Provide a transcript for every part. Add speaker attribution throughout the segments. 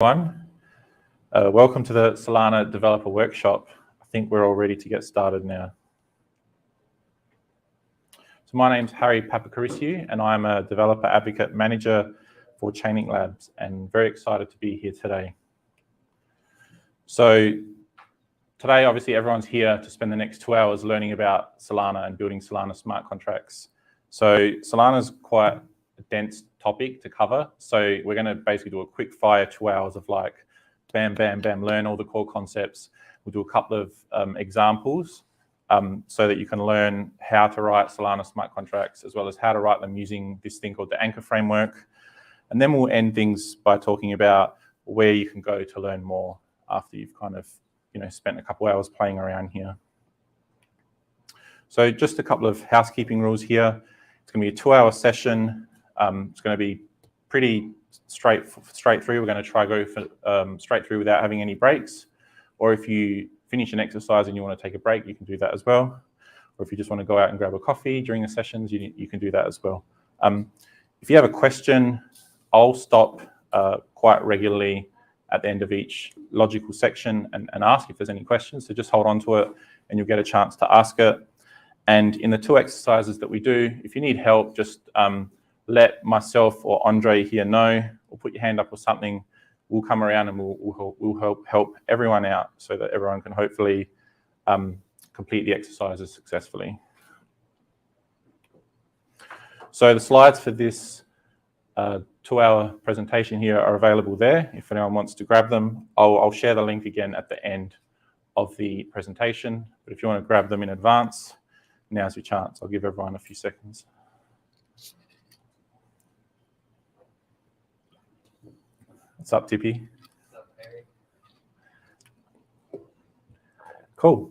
Speaker 1: Everyone. Welcome to the Solana Developer Workshop. I think we're all ready to get started now. So my name's Papacharissiou, and I'm a Developer Advocate Manager for Chainlink Labs, and very excited to be here today. So today, obviously, everyone's here to spend the next 2 hours learning about Solana and building Solana smart contracts. So Solana's quite a dense topic to cover. So we're going to basically do a quick fire 2 hours of like, bam, bam, bam, learn all the core concepts. We'll do a couple of examples so that you can learn how to write Solana smart contracts, as well as how to write them using this thing called the Anchor framework. And then we'll end things by talking about where you can go to learn more after you've kind of, spent a couple hours playing around here. So just a couple of housekeeping rules here. It's going to be a 2-hour session. It's going to be pretty straight through. We're going to try go for, straight through without having any breaks. Or if you finish an exercise and you want to take a break, you can do that as well. Or if you just want to go out and grab a coffee during the sessions, you can do that as well. If you have a question, I'll stop quite regularly at the end of each logical section and ask if there's any questions. So just hold on to it and you'll get a chance to ask it. And in the 2 exercises that we do, if you need help, just let myself or Andre here know, or put your hand up or something. We'll come around and we'll help everyone out so that everyone can hopefully complete the exercises successfully. So the slides for this 2-hour presentation here are available there. If anyone wants to grab them, I'll share the link again at the end of the presentation. But if you want to grab them in advance, now's your chance. I'll give everyone a few seconds. What's up, Tippy?
Speaker 2: What's up, Harry?
Speaker 1: Cool.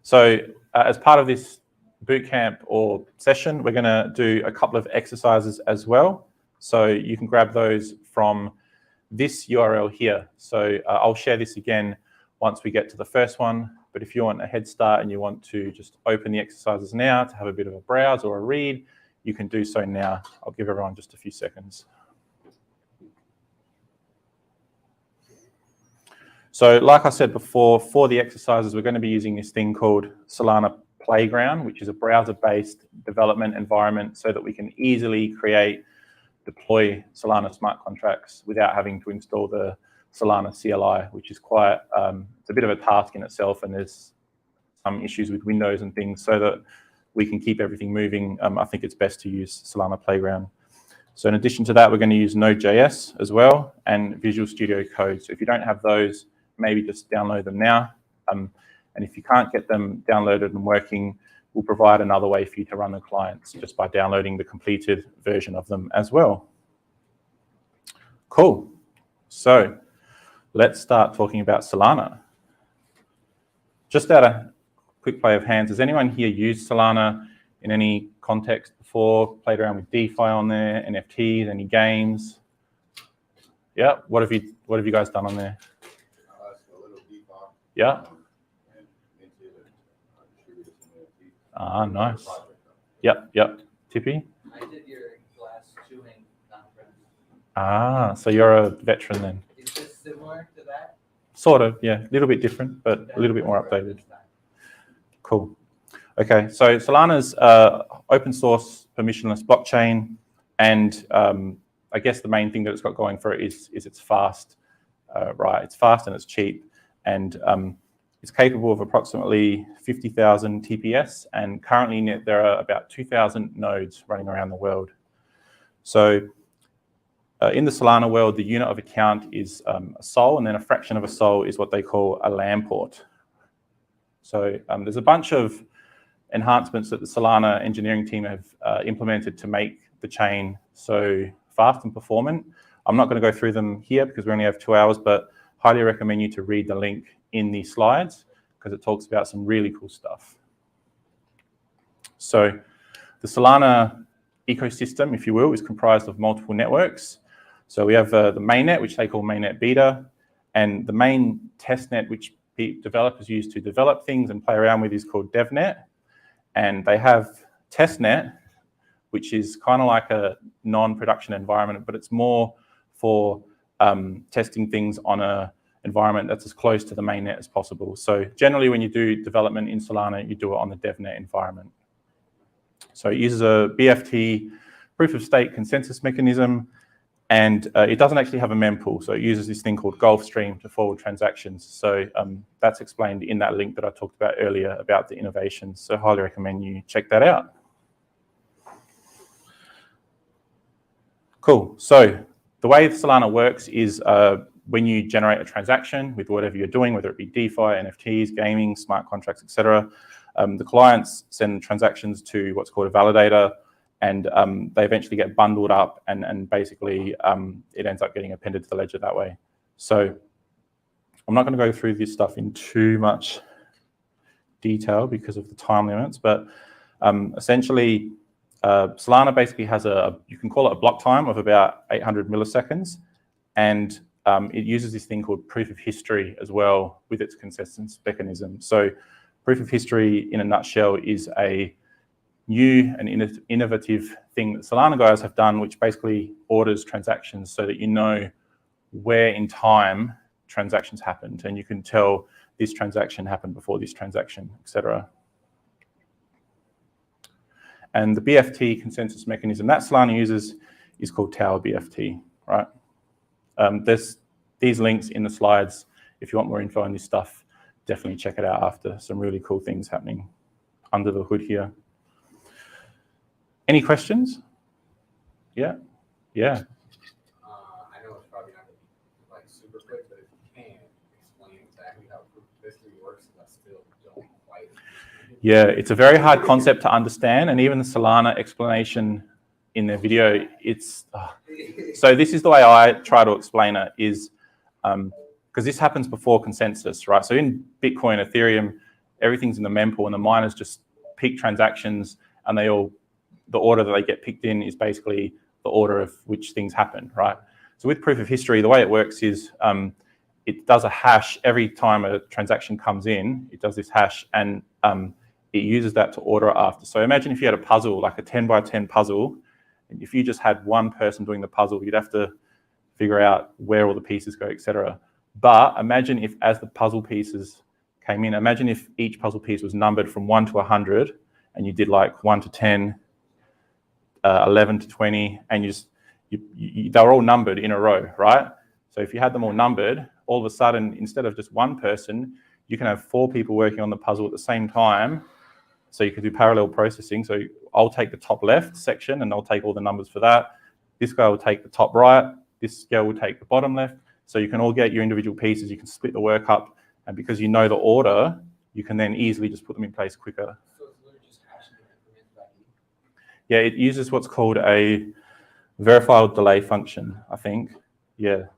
Speaker 1: So as part of this bootcamp or session, we're going to do a couple of exercises as well. So you can grab those from this URL here. So I'll share this again once we get to the first one. But if you want a head start and you want to just open the exercises now to have a bit of a browse or a read, you can do so now. I'll give everyone just a few seconds. So like I said before, for the exercises, we're going to be using this thing called Solana Playground, which is a browser-based development environment so that we can easily deploy Solana smart contracts without having to install the Solana CLI, which is quite, it's a bit of a task in itself, and there's some issues with Windows and things. So that we can keep everything moving, I think it's best to use Solana Playground. So in addition to that, we're going to use Node.js as well and Visual Studio Code. So if you don't have those, maybe just download them now. And if you can't get them downloaded and working, we'll provide another way for you to run the clients just by downloading the completed version of them as well. Cool. So let's start talking about Solana. Just out of quick play of hands, has anyone here used Solana in any context before? Played around with DeFi on there, NFTs, any games? Yeah. What have you guys done on there?
Speaker 3: A little DeFi.
Speaker 1: Yeah.
Speaker 3: And into distributed some NFTs.
Speaker 1: Ah, nice. Yep. Tippy?
Speaker 2: I did your glass chewing conference.
Speaker 1: Ah, so you're a veteran then.
Speaker 2: Is this similar to that?
Speaker 1: Sort of, yeah. A little bit different, but a little bit more updated. Cool. Okay, so Solana's open source permissionless blockchain, and I guess the main thing that it's got going for it is it's fast, right? It's fast and it's cheap, and it's capable of approximately 50,000 TPS, and currently there are about 2,000 nodes running around the world. So in the Solana world, the unit of account is a sol, and then a fraction of a sol is what they call a LAN port. So there's a bunch of enhancements that the Solana engineering team have implemented to make the chain so fast and performant. I'm not going to go through them here because we only have 2 hours, but highly recommend you to read the link in these slides because it talks about some really cool stuff. So the Solana ecosystem, if you will, is comprised of multiple networks. So we have the mainnet, which they call mainnet beta, and the main testnet, which developers use to develop things and play around with, is called DevNet. And they have testnet, which is kind of like a non-production environment, but it's more for testing things on a environment that's as close to the mainnet as possible. So generally when you do development in Solana, you do it on the DevNet environment. So it uses a BFT, proof of stake consensus mechanism, and it doesn't actually have a mempool. So it uses this thing called Gulfstream to forward transactions. So that's explained in that link that I talked about earlier about the innovations. So I highly recommend you check that out. Cool. So the way Solana works is when you generate a transaction with whatever you're doing, whether it be DeFi, NFTs, gaming, smart contracts, etc., the clients send transactions to what's called a validator, and they eventually get bundled up, and basically it ends up getting appended to the ledger that way. So I'm not going to go through this stuff in too much detail because of the time limits, but essentially Solana basically has you can call it a block time of about 800 milliseconds, and it uses this thing called proof of history as well with its consensus mechanism. So proof of history, in a nutshell, is a new and innovative thing that Solana guys have done, which basically orders transactions so that you know where in time transactions happened, and you can tell this transaction happened before this transaction, etc. And the BFT consensus mechanism that Solana uses is called Tower BFT, right? There's these links in the slides. If you want more info on this stuff, definitely check it out after. Some really cool things happening under the hood here. Any questions? Yeah? Yeah.
Speaker 3: I know it's probably not going to be like super quick, but if you can explain exactly how proof of history works, I still don't quite.
Speaker 1: Yeah, it's a very hard concept to understand, and even the Solana explanation in their video, it's so this is the way I try to explain it, is because this happens before consensus, right? So in Bitcoin, Ethereum, everything's in the mempool, and the miners just pick transactions, and the order that they get picked in is basically the order of which things happen, right? So with proof of history, the way it works is it does a hash every time a transaction comes in. It does this hash, and it uses that to order it after. So imagine if you had a puzzle, like a 10 by 10 puzzle, and if you just had one person doing the puzzle, you'd have to figure out where all the pieces go, etc. But imagine if, as the puzzle pieces came in, imagine if each puzzle piece was numbered from 1 to 100, and you did like 1 to 10, 11 to 20, and they were all numbered in a row, right? So if you had them all numbered, all of a sudden, instead of just one person, you can have 4 people working on the puzzle at the same time. So you can do parallel processing. So I'll take the top left section, and I'll take all the numbers for that. This guy will take the top right. This girl will take the bottom left. So you can all get your individual pieces. You can split the work up, and because you know the order, you can then easily just put them in place quicker.
Speaker 2: So it's literally just hashing the increments back in.
Speaker 1: Yeah, it uses what's called a verifiable delay function, I think. Yeah.
Speaker 3: It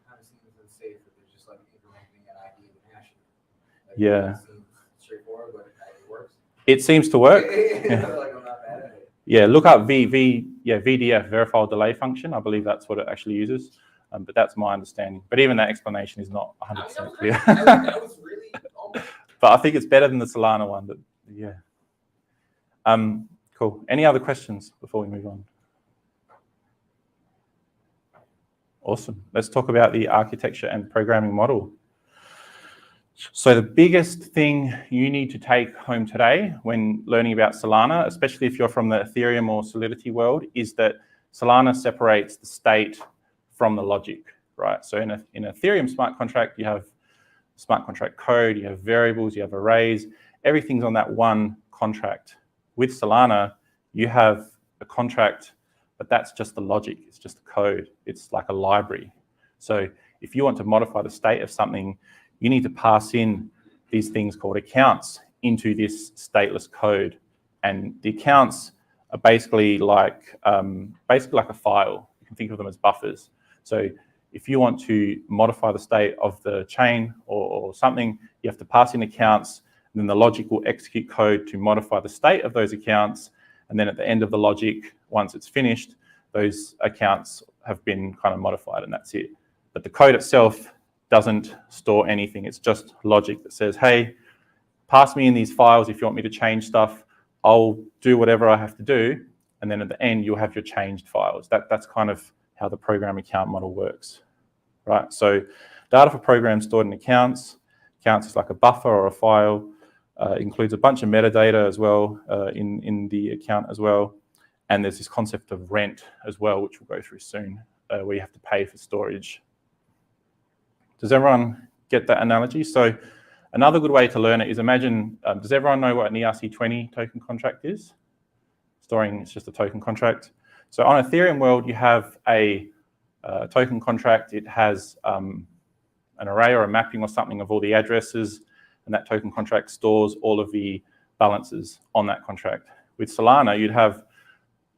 Speaker 3: kind of seems unsafe that there's just like incrementing an ID and hashing it. Like,
Speaker 1: Yeah.
Speaker 3: it seems straightforward, but it works.
Speaker 1: It seems to work.
Speaker 3: Yeah. Like I'm not bad at it.
Speaker 1: Yeah, look up VDF, verifiable delay function. I believe that's what it actually uses, but that's my understanding. But even that explanation is not 100% clear.
Speaker 3: That was really almost.
Speaker 1: But I think it's better than the Solana one. But yeah. Cool. Any other questions before we move on? Awesome. Let's talk about the architecture and programming model. So the biggest thing you need to take home today when learning about Solana, especially if you're from the Ethereum or Solidity world, is that Solana separates the state from the logic, right? So in Ethereum smart contract, you have smart contract code, you have variables, you have arrays, everything's on that one contract. With Solana, you have a contract, but that's just the logic, it's just the code. It's like a library. So if you want to modify the state of something, you need to pass in these things called accounts into this stateless code. And the accounts are basically like a file. You can think of them as buffers. So if you want to modify the state of the chain or something, you have to pass in accounts, and then the logic will execute code to modify the state of those accounts. And then at the end of the logic, once it's finished, those accounts have been kind of modified, and that's it. But the code itself doesn't store anything. It's just logic that says, hey, pass me in these files if you want me to change stuff. I'll do whatever I have to do. And then at the end, you'll have your changed files. That's kind of how the program account model works. right? So data for programs stored in accounts. Accounts is like a buffer or a file. It includes a bunch of metadata as well in the account as well. And there's this concept of rent as well, which we'll go through soon, where you have to pay for storage. Does everyone get that analogy? So another good way to learn it is imagine, does everyone know what an ERC20 token contract is? Storing, it's just a token contract. So on Ethereum world, you have a token contract. It has an array or a mapping or something of all the addresses, and that token contract stores all of the balances on that contract. With Solana, you'd have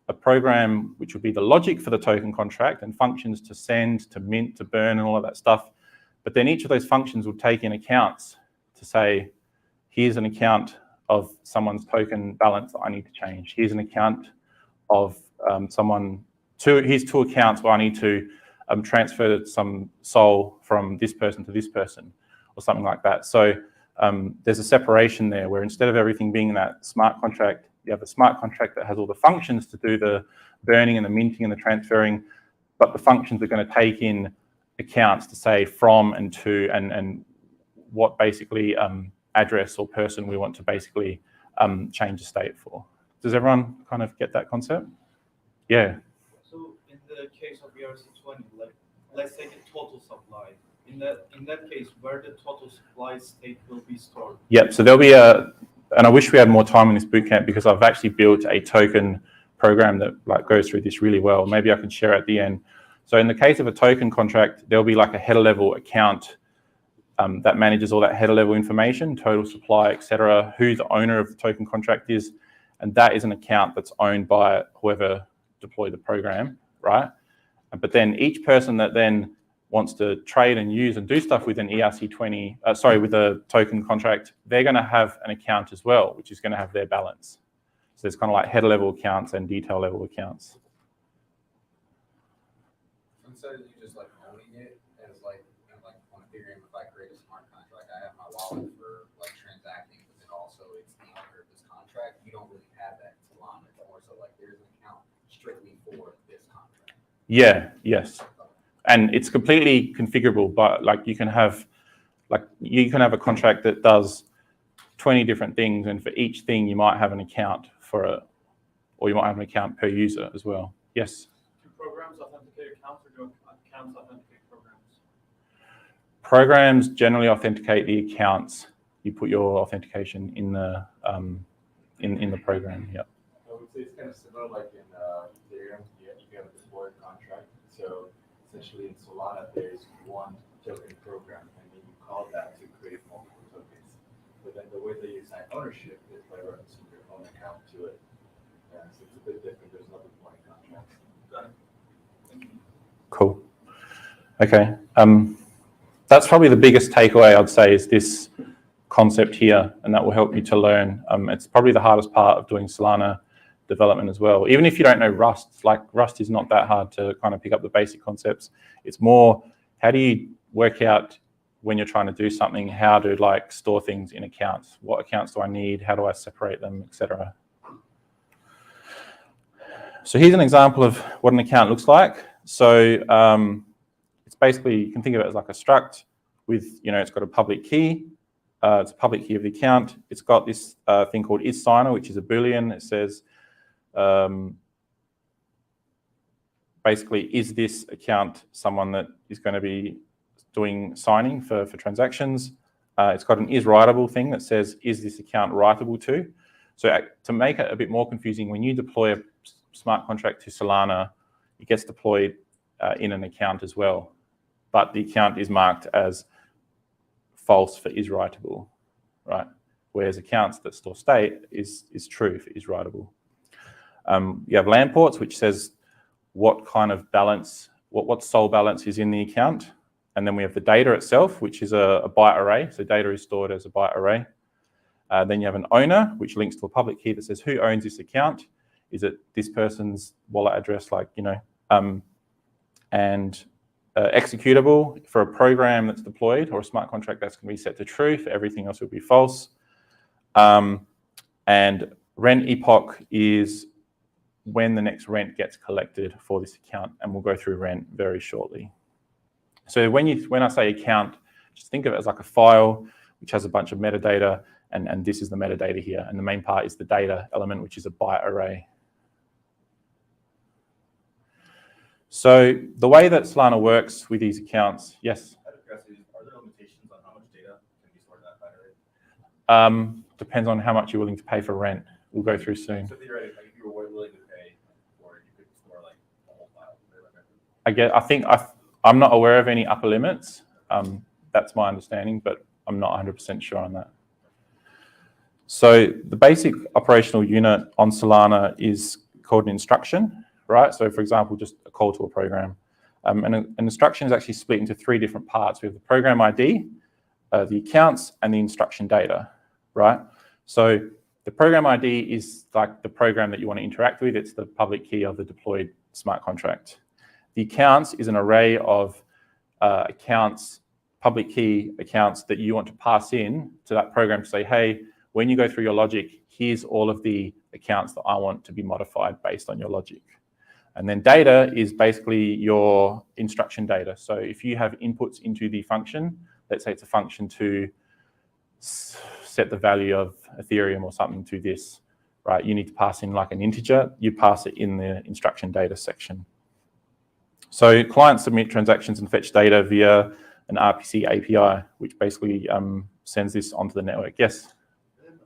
Speaker 1: a program which would be the logic for the token contract and functions to send, to mint, to burn, and all of that stuff. But then each of those functions would take in accounts to say, here's an account of someone's token balance that I need to change. Here's an account of here's two accounts where I need to transfer some SOL from this person to this person, or something like that. So there's a separation there where instead of everything being in that smart contract, you have a smart contract that has all the functions to do the burning and the minting and the transferring, but the functions are going to take in accounts to say from and to and what basically address or person we want to basically change the state for. Does everyone kind of get that concept? Yeah.
Speaker 4: So in the case of ERC20, like let's take a total supply. In that case, where the total supply state will be stored?
Speaker 1: Yep. So there'll be and I wish we had more time in this bootcamp because I've actually built a token program that like goes through this really well. Maybe I can share at the end. So in the case of a token contract, there'll be like a header level account that manages all that header level information, total supply, etc., who the owner of the token contract is, and that is an account that's owned by whoever deployed the program, right? But then each person that then wants to trade and use and do stuff with an ERC20, with a token contract, they're going to have an account as well, which is going to have their balance. So there's kind of like header level accounts and detail level accounts.
Speaker 3: Instead of you just like owning it as like on Ethereum, if I create a smart contract, I have my wallet for like transacting, but then also it's the owner of this contract. You don't really have that in Solana. It's more so like there's an account strictly for this contract.
Speaker 1: Yeah. Yes. And it's completely configurable, but like you can have a contract that does 20 different things, and for each thing you might have an account for it, or you might have an account per user as well. Yes.
Speaker 4: Do programs authenticate accounts, or do accounts authenticate programs?
Speaker 1: Programs generally authenticate the accounts. You put your authentication in the program. Yeah.
Speaker 5: I would say it's kind of similar like in Ethereum. You have a deployed contract. So essentially in Solana, there's one token program, and then you call that to create multiple tokens. But then the way that you assign ownership is by referencing your own account to it. So it's a bit different. There's no deployed contracts.
Speaker 4: Got it.
Speaker 1: Cool. Okay. That's probably the biggest takeaway I'd say is this concept here, and that will help you to learn. It's probably the hardest part of doing Solana development as well. Even if you don't know Rust, like Rust is not that hard to kind of pick up the basic concepts. It's more, how do you work out when you're trying to do something, how to like store things in accounts? What accounts do I need? How do I separate them, etc. So here's an example of what an account looks like. So it's basically, you can think of it as like a struct with, it's got a public key. It's a public key of the account. It's got this thing called isSigner, which is a Boolean. It says, basically, is this account someone that is going to be doing signing for transactions? It's got an isWritable thing that says, is this account writable to? So to make it a bit more confusing, when you deploy a smart contract to Solana, it gets deployed in an account as well. But the account is marked as false for isWritable, right? Whereas accounts that store state is true for isWritable. You have land ports, which says what kind of balance, what SOL balance is in the account. And then we have the data itself, which is a byte array. So data is stored as a byte array. Then you have an owner, which links to a public key that says who owns this account. Is it this person's wallet address, and executable for a program that's deployed or a smart contract that's going to be set to true. For everything else, it will be false. And rent epoch is when the next rent gets collected for this account, and we'll go through rent very shortly. So when I say account, just think of it as like a file which has a bunch of metadata, and this is the metadata here, and the main part is the data element, which is a byte array. So the way that Solana works with these accounts, yes?
Speaker 6: Out of curiosity, are there limitations on how much data can be stored in that byte array?
Speaker 1: Depends on how much you're willing to pay for rent. We'll go through soon.
Speaker 6: So theoretically, if you were willing to pay for it, you could store like a whole file.
Speaker 1: I think I'm not aware of any upper limits. That's my understanding, but I'm not 100% sure on that. So the basic operational unit on Solana is called an instruction, right? So for example, just a call to a program. And an instruction is actually split into three different parts. We have the program ID, the accounts, and the instruction data, right? So the program ID is like the program that you want to interact with. It's the public key of the deployed smart contract. The accounts is an array of accounts, public key accounts that you want to pass in to that program to say, hey, when you go through your logic, here's all of the accounts that I want to be modified based on your logic. And then data is basically your instruction data. So if you have inputs into the function, let's say it's a function to set the value of Ethereum or something to this, right? You need to pass in like an integer, you pass it in the instruction data section. So clients submit transactions and fetch data via an RPC API, which basically sends this onto the network. Yes?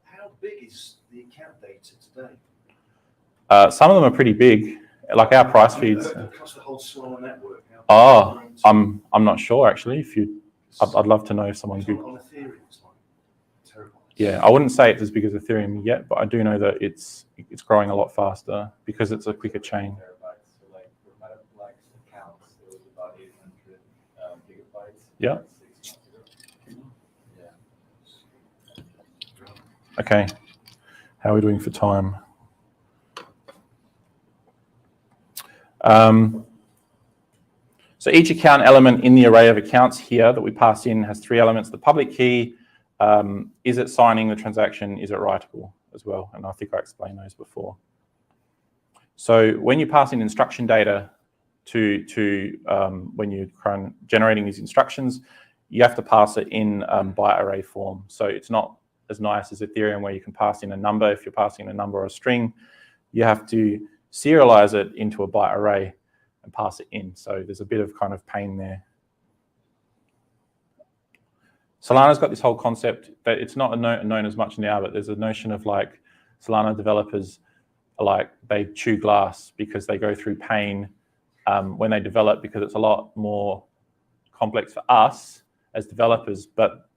Speaker 7: How big is the account data today?
Speaker 1: Some of them are pretty big, like our price feeds.
Speaker 7: Across the whole Solana network.
Speaker 1: Oh, I'm not sure actually. I'd love to know if someone could.
Speaker 7: On Ethereum, it's like terrible.
Speaker 1: Yeah, I wouldn't say it's as big as Ethereum yet, but I do know that it's growing a lot faster because it's a quicker chain.
Speaker 5: Terabytes. So like for Metaplex accounts, it was about 800 gigabytes.
Speaker 1: Yeah.
Speaker 5: 6 months ago. Yeah.
Speaker 1: Okay, how are we doing for time? So each account element in the array of accounts here that we pass in has three elements. The public key, is it signing the transaction? Is it writable as well? And I think I explained those before. So when you pass in instruction data when you're generating these instructions, you have to pass it in byte array form. So it's not as nice as Ethereum where you can pass in a number. If you're passing a number or a string, you have to serialize it into a byte array and pass it in. So there's a bit of kind of pain there. Solana's got this whole concept that it's not known as much now, but there's a notion of like Solana developers are like they chew glass because they go through pain when they develop, because it's a lot more complex for us as developers. But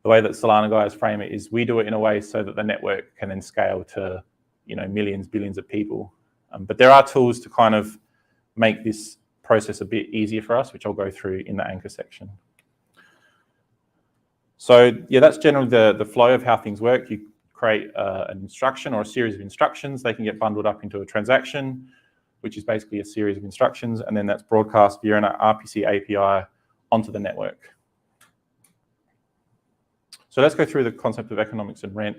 Speaker 1: the way that Solana guys frame it is we do it in a way so that the network can then scale to, millions, billions of people. But there are tools to kind of make this process a bit easier for us, which I'll go through in the anchor section. So yeah, that's generally the flow of how things work. You create an instruction or a series of instructions. They can get bundled up into a transaction, which is basically a series of instructions, and then that's broadcast via an RPC API onto the network. So let's go through the concept of economics and rent.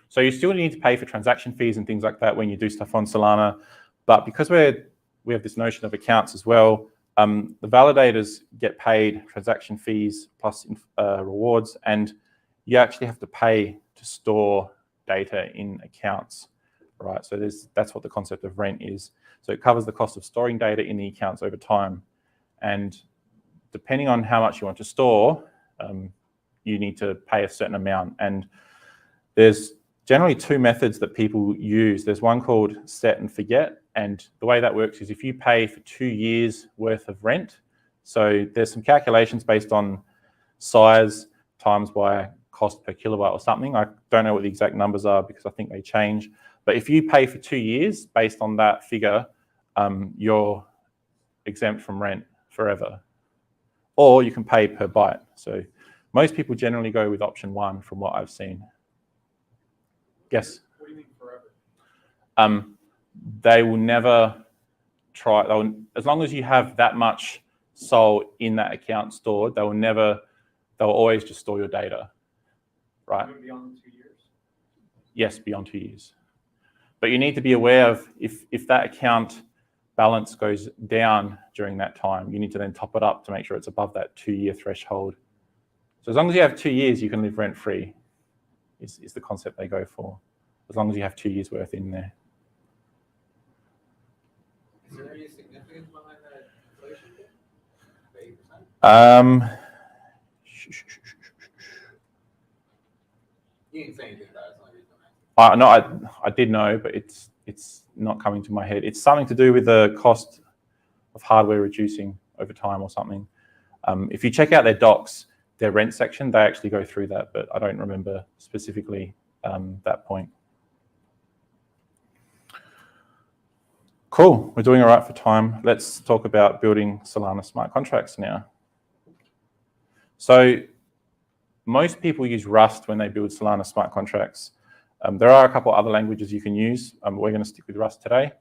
Speaker 1: So you still need to pay for transaction fees and things like that when you do stuff on Solana, but because we have this notion of accounts as well, the validators get paid transaction fees plus rewards, and you actually have to pay to store data in accounts, right? So that's what the concept of rent is. So it covers the cost of storing data in the accounts over time, and depending on how much you want to store, you need to pay a certain amount. And there's generally two methods that people use. There's one called set and forget. And the way that works is if you pay for 2 years worth of rent, so there's some calculations based on size times by cost per kilowatt or something. I don't know what the exact numbers are because I think they change. But if you pay for 2 years based on that figure, you're exempt from rent forever. Or you can pay per byte. So most people generally go with option one from what I've seen. Yes?
Speaker 6: What do you mean forever?
Speaker 1: They will never try, as long as you have that much SOL in that account stored, they'll always just store your data, right?
Speaker 6: Beyond 2 years?
Speaker 1: Yes, beyond 2 years. But you need to be aware of if that account balance goes down during that time, you need to then top it up to make sure it's above that 2-year threshold. So as long as you have 2 years, you can live rent-free, is the concept they go for, as long as you have 2 years worth in there.
Speaker 3: Is there any significance behind that inflation thing? 8%? You didn't say anything about it. It's the only reason I'm asking.
Speaker 1: No, I did know, but it's not coming to my head. It's something to do with the cost of hardware reducing over time or something. If you check out their docs, their rent section, they actually go through that, but I don't remember specifically that point. Cool, we're doing all right for time. Let's talk about building Solana smart contracts now. So most people use Rust when they build Solana smart contracts. There are a couple other languages you can use. We're going to stick with Rust today.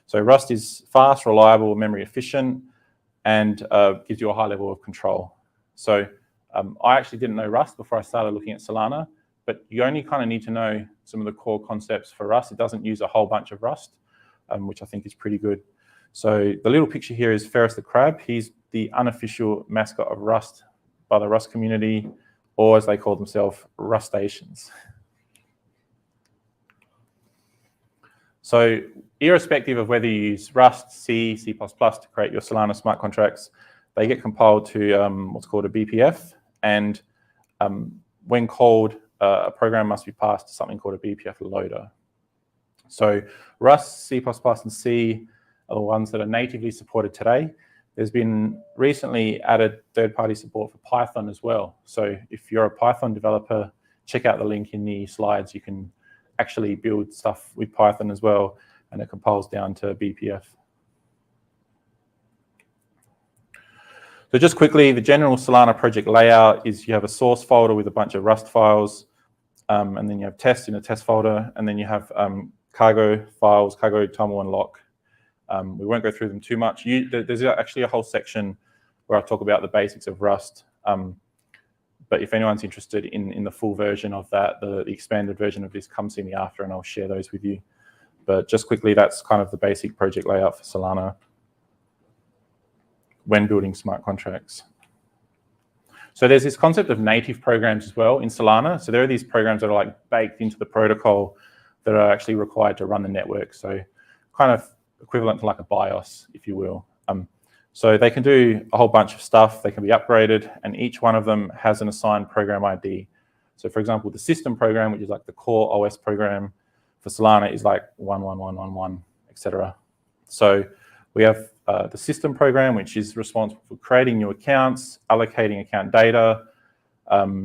Speaker 1: So Rust is fast, reliable, memory efficient, and gives you a high level of control. So I actually didn't know Rust before I started looking at Solana, but you only kind of need to know some of the core concepts for Rust. It doesn't use a whole bunch of Rust, which I think is pretty good. So the little picture here is Ferris the Crab. He's the unofficial mascot of Rust by the Rust community, or as they call themselves, Rustations. So irrespective of whether you use Rust, C, C++ to create your Solana smart contracts, they get compiled to what's called a BPF. And when called, a program must be passed to something called a BPF loader. So Rust, C++, and C are the ones that are natively supported today. There's been recently added third-party support for Python as well. So if you're a Python developer, check out the link in the slides. You can actually build stuff with Python as well, and it compiles down to BPF. So just quickly, the general Solana project layout is you have a source folder with a bunch of Rust files, and then you have tests in a test folder, and then you have cargo files, cargo, tumble, and lock. We won't go through them too much. There's actually a whole section where I talk about the basics of Rust. But if anyone's interested in the full version of that, the expanded version of this, come see me after and I'll share those with you. But just quickly, that's kind of the basic project layout for Solana when building smart contracts. So there's this concept of native programs as well in Solana. So there are these programs that are like baked into the protocol that are actually required to run the network. So kind of equivalent to like a BIOS, if you will. So they can do a whole bunch of stuff. They can be upgraded, and each one of them has an assigned program ID. So for example, the system program, which is like the core OS program for Solana, is like 11111, etc. So we have the system program, which is responsible for creating new accounts, allocating account data,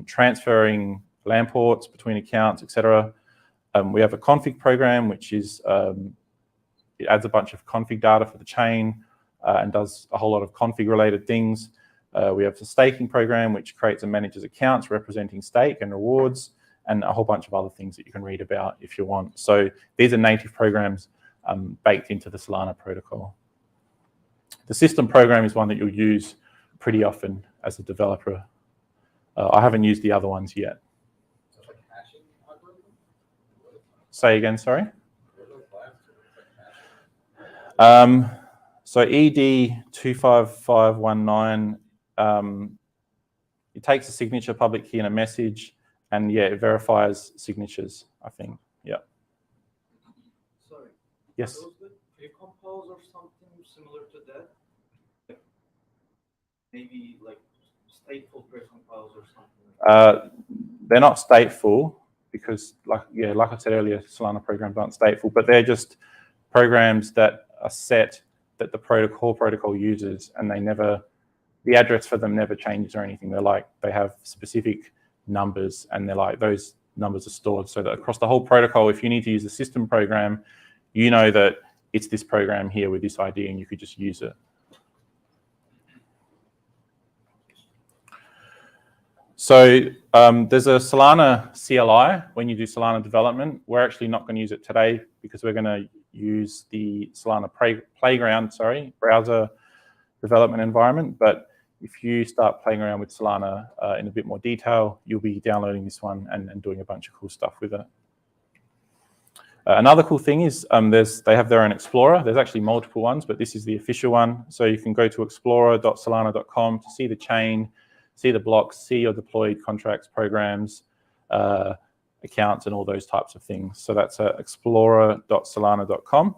Speaker 1: transferring LAN ports between accounts, etc. We have a config program, which is it adds a bunch of config data for the chain and does a whole lot of config-related things. We have the staking program, which creates and manages accounts representing stake and rewards, and a whole bunch of other things that you can read about if you want. So these are native programs baked into the Solana protocol. The system program is one that you'll use pretty often as a developer. I haven't used the other ones yet.
Speaker 3: So it's like hashing algorithm?
Speaker 1: Say again, sorry?
Speaker 3: What are those labs? It's like hashing.
Speaker 1: So ED25519, it takes a signature, public key, and a message, and yeah, it verifies signatures, I think. Yeah.
Speaker 4: Sorry.
Speaker 1: Yes.
Speaker 4: Are those the precompose or something similar to that? Like, maybe like stateful precompose or something.
Speaker 1: They're not stateful because, like I said earlier, Solana programs aren't stateful, but they're just programs that are set that the core protocol uses, and the address for them never changes or anything. They have specific numbers, and they're like, those numbers are stored so that across the whole protocol, if you need to use a system program, you know that it's this program here with this ID, and you could just use it. So there's a Solana CLI when you do Solana development. We're actually not going to use it today because we're going to use the Solana Playground, browser development environment. But if you start playing around with Solana in a bit more detail, you'll be downloading this one and doing a bunch of cool stuff with it. Another cool thing is they have their own Explorer. There's actually multiple ones, but this is the official one. So you can go to explorer.solana.com to see the chain, see the blocks, see your deployed contracts, programs, accounts, and all those types of things. So that's explorer.solana.com.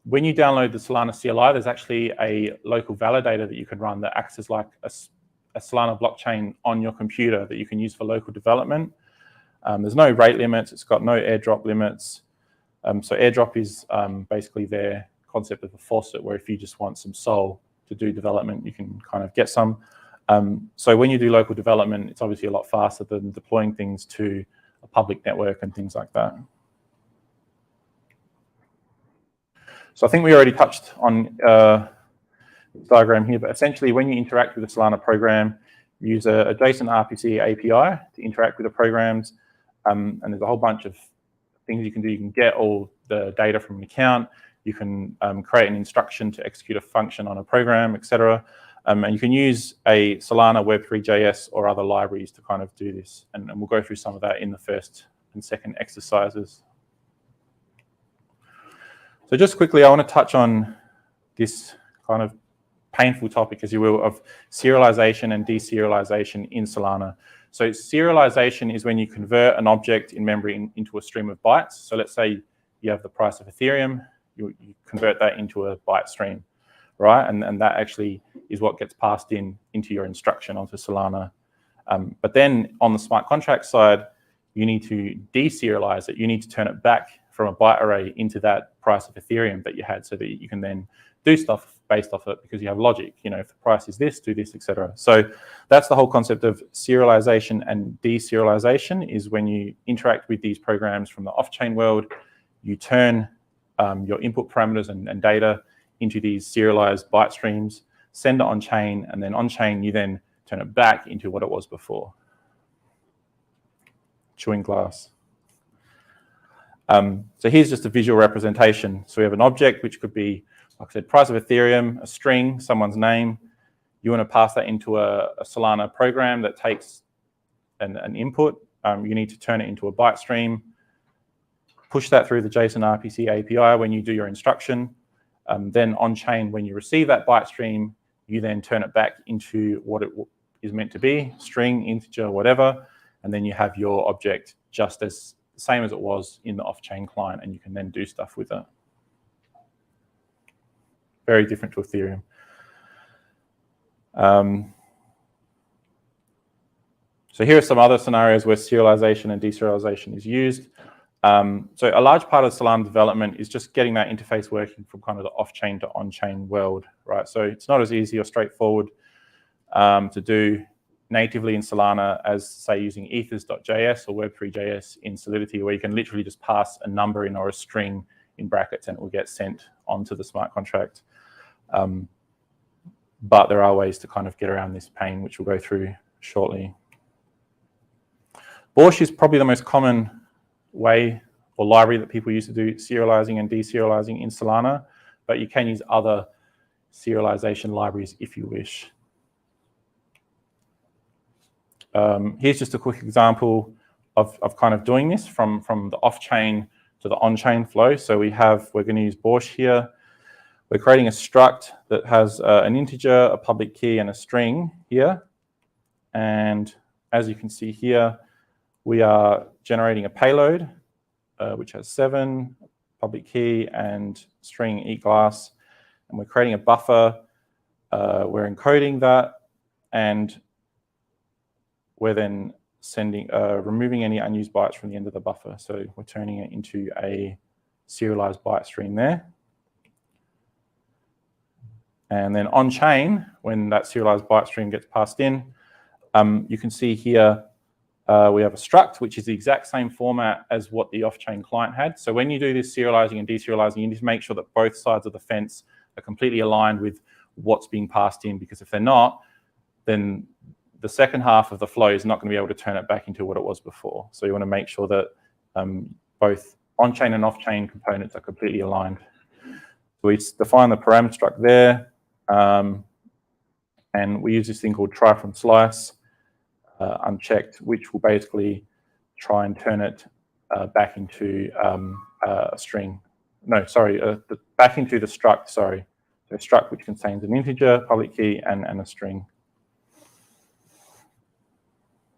Speaker 1: When you download the Solana CLI, there's actually a local validator that you can run that acts as like a Solana blockchain on your computer that you can use for local development. There's no rate limits. It's got no airdrop limits. So airdrop is basically their concept of a faucet, where if you just want some SOL to do development, you can kind of get some. So when you do local development, it's obviously a lot faster than deploying things to a public network and things like that. So I think we already touched on this diagram here, but essentially when you interact with the Solana program, you use a JSON RPC API to interact with the programs. And there's a whole bunch of things you can do. You can get all the data from an account. You can create an instruction to execute a function on a program, etc. And you can use a Solana Web3.js or other libraries to kind of do this. And we'll go through some of that in the first and second exercises. So just quickly, I want to touch on this kind of painful topic, as you will, of serialization and deserialization in Solana. So serialization is when you convert an object in memory into a stream of bytes. So let's say you have the price of Ethereum, you convert that into a byte stream, right? And that actually is what gets passed into your instruction onto Solana. But then on the smart contract side, you need to deserialize it. You need to turn it back from a byte array into that price of Ethereum that you had, so that you can then do stuff based off it because you have logic. You know, if the price is this, do this, etc. So that's the whole concept of serialization and deserialization, is when you interact with these programs from the off-chain world, you turn your input parameters and data into these serialized byte streams, send it on-chain, and then on-chain you then turn it back into what it was before. Chewing glass. So here's just a visual representation. So we have an object, which could be, like I said, price of Ethereum, a string, someone's name. You want to pass that into a Solana program that takes an input. You need to turn it into a byte stream, push that through the JSON RPC API when you do your instruction. Then on-chain, when you receive that byte stream, you then turn it back into what it is meant to be, string, integer, whatever. And then you have your object just as the same as it was in the off-chain client, and you can then do stuff with it. Very different to Ethereum. So here are some other scenarios where serialization and deserialization is used. So a large part of Solana development is just getting that interface working from kind of the off-chain to on-chain world, right? So it's not as easy or straightforward to do natively in Solana as, say, using ethers.js or web3.js in Solidity, where you can literally just pass a number in or a string in brackets and it will get sent onto the smart contract. But there are ways to kind of get around this pain, which we'll go through shortly. Borsch is probably the most common way or library that people use to do serializing and deserializing in Solana, but you can use other serialization libraries if you wish. Here's just a quick example of kind of doing this from the off-chain to the on-chain flow. So we're going to use Borsch here. We're creating a struct that has an integer, a public key, and a string here. And as you can see here, we are generating a payload, which has 7, public key, and string eatglass. And we're creating a buffer. We're encoding that, and we're then removing any unused bytes from the end of the buffer. So we're turning it into a serialized byte stream there. And then on-chain, when that serialized byte stream gets passed in, you can see here we have a struct, which is the exact same format as what the off-chain client had. So when you do this serializing and deserializing, you need to make sure that both sides of the fence are completely aligned with what's being passed in, because if they're not, then the second half of the flow is not going to be able to turn it back into what it was before. So you want to make sure that both on-chain and off-chain components are completely aligned. So we define the parameter struct there, and we use this thing called try from slice, unchecked, which will basically try and turn it back into a string. No, sorry, back into the struct, sorry. So a struct which contains an integer, public key, and a string.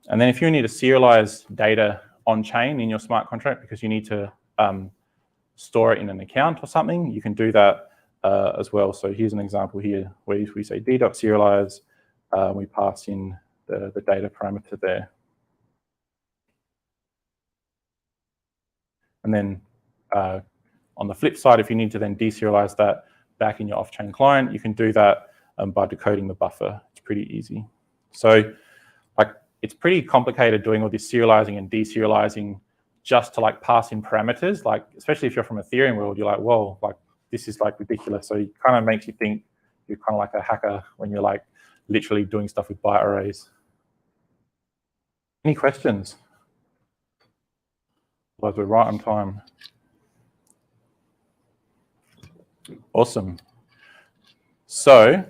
Speaker 1: And then if you need to serialize data on-chain in your smart contract because you need to store it in an account or something, you can do that as well. So here's an example here where we say d.serialize, we pass in the data parameter there. And then on the flip side, if you need to then deserialize that back in your off-chain client, you can do that by decoding the buffer. It's pretty easy. So like it's pretty complicated doing all this serializing and deserializing just to like pass in parameters. Like especially if you're from Ethereum world, you're like, whoa, like this is like ridiculous. So it kind of makes you think you're kind of like a hacker when you're like literally doing stuff with byte arrays. Any questions? Otherwise, we're right on time. Awesome. So,
Speaker 3: Harry, I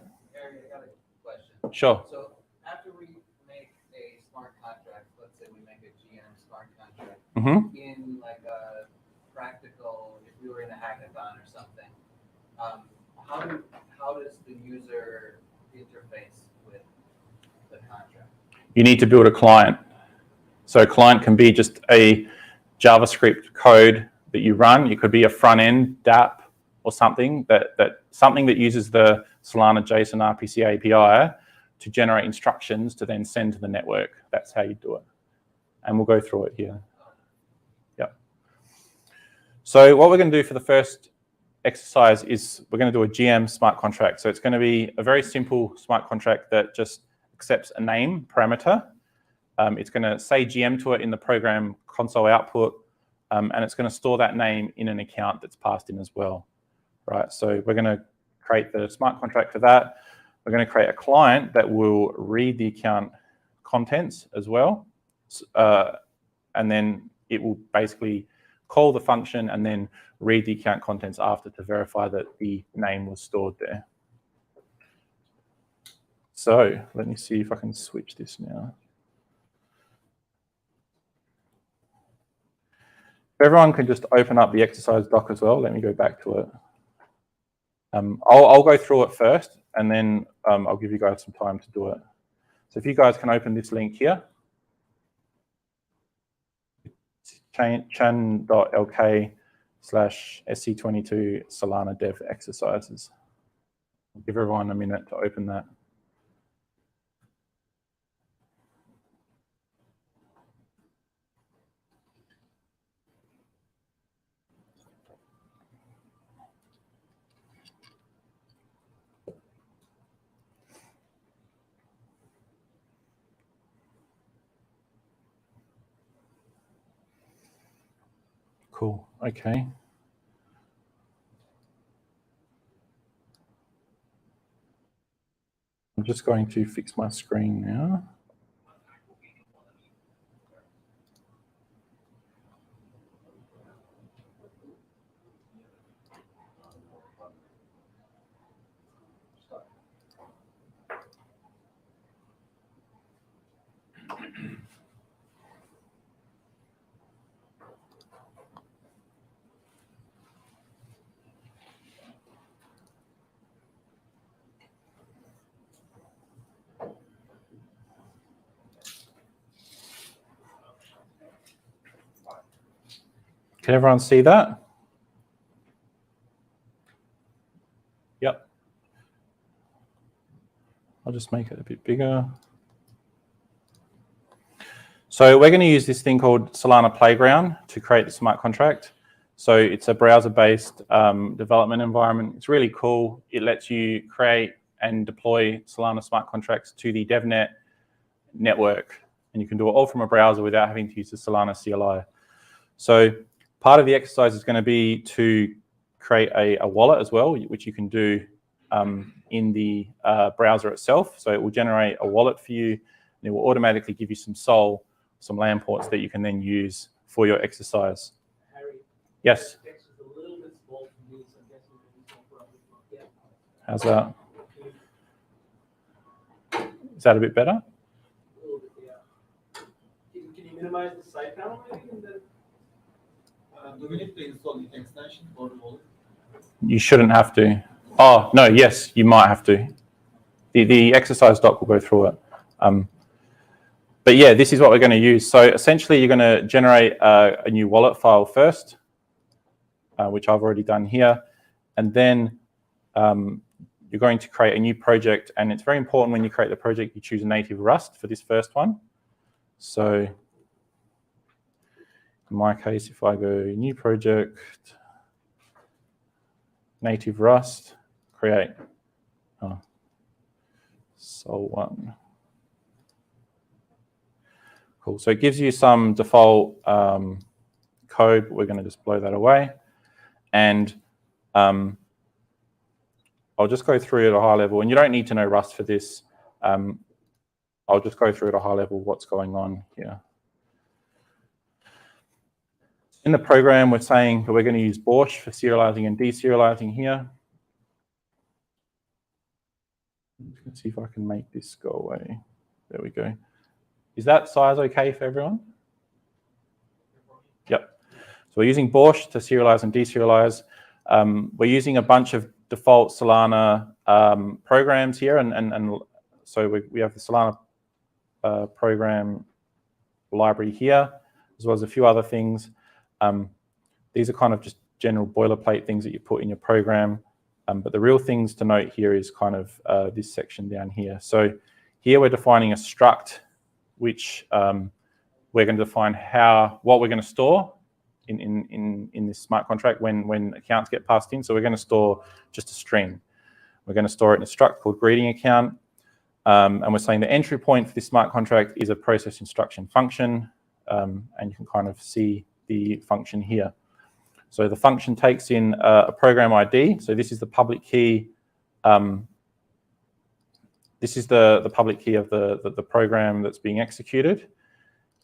Speaker 3: got a question.
Speaker 1: Sure.
Speaker 3: So after we make a smart contract, let's say we make a GM smart contract, in like a practical, if we were in a hackathon or something, how does the user interface with the contract?
Speaker 1: You need to build a client. So a client can be just a JavaScript code that you run. It could be a front-end dApp or something that uses the Solana JSON RPC API to generate instructions to then send to the network. That's how you do it. And we'll go through it here. Yep. So what we're going to do for the first exercise is we're going to do a GM smart contract. So it's going to be a very simple smart contract that just accepts a name parameter. It's going to say GM to it in the program console output, and it's going to store that name in an account that's passed in as well. Right, so we're going to create the smart contract for that. We're going to create a client that will read the account contents as well. And then it will basically call the function and then read the account contents after to verify that the name was stored there. So let me see if I can switch this now. If everyone can just open up the exercise doc as well, let me go back to it. I'll go through it first, and then I'll give you guys some time to do it. So if you guys can open this link here, chain.lk/SC22 Solana dev exercises. I'll give everyone a minute to open that. Cool, okay. I'm just going to fix my screen now. Can everyone see that? Yep. I'll just make it a bit bigger. So we're going to use this thing called Solana Playground to create the smart contract. So it's a browser-based development environment. It's really cool. It lets you create and deploy Solana smart contracts to the DevNet network. And you can do it all from a browser without having to use the Solana CLI. So part of the exercise is going to be to create a wallet as well, which you can do in the browser itself. So it will generate a wallet for you, and it will automatically give you some SOL, some LAN ports that you can then use for your exercise.
Speaker 2: Harry,
Speaker 1: Yes?
Speaker 2: the text is a little bit small for me, so I'm guessing it's not probably not yet.
Speaker 1: How's that? Is that a bit better?
Speaker 2: A little bit, yeah. Can you minimize minimize the side panel maybe? And then, do we need to install the extension for the wallet?
Speaker 1: You shouldn't have to. Oh, no, yes, you might have to. The exercise doc will go through it. But yeah, this is what we're going to use. So essentially, you're going to generate a new wallet file first, which I've already done here. And then you're going to create a new project. And it's very important when you create the project, you choose a native Rust for this first one. So in my case, if I go new project, native Rust, create Sol1. Cool. So it gives you some default code, but we're going to just blow that away. And I'll just go through at a high level. And you don't need to know Rust for this. I'll just go through at a high level what's going on here. In the program, we're saying that we're going to use Borsch for serializing and deserializing here. Let's see if I can make this go away. There we go. Is that size okay for everyone? Yep. So we're using Borsch to serialize and deserialize. We're using a bunch of default Solana programs here. And so we have the Solana program library here, as well as a few other things. These are kind of just general boilerplate things that you put in your program. But the real things to note here is kind of this section down here. So here we're defining a struct, which we're going to define what we're going to store in this smart contract when accounts get passed in. So we're going to store just a string. We're going to store it in a struct called greeting account. And we're saying the entry point for this smart contract is a process instruction function. And you can kind of see the function here. So the function takes in a program ID. So this is the public key. This is the public key of the program that's being executed.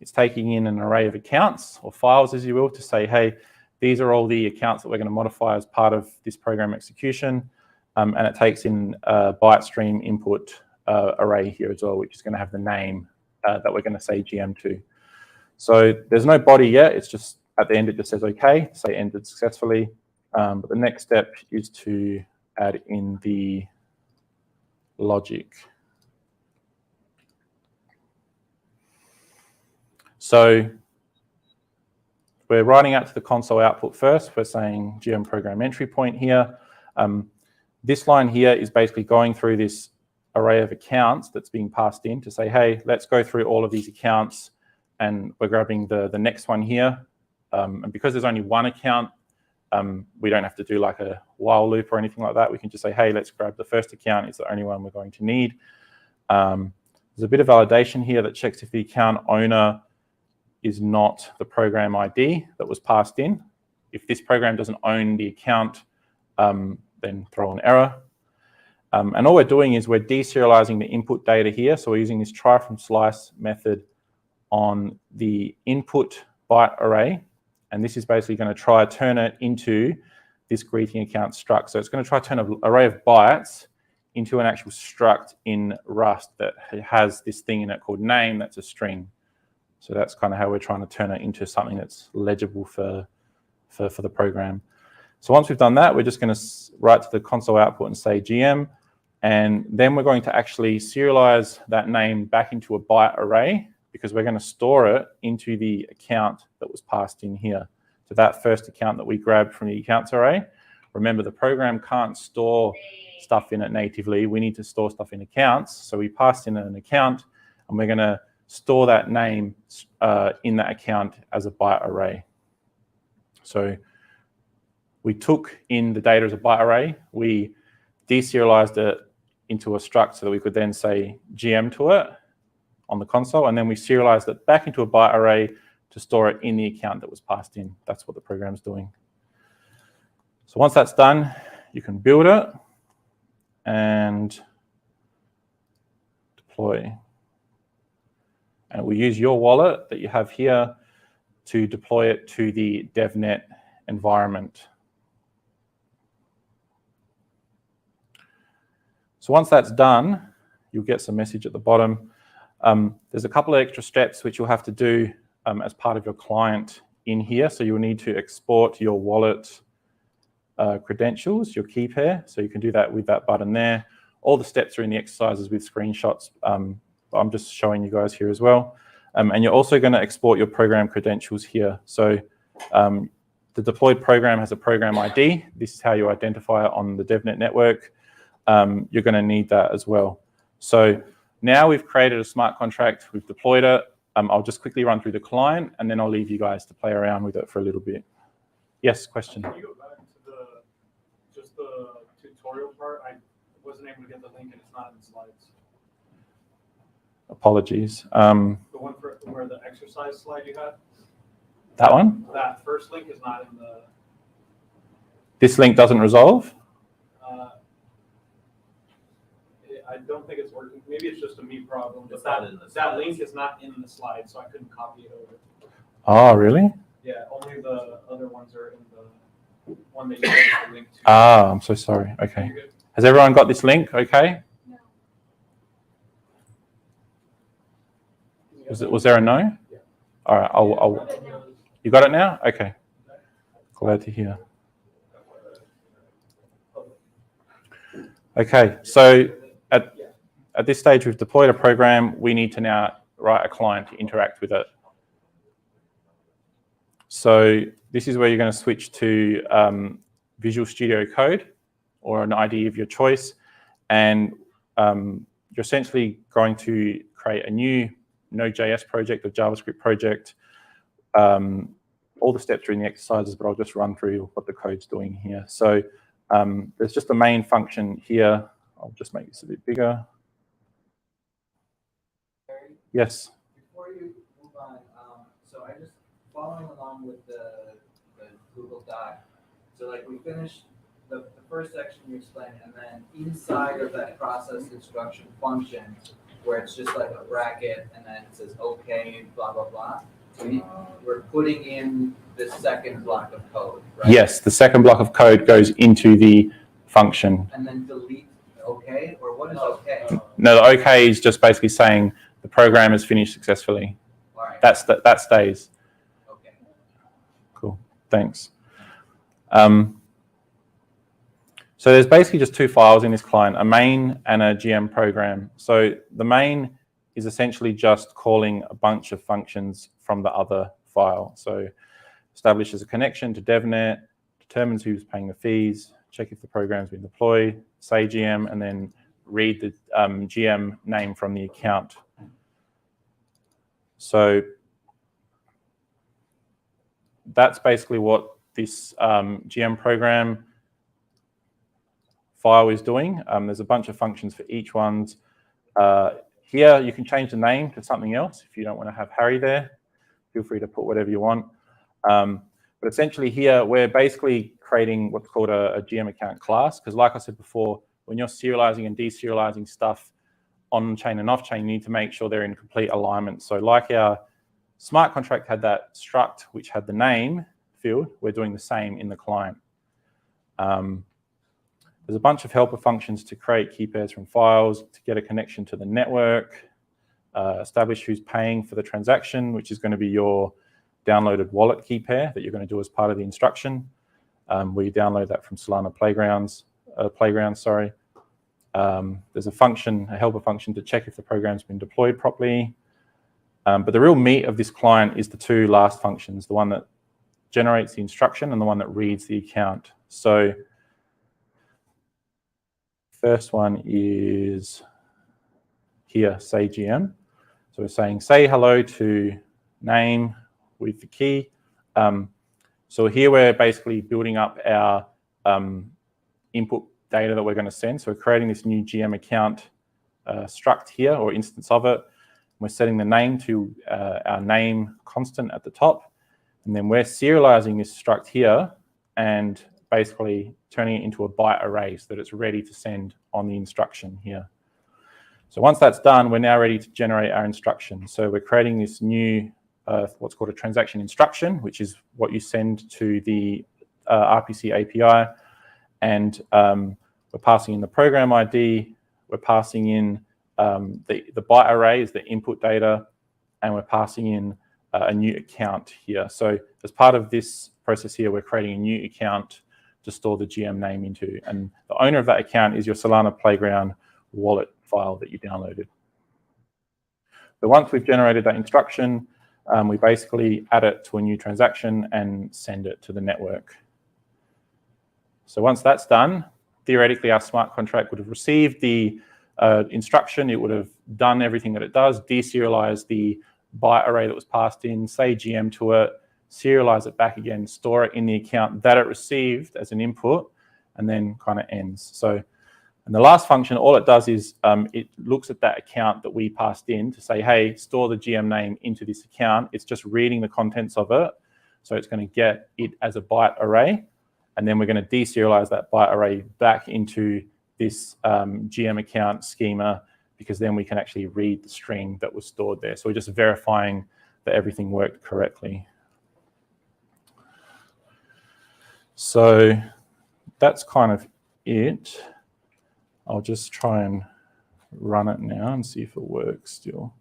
Speaker 1: It's taking in an array of accounts or files, as you will, to say, hey, these are all the accounts that we're going to modify as part of this program execution. And it takes in a byte stream input array here as well, which is going to have the name that we're going to say GM to. So there's no body yet. It's just at the end, it just says OK, say ended successfully. But the next step is to add in the logic. So we're writing out to the console output first. We're saying GM program entry point here. This line here is basically going through this array of accounts that's being passed in to say, hey, let's go through all of these accounts. And we're grabbing the next one here. And because there's only one account, we don't have to do like a while loop or anything like that. We can just say, hey, let's grab the first account. It's the only one we're going to need. There's a bit of validation here that checks if the account owner is not the program ID that was passed in. If this program doesn't own the account, then throw an error. And all we're doing is we're deserializing the input data here. So we're using this try from slice method on the input byte array. And this is basically going to try to turn it into this greeting account struct. So it's going to try to turn an array of bytes into an actual struct in Rust that has this thing in it called name that's a string. So that's kind of how we're trying to turn it into something that's legible for the program. So once we've done that, we're just going to write to the console output and say GM. And then we're going to actually serialize that name back into a byte array, because we're going to store it into the account that was passed in here. So that first account that we grabbed from the accounts array. Remember, the program can't store stuff in it natively. We need to store stuff in accounts. So we passed in an account, and we're going to store that name in that account as a byte array. So we took in the data as a byte array. We deserialized it into a struct so that we could then say GM to it on the console, and then we serialized it back into a byte array to store it in the account that was passed in. That's what the program's doing. So once that's done, you can build it and deploy. And we use your wallet that you have here to deploy it to the DevNet environment. So once that's done, you'll get some message at the bottom. There's a couple of extra steps which you'll have to do as part of your client in here. So you'll need to export your wallet credentials, your key pair. So you can do that with that button there. All the steps are in the exercises with screenshots. I'm just showing you guys here as well. And you're also going to export your program credentials here. So the deployed program has a program ID. This is how you identify it on the DevNet network. You're going to need that as well. So now we've created a smart contract. We've deployed it. I'll just quickly run through the client, and then I'll leave you guys to play around with it for a little bit. Yes, question?
Speaker 8: Can you go back to just the tutorial part? I wasn't able to get the link, and it's not in the slides.
Speaker 1: Apologies.
Speaker 8: The one for where the exercise slide you had?
Speaker 1: That one?
Speaker 8: That first link is not in the...
Speaker 1: This link doesn't resolve?
Speaker 8: I don't think it's working. Maybe it's just a me problem.
Speaker 6: It's
Speaker 8: But
Speaker 6: not in the
Speaker 8: that
Speaker 6: slides.
Speaker 8: link is not in the slide, so I couldn't copy it over.
Speaker 1: Oh, really?
Speaker 8: Yeah, only the other ones are in the one that you gave the link to.
Speaker 1: Ah, I'm so sorry. Okay.
Speaker 8: You're good.
Speaker 1: Has everyone got this link? Okay. Was there a no?
Speaker 8: Yeah.
Speaker 1: All right. You got it now? Okay. Glad to hear. Okay. So at this stage, we've deployed a program. We need to now write a client to interact with it. So this is where you're going to switch to Visual Studio Code or an IDE of your choice. And you're essentially going to create a new Node.js project or JavaScript project. All the steps are in the exercises, but I'll just run through what the code's doing here. So there's just a main function here. I'll just make this a bit bigger. Yes.
Speaker 3: Before you move on, so I just following along with the Google Doc. So like we finished the first section you explained, and then inside of that process instruction function, where it's just like a bracket, and then it says OK, blah blah blah. We're putting in the second block of code, right?
Speaker 1: Yes, the second block of code goes into the function.
Speaker 3: And then delete OK, or what is OK?
Speaker 1: No, the OK is just basically saying the program has finished successfully.
Speaker 3: All right.
Speaker 1: That stays.
Speaker 3: Okay.
Speaker 1: Cool. Thanks. So there's basically just two files in this client, a main and a GM program. So the main is essentially just calling a bunch of functions from the other file. So establishes a connection to DevNet, determines who's paying the fees, check if the program's been deployed, say GM, and then read the GM name from the account. So that's basically what this GM program file is doing. There's a bunch of functions for each one. Here, you can change the name to something else. If you don't want to have Harry there, feel free to put whatever you want. But essentially here, we're basically creating what's called a GM account class, because like I said before, when you're serializing and deserializing stuff on-chain and off-chain, you need to make sure they're in complete alignment. So like our smart contract had that struct, which had the name field, we're doing the same in the client. There's a bunch of helper functions to create key pairs from files, to get a connection to the network, establish who's paying for the transaction, which is going to be your downloaded wallet key pair that you're going to do as part of the instruction. We download that from Solana Playgrounds. There's a function, a helper function, to check if the program's been deployed properly. But the real meat of this client is the two last functions, the one that generates the instruction and the one that reads the account. So first one is here, say GM. So we're saying, say hello to name with the key. So here we're basically building up our input data that we're going to send. So we're creating this new GM account struct here, or instance of it. We're setting the name to our name constant at the top. And then we're serializing this struct here and basically turning it into a byte array so that it's ready to send on the instruction here. So once that's done, we're now ready to generate our instruction. So we're creating this new, what's called a transaction instruction, which is what you send to the RPC API. And we're passing in the program ID, we're passing in the byte array is the input data, and we're passing in a new account here. So as part of this process here, we're creating a new account to store the GM name into. And the owner of that account is your Solana Playground wallet file that you downloaded. So once we've generated that instruction, we basically add it to a new transaction and send it to the network. So once that's done, theoretically, our smart contract would have received the instruction. It would have done everything that it does, deserialize the byte array that was passed in, say GM to it, serialize it back again, store it in the account that it received as an input, and then kind of ends. So, and the last function, all it does is it looks at that account that we passed in to say, hey, store the GM name into this account. It's just reading the contents of it. So it's going to get it as a byte array. And then we're going to deserialize that byte array back into this GM account schema, because then we can actually read the string that was stored there. So we're just verifying that everything worked correctly. So that's kind of it. I'll just try and run it now and see if it works still.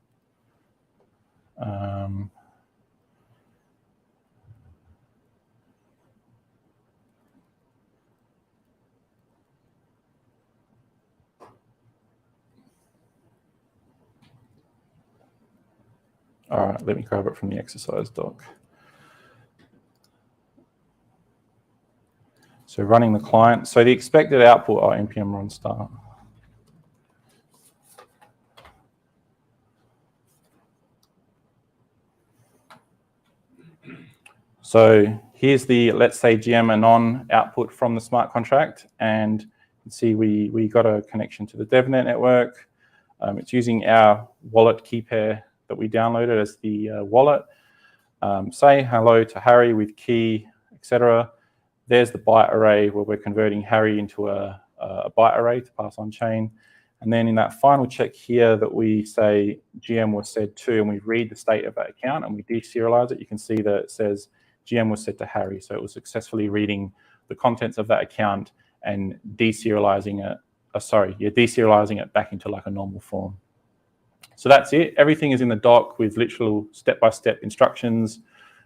Speaker 1: All right, let me grab it from the exercise doc. So running the client. So the expected output, npm run start. So here's the, let's say, GM anon output from the smart contract. And you can see we got a connection to the DevNet network. It's using our wallet key pair that we downloaded as the wallet. Say hello to Harry with key, etc. There's the byte array where we're converting Harry into a byte array to pass on chain. And then in that final check here that we say GM was said to, and we read the state of that account and we deserialize it, you can see that it says GM was set to Harry. So it was successfully reading the contents of that account and deserializing it, deserializing it back into like a normal form. So that's it. Everything is in the doc with literal step-by-step instructions.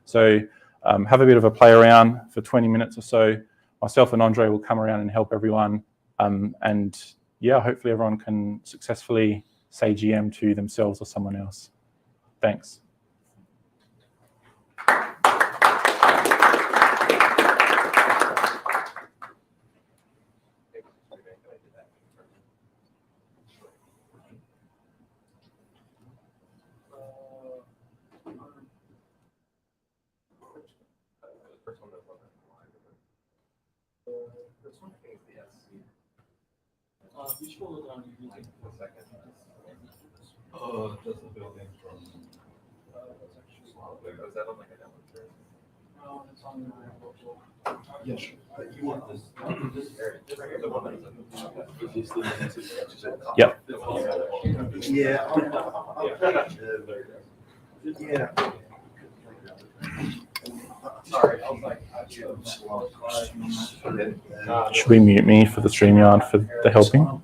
Speaker 1: So have a bit of a play around for 20 minutes or so. Myself and Andre will come around and help everyone. And yeah, hopefully everyone can successfully say GM to themselves or someone else. Thanks.
Speaker 2: Which wallet are you using?
Speaker 6: Just the building from is that on like a network?
Speaker 2: No, it's on the local.
Speaker 7: Yes. You want this?
Speaker 6: The one
Speaker 1: Yep.
Speaker 7: Yeah. Yeah.
Speaker 3: Sorry, I was like,
Speaker 1: Should we mute me for the StreamYard for the helping?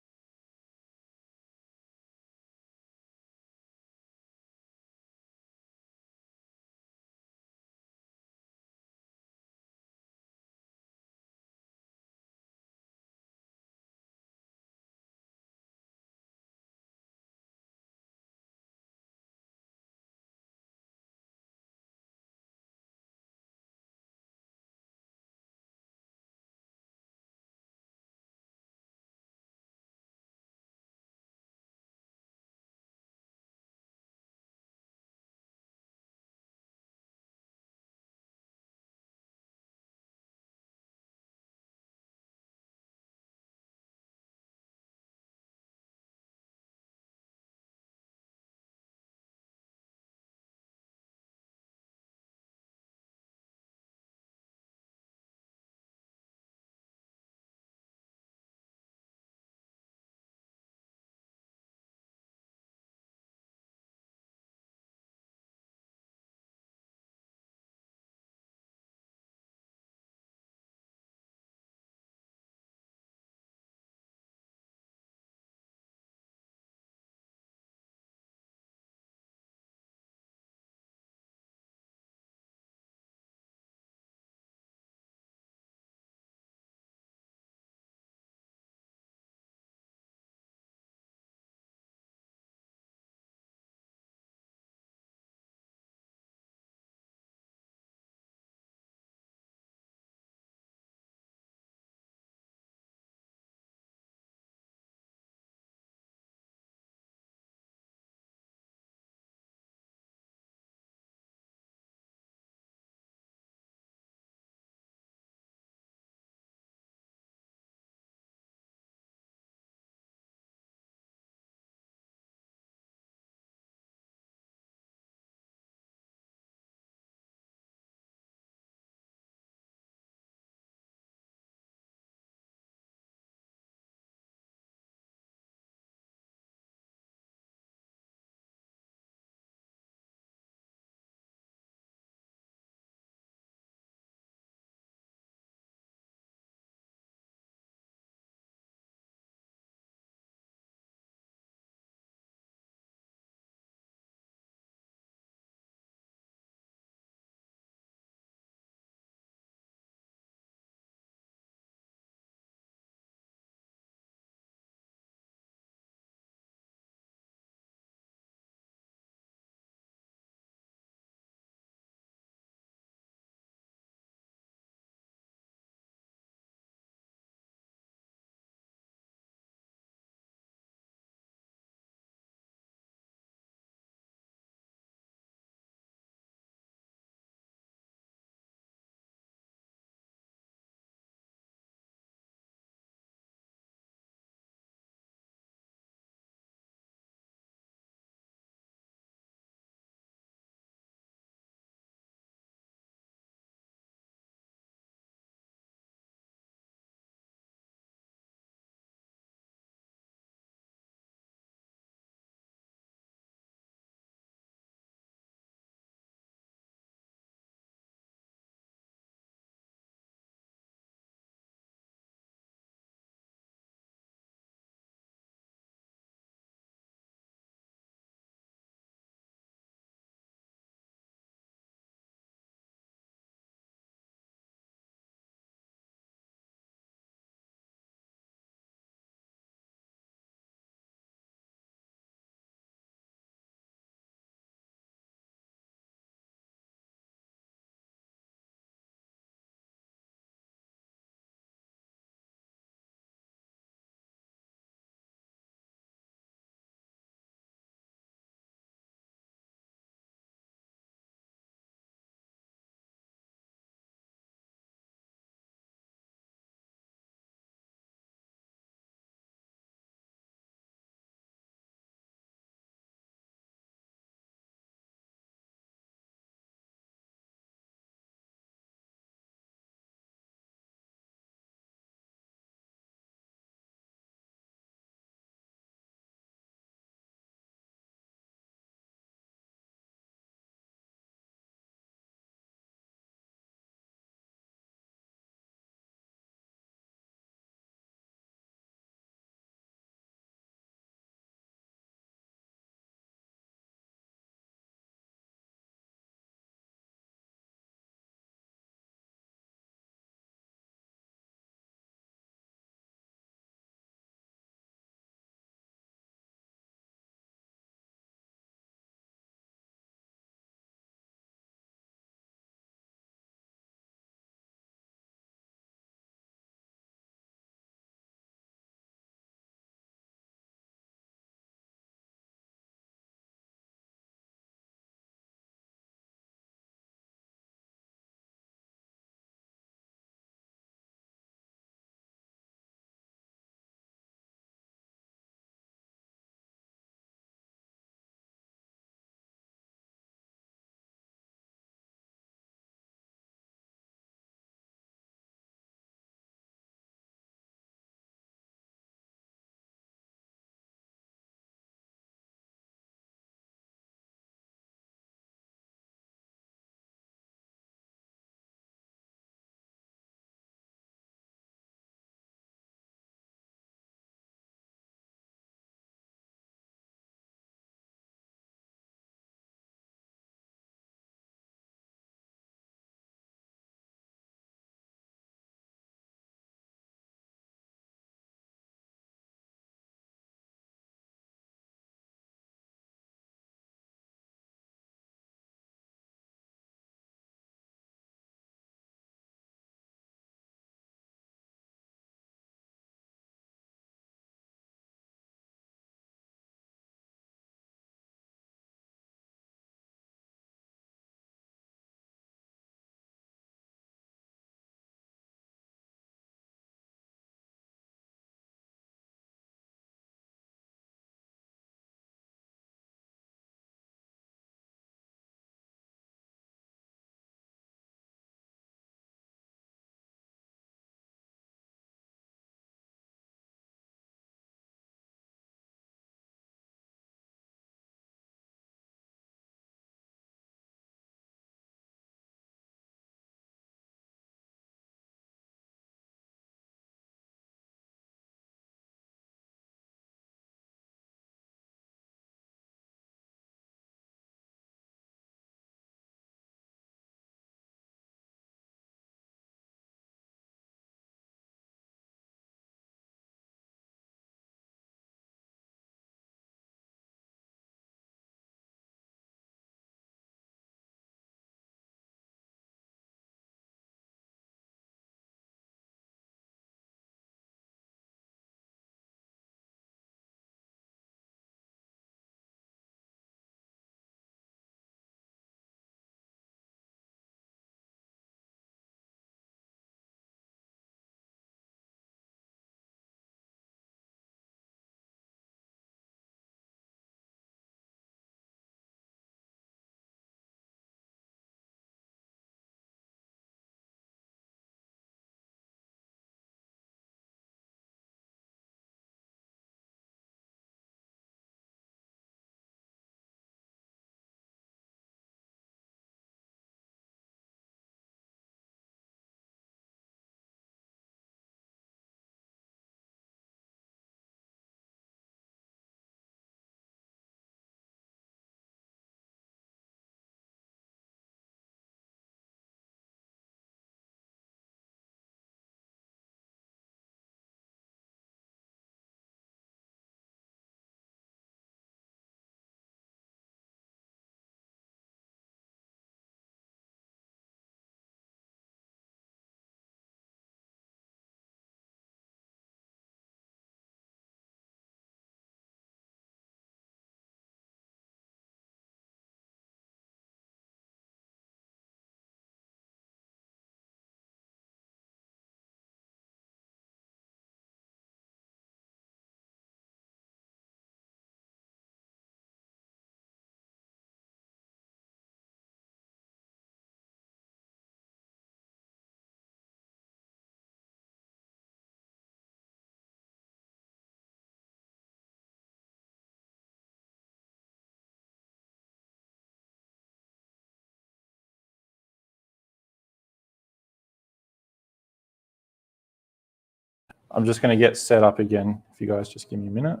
Speaker 1: I'm just going to get set up again. If you guys just give me a minute.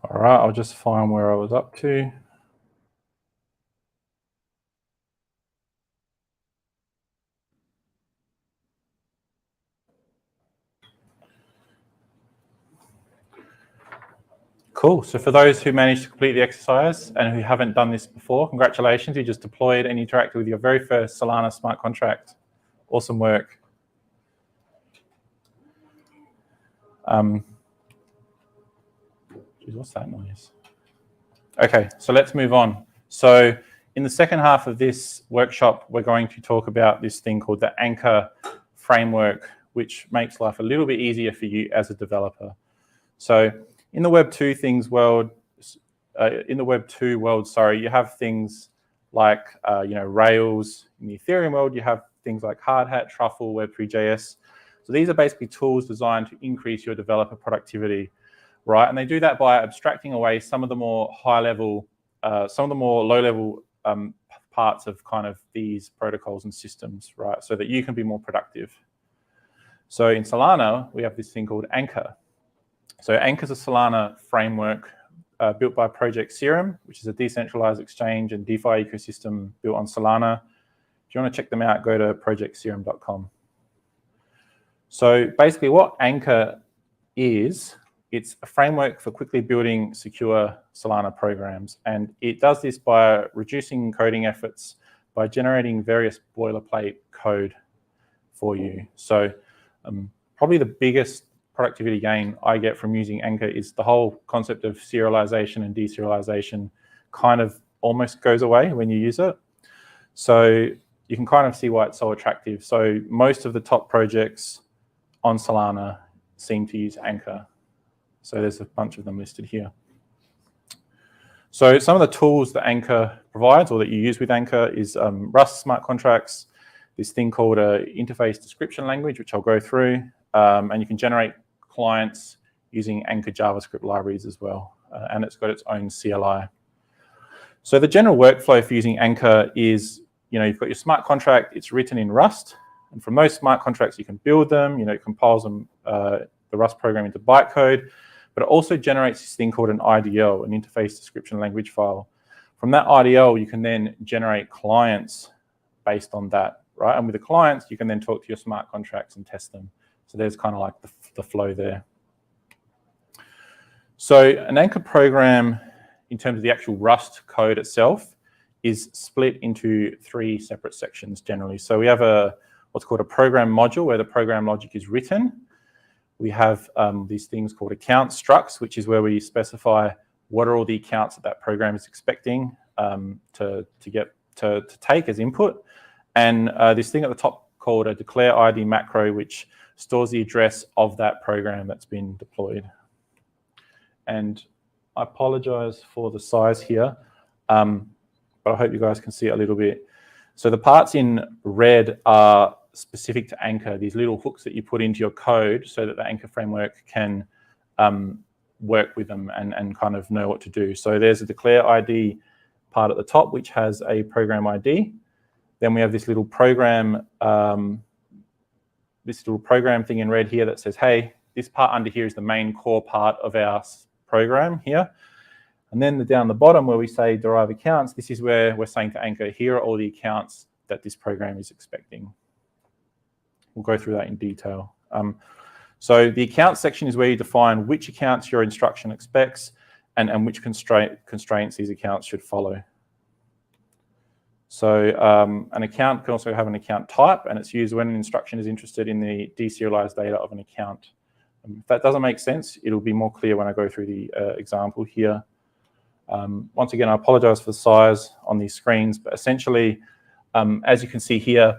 Speaker 1: All right, I'll just find where I was up to. Cool. So for those who managed to complete the exercise and who haven't done this before, congratulations. You just deployed and interacted with your very first Solana smart contract. Awesome work. Geez, what's that noise? Okay, so let's move on. So in the second half of this workshop, we're going to talk about this thing called the Anchor framework, which makes life a little bit easier for you as a developer. So in the Web 2 world, you have things like Rails. In the Ethereum world, you have things like Hardhat, Truffle, Web3.js. So these are basically tools designed to increase your developer productivity, right? And they do that by abstracting away some of the more high-level, some of the more low-level parts of kind of these protocols and systems, right? So that you can be more productive. So in Solana, we have this thing called Anchor. So Anchor is a Solana framework built by Project Serum, which is a decentralized exchange and DeFi ecosystem built on Solana. If you want to check them out, go to projectserum.com. So basically what Anchor is, it's a framework for quickly building secure Solana programs. And it does this by reducing coding efforts by generating various boilerplate code for you. So probably the biggest productivity gain I get from using Anchor is the whole concept of serialization and deserialization kind of almost goes away when you use it. So you can kind of see why it's so attractive. So most of the top projects on Solana seem to use Anchor. So there's a bunch of them listed here. So some of the tools that Anchor provides or that you use with Anchor is Rust smart contracts, this thing called an interface description language, which I'll go through, and you can generate clients using Anchor JavaScript libraries as well, and it's got its own CLI. So the general workflow for using Anchor is, you've got your smart contract, it's written in Rust, and from those smart contracts you can build them, it compiles them, the Rust program into bytecode, but it also generates this thing called an IDL, an interface description language file. From that IDL, you can then generate clients based on that, right? And with the clients, you can then talk to your smart contracts and test them. So there's kind of like the flow there. So an Anchor program, in terms of the actual Rust code itself, is split into 3 separate sections generally. So we have what's called a program module where the program logic is written. We have these things called account structs, which is where we specify what are all the accounts that program is expecting to take as input. And this thing at the top called a declare ID macro, which stores the address of that program that's been deployed. And I apologize for the size here, but I hope you guys can see it a little bit. So the parts in red are specific to Anchor, these little hooks that you put into your code so that the Anchor framework can work with them and kind of know what to do. So there's a declare ID part at the top, which has a program ID. Then we have this little program thing in red here that says, hey, this part under here is the main core part of our program here. And then down the bottom where we say derive accounts, this is where we're saying to Anchor, here are all the accounts that this program is expecting. We'll go through that in detail. So the accounts section is where you define which accounts your instruction expects and which constraints these accounts should follow. So an account can also have an account type, and it's used when an instruction is interested in the deserialized data of an account. If that doesn't make sense, it'll be more clear when I go through the example here. Once again, I apologize for the size on these screens, but essentially, as you can see here,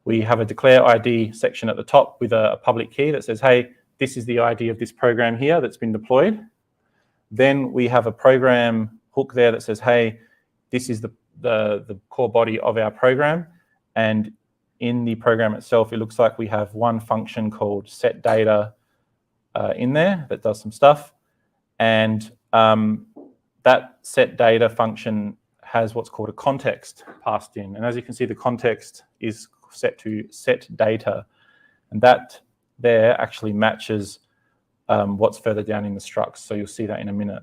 Speaker 1: we have a declare ID section at the top with a public key that says, hey, this is the ID of this program here that's been deployed. Then we have a program hook there that says, hey, this is the core body of our program. And in the program itself, it looks like we have one function called set data in there that does some stuff. And that set data function has what's called a context passed in. And as you can see, the context is set to set data. And that there actually matches what's further down in the structs. So you'll see that in a minute.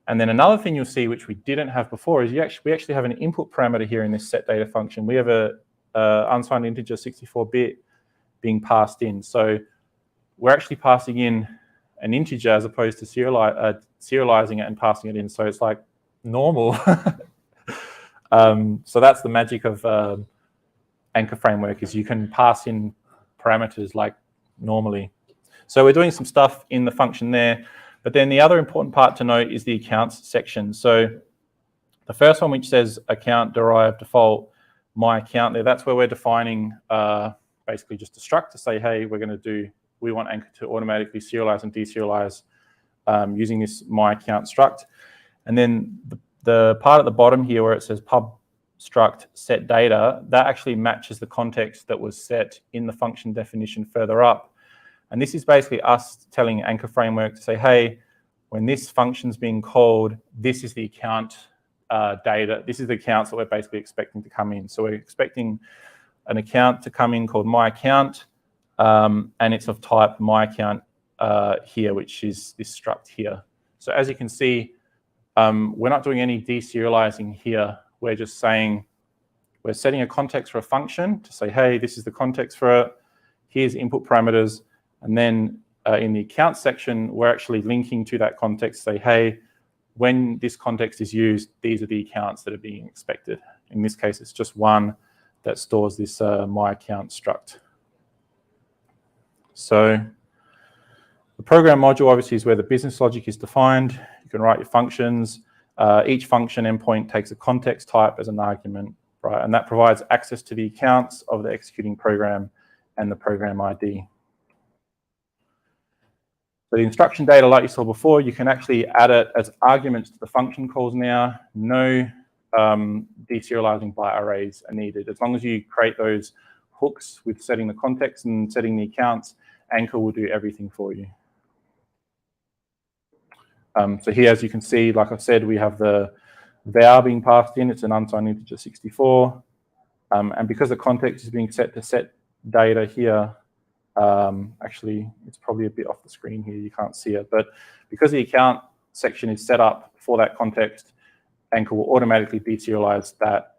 Speaker 1: And then another thing you'll see, which we didn't have before, is we actually have an input parameter here in this set data function. We have a unsigned integer 64-bit being passed in. So we're actually passing in an integer as opposed to serializing it and passing it in. So it's like normal. So that's the magic of Anchor Framework, is you can pass in parameters like normally. So we're doing some stuff in the function there. But then the other important part to note is the accounts section. So the first one, which says account derived default my account there, that's where we're defining basically just a struct to say, hey, we want Anchor to automatically serialize and deserialize using this my account struct. And then the part at the bottom here where it says pub struct set data, that actually matches the context that was set in the function definition further up. And this is basically us telling Anchor Framework to say, hey, when this function's being called, this is the account data. This is the accounts that we're basically expecting to come in. So we're expecting an account to come in called my account, and it's of type my account here, which is this struct here. So as you can see, we're not doing any deserializing here. We're just saying, we're setting a context for a function to say, hey, this is the context for it. Here's input parameters. And then in the account section, we're actually linking to that context, say, hey, when this context is used, these are the accounts that are being expected. In this case, it's just one that stores this my account struct. So the program module obviously is where the business logic is defined. You can write your functions. Each function endpoint takes a context type as an argument, right? And that provides access to the accounts of the executing program and the program ID. So the instruction data, like you saw before, you can actually add it as arguments to the function calls now. No deserializing byte arrays are needed. As long as you create those hooks with setting the context and setting the accounts, Anchor will do everything for you. So here, as you can see, like I said, we have the var being passed in. It's an unsigned integer 64. And because the context is being set to set data here, actually, it's probably a bit off the screen here. You can't see it. But because the account section is set up for that context, Anchor will automatically deserialize that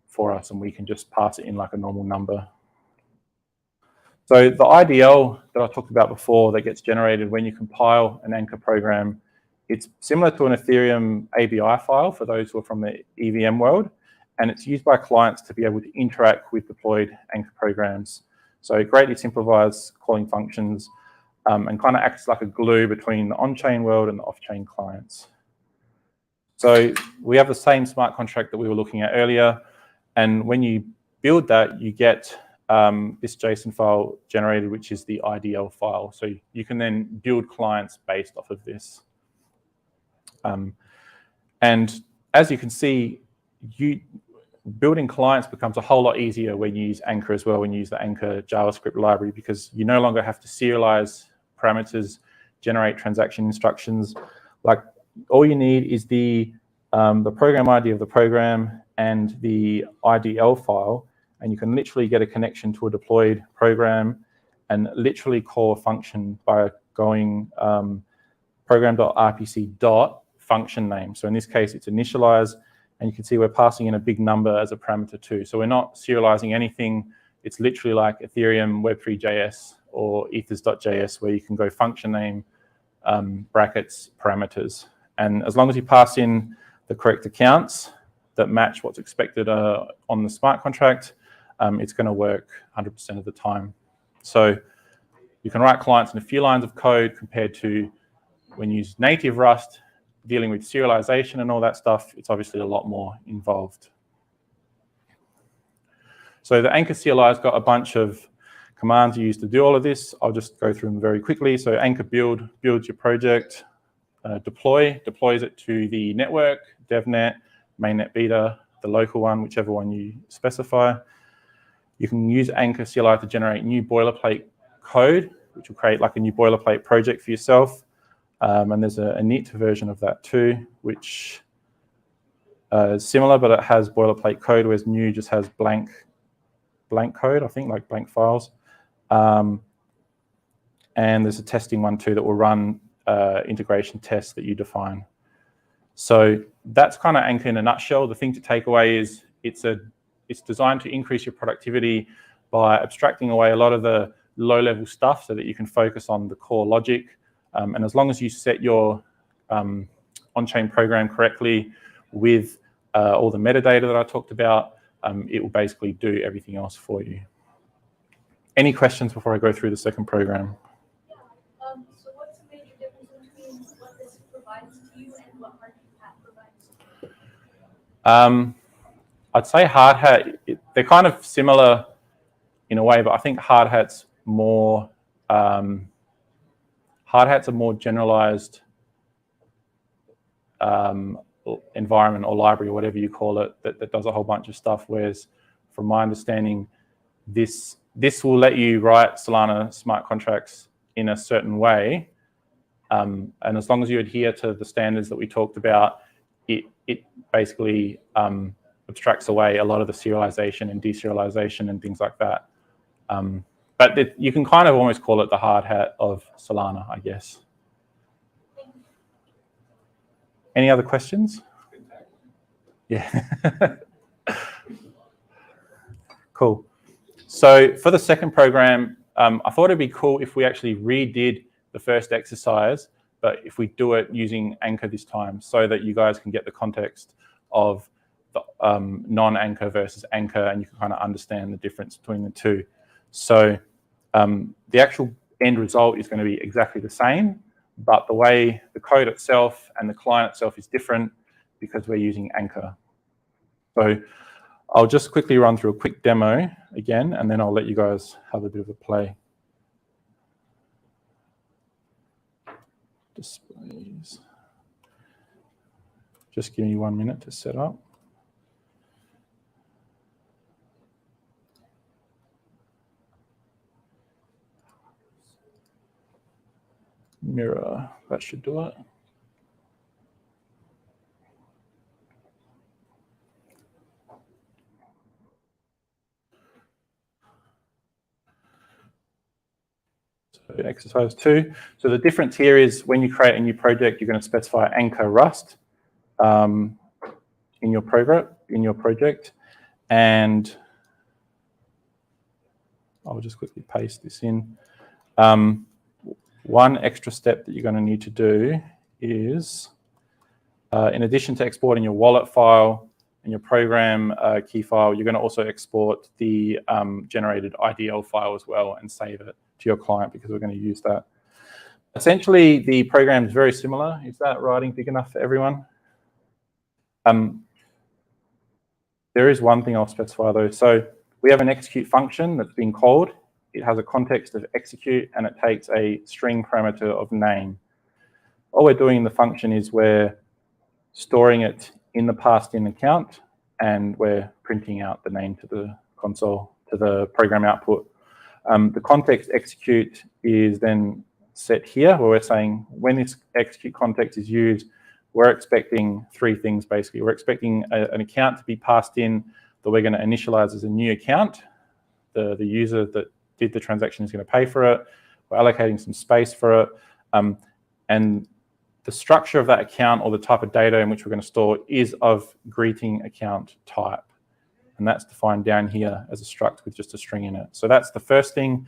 Speaker 1: for us, and we can just pass it in like a normal number. So the IDL that I talked about before that gets generated when you compile an Anchor program, it's similar to an Ethereum ABI file for those who are from the EVM world, and it's used by clients to be able to interact with deployed Anchor programs. So it greatly simplifies calling functions and kind of acts like a glue between the on-chain world and the off-chain clients. So we have the same smart contract that we were looking at earlier, and when you build that, you get this JSON file generated, which is the IDL file. So you can then build clients based off of this. And as you can see, building clients becomes a whole lot easier when you use Anchor as well, when you use the Anchor JavaScript library, because you no longer have to serialize parameters, generate transaction instructions. Like, all you need is the program ID of the program and the IDL file, and you can literally get a connection to a deployed program and literally call a function by going program.rpc function name. So in this case, it's initialize, and you can see we're passing in a big number as a parameter too. So we're not serializing anything. It's literally like Ethereum Web3.js or ethers.js, where you can go function name, brackets, parameters. And as long as you pass in the correct accounts, that match what's expected on the smart contract, it's going to work 100% of the time. So you can write clients in a few lines of code compared to when you use native Rust, dealing with serialization and all that stuff. It's obviously a lot more involved. So the Anchor CLI has got a bunch of commands you use to do all of this. I'll just go through them very quickly. So Anchor build builds your project. Deploy deploys it to the network, DevNet, mainnet beta, the local one, whichever one you specify. You can use Anchor CLI to generate new boilerplate code, which will create like a new boilerplate project for yourself. And there's a neat version of that too, which is similar, but it has boilerplate code, whereas new just has blank code, I think, like blank files. And there's a testing one too that will run integration tests that you define. So that's kind of Anchor in a nutshell. The thing to take away is it's designed to increase your productivity by abstracting away a lot of the low-level stuff so that you can focus on the core logic. And as long as you set your on-chain program correctly with all the metadata that I talked about, it will basically do everything else for you. Any questions before I go through the second program?
Speaker 9: So what's the major difference between what this provides to you and what Hard Hat provides to you?
Speaker 1: I'd say Hard Hat, they're kind of similar in a way, but I think Hard Hat's more, Hard Hat's a more generalized environment or library or whatever you call it that does a whole bunch of stuff, whereas from my understanding, this will let you write Solana smart contracts in a certain way, and as long as you adhere to the standards that we talked about, it basically abstracts away a lot of the serialization and deserialization and things like that. But you can kind of almost call it the Hard Hat of Solana, I guess. Any other questions? Yeah. Cool. So for the second program, I thought it'd be cool if we actually redid the first exercise, but if we do it using Anchor this time so that you guys can get the context of the non-Anchor versus Anchor, and you can kind of understand the difference between the two. So the actual end result is going to be exactly the same, but the way the code itself and the client itself is different because we're using Anchor. So I'll just quickly run through a quick demo again, and then I'll let you guys have a bit of a play. Displays. Just give me 1 minute to set up. Mirror, that should do it. So exercise 2. So the difference here is when you create a new project, you're going to specify Anchor Rust in your project, and I'll just quickly paste this in. One extra step that you're going to need to do is, in addition to exporting your wallet file and your program key file, you're going to also export the generated IDL file as well and save it to your client because we're going to use that. Essentially, the program is very similar. Is that writing big enough for everyone? There is one thing I'll specify though. So we have an execute function that's been called. It has a context of execute, and it takes a string parameter of name. All we're doing in the function is we're storing it in the passed-in account, and we're printing out the name to the console, to the program output. The context execute is then set here, where we're saying when this execute context is used, we're expecting three things, basically. We're expecting an account to be passed in that we're going to initialize as a new account. The user that did the transaction is going to pay for it. We're allocating some space for it. And the structure of that account or the type of data in which we're going to store is of greeting account type. And that's defined down here as a struct with just a string in it. So that's the first thing.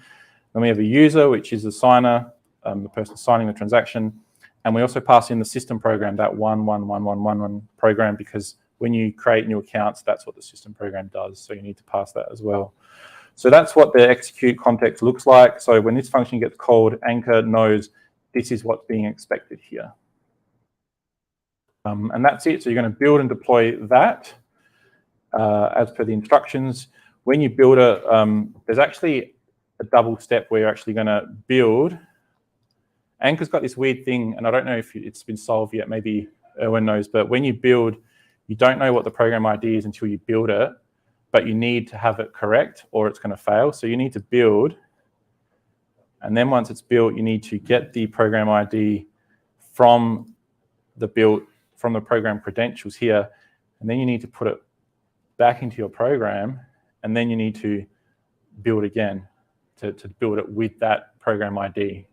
Speaker 1: Then we have a user, which is the signer, the person signing the transaction. And we also pass in the system program, that 111111 program, because when you create new accounts, that's what the system program does. So you need to pass that as well. So that's what the execute context looks like. So when this function gets called, Anchor knows this is what's being expected here. And that's it. So you're going to build and deploy that as per the instructions. When you build there's actually a double step where you're actually going to build. Anchor's got this weird thing, and I don't know if it's been solved yet. Maybe Erwin knows, but when you build, you don't know what the program ID is until you build it, but you need to have it correct or it's going to fail. So you need to build, and then once it's built, you need to get the program ID from the program credentials here, and then you need to put it back into your program, and then you need to build again to build it with that program ID.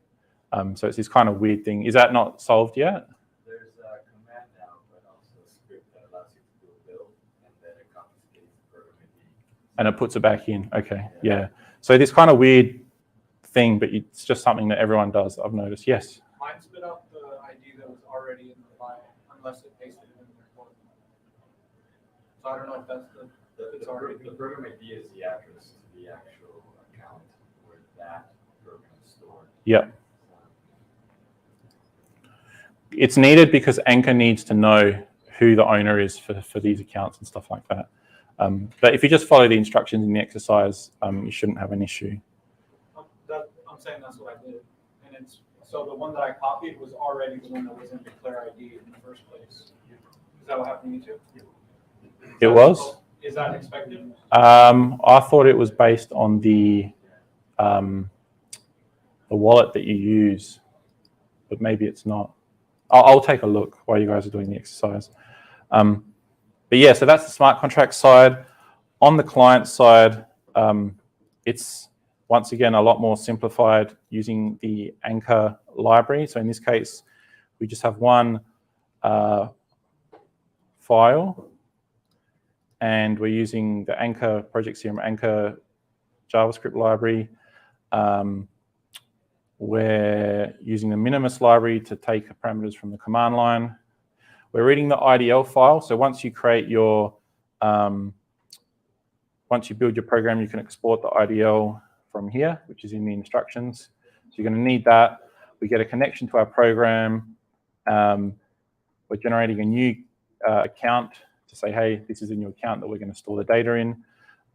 Speaker 1: So it's this kind of weird thing. Is that not solved yet?
Speaker 5: There's a command now, but also a script that allows you to do a build, and then it confiscates the program ID.
Speaker 1: And it puts it back in. Okay, yeah. So this kind of weird thing, but it's just something that everyone does, I've noticed. Yes?
Speaker 8: Mine spit out the ID that was already in the file, unless it pasted it in the report. So I don't know if that's it's already.
Speaker 5: The program ID is the address to the actual account where that program is stored.
Speaker 1: Yep. It's needed because Anchor needs to know who the owner is for these accounts and stuff like that. But if you just follow the instructions in the exercise, you shouldn't have an issue.
Speaker 8: I'm saying that's what I did. And so the one that I copied was already the one that was in declare ID in the first place. Is that what happened to you too?
Speaker 1: It was?
Speaker 8: Is that expected?
Speaker 1: I thought it was based on the wallet that you use, but maybe it's not. I'll take a look while you guys are doing the exercise. But yeah, so that's the smart contract side. On the client side, it's once again a lot more simplified using the Anchor library. So in this case, we just have one file, and we're using the Anchor Project Serum Anchor JavaScript library. We're using the Minimus library to take parameters from the command line. We're reading the IDL file. So once you create your, once you build your program, you can export the IDL from here, which is in the instructions. So you're going to need that. We get a connection to our program. We're generating a new account to say, hey, this is a new account that we're going to store the data in.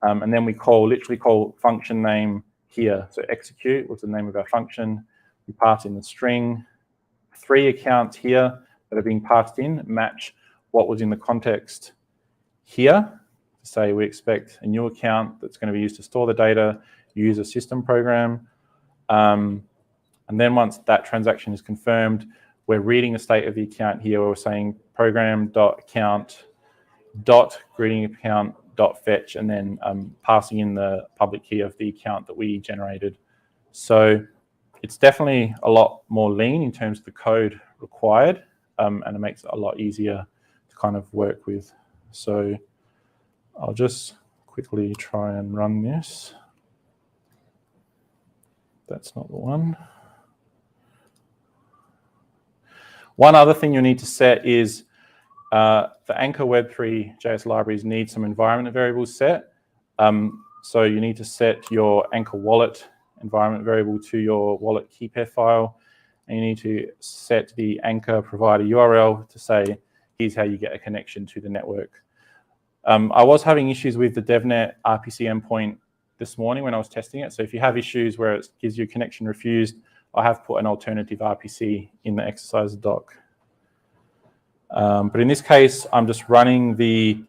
Speaker 1: And then we literally call function name here. So execute was the name of our function. We pass in the string. 3 accounts here that are being passed in match what was in the context here. To say we expect a new account that's going to be used to store the data, use a system program. And then once that transaction is confirmed, we're reading the state of the account here. We're saying program.account.greeting.account.fetch, and then passing in the public key of the account that we generated. So it's definitely a lot more lean in terms of the code required, and it makes it a lot easier to kind of work with. So I'll just quickly try and run this. That's not the one. One other thing you'll need to set is the Anchor Web3 JS libraries need some environment variables set. So you need to set your Anchor wallet environment variable to your wallet key pair file. And you need to set the Anchor provider URL to say, here's how you get a connection to the network. I was having issues with the DevNet RPC endpoint this morning when I was testing it. So if you have issues where it gives you a connection refused, I have put an alternative RPC in the exercise doc. But in this case, I'm just running the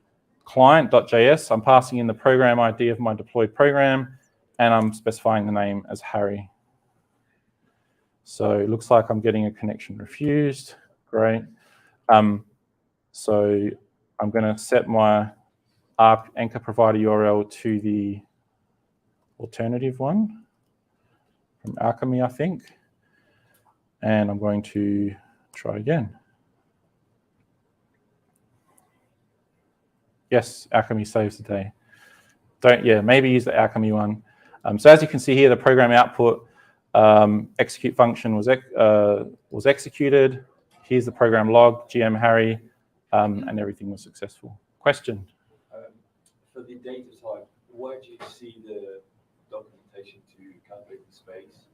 Speaker 1: client.js. I'm passing in the program ID of my deployed program, and I'm specifying the name as Harry. So it looks like I'm getting a connection refused. Great. So I'm going to set my Anchor provider URL to the alternative one from Alchemy, I think. And I'm going to try again. Yes, Alchemy saves the day. Maybe use the Alchemy one. So as you can see here, the program output execute function was executed. Here's the program log, GM Harry, and everything was successful. question.
Speaker 6: For the data type, where do you see the documentation to calculate the space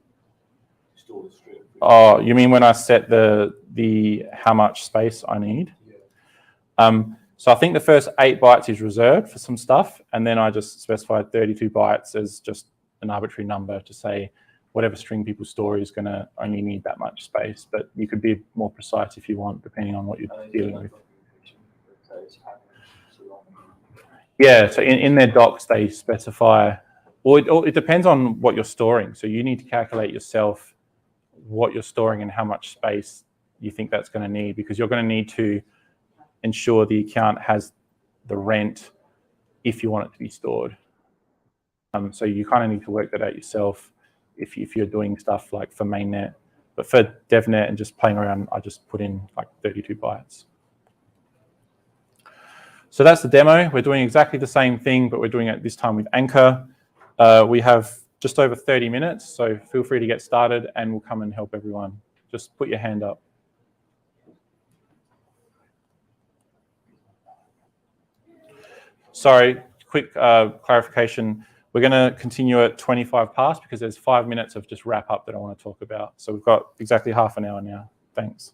Speaker 6: to store the string?
Speaker 1: Oh, you mean when I set the how much space I need?
Speaker 6: Yeah.
Speaker 1: So I think the first 8 bytes is reserved for some stuff, and then I just specified 32 bytes as just an arbitrary number to say whatever string people store is going to only need that much space. But you could be more precise if you want, depending on what you're dealing with. Yeah, so in their docs, they specify, or it depends on what you're storing. So you need to calculate yourself what you're storing and how much space you think that's going to need, because you're going to need to ensure the account has the rent if you want it to be stored. So you kind of need to work that out yourself if you're doing stuff like for mainnet. But for DevNet and just playing around, I just put in like 32 bytes. So that's the demo. We're doing exactly the same thing, but we're doing it this time with Anchor. We have just over 30 minutes, so feel free to get started and we'll come and help everyone. Just put your hand up. Sorry, quick clarification. We're going to continue at 25 past because there's 5 minutes of just wrap up that I want to talk about. So we've got exactly half an hour now. Thanks.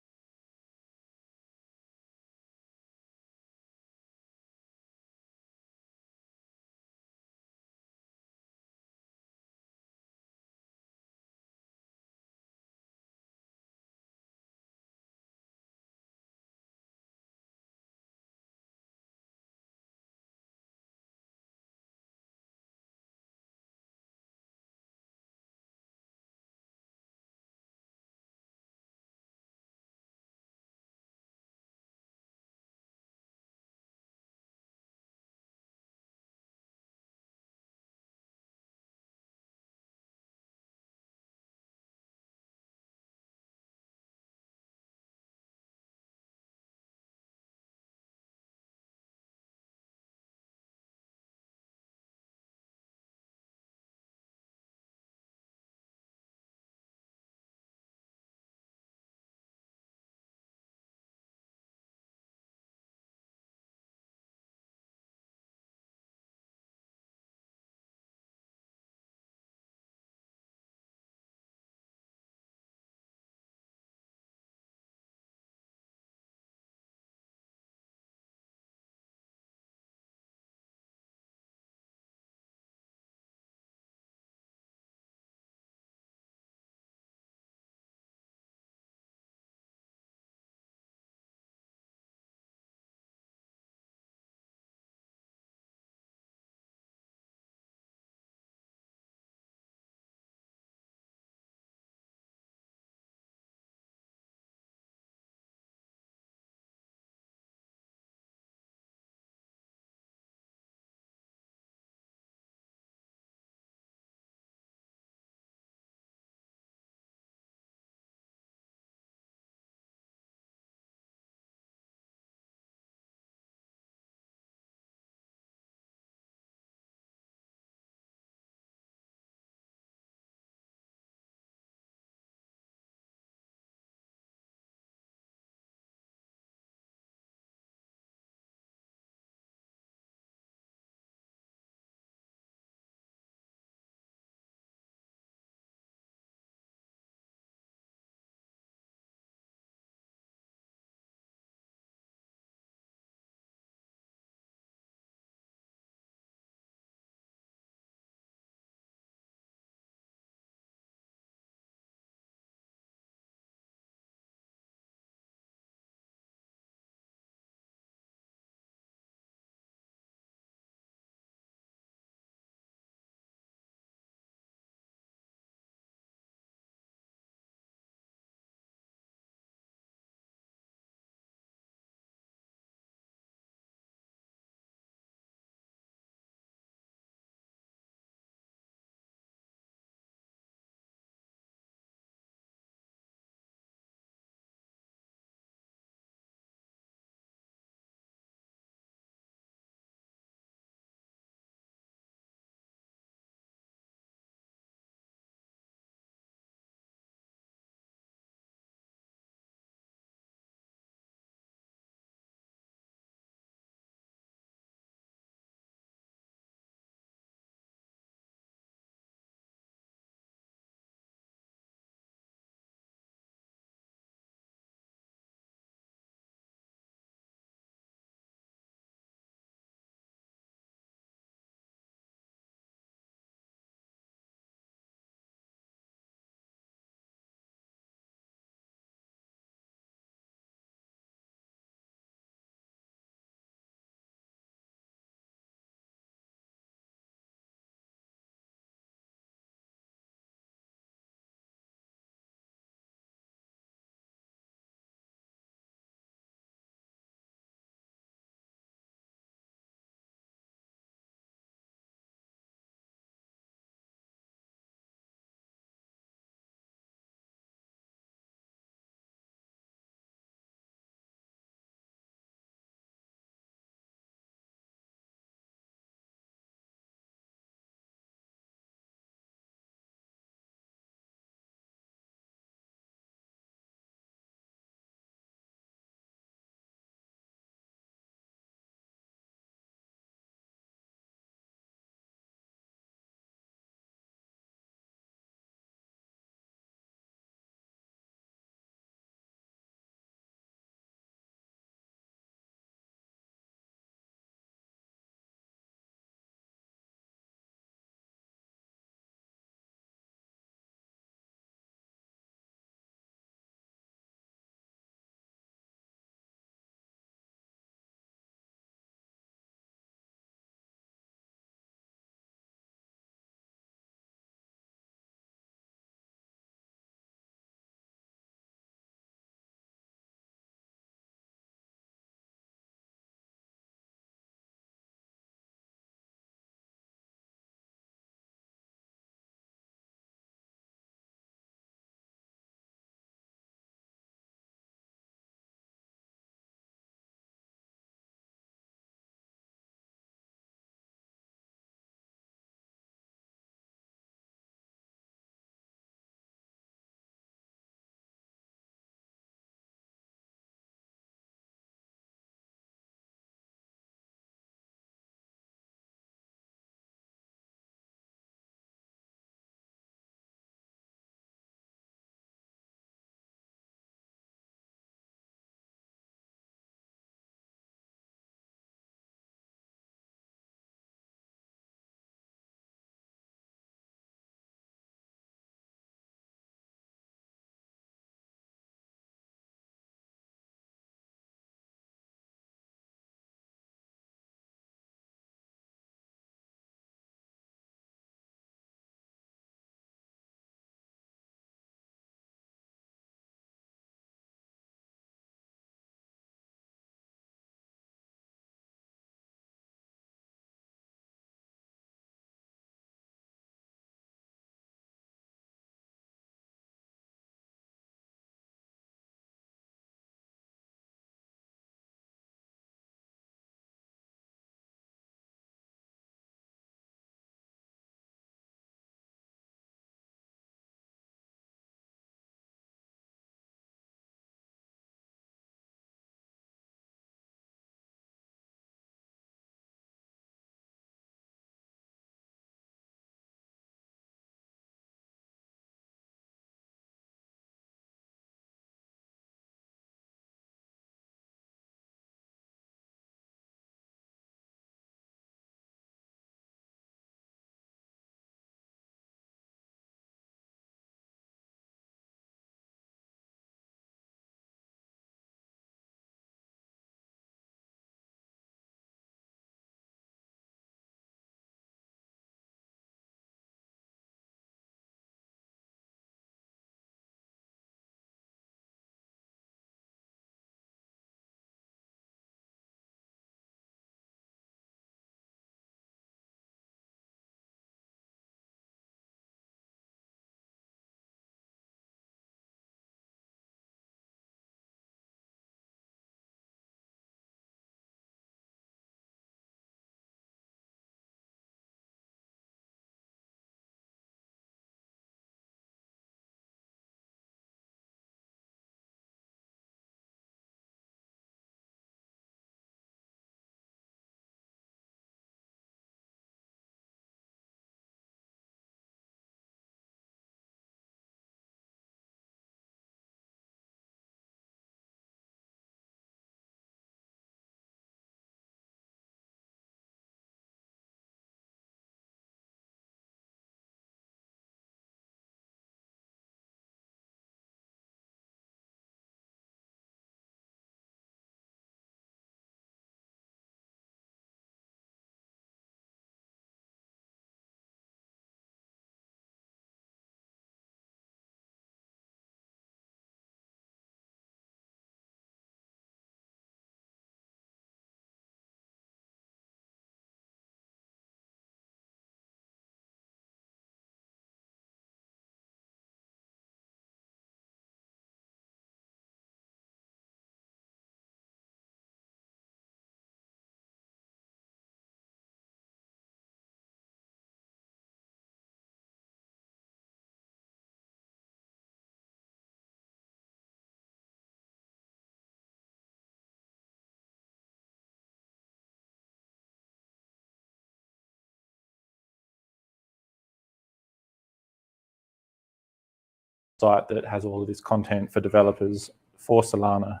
Speaker 1: site that has all of this content for developers for Solana.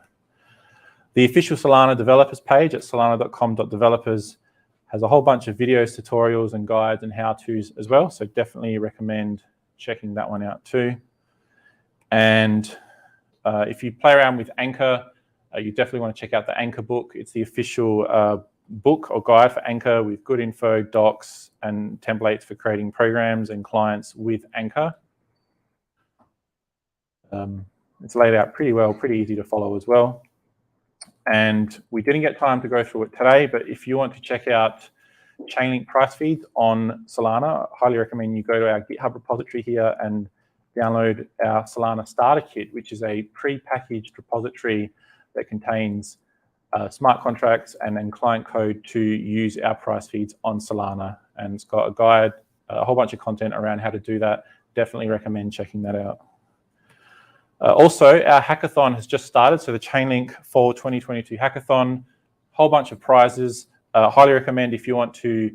Speaker 1: The official Solana developers page at solana.com.developers has a whole bunch of videos, tutorials, and guides and how-tos as well. So definitely recommend checking that one out too. And if you play around with Anchor, you definitely want to check out the Anchor book. It's the official book or guide for Anchor with good info, docs, and templates for creating programs and clients with Anchor. It's laid out pretty well, pretty easy to follow as well. And we didn't get time to go through it today, but if you want to check out Chainlink price feeds on Solana, I highly recommend you go to our GitHub repository here and download our Solana starter kit, which is a pre-packaged repository that contains smart contracts and then client code to use our price feeds on Solana. And it's got a guide, a whole bunch of content around how to do that. Definitely recommend checking that out. Also, our hackathon has just started. So the Chainlink Fall 2022 hackathon, whole bunch of prizes. Highly recommend if you want to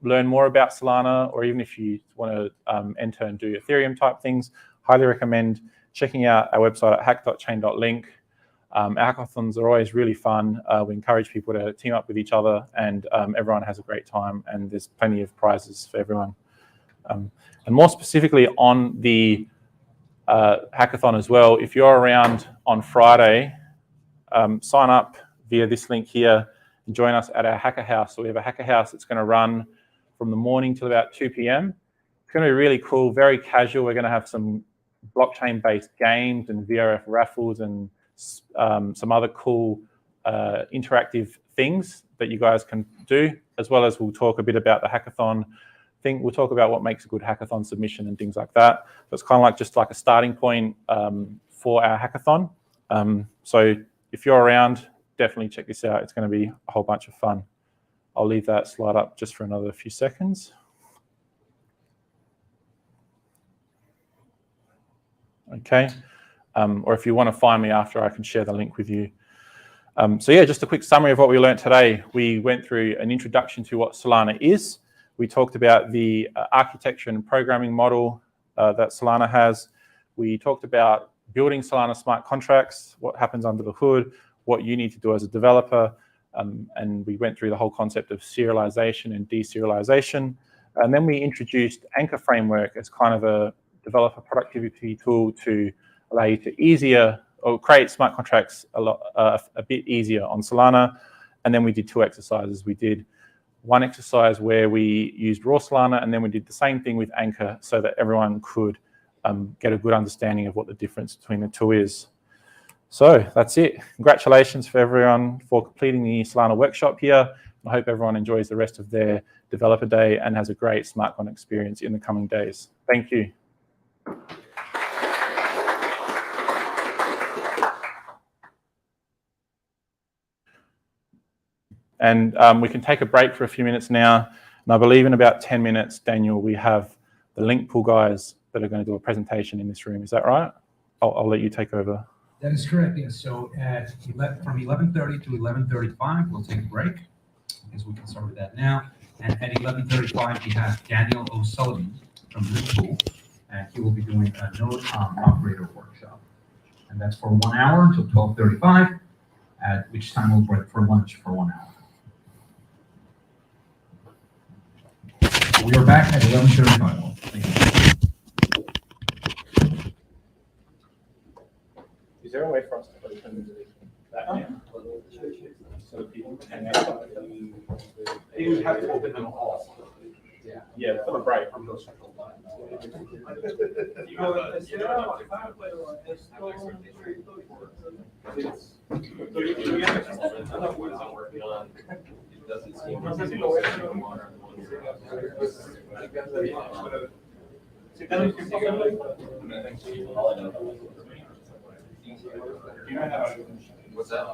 Speaker 1: learn more about Solana, or even if you want to enter and do Ethereum type things, highly recommend checking out our website at hack.chain.link. Our hackathons are always really fun. We encourage people to team up with each other, and everyone has a great time, and there's plenty of prizes for everyone. And more specifically on the hackathon as well, if you're around on Friday, sign up via this link here and join us at our hacker house. So we have a hacker house that's going to run from the morning till about 2 p.m. It's going to be really cool, very casual. We're going to have some blockchain-based games and VRF raffles and some other cool interactive things that you guys can do, as well as we'll talk a bit about the hackathon. We'll talk about what makes a good hackathon submission and things like that. So it's kind of like just like a starting point for our hackathon. So if you're around, definitely check this out. It's going to be a whole bunch of fun. I'll leave that slide up just for another few seconds. Okay. Or if you want to find me after, I can share the link with you. So yeah, just a quick summary of what we learned today. We went through an introduction to what Solana is. We talked about the architecture and programming model that Solana has. We talked about building Solana smart contracts, what happens under the hood, what you need to do as a developer. And we went through the whole concept of serialization and deserialization. And then we introduced Anchor Framework as kind of a developer productivity tool to allow you to easier or create smart contracts a bit easier on Solana. And then we did two exercises. We did one exercise where we used raw Solana, and then we did the same thing with Anchor so that everyone could get a good understanding of what the difference between the two is. So that's it. Congratulations for everyone for completing the Solana workshop here. I hope everyone enjoys the rest of their developer day and has a great SmartCon experience in the coming days. Thank you. And we can take a break for a few minutes now. And I believe in about 10 minutes, Daniel, we have the LinkPool guys that are going to do a presentation in this room. Is that right? I'll let you take over.
Speaker 10: That is correct, yes. So from 11:30 to 11:35, we'll take a break. I guess we can start with that now. And at 11:35, we have Daniel O'Sullivan from LinkPool, and he will be doing a NodeOp operator workshop. And that's for 1 hour until 12:35, at which time we'll break for lunch for 1 hour. So we are back at 11:35. Thank you.
Speaker 1: Is there a way for us to open that now? So people can hang out?
Speaker 6: You would have to open them all.
Speaker 1: Yeah, for the break.
Speaker 3: What's that?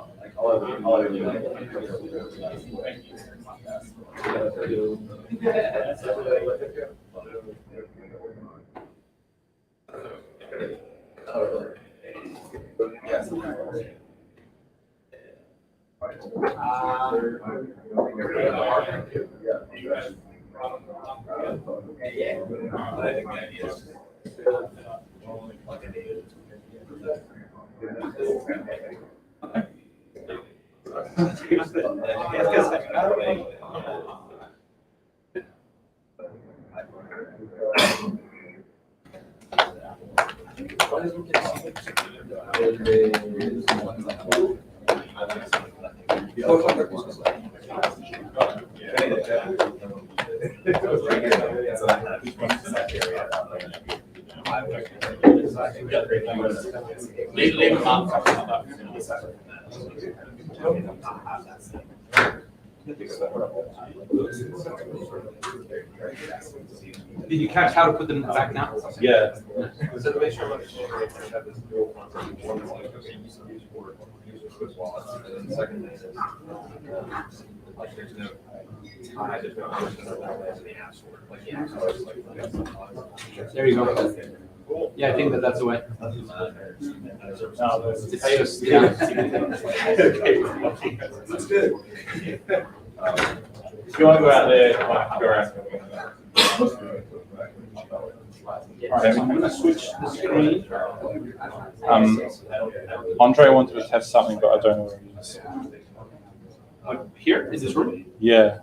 Speaker 10: Did you catch how to put them back now?
Speaker 1: Yeah.
Speaker 5: So to make sure I'm understanding, I have this dual concept. One is like, okay, use for user wallets, and then second is, like, there's no tie, there's no person or that in the app store. Like, the app store is like.
Speaker 10: There you go.
Speaker 5: Cool.
Speaker 10: Yeah, I think that's the way.
Speaker 5: It's
Speaker 10: Yeah.
Speaker 5: That's good.
Speaker 1: If you want to go out there, go around. Alright, I'm going to switch the screen. Andre wanted to test something, but I don't know where it is.
Speaker 10: Here, in this room?
Speaker 1: Yeah.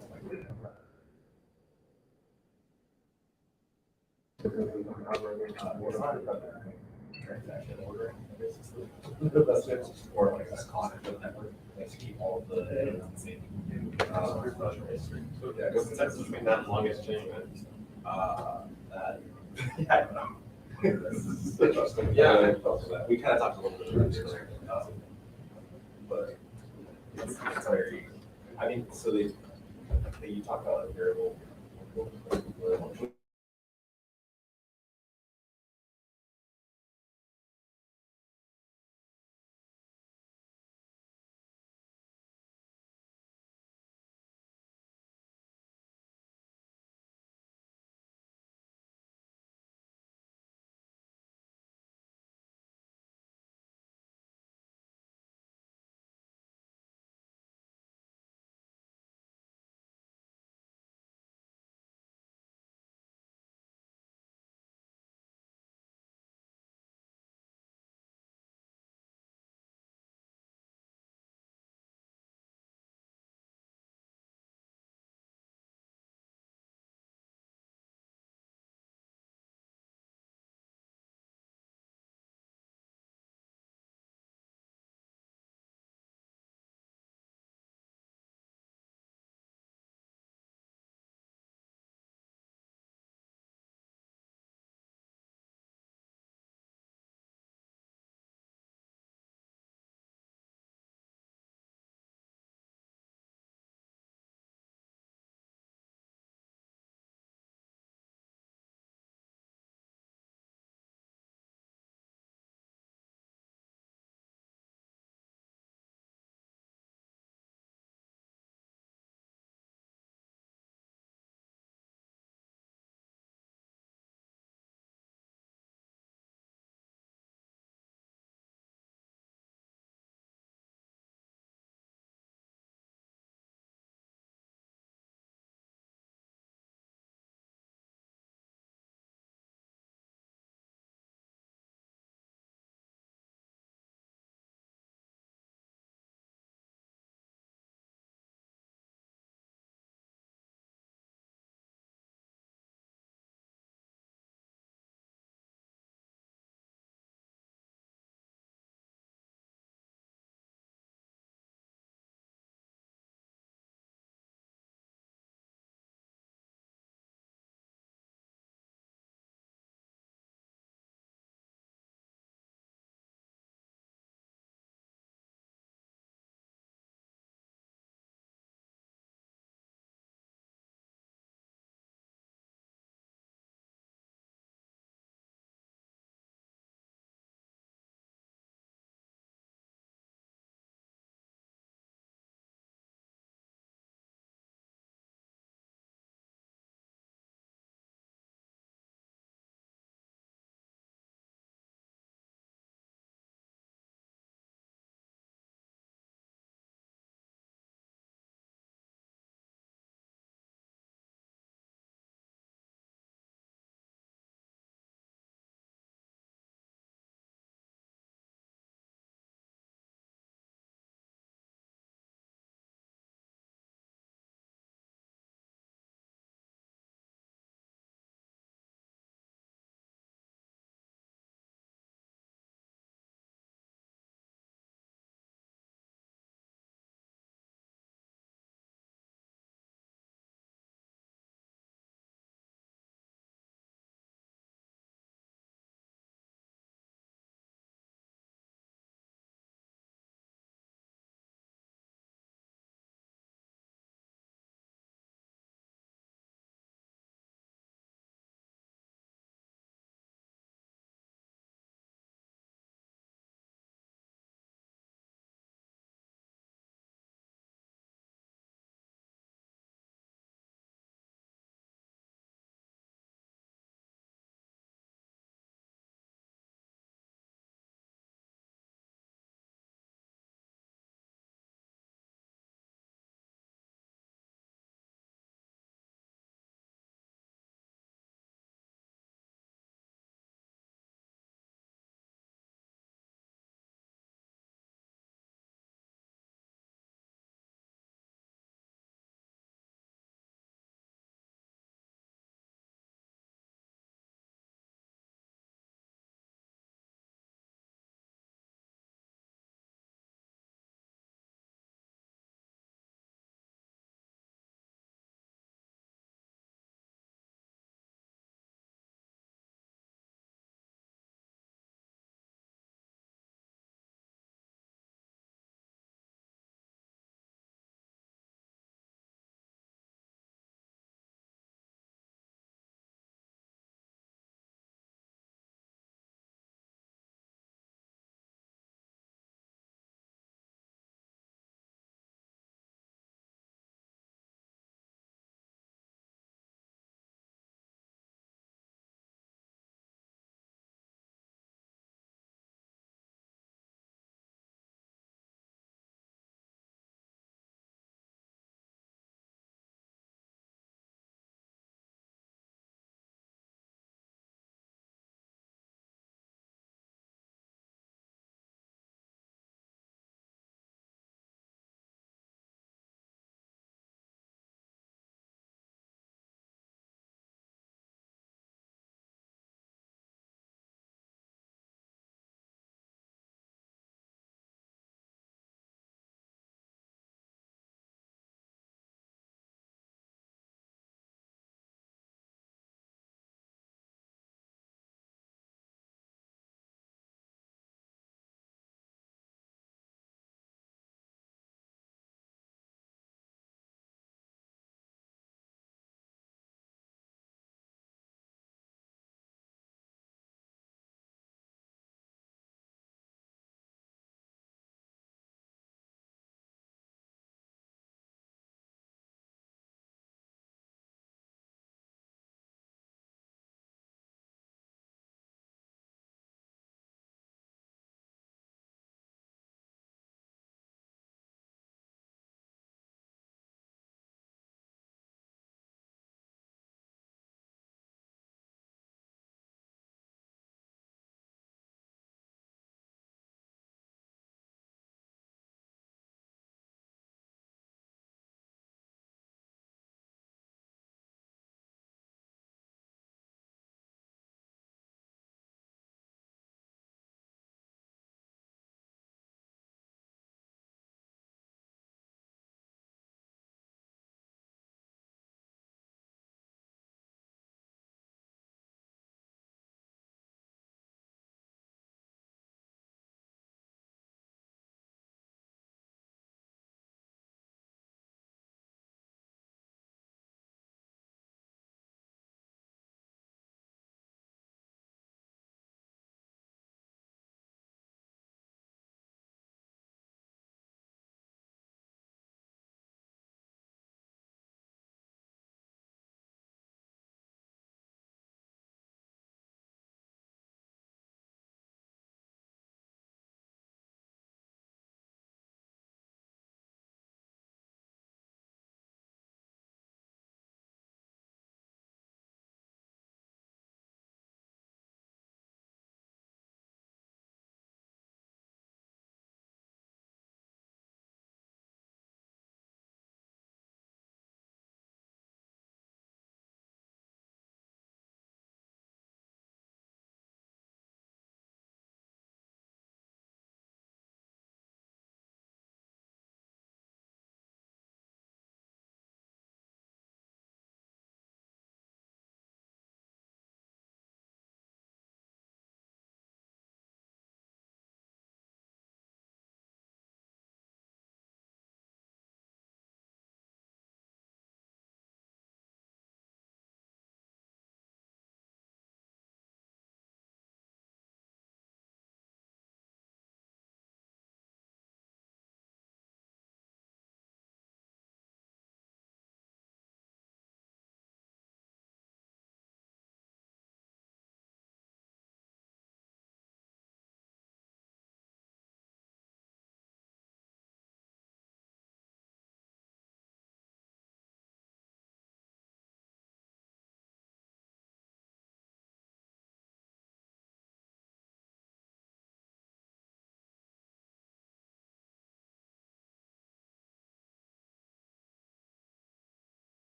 Speaker 5: Or like a concept network to keep all of the same. So yeah, what's the difference between that and longest chain? Yeah, I don't know. Yeah, we kind of talked a little bit about it, but it's very. I mean, so you talk about a variable.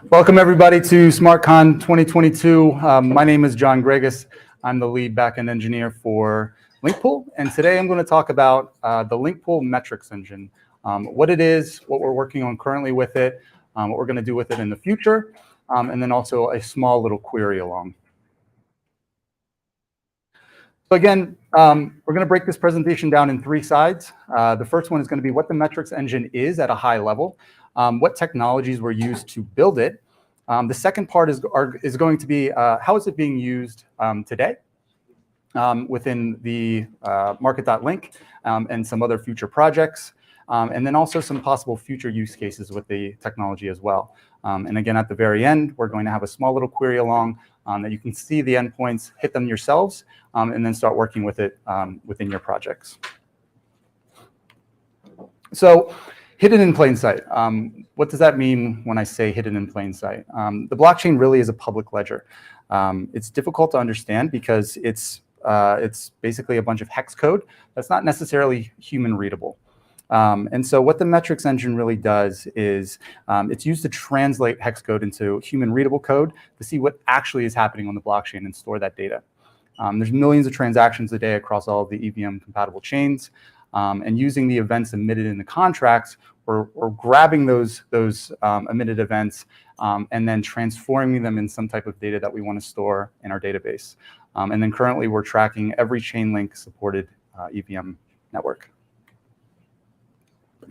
Speaker 11: Welcome everybody to SmartCon 2022. My name is John Gregus. I'm the lead backend engineer for LinkPool, and today I'm going to talk about the LinkPool metrics engine, what it is, what we're working on currently with it, what we're going to do with it in the future, and then also a small little query along. So again, we're going to break this presentation down in 3 sides. The first one is going to be what the metrics engine is at a high level, what technologies were used to build it. The second part is going to be how is it being used today within the market.link and some other future projects, and then also some possible future use cases with the technology as well. And again, at the very end, we're going to have a small little query along that you can see the endpoints, hit them yourselves, and then start working with it within your projects. So, hidden in plain sight. What does that mean when I say hidden in plain sight? The blockchain really is a public ledger. It's difficult to understand because it's basically a bunch of hex code that's not necessarily human readable. And so what the metrics engine really does is it's used to translate hex code into human readable code to see what actually is happening on the blockchain and store that data. There's millions of transactions a day across all of the EVM compatible chains. And using the events emitted in the contracts, we're grabbing those emitted events and then transforming them in some type of data that we want to store in our database. And then currently we're tracking every Chainlink supported EVM network.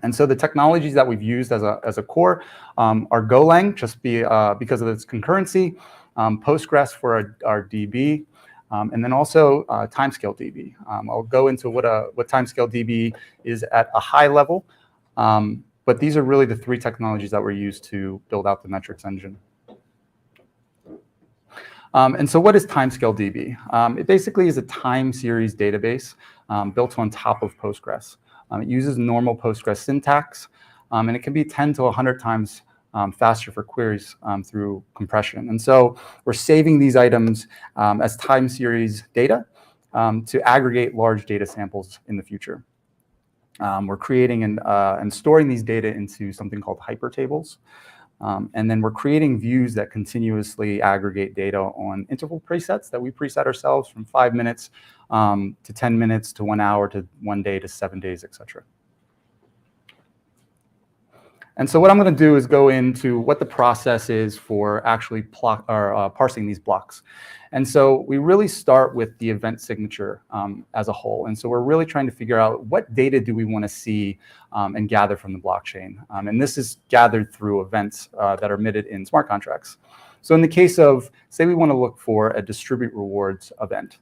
Speaker 11: And so the technologies that we've used as a core are Golang, just because of its concurrency, Postgres for our DB, and then also timescale DB. I'll go into what timescale DB is at a high level, but these are really the 3 technologies that were used to build out the metrics engine. And so what is timescale DB? It basically is a time series database built on top of Postgres. It uses normal Postgres syntax, and it can be 10 to 100 times faster for queries through compression. And so we're saving these items as time series data to aggregate large data samples in the future. We're creating and storing these data into something called hypertables. And then we're creating views that continuously aggregate data on interval presets that we preset ourselves from 5 minutes to 10 minutes to 1 hour to 1 day to 7 days, etc. And so what I'm going to do is go into what the process is for actually parsing these blocks. And so we really start with the event signature as a whole. And so we're really trying to figure out what data do we want to see and gather from the blockchain. And this is gathered through events that are emitted in smart contracts. So in the case of, say we want to look for a distribute rewards event.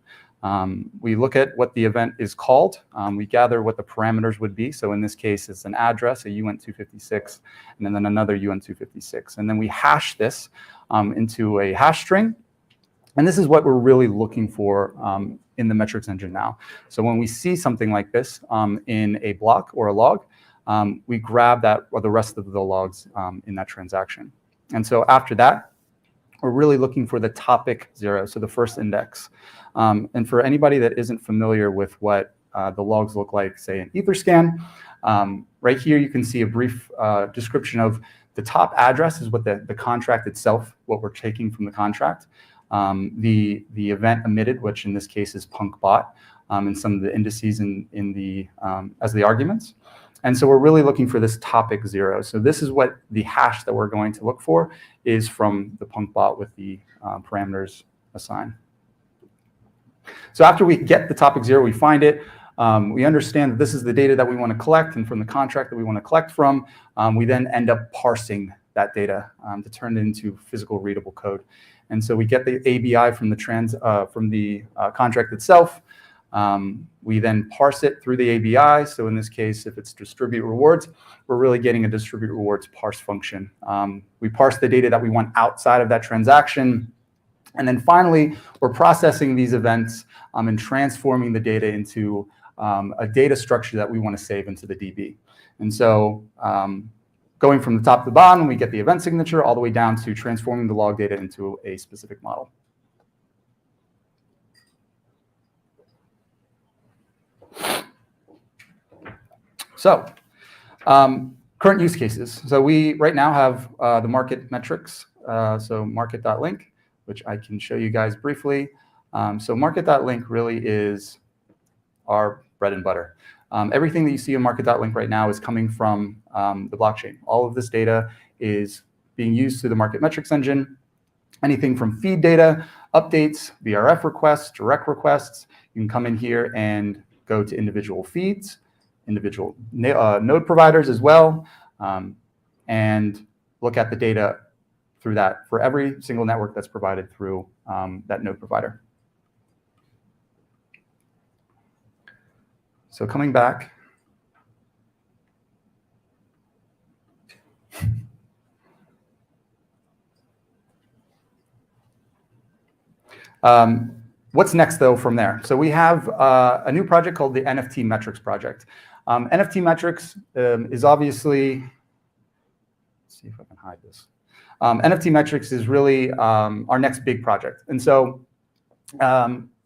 Speaker 11: We look at what the event is called. We gather what the parameters would be. So in this case, it's an address, a uint256, and then another uint256. And then we hash this into a hash string. And this is what we're really looking for in the metrics engine now. So when we see something like this in a block or a log, we grab that or the rest of the logs in that transaction. And so after that, we're really looking for the topic 0, so the first index. And for anybody that isn't familiar with what the logs look like, say in Etherscan, right here you can see a brief description of the top address is what the contract itself, what we're taking from the contract. The event emitted, which in this case is punkbot, and some of the indices in the as the arguments. And so we're really looking for this topic 0. So this is what the hash that we're going to look for is from the punkbot with the parameters assigned. So after we get the topic 0, we find it. We understand that this is the data that we want to collect, and from the contract that we want to collect from, we then end up parsing that data to turn it into physical readable code. And so we get the ABI from the contract itself. We then parse it through the ABI. So in this case, if it's distribute rewards, we're really getting a distribute rewards parse function. We parse the data that we want outside of that transaction. And then finally, we're processing these events and transforming the data into a data structure that we want to save into the DB. And so going from the top to the bottom, we get the event signature all the way down to transforming the log data into a specific model. So Current use cases. So we right now have the market metrics, so market.link, which I can show you guys briefly. So market.link really is our bread and butter. Everything that you see in market.link right now is coming from the blockchain. All of this data is being used through the market metrics engine. Anything from feed data, updates, VRF requests, direct requests. You can come in here and go to individual feeds, individual node providers as well, and look at the data through that for every single network that's provided through that node provider. So coming back. What's next, though, from there? So we have a new project called the NFT Metrics project. NFT Metrics is obviously, let's see if I can hide this. NFT Metrics is really our next big project. And so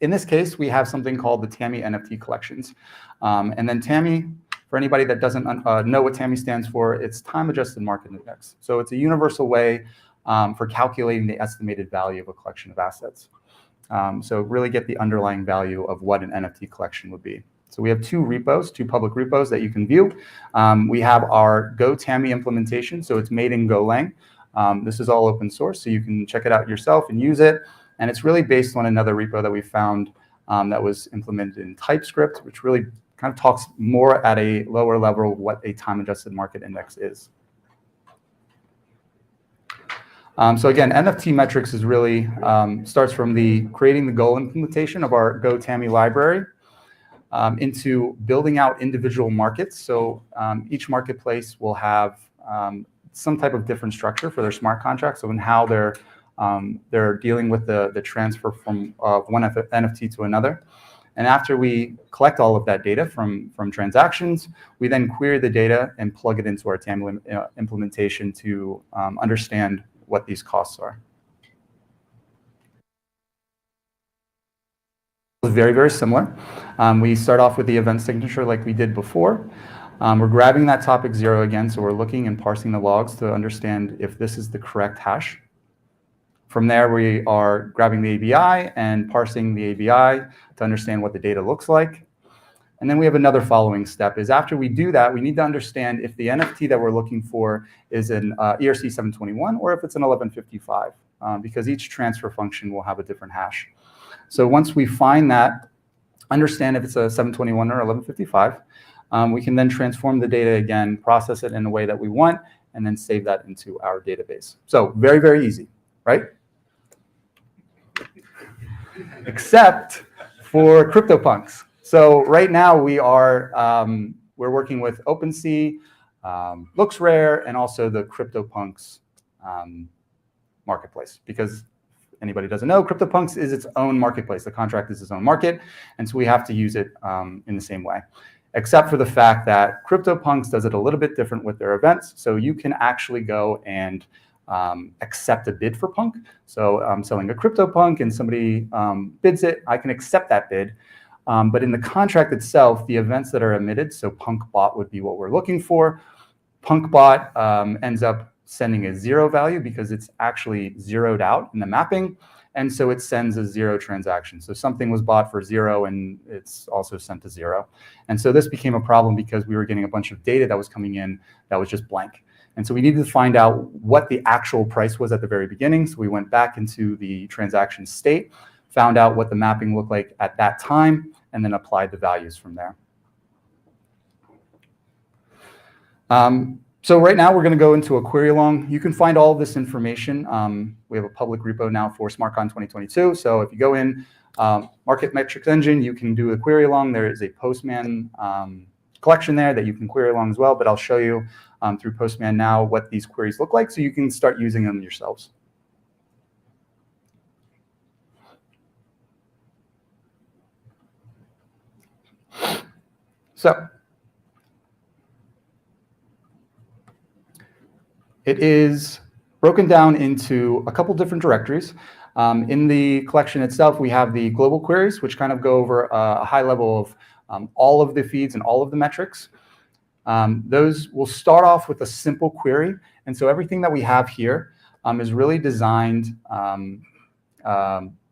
Speaker 11: in this case, we have something called the TAMI NFT collections. And then TAMI, for anybody that doesn't know what TAMI stands for, it's Time Adjusted Market Index. So it's a universal way for calculating the estimated value of a collection of assets. So really get the underlying value of what an NFT collection would be. So we have two public repos that you can view. We have our GoTAMI implementation, so it's made in Golang. This is all open source, so you can check it out yourself and use it. And it's really based on another repo that we found that was implemented in TypeScript, which really kind of talks more at a lower level of what a time-adjusted market index is. So again, NFT Metrics is really starts from creating the Go implementation of our GoTAMI library into building out individual markets. So each marketplace will have some type of different structure for their smart contracts. So in how they're dealing with the transfer from one NFT to another. And after we collect all of that data from transactions, we then query the data and plug it into our TAMI implementation to understand what these costs are. Very, very similar. We start off with the event signature like we did before. We're grabbing that topic 0 again, so we're looking and parsing the logs to understand if this is the correct hash. From there, we are grabbing the ABI and parsing the ABI to understand what the data looks like. And then we have another following step is after we do that, we need to understand if the NFT that we're looking for is an ERC 721 or if it's an 1155, because each transfer function will have a different hash. So once we find that, understand if it's a 721 or 1155, we can then transform the data again, process it in a way that we want, and then save that into our database. So very, very easy, right? Except for CryptoPunks. So right now we are we're working with OpenSea, LooksRare, and also the CryptoPunks marketplace. Because if anybody doesn't know, CryptoPunks is its own marketplace. The contract is its own market, and so we have to use it in the same way. Except for the fact that CryptoPunks does it a little bit different with their events. So you can actually go and accept a bid for Punk. So I'm selling a CryptoPunk and somebody bids it. I can accept that bid. But in the contract itself, the events that are emitted, so Punk bot would be what we're looking for. Punk bot ends up sending a 0 value because it's actually zeroed out in the mapping. And so it sends a 0 transaction. So something was bought for 0 and it's also sent to 0. And so this became a problem because we were getting a bunch of data that was coming in that was just blank. And so we needed to find out what the actual price was at the very beginning. So we went back into the transaction state, found out what the mapping looked like at that time, and then applied the values from there. So right now we're going to go into a query along. You can find all of this information. We have a public repo now for SmartCon 2022. So if you go in Market Metrics Engine, you can do a query along. There is a Postman collection there that you can query along as well. But I'll show you through Postman now what these queries look like so you can start using them yourselves. So it is broken down into a couple different directories. In the collection itself, we have the global queries, which kind of go over a high level of all of the feeds and all of the metrics. those will start off with a simple query. And so everything that we have here is really designed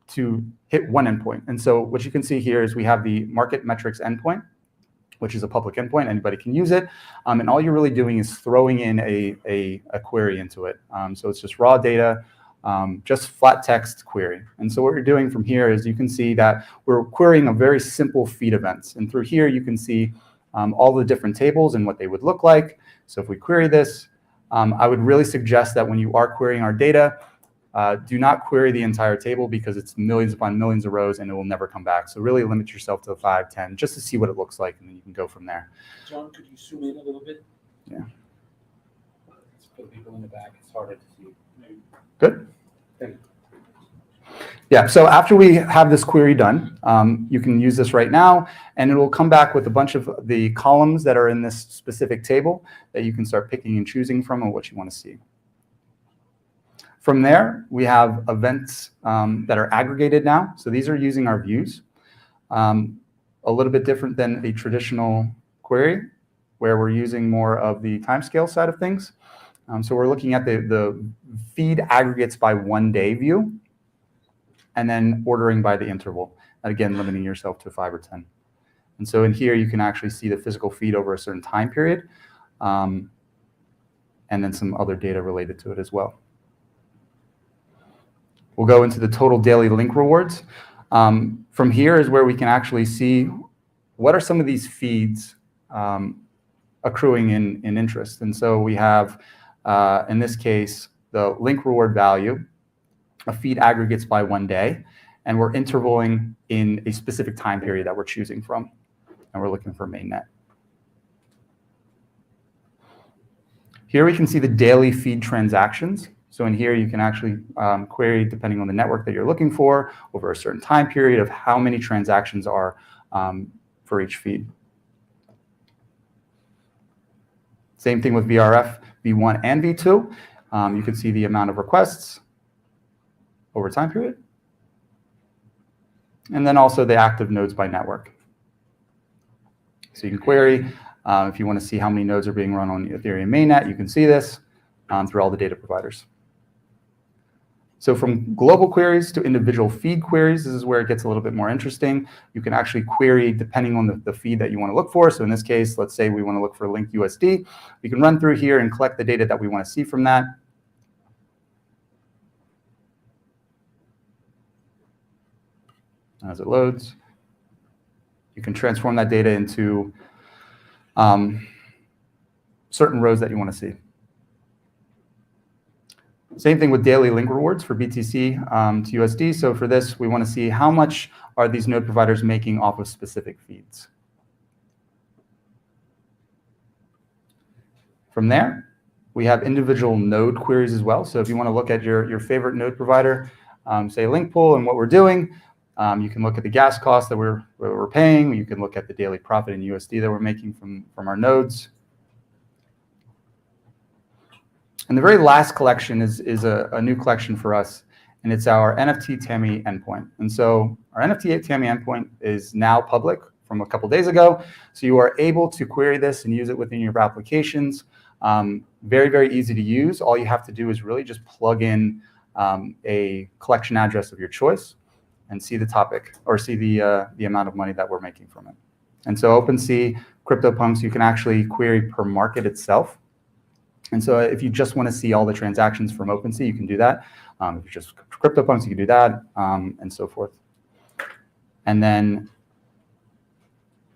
Speaker 11: to hit one endpoint. And so what you can see here is we have the market metrics endpoint, which is a public endpoint. Anybody can use it. And all you're really doing is throwing in a query into it. So it's just raw data, just flat text query. And so what you're doing from here is you can see that we're querying a very simple feed events. And through here, you can see all the different tables and what they would look like. So if we query this, I would really suggest that when you are querying our data, do not query the entire table because it's millions upon millions of rows and it will never come back. So really limit yourself to 5, 10, just to see what it looks like, and then you can go from there.
Speaker 6: John, could you zoom in a little bit?
Speaker 11: Yeah.
Speaker 6: For the people in the back, it's harder to see.
Speaker 11: Good.
Speaker 6: Thank you.
Speaker 11: Yeah, so after we have this query done, you can use this right now, and it will come back with a bunch of the columns that are in this specific table that you can start picking and choosing from and what you want to see. From there, we have events that are aggregated now. So these are using our views. A little bit different than a traditional query, where we're using more of the timescale side of things. So we're looking at the feed aggregates by 1 day view, and then ordering by the interval. And again, limiting yourself to 5 or 10. And so in here, you can actually see the physical feed over a certain time period, and then some other data related to it as well. We'll go into the total daily link rewards. From here is where we can actually see what are some of these feeds accruing in interest. And so we have, in this case, the link reward value, a feed aggregates by 1 day, and we're intervaling in a specific time period that we're choosing from, and we're looking for mainnet. Here we can see the daily feed transactions. So in here, you can actually query, depending on the network that you're looking for, over a certain time period of how many transactions are for each feed. Same thing with VRF, V1 and V2. You can see the amount of requests over time period. And then also the active nodes by network. So you can query. If you want to see how many nodes are being run on the Ethereum mainnet, you can see this through all the data providers. So from global queries to individual feed queries, this is where it gets a little bit more interesting. You can actually query depending on the feed that you want to look for. So in this case, let's say we want to look for linked USD. We can run through here and collect the data that we want to see from that. As it loads, you can transform that data into certain rows that you want to see. Same thing with daily link rewards for BTC to USD. So for this, we want to see how much are these node providers making off of specific feeds. From there, we have individual node queries as well. So if you want to look at your favorite node provider, say LinkPool, and what we're doing, you can look at the gas cost that we're paying. You can look at the daily profit in USD that we're making from our nodes. And the very last collection is a new collection for us, and it's our NFT TAMI endpoint. And so our NFT TAMI endpoint is now public from a couple days ago. So you are able to query this and use it within your applications. Very, very easy to use. All you have to do is really just plug in a collection address of your choice and see the topic, or see the amount of money that we're making from it. And so OpenSea, CryptoPunks, you can actually query per market itself. And so if you just want to see all the transactions from OpenSea, you can do that. If you're just CryptoPunks, you can do that, and so forth. And then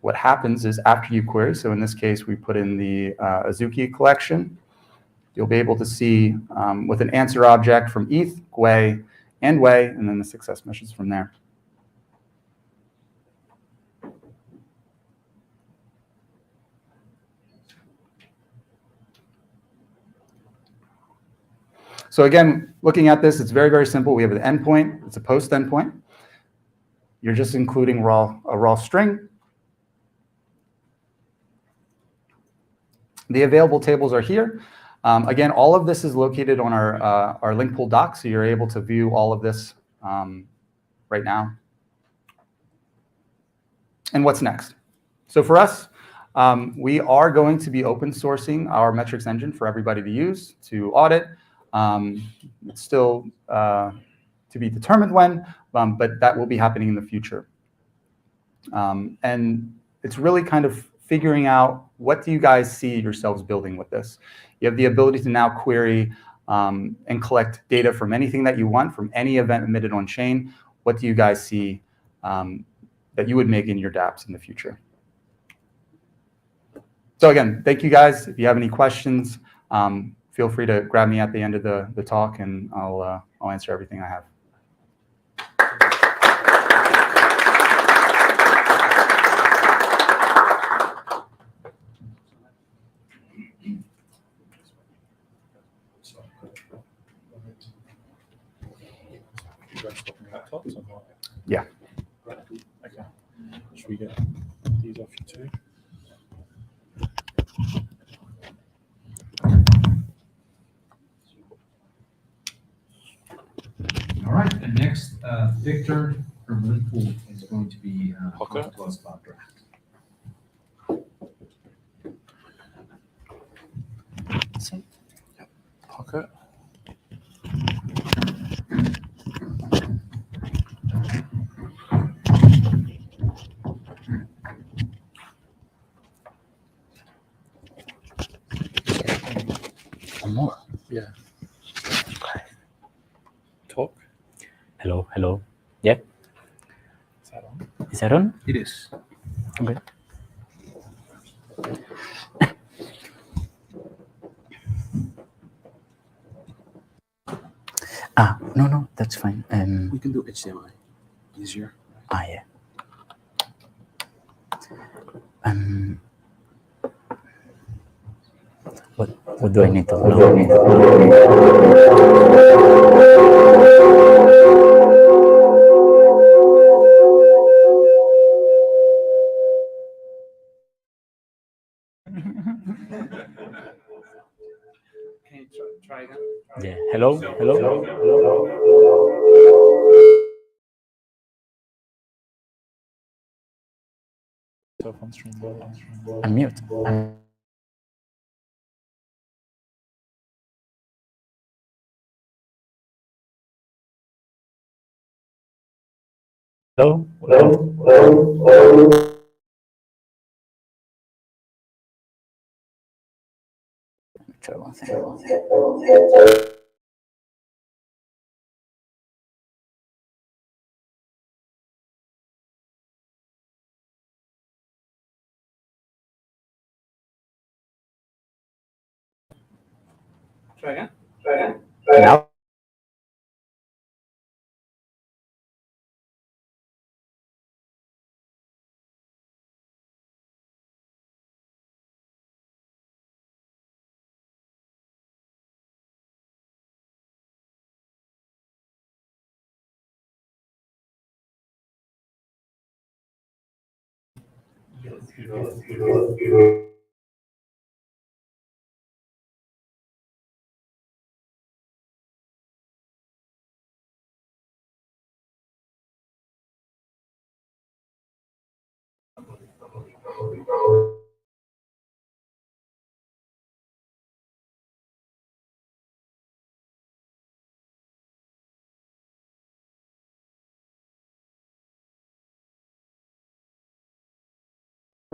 Speaker 11: what happens is after you query, so in this case, we put in the Azuki collection, you'll be able to see with an answer object from ETH, Gwei, and Wei, and then the success messages from there. So again, looking at this, it's very, very simple. We have an endpoint. It's a post endpoint. You're just including a raw string. The available tables are here. Again, all of this is located on our LinkPool doc, so you're able to view all of this right now. And what's next? So for us, We are going to be open sourcing our metrics engine for everybody to use to audit. It's still to be determined when, but that will be happening in the future. And it's really kind of figuring out, what do you guys see yourselves building with this? You have the ability to now query and collect data from anything that you want, from any event emitted on chain. What do you guys see that you would make in your dApps in the future? So again, thank you guys. If you have any questions, feel free to grab me at the end of the talk, and I'll answer everything I have. Yeah.
Speaker 1: Okay. Should we get these off you too?
Speaker 10: All right, and next, Victor from LinkPool is going to be
Speaker 1: Okay.
Speaker 10: talking to us about draft.
Speaker 1: Pocket.
Speaker 12: One more.
Speaker 1: Yeah. Talk.
Speaker 12: Hello. Yep.
Speaker 1: Is that on?
Speaker 12: Is that on?
Speaker 10: It is.
Speaker 12: Okay. No, that's fine.
Speaker 13: We can do HDMI. Easier.
Speaker 12: Yeah. What do I need to
Speaker 10: Can you try again?
Speaker 12: Yeah. Hello.
Speaker 1: On stream.
Speaker 12: Unmute. Hello. Try one thing.
Speaker 10: Try again?
Speaker 12: Now.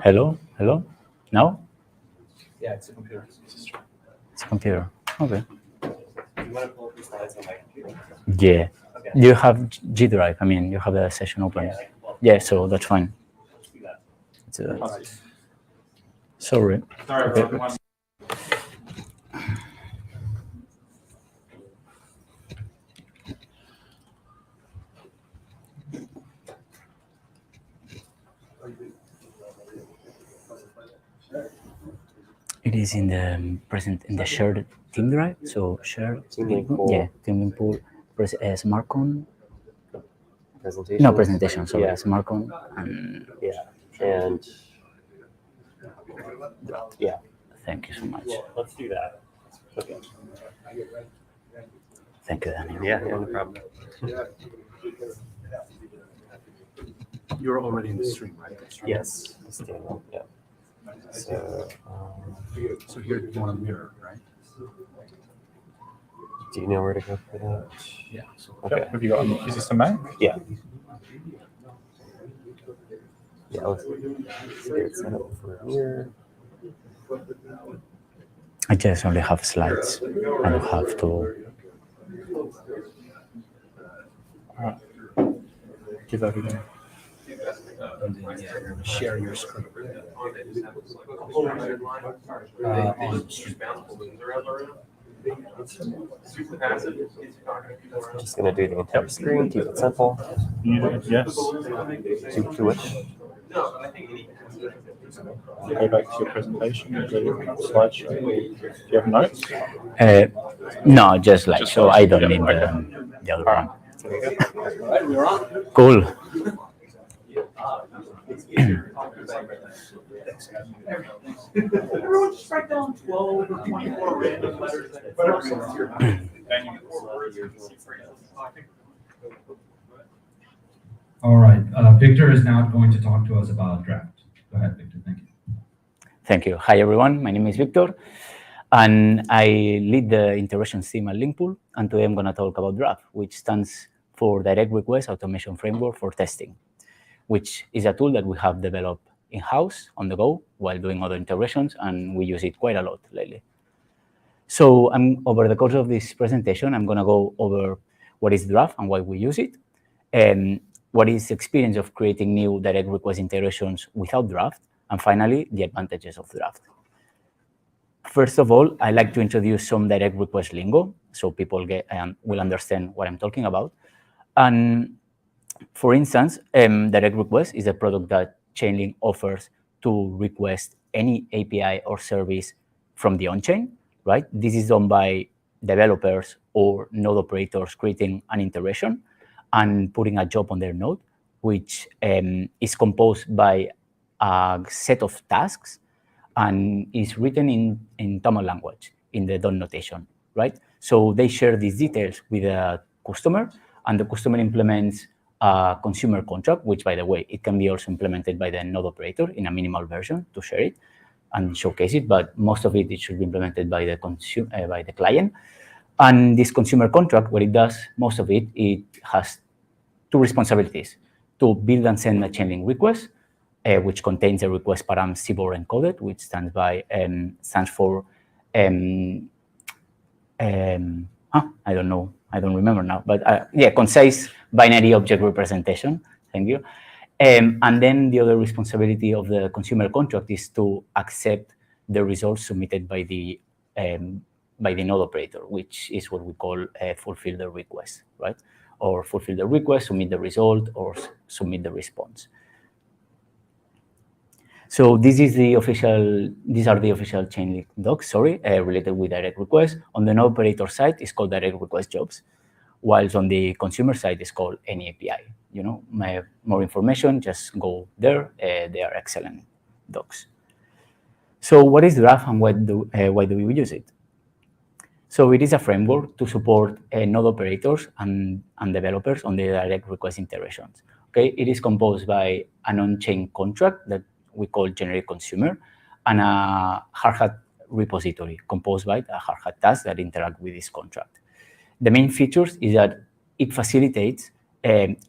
Speaker 12: Hello. Now.
Speaker 13: Yeah, it's a computer.
Speaker 12: It's a computer. Okay.
Speaker 13: You want to pull up the slides on my computer?
Speaker 12: Yeah.
Speaker 13: Okay.
Speaker 12: You have G Drive. I mean, you have the session open. Yeah, so that's fine.
Speaker 13: Let's do that.
Speaker 12: It's, sorry.
Speaker 1: Sorry.
Speaker 12: Okay. It is in the present in the shared team drive. So shared
Speaker 13: LinkPool.
Speaker 12: Yeah, LinkPool. SmartCon.
Speaker 13: Presentation.
Speaker 12: No presentation. Sorry,
Speaker 13: Yeah.
Speaker 12: SmartCon and
Speaker 13: And yeah.
Speaker 12: Thank you so much.
Speaker 13: Let's do that. Okay.
Speaker 12: Thank you, Daniel.
Speaker 13: Yeah, no problem.
Speaker 5: You're already in the stream, right?
Speaker 13: Yes. Yeah. So,
Speaker 11: So here you want to mirror, right?
Speaker 13: do you know where to go for that?
Speaker 11: Yeah. So
Speaker 13: Okay.
Speaker 1: Have you got? Is this a Mac?
Speaker 13: Yeah. Yeah, let's get it set up for here.
Speaker 12: I just only have slides. I don't have to.
Speaker 1: Give that again.
Speaker 11: and then share your screen.
Speaker 13: Just gonna do the entire screen, keep it simple.
Speaker 1: Yes.
Speaker 13: Do to wish.
Speaker 1: Go back to your presentation. Go to your slideshow. Do you have notes?
Speaker 12: No, just like, so I don't need the other one. Cool.
Speaker 8: Everyone just write down 12 or 24 random letters that
Speaker 10: All right, Victor is now going to talk to us about draft. Go ahead, Victor, thank you.
Speaker 12: Thank you. Hi, everyone. My name is Victor, and I lead the integrations team at LinkPool. And today I'm going to talk about Draft, which stands for Direct Request Automation Framework for Testing, which is a tool that we have developed in-house on the go while doing other integrations, and we use it quite a lot lately. So over the course of this presentation, I'm going to go over what is Draft and why we use it, and what is the experience of creating new direct request integrations without Draft, and finally, the advantages of Draft. First of all, I like to introduce some direct request lingo so people will understand what I'm talking about. And for instance, direct request is a product that Chainlink offers to request any API or service from the on-chain, right? This is done by developers or node operators creating an integration and putting a job on their node, which is composed by a set of tasks and is written in Tamil language, in the DOM notation, right? So they share these details with the customer, and the customer implements a consumer contract, which, by the way, it can be also implemented by the node operator in a minimal version to share it and showcase it, but most of it should be implemented by the client. And this consumer contract, what it does, most of it has two responsibilities: to build and send a Chainlink request, which contains a request param CBOR encoded, which stands for I don't know, I don't remember now, but yeah, concise binary object representation. Thank you. And then the other responsibility of the consumer contract is to accept the results submitted by the node operator, which is what we call fulfill the request, right? Or fulfill the request, submit the result, or submit the response. So these are the official Chainlink docs, related with direct request. On the node operator side, it's called direct request jobs, whilst on the consumer side, it's called any API. You know, more information, just go there. They are excellent docs. So what is Draft and why do we use it? So it is a framework to support node operators and developers on the direct request integrations. Okay, it is composed by an on-chain contract that we call generic consumer and a hard hat repository composed by a hard hat task that interact with this contract. The main features is that it facilitates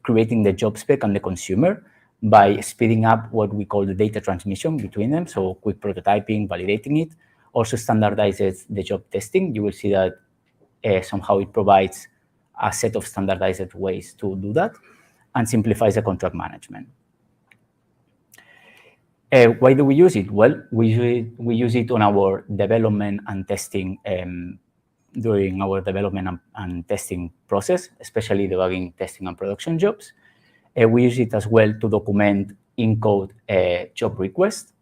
Speaker 12: creating the job spec and the consumer by speeding up what we call the data transmission between them, so quick prototyping, validating it. Also standardizes the job testing. You will see that somehow it provides a set of standardized ways to do that and simplifies the contract management. Why do we use it? Well, we use it on our development and testing, during our development and testing process, especially debugging, testing, and production jobs. We use it as well to document in-code job requests.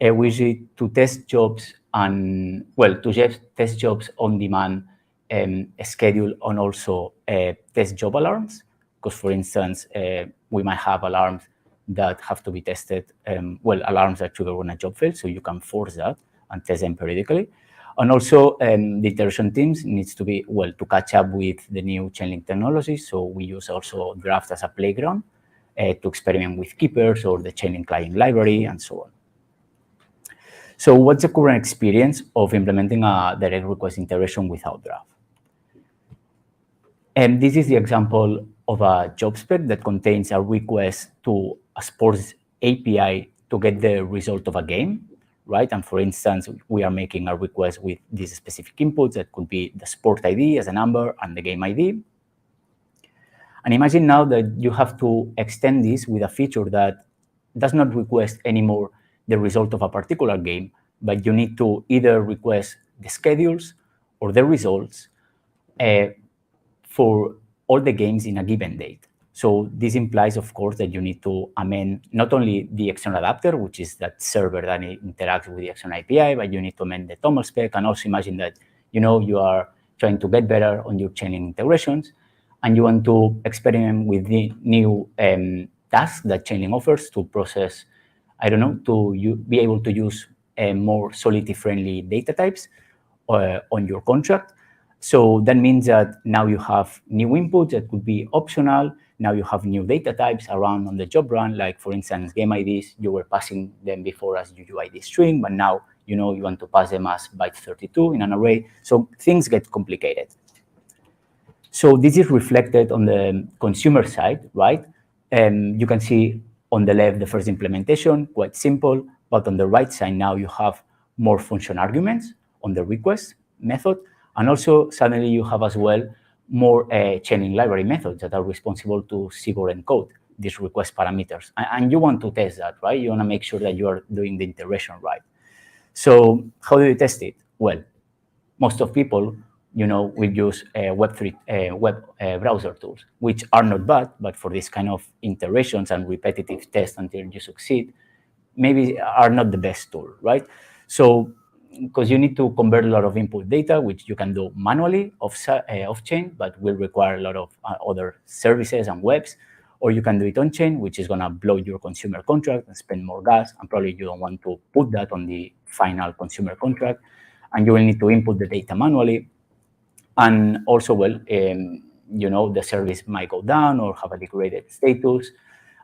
Speaker 12: We use it to test jobs test jobs on demand, schedule, and also test job alarms. Because, for instance, we might have alarms that have to be tested, alarms that trigger when a job fails, so you can force that and test them periodically. And also, the iteration teams needs to be, to catch up with the new Chainlink technology, so we use also Draft as a playground to experiment with keepers or the Chainlink client library and so on. So what's the current experience of implementing a direct request integration without Draft? And this is the example of a job spec that contains a request to a sports API to get the result of a game, right? And for instance, we are making a request with these specific inputs that could be the sport ID as a number and the game ID. And imagine now that you have to extend this with a feature that does not request anymore the result of a particular game, but you need to either request the schedules or the results for all the games in a given date. So this implies, of course, that you need to amend not only the external adapter, which is that server that interacts with the external API, but you need to amend the TOML spec, and also imagine that you are trying to get better on your Chainlink integrations, and you want to experiment with the new tasks that Chainlink offers to process, I don't know, to be able to use more Solidity-friendly data types on your contract. So that means that now you have new inputs that could be optional. Now you have new data types around on the job run, like for instance, game IDs, you were passing them before as UUID string, but now you want to pass them as byte 32 in an array. So things get complicated. So this is reflected on the consumer side, right? You can see on the left, the first implementation, quite simple, but on the right side now you have more function arguments on the request method. And also suddenly you have as well more Chainlink library methods that are responsible to Sigor encode these request parameters. And you want to test that, right? You want to make sure that you are doing the integration right. So how do you test it? Well, most of people, will use Web3 web browser tools, which are not bad, but for this kind of iterations and repetitive tests until you succeed, maybe are not the best tool, right? So because you need to convert a lot of input data, which you can do manually off-chain, but will require a lot of other services and webs, or you can do it on-chain, which is going to blow your consumer contract and spend more gas, and probably you don't want to put that on the final consumer contract, and you will need to input the data manually. And also, the service might go down or have a degraded status,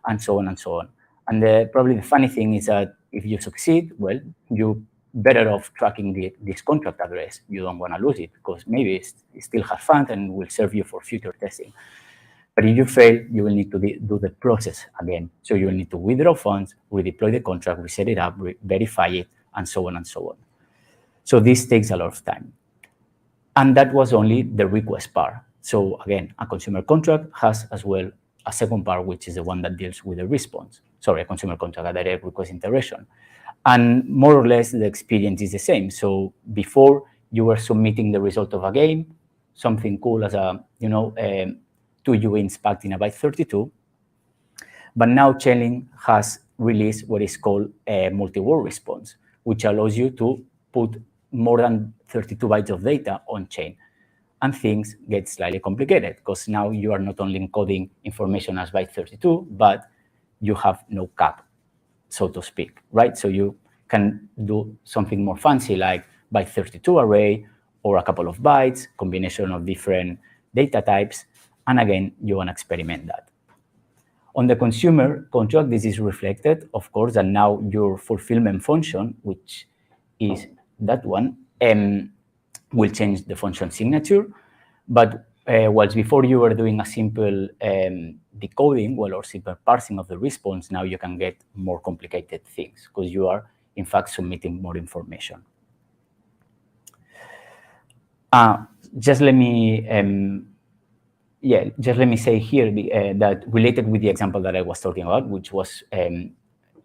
Speaker 12: and so on and so on. And probably the funny thing is that if you succeed, well, you better off tracking this contract address. You don't want to lose it because maybe it still has funds and will serve you for future testing. But if you fail, you will need to do the process again. So you will need to withdraw funds, redeploy the contract, reset it up, verify it, and so on and so on. So this takes a lot of time. And that was only the request part. So again, a consumer contract has as well a second part, which is the one that deals with the response. Sorry, a consumer contract, a direct request integration. And more or less, the experience is the same. So before, you were submitting the result of a game, something cool as a, 2 UINs packed in a byte 32. But now Chainlink has released what is called a multi-word response, which allows you to put more than 32 bytes of data on chain. And things get slightly complicated because now you are not only encoding information as byte 32, but you have no cap, so to speak, right? So you can do something more fancy like byte 32 array or a couple of bytes, combination of different data types. And again, you want to experiment that. On the consumer contract, this is reflected, of course, that now your fulfillment function, which is that one, will change the function signature. But whilst before you were doing a simple decoding, or simple parsing of the response, now you can get more complicated things because you are, in fact, submitting more information. Just let me say here that related with the example that I was talking about, which was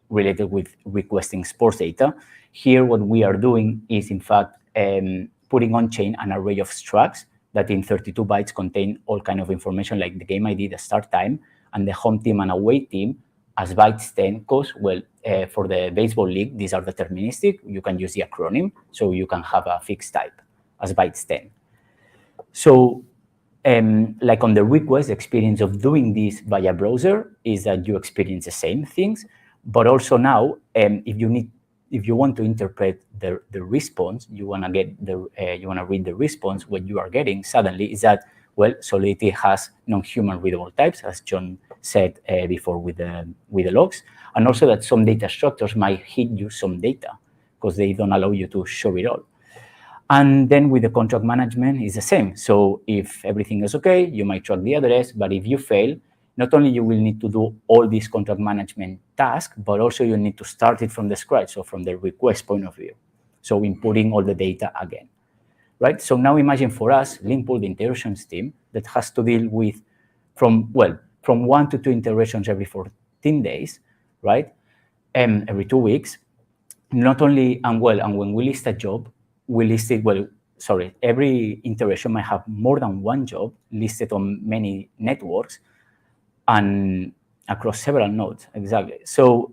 Speaker 12: related with requesting sports data. Here, what we are doing is, in fact, putting on chain an array of structs that in 32 bytes contain all kind of information like the game ID, the start time, and the home team and away team as bytes 10, because, for the baseball league, these are deterministic. You can use the acronym, so you can have a fixed type as bytes 10. So, like on the request, the experience of doing this via browser is that you experience the same things, but also now, if you want to interpret the response, you want to read the response. What you are getting suddenly is that, Solidity has non-human readable types, as John said before with the logs, and also that some data structures might hid you some data because they don't allow you to show it all. And then with the contract management, it's the same. So if everything is okay, you might track the address, but if you fail, not only you will need to do all these contract management tasks, but also you need to start it from the scratch, so from the request point of view. So inputting all the data again, right? So now imagine for us, LinkPool, the integrations team, that has to deal with from 1 to 2 integrations every 14 days, right? Every 2 weeks. Not only, and when we list a job, we list it, every integration might have more than one job listed on many networks and across several nodes, exactly. So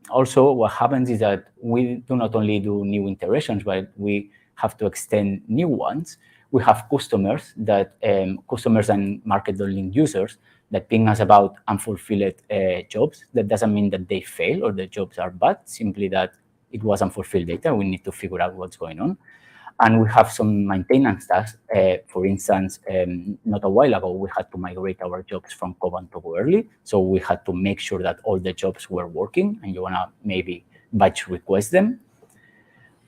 Speaker 12: also what happens is that we do not only do new integrations, but we have to extend new ones. We have customers that, customers and market.link users that ping us about unfulfilled jobs. That doesn't mean that they fail or the jobs are bad, simply that it was unfulfilled data. We need to figure out what's going on. And we have some maintenance tasks. For instance, not a while ago, we had to migrate our jobs from Koban to Goerli. So we had to make sure that all the jobs were working, and you want to maybe batch request them.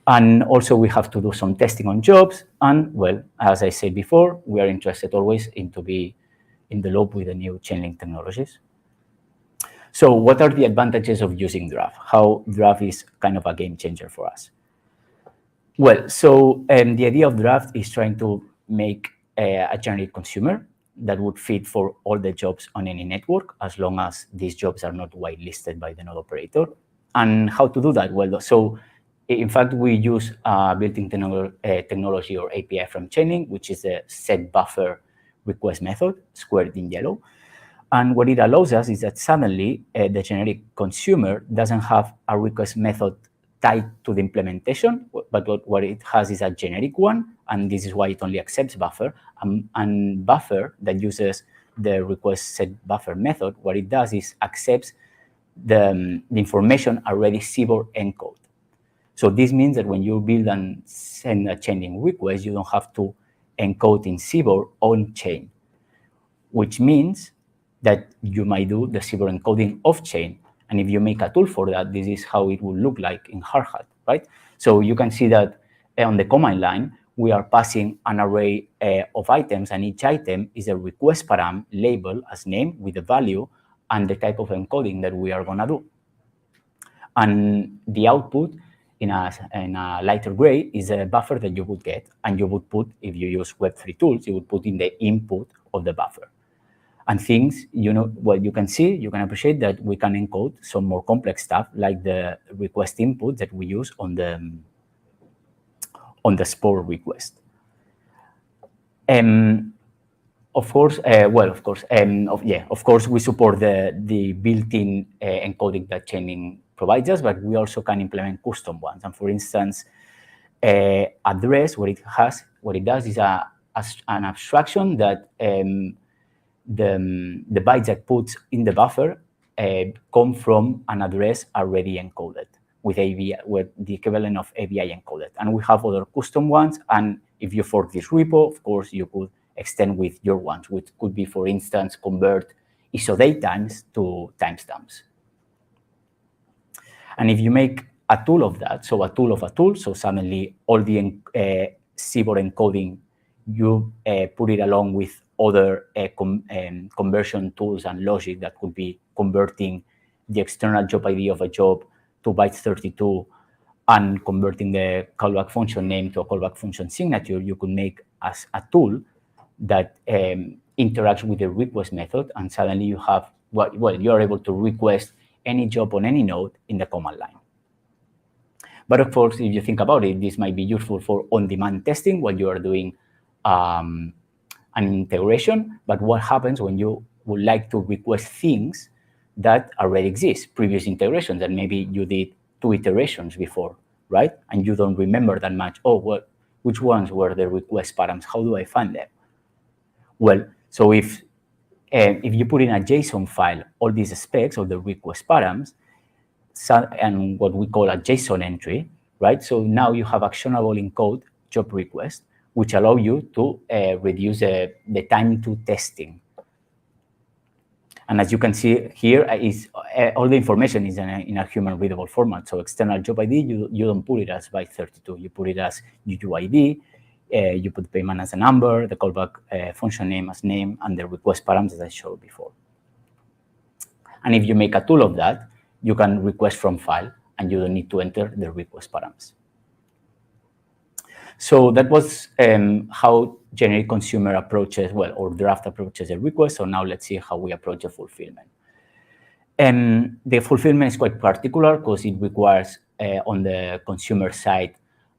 Speaker 12: And also we have to do some testing on jobs. And well, as I said before, we are interested always in to be in the loop with the new Chainlink technologies. So what are the advantages of using Draft? How Draft is kind of a game changer for us? Well, so the idea of Draft is trying to make a generic consumer that would fit for all the jobs on any network, as long as these jobs are not whitelisted by the node operator. And how to do that? Well, so in fact, we use built-in technology or API from Chainlink, which is the set buffer request method, squared in yellow. And what it allows us is that suddenly the generic consumer doesn't have a request method tied to the implementation, but what it has is a generic one, and this is why it only accepts buffer. And buffer that uses the request set buffer method, what it does is accepts the information already CBOR encode. So this means that when you build and send a Chainlink request, you don't have to encode in CBOR on chain, which means that you might do the CBOR encoding off chain. And if you make a tool for that, this is how it will look like in Hardhat, right? So you can see that on the command line, we are passing an array of items, and each item is a request param labeled as name with the value and the type of encoding that we are gonna do. And the output in a lighter gray is a buffer that you would get, and you would put, if you use Web3 tools, you would put in the input of the buffer. And things, you can see, you can appreciate that we can encode some more complex stuff, like the request input that we use on the spore request. Of course, we support the built-in encoding that Chainlink provides us, but we also can implement custom ones. And for instance, address, what it does is an abstraction that the bytes that puts in the buffer come from an address already encoded with AVI, with the equivalent of AVI encoded. And we have other custom ones. And if you fork this repo, of course, you could extend with your ones, which could be, for instance, convert ISO date times to timestamps. And if you make a tool of that, so a tool of a tool, so suddenly all the CBOR encoding, you put it along with other conversion tools and logic that could be converting the external job ID of a job to byte 32 and converting the callback function name to a callback function signature. You could make as a tool that interacts with the request method, and suddenly you have, you are able to request any job on any node in the command line. But of course, if you think about it, this might be useful for on-demand testing while you are doing an integration. But what happens when you would like to request things that already exist, previous integrations that maybe you did 2 iterations before, right? And you don't remember that much. Oh, which ones were the request params? How do I find them? Well, so if you put in a JSON file all these specs of the request params, and what we call a JSON entry, right? So now you have actionable in code job request, which allow you to reduce the time to testing. And as you can see here, is all the information is in a human readable format. So external job ID, you don't put it as byte 32. You put it as UUID. You put payment as a number, the callback function name as name, and the request parameters I showed before. And if you make a tool of that, you can request from file, and you don't need to enter the request parameters. So that was how generic consumer approaches, or draft approaches a request. So now let's see how we approach a fulfillment. The fulfillment is quite particular because it requires, on the consumer side,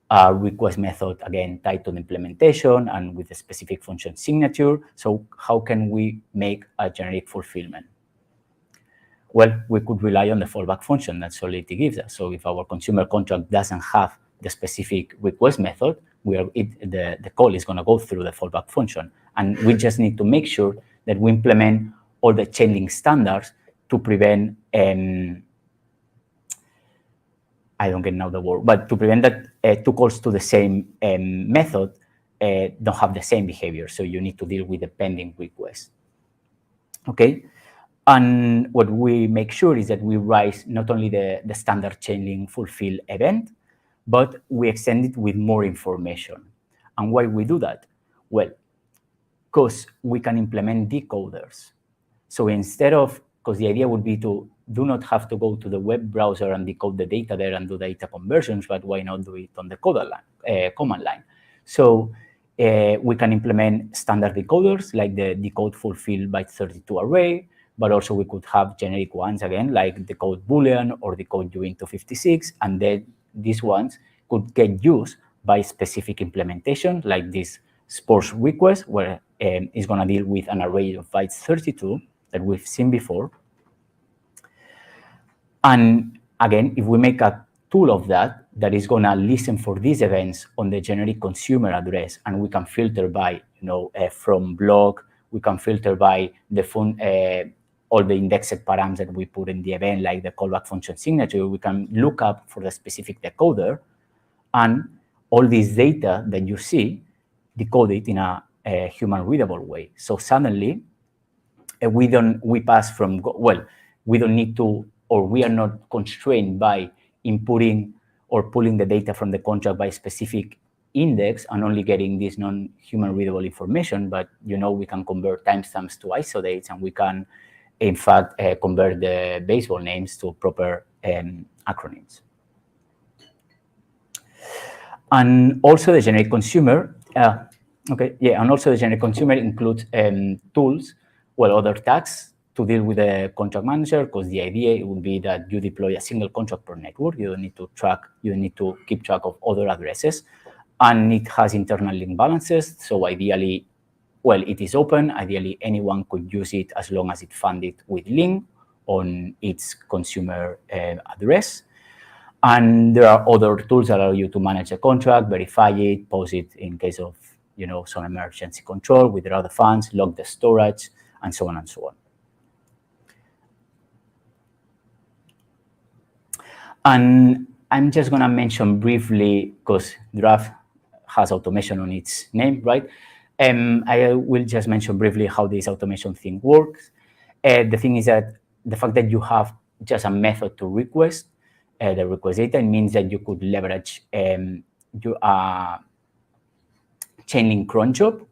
Speaker 12: a request method, again, tied to the implementation and with a specific function signature. So how can we make a generic fulfillment? Well, we could rely on the fallback function that Solidity gives us. So if our consumer contract doesn't have the specific request method, the call is going to go through the fallback function. And we just need to make sure that we implement all the Chainlink standards to prevent, I don't get now the word, but to prevent that two calls to the same method don't have the same behavior. So you need to deal with the pending request. Okay? And what we make sure is that we write not only the standard Chainlink fulfill event, but we extend it with more information. And why we do that? Well, because we can implement decoders. So instead of, because the idea would be to do not have to go to the web browser and decode the data there and do data conversions, but why not do it on the command line? So we can implement standard decoders like the decode fulfill byte 32 array, but also we could have generic ones again, like decode Boolean or decode uint256, and then these ones could get used by specific implementation, like this sports request, where it's going to deal with an array of bytes 32 that we've seen before. And again, if we make a tool of that is going to listen for these events on the generic consumer address, and we can filter by, from blog, we can filter by the all the indexed params that we put in the event, like the callback function signature. We can look up for the specific decoder, and all this data that you see, decode it in a human readable way. So suddenly, we don't need to, or we are not constrained by inputting or pulling the data from the contract by specific index and only getting this non-human readable information, but we can convert timestamps to isodates, and we can, in fact, convert the baseball names to proper acronyms. And also the generic consumer, includes tools, other tags to deal with the contract manager, because the idea would be that you deploy a single contract per network. You don't need to keep track of other addresses. And it has internal link balances. So ideally, it is open. Ideally, anyone could use it as long as it funded with link on its consumer address. And there are other tools that allow you to manage a contract, verify it, pause it in case of some emergency control, withdraw the funds, lock the storage, and so on and so on. And I'm just going to mention briefly, because Draft has automation on its name, right? I will just mention briefly how this automation thing works. The thing is that the fact that you have just a method to request the request data means that you could leverage your Chainlink cron job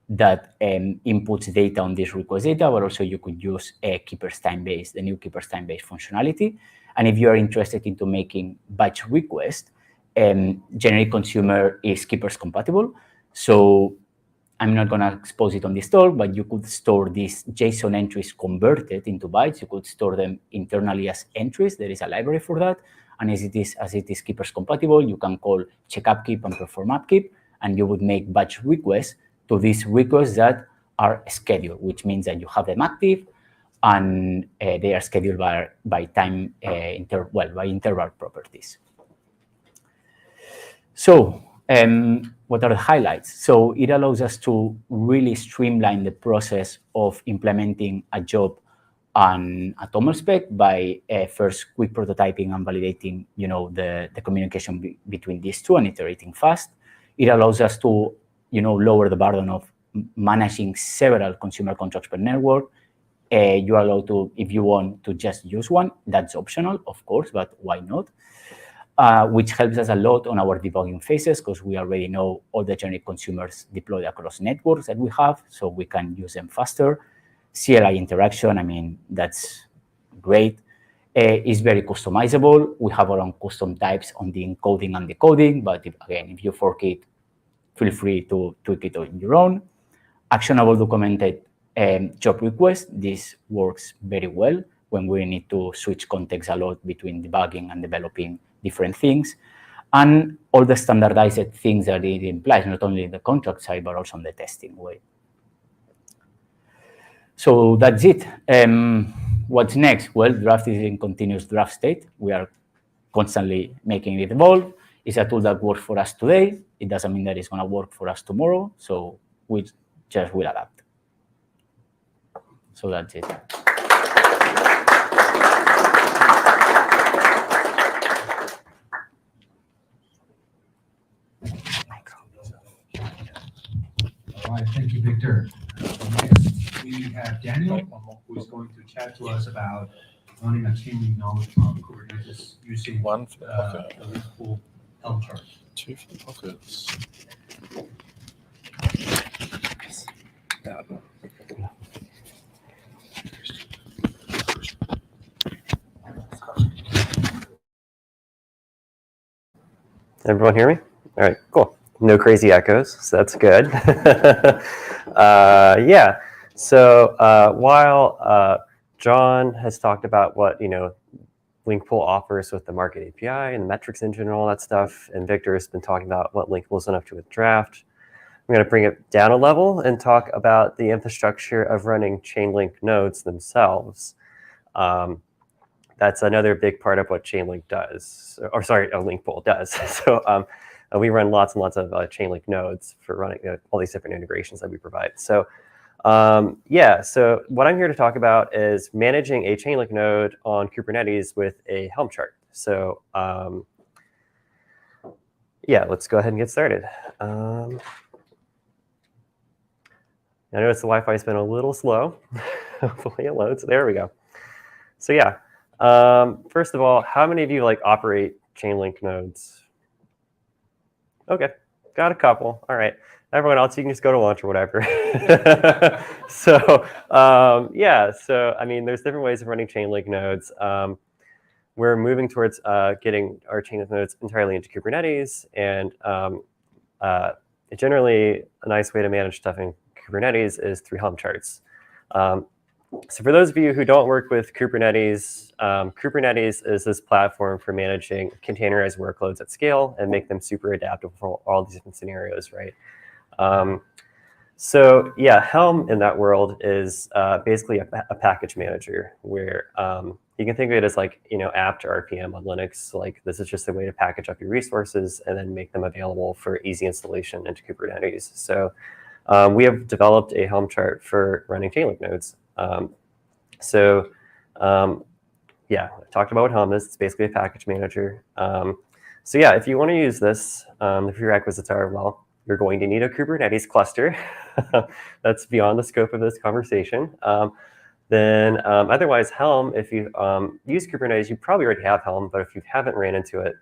Speaker 12: that inputs data on this request data, but also you could use keepers time-based, the new keepers time-based functionality. And if you are interested into making batch requests, generic consumer is keepers compatible. So I'm not going to expose it on this talk, but you could store these JSON entries converted into bytes. You could store them internally as entries. There is a library for that. And as it is keepers compatible, you can call check upkeep and perform upkeep, and you would make batch requests to these requests that are scheduled, which means that you have them active and they are scheduled by interval properties. So what are the highlights? So it allows us to really streamline the process of implementing a job on a TOML spec by first quick prototyping and validating, the communication between these two and iterating fast. It allows us to, lower the burden of managing several consumer contracts per network. You are allowed to, if you want to just use one, that's optional, of course, but why not? Which helps us a lot on our debugging phases because we already know all the generic consumers deployed across networks that we have, so we can use them faster. CLI interaction, I mean, that's great. It's very customizable. We have our own custom types on the encoding and decoding, but if you fork it, feel free to tweak it on your own. Actionable documented job request. This works very well when we need to switch context a lot between debugging and developing different things. And all the standardized things that it implies, not only in the contract side, but also on the testing way. So that's it. What's next? Well, draft is in continuous draft state. We are constantly making it evolve. It's a tool that works for us today. It doesn't mean that it's going to work for us tomorrow. So we just will adapt. So that's it.
Speaker 10: All right, thank you, Victor. Next, we have Daniel, who is going to chat to us about running a Chainlink node on Kubernetes using
Speaker 1: One for the
Speaker 10: the
Speaker 1: pocket.
Speaker 10: LinkPool Helm chart.
Speaker 1: 2 for the pockets.
Speaker 13: Everyone hear me? All right, cool. No crazy echoes, so that's good. Yeah. So while John has talked about what LinkPool offers with the market API and the metrics engine and all that stuff, and Victor has been talking about what LinkPool's done up to with draft, I'm going to bring it down a level and talk about the infrastructure of running Chainlink nodes themselves. That's another big part of what Chainlink does, or sorry, LinkPool does. So we run lots and lots of Chainlink nodes for running all these different integrations that we provide. So yeah, so what I'm here to talk about is managing a Chainlink node on Kubernetes with a Helm chart. So yeah, let's go ahead and get started. I noticed the Wi-Fi has been a little slow. Hopefully it loads. There we go. So yeah. First of all, how many of you operate Chainlink nodes? Okay, got a couple. All right. Everyone else, you can just go to lunch or whatever. So yeah, so I mean, there's different ways of running Chainlink nodes. We're moving towards getting our Chainlink nodes entirely into Kubernetes, and generally a nice way to manage stuff in Kubernetes is through Helm charts. So for those of you who don't work with Kubernetes, Kubernetes is this platform for managing containerized workloads at scale and make them super adaptable for all these different scenarios, right? So yeah, Helm in that world is basically a package manager where you can think of it as apt RPM on Linux. This is just a way to package up your resources and then make them available for easy installation into Kubernetes. So we have developed a Helm chart for running Chainlink nodes. Yeah, I talked about what Helm is. It's basically a package manager. So yeah, if you want to use this, the prerequisites are, well, you're going to need a Kubernetes cluster. That's beyond the scope of this conversation. Then otherwise, Helm, if you use Kubernetes, you probably already have Helm, but if you haven't ran into it,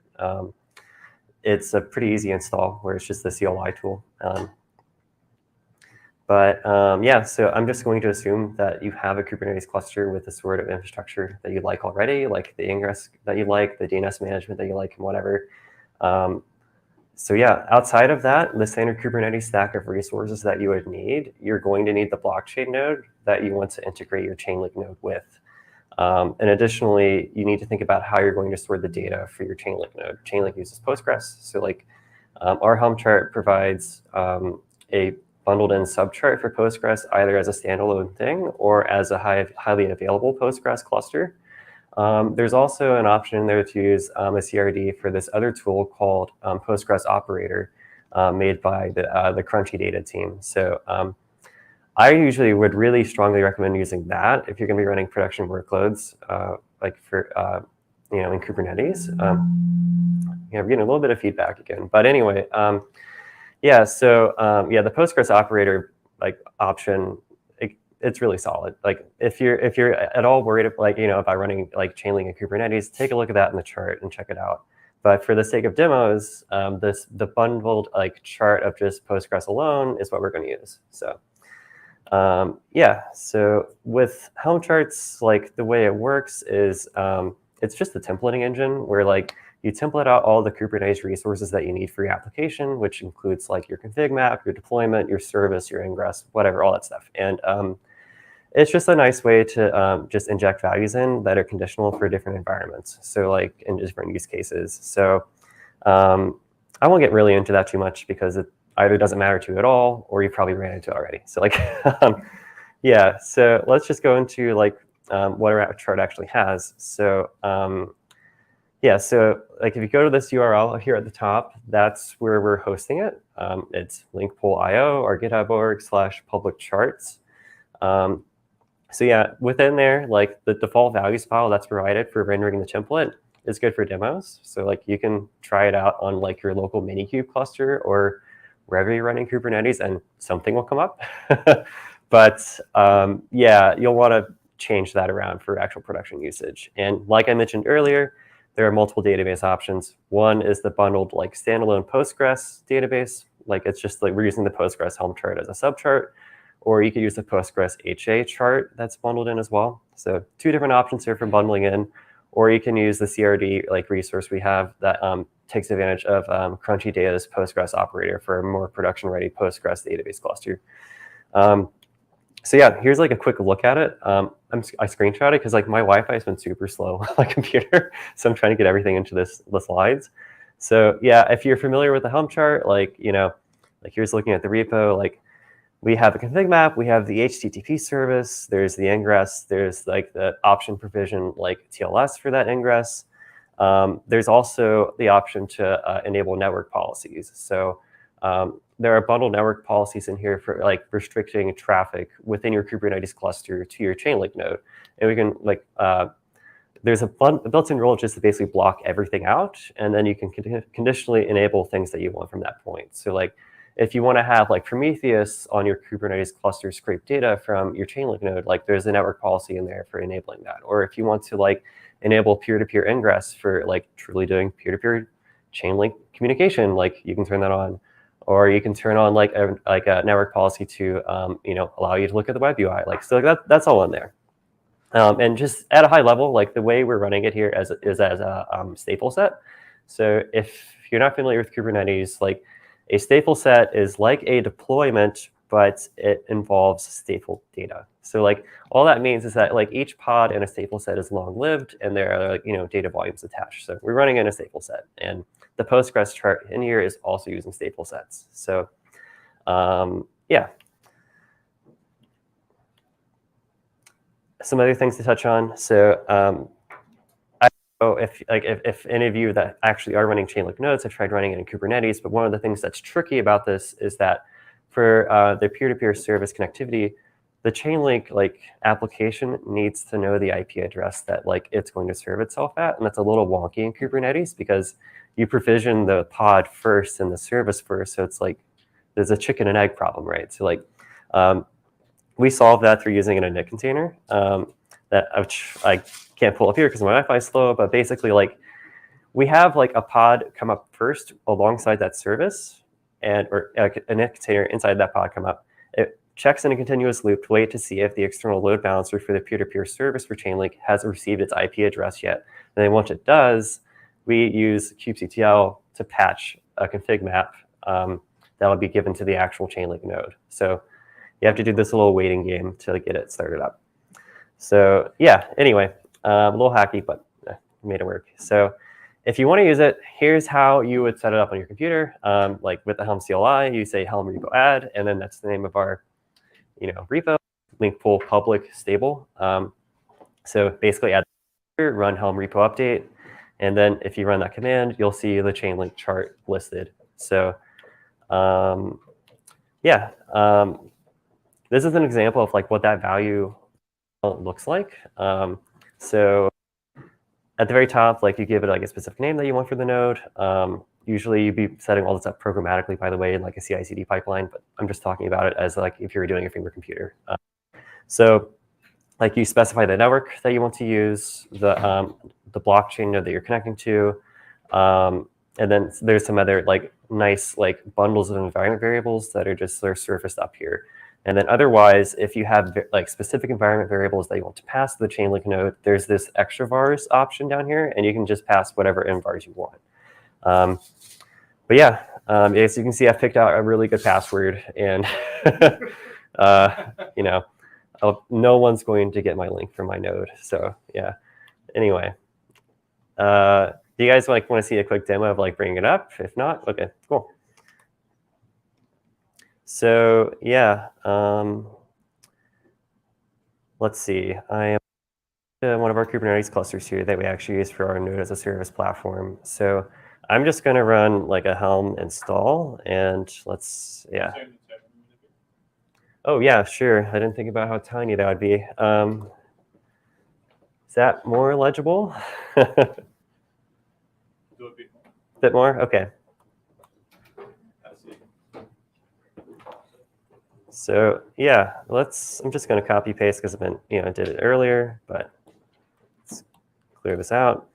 Speaker 13: it's a pretty easy install where it's just the CLI tool. But yeah, so I'm just going to assume that you have a Kubernetes cluster with the sort of infrastructure that you like already, like the ingress that you like, the DNS management that you like, and whatever. So yeah, outside of that, the standard Kubernetes stack of resources that you would need, you're going to need the blockchain node that you want to integrate your Chainlink node with. And additionally, you need to think about how you're going to store the data for your Chainlink node. Chainlink uses Postgres. So our Helm chart provides a bundled in subchart for Postgres either as a standalone thing or as a highly available Postgres cluster. There's also an option in there to use a CRD for this other tool called Postgres Operator made by the Crunchy Data team. So I usually would really strongly recommend using that if you're going to be running production workloads in Kubernetes. Yeah, we're getting a little bit of feedback again, but anyway, yeah. So yeah, the Postgres Operator option, it's really solid. Like if you're at all worried about running like Chainlink and Kubernetes, take a look at that in the chart and check it out. But for the sake of demos, the bundled like chart of just Postgres alone is what we're going to use. So yeah, so with Helm charts, like the way it works is it's just the templating engine where like you template out all the Kubernetes resources that you need for your application, which includes like your config map, your deployment, your service, your ingress, whatever, all that stuff. And it's just a nice way to just inject values in that are conditional for different environments. So like in different use cases. So I won't get really into that too much because it either doesn't matter to you at all, or you probably ran into it already. So like, yeah, so let's just go into like what our chart actually has. So yeah, so like if you go to this URL here at the top, that's where we're hosting it. It's LinkPool.io or github.org/public charts. So yeah, within there, like the default values file that's provided for rendering the template is good for demos. So like you can try it out on like your local Minikube cluster or wherever you're running Kubernetes and something will come up. But yeah, you'll want to change that around for actual production usage. And like I mentioned earlier, there are multiple database options. One is the bundled like standalone Postgres database. Like it's just like we're using the Postgres Helm chart as a subchart, or you could use the Postgres HA chart that's bundled in as well. So two different options here for bundling in, or you can use the CRD like resource we have that takes advantage of Crunchy Data's Postgres operator for a more production-ready Postgres database cluster. So yeah, here's like a quick look at it. I screenshot it because like my Wi-Fi has been super slow on my computer, so I'm trying to get everything into the slides. So yeah, if you're familiar with the Helm chart, like like here's looking at the repo, like we have a config map, we have the HTTP service, there's the ingress, there's like the option provision like TLS for that ingress. There's also the option to enable network policies. So there are bundled network policies in here for like restricting traffic within your Kubernetes cluster to your Chainlink node. And we can like, there's a built-in rule just to basically block everything out. And then you can conditionally enable things that you want from that point. So like, if you want to have like Prometheus on your Kubernetes cluster scrape data from your Chainlink node, like there's a network policy in there for enabling that. Or if you want to like enable peer-to-peer ingress for like truly doing peer-to-peer Chainlink communication, like you can turn that on. Or you can turn on like a network policy to allow you to look at the web UI. Like so like that's all in there. And just at a high level, like the way we're running it here is as a stateful set. So if you're not familiar with Kubernetes, like a stateful set is like a deployment, but it involves stateful data. So like all that means is that like each pod in a stateful set is long-lived, and there are like data volumes attached. So we're running in a stateful set, and the Postgres chart in here is also using stateful sets. So yeah. Some other things to touch on. So I don't know if any of you that actually are running Chainlink nodes have tried running it in Kubernetes, but one of the things that's tricky about this is that for the peer-to-peer service connectivity, the Chainlink like application needs to know the IP address that like it's going to serve itself at, and that's a little wonky in Kubernetes because you provision the pod first and the service first, so it's like there's a chicken and egg problem, right? So like we solve that through using an init container that I can't pull up here because my Wi-Fi is slow, but basically like we have like a pod come up first alongside that service, and or an init container inside that pod come up. It checks in a continuous loop to wait to see if the external load balancer for the peer-to-peer service for Chainlink has received its IP address yet. And then once it does, we use kubectl to patch a config map that will be given to the actual Chainlink node. So you have to do this little waiting game to get it started up. So yeah, anyway, a little hacky, but made it work. So if you want to use it, here's how you would set it up on your computer. Like with the Helm CLI, you say Helm repo add, and then that's the name of our repo, LinkPool public stable. So basically add run Helm repo update. And then if you run that command, you'll see the Chainlink chart listed. So yeah, this is an example of like what that value looks like. So at the very top, like you give it like a specific name that you want for the node. Usually you'd be setting all this up programmatically, by the way, in like a CI/CD pipeline, but I'm just talking about it as like if you're doing it from your computer. So like you specify the network that you want to use, the blockchain node that you're connecting to, and then there's some other like nice like bundles of environment variables that are just sort of surfaced up here. And then otherwise, if you have like specific environment variables that you want to pass to the Chainlink node, there's this extra vars option down here, and you can just pass whatever envars you want. But yeah, as you can see, I've picked out a really good password, and you know, no one's going to get my link from my node. So yeah. Anyway, do you guys like want to see a quick demo of like bringing it up? If not, okay, cool. So yeah, let's see. I am one of our Kubernetes clusters here that we actually use for our node as a service platform. So I'm just going to run like a Helm install, and let's, yeah. Oh yeah, sure. I didn't think about how tiny that would be. Is that more legible?
Speaker 1: Do a bit more.
Speaker 13: Bit more? Okay. So yeah, I'm just going to copy paste because I did it earlier, but let's clear this out.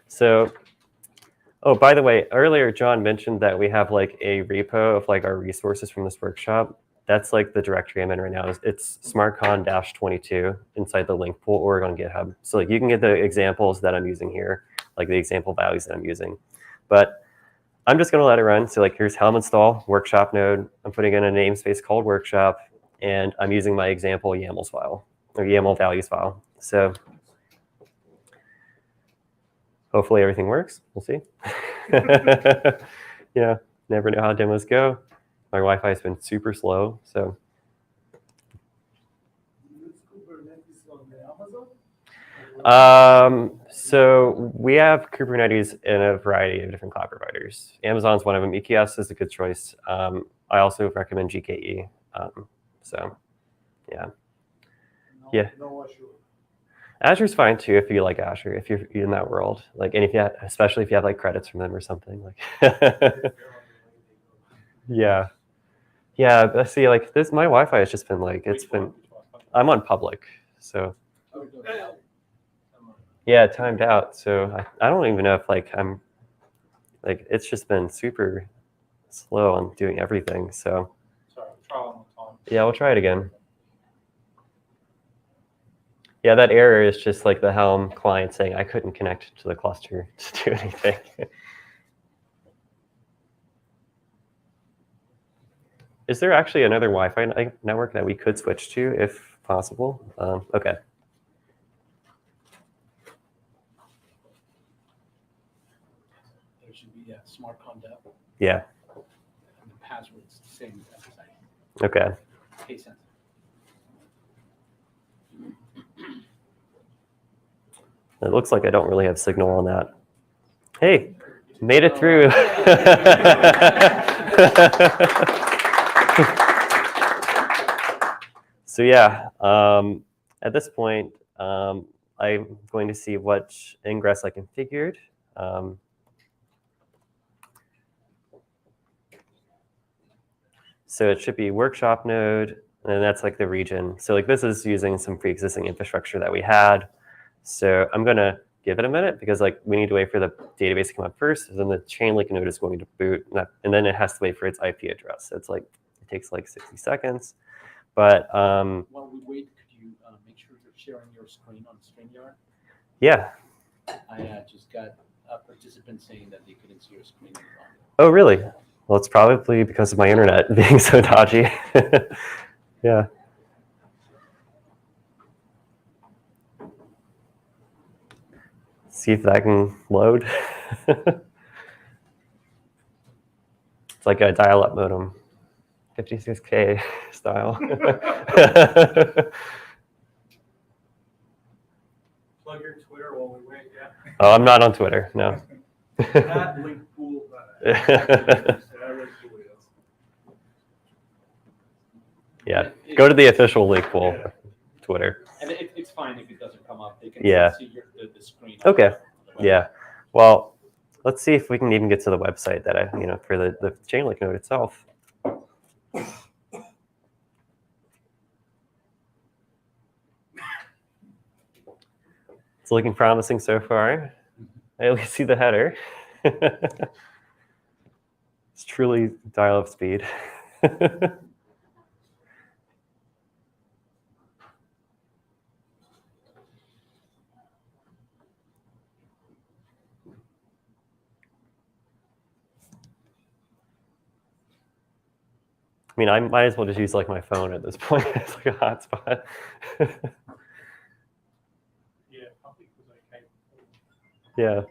Speaker 13: So, oh, by the way, earlier John mentioned that we have like a repo of like our resources from this workshop. That's like the directory I'm in right now. It's SmartCon-22 inside the LinkPool org on GitHub. So like you can get the examples that I'm using here, like the example values that I'm using. But I'm just going to let it run. So like here's Helm install, workshop node. I'm putting in a namespace called workshop, and I'm using my example YAML file or YAML values file. So hopefully everything works. We'll see. Never know how demos go. My Wi-Fi has been super slow, so. So we have Kubernetes in a variety of different cloud providers. Amazon's one of them. EKS is a good choice. I also recommend GKE. So, yeah. Yeah.
Speaker 8: No Azure.
Speaker 13: Azure's fine too if you like Azure, if you're in that world. Like, and especially if you have like credits from them or something. Like, yeah. Yeah, see, like this, my Wi-Fi has just been like, I'm on public, so. Yeah, timed out. So I don't even know if like it's just been super slow on doing everything. So yeah, we'll try it again. Yeah, that error is just like the Helm client saying I couldn't connect to the cluster to do anything. Is there actually another Wi-Fi network that we could switch to if possible? Okay.
Speaker 14: There should be a SmartCon dev.
Speaker 13: Yeah.
Speaker 14: And the password's the same as the site.
Speaker 13: Okay.
Speaker 14: Case sensitive.
Speaker 13: It looks like I don't really have signal on that. Hey, made it through. So yeah, at this point, I'm going to see what ingress I configured. So it should be workshop node, and that's like the region. So like this is using some pre-existing infrastructure that we had. So I'm going to give it a minute because like we need to wait for the database to come up first. And then the Chainlink node is going to boot, and then it has to wait for its IP address. So it's like it takes like 60 seconds. But
Speaker 14: while we wait, could you make sure you're sharing your screen on StreamYard?
Speaker 13: Yeah.
Speaker 14: I just got a participant saying that they couldn't see your screen.
Speaker 13: Oh, really? Well, it's probably because of my internet being so dodgy. Yeah. See if that can load. It's like a dial-up modem, 56K style.
Speaker 8: Plug your Twitter while we wait, yeah.
Speaker 13: Oh, I'm not on Twitter, no.
Speaker 8: Not LinkPool,
Speaker 13: Yeah, go to the official LinkPool Twitter.
Speaker 14: And it's fine if it doesn't come up. They can see the screen.
Speaker 13: Okay. Yeah. Well, let's see if we can even get to the website that for the Chainlink node itself. It's looking promising so far. I at least see the header. It's truly dial-up speed. I mean, I might as well just use like my phone at this point. It's like a hotspot.
Speaker 8: Yeah, public was okay.
Speaker 13: Yeah.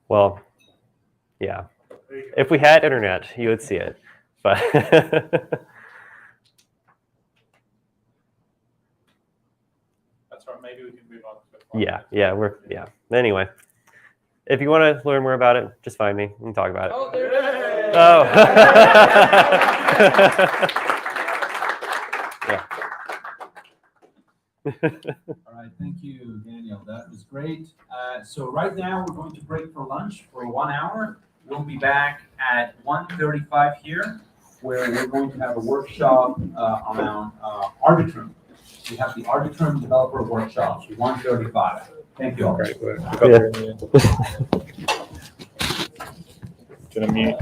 Speaker 13: Well, yeah. If we had internet, you would see it. But
Speaker 1: That's right. Maybe we can move on to
Speaker 13: yeah. Anyway, if you want to learn more about it, just find me. We can talk about it.
Speaker 14: Oh, there it is.
Speaker 13: Oh. Yeah.
Speaker 10: All right, thank you, Daniel. That was great. So right now we're going to break for lunch for 1 hour. We'll be back at 1:35 here, where we're going to have a workshop around Arbitrum. We have the Arbitrum Developer Workshops, 1:35. Thank you all.
Speaker 1: Great work. We got there in the end. Do you want to mute?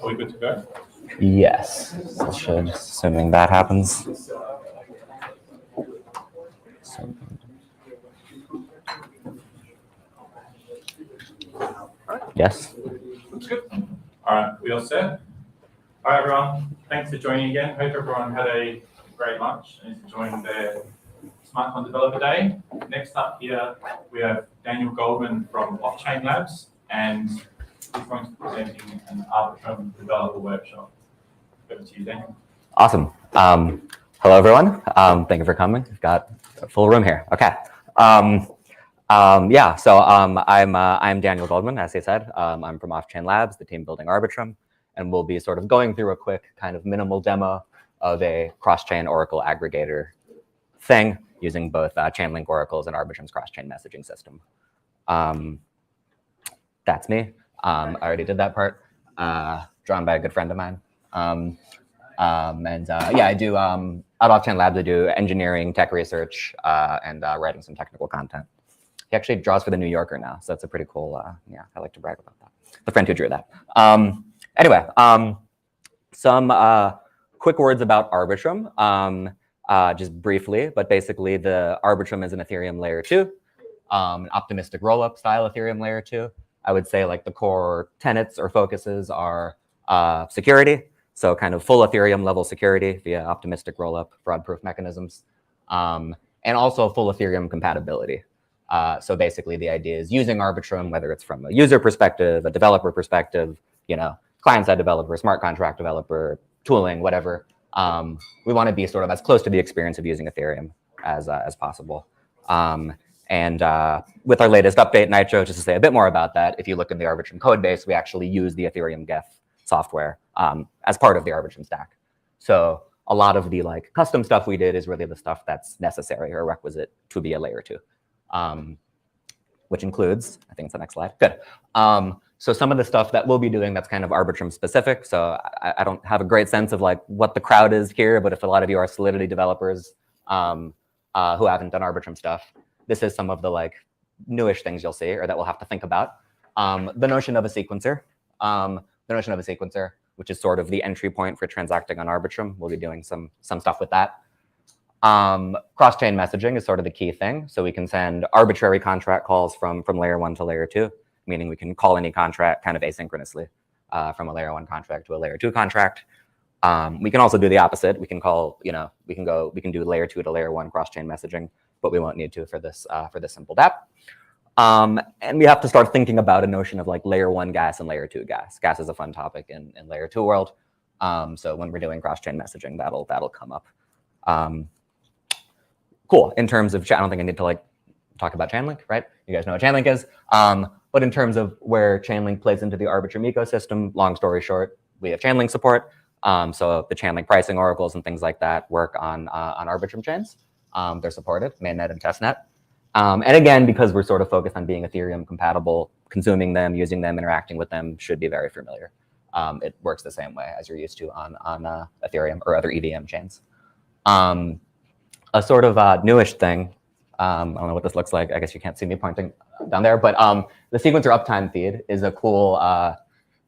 Speaker 1: Are we good to go?
Speaker 13: Yes, it should, assuming that happens. Yes.
Speaker 1: Looks good. All right, we all set? All right, everyone. Thanks for joining again. Hope everyone had a great lunch and is enjoying their SmartCon Developer Day. Next up here, we have Daniel Goldman from Off-Chain Labs, and he's going to be presenting an Arbitrum Developer Workshop. Over to you, Daniel.
Speaker 13: Awesome. Hello, everyone. Thank you for coming. We've got a full room here. Okay. Yeah, so I'm Daniel Goldman, as he said. I'm from Off-Chain Labs, the team building Arbitrum, and we'll be sort of going through a quick kind of minimal demo of a cross-chain Oracle aggregator thing using both Chainlink oracles and Arbitrum's cross-chain messaging system. That's me. I already did that part, drawn by a good friend of mine. Yeah, I do, at Off-Chain Labs, I do engineering, tech research, and writing some technical content. He actually draws for the New Yorker now, so that's a pretty cool, yeah, I like to brag about that. The friend who drew that. Anyway, some quick words about Arbitrum, just briefly, but basically the Arbitrum is an Ethereum layer 2, an optimistic rollup style Ethereum layer 2. I would say like the core tenets or focuses are security, so kind of full Ethereum level security via optimistic rollup, fraud-proof mechanisms, and also full Ethereum compatibility. So basically the idea is using Arbitrum, whether it's from a user perspective, a developer perspective, you know, client-side developer, smart contract developer, tooling, whatever. We want to be sort of as close to the experience of using Ethereum as possible. And with our latest update, Nitro, just to say a bit more about that, if you look in the Arbitrum code base, we actually use the Ethereum Geth software as part of the Arbitrum stack. So a lot of the like custom stuff we did is really the stuff that's necessary or requisite to be a layer 2. Which includes, I think it's the next slide, good. So some of the stuff that we'll be doing that's kind of Arbitrum specific, so I don't have a great sense of like what the crowd is here, but if a lot of you are Solidity developers who haven't done Arbitrum stuff, this is some of the like newish things you'll see or that we'll have to think about. The notion of a sequencer, which is sort of the entry point for transacting on Arbitrum. We'll be doing some stuff with that. Cross-chain messaging is sort of the key thing. So we can send arbitrary contract calls from layer 1 to layer 2, meaning we can call any contract kind of asynchronously from a layer 1 contract to a layer 2 contract. We can also do the opposite. We can call, you know, we can do layer 2 to layer 1 cross-chain messaging, but we won't need to for this simple dApp. And we have to start thinking about a notion of like layer 1 gas and layer 2 gas. Gas is a fun topic in layer 2 world. So when we're doing cross-chain messaging, that'll come up. Cool. In terms of, I don't think I need to like talk about Chainlink, right? You guys know what Chainlink is. But in terms of where Chainlink plays into the Arbitrum ecosystem, long story short, we have Chainlink support. So the Chainlink pricing oracles and things like that work on Arbitrum chains. They're supported, mainnet and testnet. And again, because we're sort of focused on being Ethereum compatible, consuming them, using them, interacting with them should be very familiar. It works the same way as you're used to on Ethereum or other EVM chains. A sort of newish thing, I don't know what this looks like. I guess you can't see me pointing down there, but the sequencer uptime feed is a cool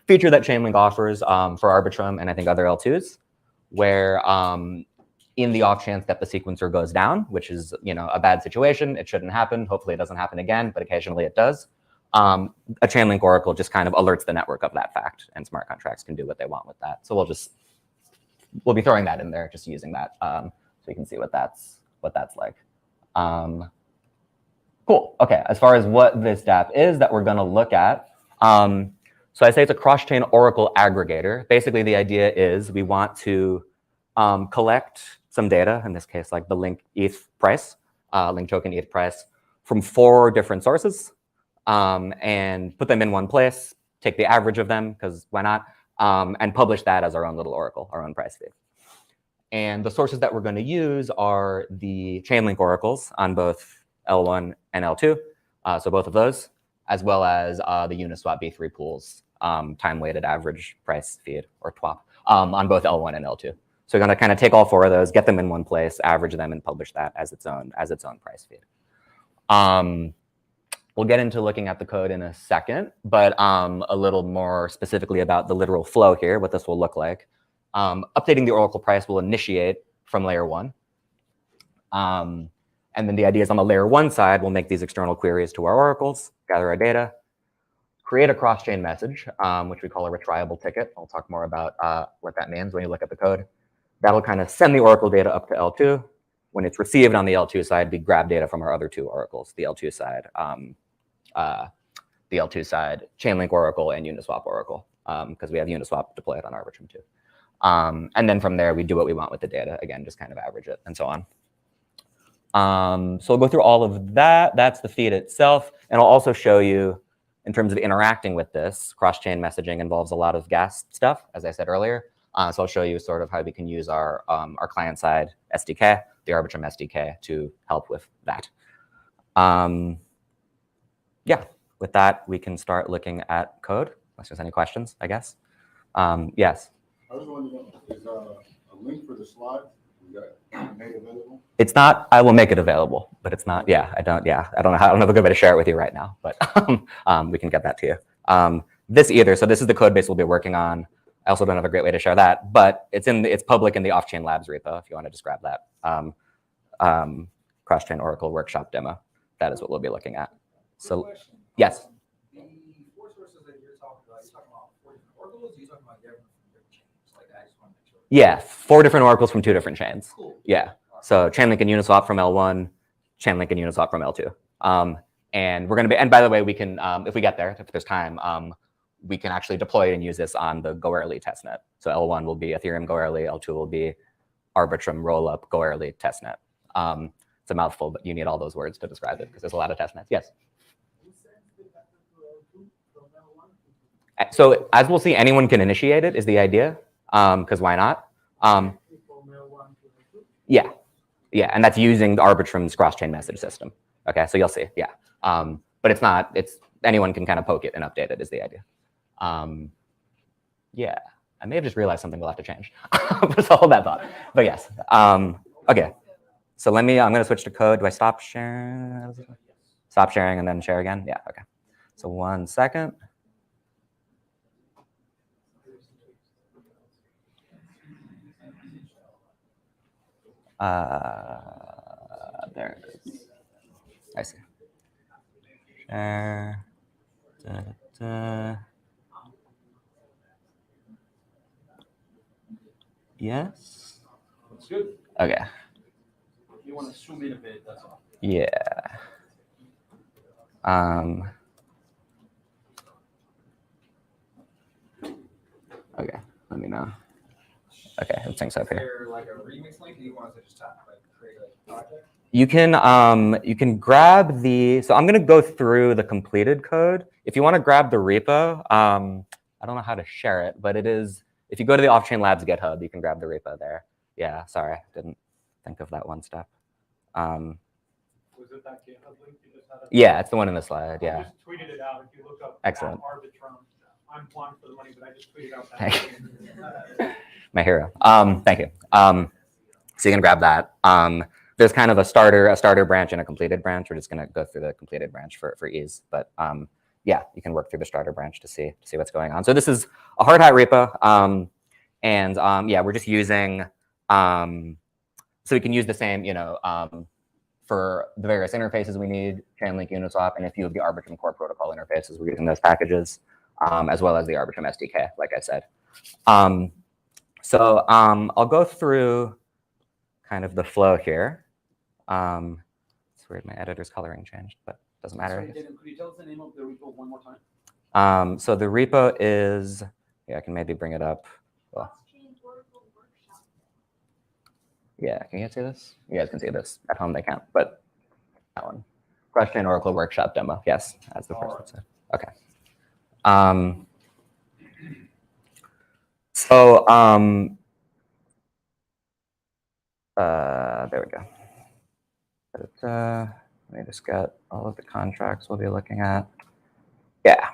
Speaker 13: feature that Chainlink offers for Arbitrum and I think other L2s, where in the off chance that the sequencer goes down, which is, you know, a bad situation, it shouldn't happen. Hopefully it doesn't happen again, but occasionally it does. A Chainlink oracle just kind of alerts the network of that fact, and smart contracts can do what they want with that. So we'll be throwing that in there, just using that. So you can see what that's like. Cool. Okay. As far as what this dApp is that we're going to look at, so I say it's a cross-chain oracle aggregator. Basically, the idea is we want to collect some data, in this case, like the link ETH price, link token ETH price, from 4 different sources, and put them in one place. Take the average of them, because why not? And publish that as our own little oracle, our own price feed. And the sources that we're going to use are the Chainlink oracles on both L1 and L2, so both of those, as well as the Uniswap B3 pools, time-weighted average price feed, or TWAP, on both L1 and L2. So we're going to kind of take all 4 of those, get them in one place, average them, and publish that as its own price feed.
Speaker 15: We'll get into looking at the code in a second, but a little more specifically about the literal flow here, what this will look like. Updating the Oracle price will initiate from layer 1. And then the idea is on the layer 1 side, we'll make these external queries to our oracles, gather our data, create a cross-chain message, which we call a retriable ticket. I'll talk more about what that means when you look at the code. That'll kind of send the oracle data up to L2. When it's received on the L2 side, we grab data from our other 2 oracles, the L2 side, Chainlink Oracle and Uniswap Oracle, because we have Uniswap deployed on Arbitrum too. And then from there, we do what we want with the data. Again, just kind of average it and so on. So we'll go through all of that. That's the feed itself. And I'll also show you, in terms of interacting with this, cross-chain messaging involves a lot of gas stuff, as I said earlier. So I'll show you sort of how we can use our client-side SDK, the Arbitrum SDK, to help with that. Yeah, with that, we can start looking at code, unless there's any questions, I guess. Yes?
Speaker 16: I was wondering, is a link for the slides, is that made available?
Speaker 15: It's not, I will make it available, but it's not, I don't have a good way to share it with you right now, but we can get that to you. So this is the code base we'll be working on. I also don't have a great way to share that, but it's public in the Off-Chain Labs repo, if you want to just grab that. Cross-Chain Oracle Workshop demo. That is what we'll be looking at. So, yes?
Speaker 3: The 4 sources that you're talking about 4 different oracles, or you're talking about different chains? Like, I just want to make sure.
Speaker 15: Yeah, 4 different oracles from 2 different chains.
Speaker 3: Cool.
Speaker 15: Yeah, so Chainlink and Uniswap from L1, Chainlink and Uniswap from L2. And we're going to be, and by the way, we can, if we get there, if there's time, we can actually deploy and use this on the Go Early testnet. So L1 will be Ethereum Go Early, L2 will be Arbitrum Rollup Go Early testnet. It's a mouthful, but you need all those words to describe it because there's a lot of testnets. Yes? So as we'll see, anyone can initiate it is the idea, because why not? Yeah, and that's using the Arbitrum's cross-chain message system. Okay, so you'll see, yeah. But it's not, anyone can kind of poke it and update it is the idea. Yeah, I may have just realized something we'll have to change. So hold that thought, but yes. Okay, so I'm gonna switch to code. Do I stop sharing? Stop sharing and then share again? Yeah, okay. So 1 second. There it is. I see. Share. Yes.
Speaker 4: That's good.
Speaker 15: Okay.
Speaker 4: If you want to zoom in a bit, that's all.
Speaker 15: Yeah. Okay. Let me know. Okay, everything's up here.
Speaker 3: Is there like a remix link? Do you want us to just create a project?
Speaker 15: You can grab the, so I'm going to go through the completed code. If you want to grab the repo, I don't know how to share it, but it is, if you go to the Off-Chain Labs GitHub, you can grab the repo there. Yeah, sorry, didn't think of that one step.
Speaker 8: Was it that GitHub link you just had?
Speaker 15: Yeah, it's the one in the slide, yeah.
Speaker 8: I just tweeted it out. If you look up
Speaker 15: Excellent.
Speaker 8: Arbitrum, I'm blind for the money, but I just tweeted out that.
Speaker 15: My hero. Thank you. So you can grab that. There's kind of a starter branch and a completed branch. We're just going to go through the completed branch for ease. But yeah, you can work through the starter branch to see what's going on. So this is a hard hat repo. Yeah, we're just using, so we can use the same, for the various interfaces we need, Chainlink, Uniswap, and a few of the Arbitrum core protocol interfaces. We're using those packages, as well as the Arbitrum SDK, like I said. So I'll go through kind of the flow here. It's weird, my editor's coloring changed, but it doesn't matter.
Speaker 14: Sorry, Daniel, could you tell us the name of the repo one more time?
Speaker 15: So the repo is, yeah, I can maybe bring it up. Well, yeah, can you guys see this? You guys can see this. At home they can't, but that one. Cross-Chain Oracle Workshop demo. Yes, as the first one said. Okay. So there we go. Let me just get all of the contracts we'll be looking at. Yeah.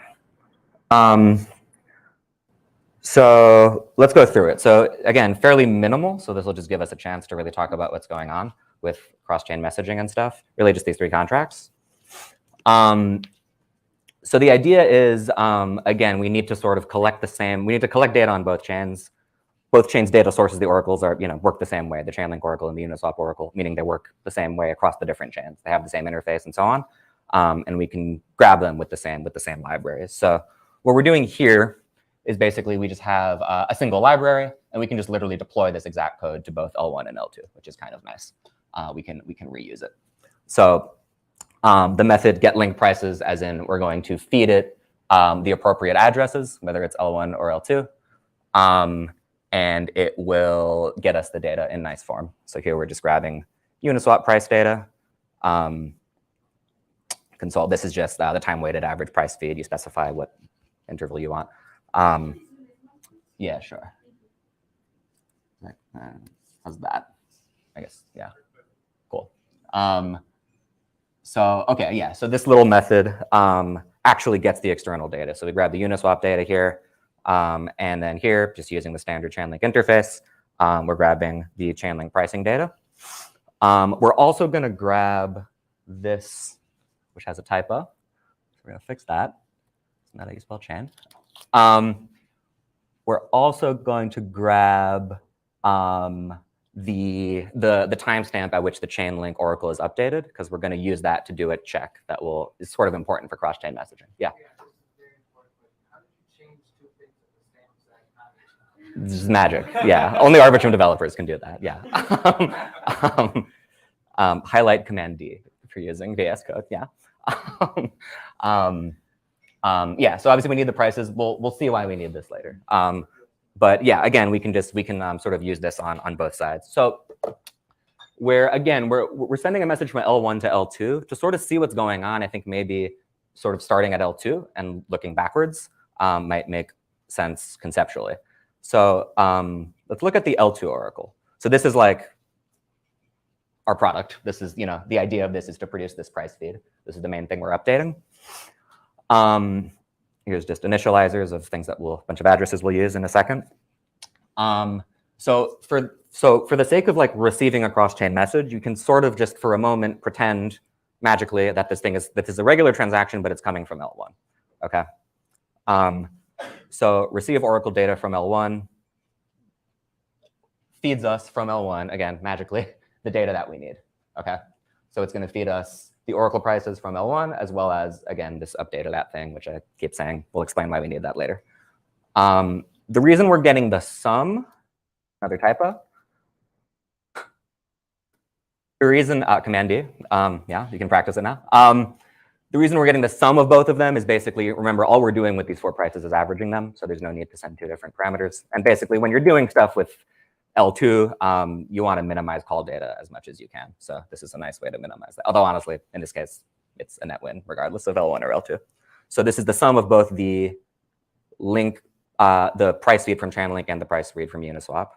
Speaker 15: So let's go through it. So again, fairly minimal. So this will just give us a chance to really talk about what's going on with cross-chain messaging and stuff. Really just these 3 contracts. So the idea is, again, we need to sort of collect we need to collect data on both chains. Both chains' data sources, the oracles, are work the same way. The Chainlink Oracle and the Uniswap Oracle, meaning they work the same way across the different chains. They have the same interface and so on, and we can grab them with the same libraries. So what we're doing here is basically we just have a single library, and we can just literally deploy this exact code to both L1 and L2, which is kind of nice. We can reuse it. So the method get link prices, as in we're going to feed it the appropriate addresses, whether it's L1 or L2, and it will get us the data in nice form. So here we're just grabbing Uniswap price data. Console, this is just the time-weighted average price feed. You specify what interval you want. Yeah, sure. How's that? I guess, yeah, cool. So, okay, yeah, so this little method actually gets the external data. So we grab the Uniswap data here, and then here, just using the standard Chainlink interface, we're grabbing the Chainlink pricing data. We're also gonna grab this, which has a typo. So we're gonna fix that. It's not how you spell chain. We're also going to grab the timestamp at which the Chainlink Oracle is updated, because we're going to use that to do a check that is sort of important for cross-chain messaging. Yeah. This is magic. Yeah, only Arbitrum developers can do that. Yeah. Highlight Command D if you're using VS Code. Yeah. Yeah. So obviously we need the prices. We'll see why we need this later. But yeah, again, we can sort of use this on both sides. So we're sending a message from L1 to L2 to sort of see what's going on. I think maybe sort of starting at L2 and looking backwards might make sense conceptually. So let's look at the L2 Oracle. So this is like our product. This is, the idea of this is to produce this price feed. This is the main thing we're updating. Here's just initializers of things that a bunch of addresses we'll use in a second. So for the sake of like receiving a cross-chain message, you can sort of just for a moment pretend magically that this is a regular transaction, but it's coming from L1. Okay. So receive Oracle data from L1 feeds us from L1 again magically the data that we need. Okay. So it's going to feed us the Oracle prices from L1, as well as, again, this update of that thing, which I keep saying. We'll explain why we need that later. The reason we're getting the sum, another typo. The reason, Command D, yeah, you can practice it now. The reason we're getting the sum of both of them is basically, remember, all we're doing with these 4 prices is averaging them, so there's no need to send 2 different parameters. And basically, when you're doing stuff with L2, you want to minimize call data as much as you can. So this is a nice way to minimize that. Although honestly, in this case, it's a net win regardless of L1 or L2. So this is the sum of both the the price feed from Chainlink and the price feed from Uniswap.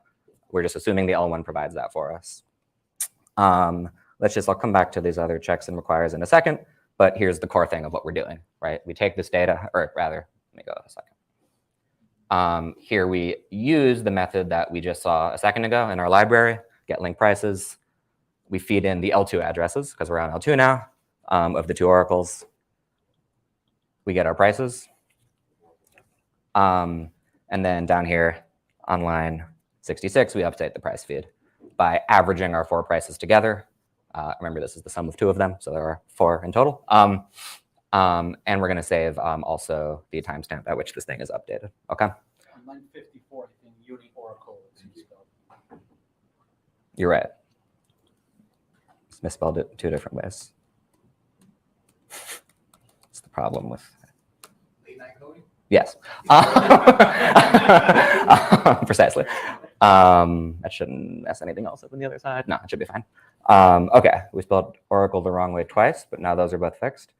Speaker 15: We're just assuming the L1 provides that for us. I'll come back to these other checks and requires in a second, but here's the core thing of what we're doing, right? We take this data, or rather, let me go a second. Here we use the method that we just saw a second ago in our library, get link prices. We feed in the L2 addresses, because we're on L2 now, of the 2 oracles. We get our prices. And then down here on line 66, we update the price feed by averaging our 4 prices together. Remember, this is the sum of 2 of them, so there are 4 in total. And we're going to save also the timestamp at which this thing is updated. Okay.
Speaker 14: On line 54, I think Uni Oracle is misspelled.
Speaker 15: You're right. It's misspelled it 2 different ways. It's the problem with.
Speaker 3: Late night coding?
Speaker 15: Yes. Precisely. That shouldn't mess anything else up on the other side. No, it should be fine. Okay, we spelled Oracle the wrong way twice, but now those are both fixed.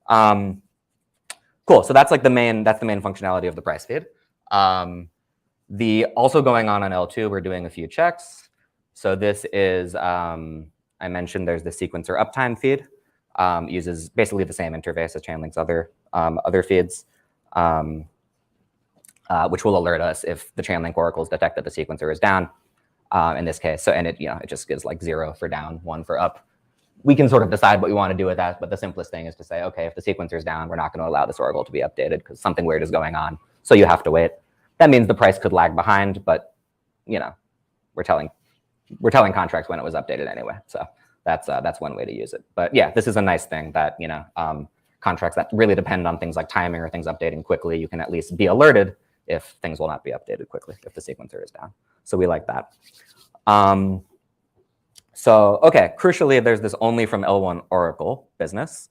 Speaker 15: Cool. So that's like the main functionality of the price feed. Also going on L2, we're doing a few checks. So this is I mentioned there's the sequencer uptime feed. Uses basically the same interface as Chainlink's other feeds, which will alert us if the Chainlink oracles detect that the sequencer is down. In this case, so and it just gives like 0 for down, 1 for up. we can sort of decide what we want to do with that, but the simplest thing is to say, okay, if the sequencer is down, we're not going to allow this oracle to be updated because something weird is going on. So you have to wait. That means the price could lag behind, but you know, we're telling contracts when it was updated anyway. So that's one way to use it. But yeah, this is a nice thing that, you know, contracts that really depend on things like timing or things updating quickly, you can at least be alerted if things will not be updated quickly if the sequencer is down. So we like that. So, okay, crucially, there's this only from L1 Oracle business.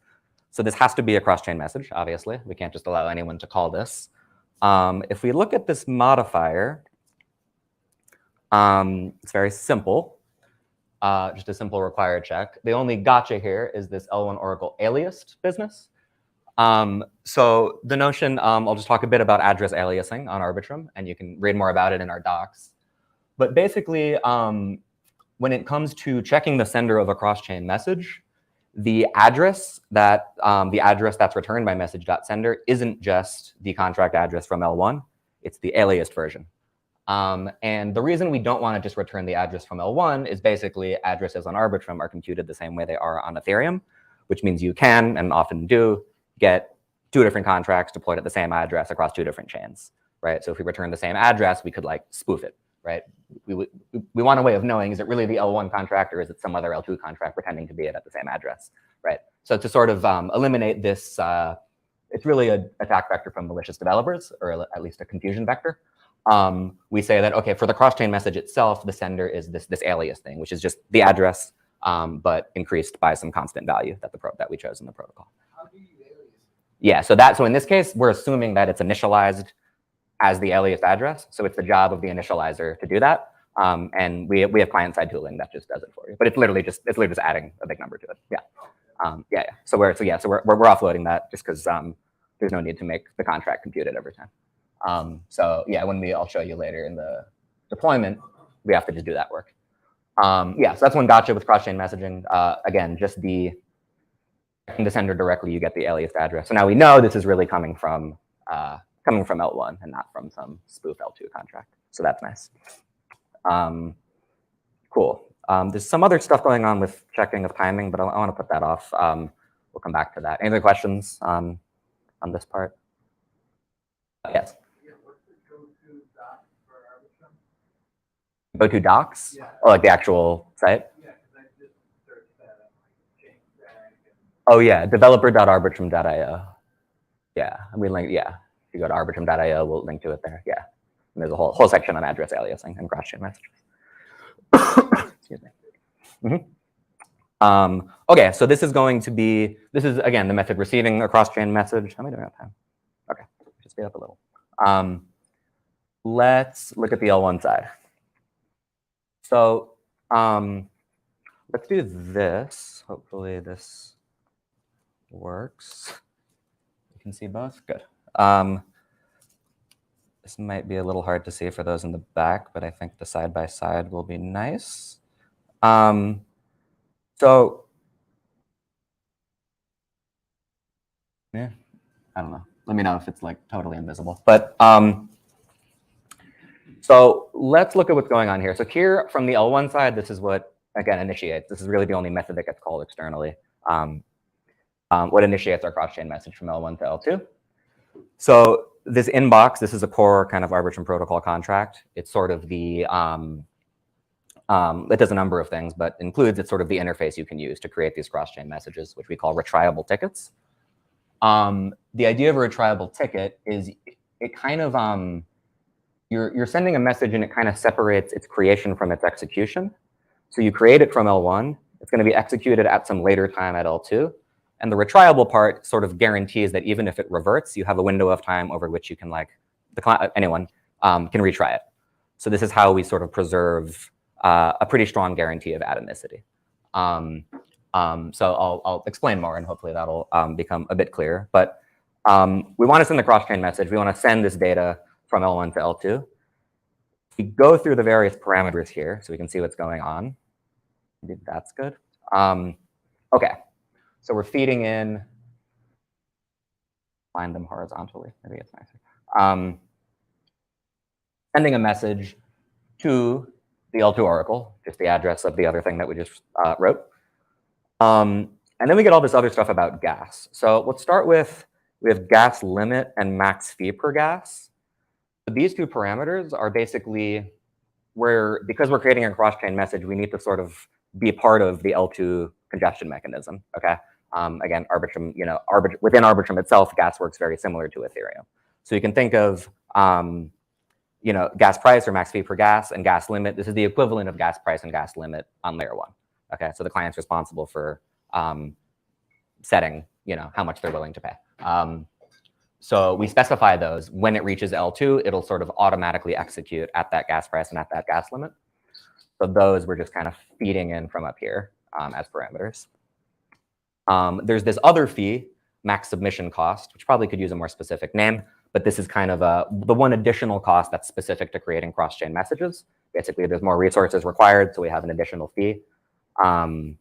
Speaker 15: So this has to be a cross-chain message, obviously. We can't just allow anyone to call this. If we look at this modifier, it's very simple, just a simple required check. The only gotcha here is this L1 Oracle aliased business. So the notion, I'll just talk a bit about address aliasing on Arbitrum, and you can read more about it in our docs. But basically, when it comes to checking the sender of a cross-chain message, the address that's returned by message.sender isn't just the contract address from L1, it's the aliased version. And the reason we don't want to just return the address from L1 is basically addresses on Arbitrum are computed the same way they are on Ethereum, which means you can, and often do, get two different contracts deployed at the same address across two different chains, right? So if we return the same address, we could like spoof it, right? We want a way of knowing, is it really the L1 contract or is it some other L2 contract pretending to be it at the same address, right? So to sort of eliminate this, it's really an attack vector from malicious developers, or at least a confusion vector. We say that, okay, for the cross-chain message itself, the sender is this alias thing, which is just the address, but increased by some constant value that we chose in the protocol.
Speaker 3: How do you alias?
Speaker 15: Yeah, so in this case, we're assuming that it's initialized as the alias address. So it's the job of the initializer to do that. And we have client-side tooling that just does it for you. But it's literally just adding a big number to it. Yeah. Yeah. So we're offloading that just because there's no need to make the contract computed every time. So yeah, I'll show you later in the deployment, we have to just do that work. Yeah, so that's one gotcha with cross-chain messaging. Again, just checking the sender directly, you get the alias address. So now we know this is really coming from L1 and not from some spoof L2 contract. So that's nice. Cool. There's some other stuff going on with checking of timing, but I want to put that off. We'll come back to that. Any other questions on this part? Yes. Go to docs? Yeah. Or like the actual site? Yeah, because I just searched that on Chainlink. Oh yeah, developer.arbitrum.io. Yeah, if you go to arbitrum.io, we'll link to it there. Yeah. And there's a whole section on address aliasing and cross-chain messages. Excuse me. Okay, so this is again the method receiving a cross-chain message. How am I doing on time? Okay, just speed up a little. Let's look at the L1 side. So let's do this. Hopefully this works. You can see both? Good. This might be a little hard to see for those in the back, but I think the side-by-side will be nice. So, yeah, I don't know. Let me know if it's like totally invisible. But so let's look at what's going on here. So here from the L1 side, this is what, again, initiates. This is really the only method that gets called externally. What initiates our cross-chain message from L1 to L2. So this inbox, this is a core kind of Arbitrum protocol contract. It's sort of the, it does a number of things, but it's sort of the interface you can use to create these cross-chain messages, which we call retriable tickets. The idea of a retriable ticket is it kind of, you're sending a message and it kind of separates its creation from its execution. So you create it from L1, it's going to be executed at some later time at L2. And the retriable part sort of guarantees that even if it reverts, you have a window of time over which you can anyone can retry it. So this is how we sort of preserve a pretty strong guarantee of atomicity. So I'll explain more and hopefully that'll become a bit clearer. But we want to send the cross-chain message. We want to send this data from L1 to L2. We go through the various parameters here so we can see what's going on. Maybe that's good. Okay. So we're feeding in, find them horizontally, maybe it's nicer. Sending a message to the L2 oracle, just the address of the other thing that we just wrote. And then we get all this other stuff about gas. So let's start with, we have gas limit and max fee per gas. So these two parameters are basically because we're creating a cross-chain message, we need to sort of be part of the L2 congestion mechanism, okay? Again, Arbitrum, within Arbitrum itself, gas works very similar to Ethereum. So you can think of, gas price or max fee per gas and gas limit. This is the equivalent of gas price and gas limit on layer 1. Okay, so the client's responsible for setting, how much they're willing to pay. So we specify those. When it reaches L2, it'll sort of automatically execute at that gas price and at that gas limit. So those we're just kind of feeding in from up here as parameters. There's this other fee, max submission cost, which probably could use a more specific name, but this is kind of the one additional cost that's specific to creating cross-chain messages. Basically, there's more resources required, so we have an additional fee. And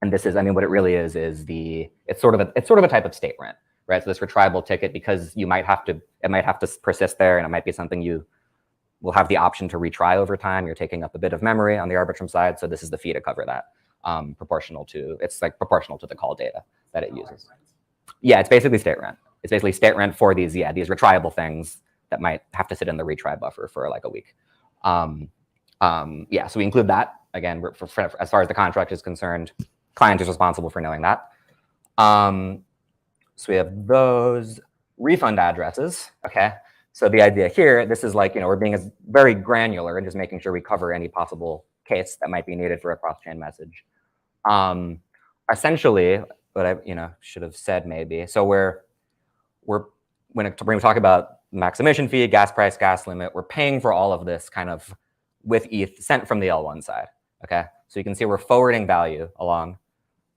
Speaker 15: this is, what it really is it's sort of a type of state rent, right? So this retriable ticket, because it might have to persist there, and it might be something you will have the option to retry over time. You're taking up a bit of memory on the Arbitrum side, so this is the fee to cover that, proportional to the call data that it uses. Yeah, it's basically state rent. It's basically state rent for these retriable things that might have to sit in the retry buffer for like a week. So we include that. Again, as far as the contract is concerned, client is responsible for knowing that. So we have those refund addresses, okay? So the idea here, this is like, we're being very granular and just making sure we cover any possible case that might be needed for a cross-chain message. Essentially, what I should have said maybe, so when we talk about max emission fee, gas price, gas limit, we're paying for all of this kind of with ETH sent from the L1 side, okay? So you can see we're forwarding value along.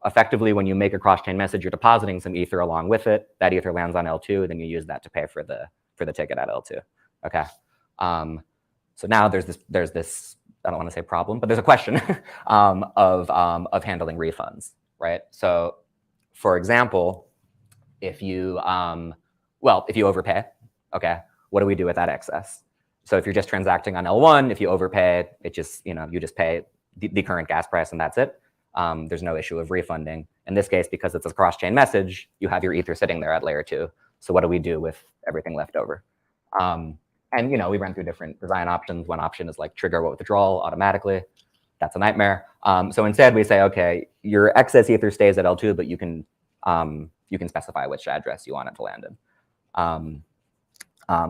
Speaker 15: Effectively, when you make a cross-chain message, you're depositing some Ether along with it. That Ether lands on L2, then you use that to pay for the ticket at L2, okay? So now there's this, I don't want to say problem, but there's a question of handling refunds, right? So for example, if you overpay, okay, what do we do with that excess? So if you're just transacting on L1, if you overpay, it just, you just pay the current gas price and that's it. There's no issue of refunding. In this case, because it's a cross-chain message, you have your Ether sitting there at layer 2. So what do we do with everything left over? And we ran through different design options. One option is like trigger withdrawal automatically. That's a nightmare. So instead we say, okay, your excess Ether stays at L2, but you can specify which address you want it to land in.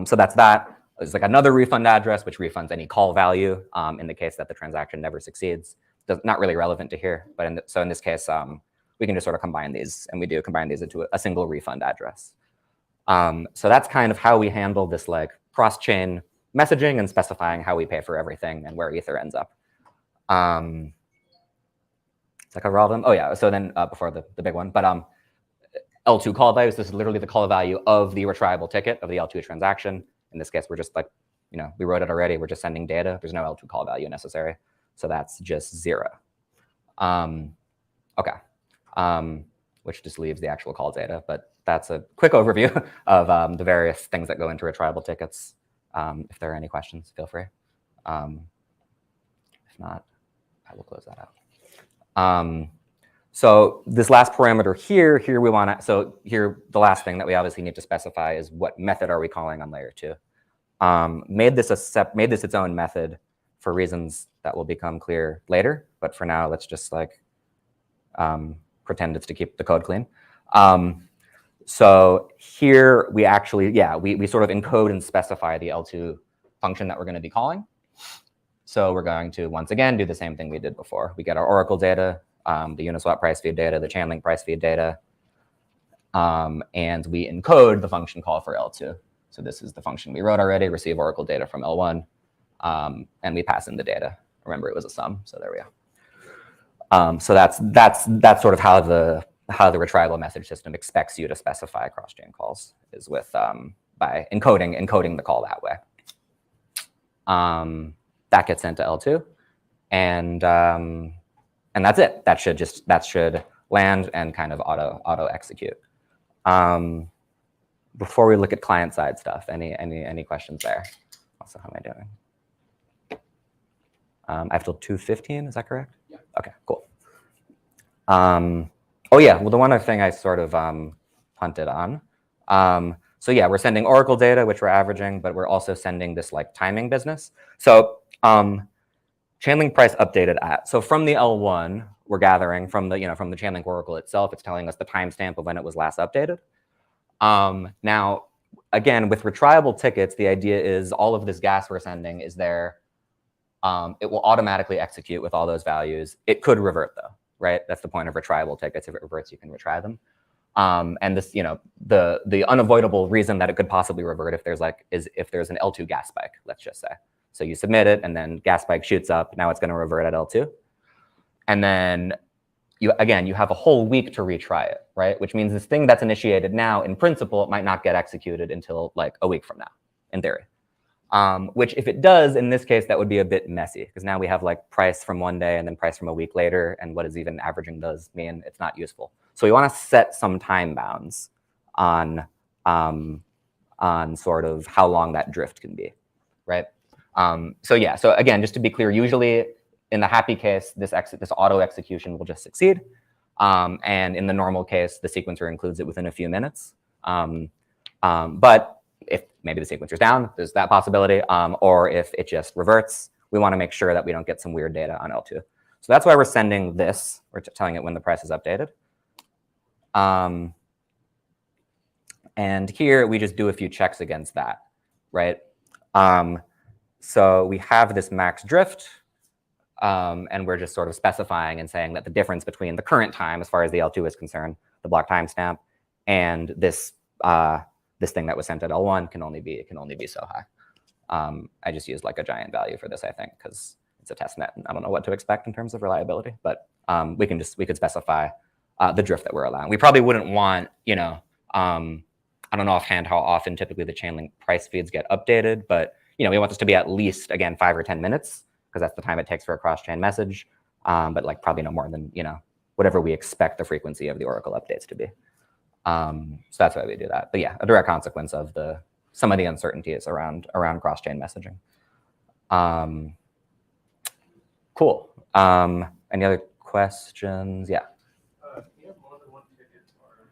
Speaker 15: So that's that. There's like another refund address, which refunds any call value in the case that the transaction never succeeds. Not really relevant to here, but in this case, we can just sort of combine these, and we do combine these into a single refund address. So that's kind of how we handle this like cross-chain messaging and specifying how we pay for everything and where Ether ends up. Does that cover all of them? Oh yeah, so then before the big one, but L2 call values, this is literally the call value of the retriable ticket of the L2 transaction. In this case, we're just like, we wrote it already, we're just sending data. There's no L2 call value necessary. So that's just 0. Okay, which just leaves the actual call data, but that's a quick overview of the various things that go into retriable tickets. If there are any questions, feel free. If not, I will close that out. So this last parameter here we want to, so here the last thing that we obviously need to specify is what method are we calling on layer 2. Made this its own method for reasons that will become clear later, but for now, let's just like pretend it's to keep the code clean. So here we actually, we sort of encode and specify the L2 function that we're going to be calling. So we're going to, once again, do the same thing we did before. We get our Oracle data, the Uniswap price feed data, the Chainlink price feed data, and we encode the function call for L2. So this is the function we wrote already, receive Oracle data from L1, and we pass in the data. Remember, it was a sum, so there we go. So that's sort of how the retriable message system expects you to specify cross-chain calls, is with by encoding the call that way. That gets sent to L2, and that's it. That should land and kind of auto execute. Before we look at client side stuff, any questions there? Also, how am I doing? I have till 2:15. Is that correct? Yeah. Okay. Cool. Oh yeah, well the one other thing I sort of punted on. So yeah, we're sending Oracle data, which we're averaging, but we're also sending this like timing business. So Chainlink price updated at. So from the L1, we're gathering from the from the Chainlink Oracle itself, it's telling us the timestamp of when it was last updated. Now, again, with retriable tickets, the idea is all of this gas we're sending is there. It will automatically execute with all those values. It could revert though, right? That's the point of retriable tickets. If it reverts, you can retry them. And this, the unavoidable reason that it could possibly revert is if there's an L2 gas spike, let's just say. So you submit it and then gas spike shoots up. Now it's going to revert at L2. And then you have a whole week to retry it, right? Which means this thing that's initiated now, in principle, it might not get executed until like a week from now, in theory. Which if it does, in this case, that would be a bit messy because now we have like price from one day and then price from a week later. And what is even averaging does mean it's not useful. So we want to set some time bounds on sort of how long that drift can be, right? So yeah, so again, just to be clear, usually in the happy case, this auto execution will just succeed. And in the normal case, the sequencer includes it within a few minutes. But if maybe the sequencer's down, there's that possibility. Or if it just reverts, we want to make sure that we don't get some weird data on L2. So that's why we're sending this. We're telling it when the price is updated. And here we just do a few checks against that, right? So we have this max drift, and we're just sort of specifying and saying that the difference between the current time, as far as the L2 is concerned, the block timestamp, and this this thing that was sent at L1 can only be so high. I just used like a giant value for this, I think, because it's a test net, and I don't know what to expect in terms of reliability. But we could specify the drift that we're allowing. We probably wouldn't want, I don't know offhand how often typically the Chainlink price feeds get updated, but we want this to be at least, again, 5 or 10 minutes, because that's the time it takes for a cross-chain message, but like probably no more than, whatever we expect the frequency of the Oracle updates to be. So that's why we do that. But yeah, a direct consequence of some of the uncertainties around cross-chain messaging. Cool. Any other questions? Yeah.
Speaker 17: Can you have more than one ticket or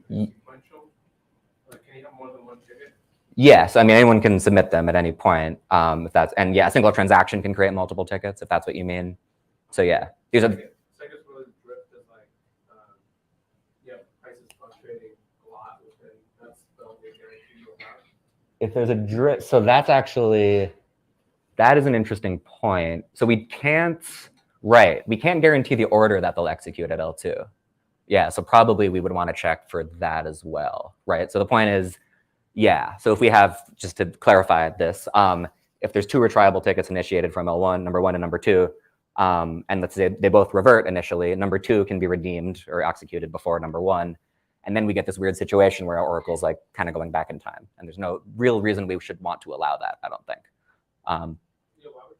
Speaker 17: sequential? Like, can you have more than one ticket?
Speaker 15: Yes, I mean anyone can submit them at any point. And yeah, a single transaction can create multiple tickets if that's what you mean. So yeah, these are.
Speaker 17: So I guess really drift is like, prices fluctuating a lot, that's the only guarantee you'll have.
Speaker 15: If there's a drift, so that is an interesting point. So we can't guarantee the order that they'll execute at L2. Yeah, so probably we would want to check for that as well, right? So the point is, yeah, so if we have, just to clarify this, if there's 2 retriable tickets initiated from L1, number 1 and number 2, and let's say they both revert initially, number 2 can be redeemed or executed before number 1, and then we get this weird situation where our Oracle's like kind of going back in time, and there's no real reason we should want to allow that, I don't think.
Speaker 17: Why would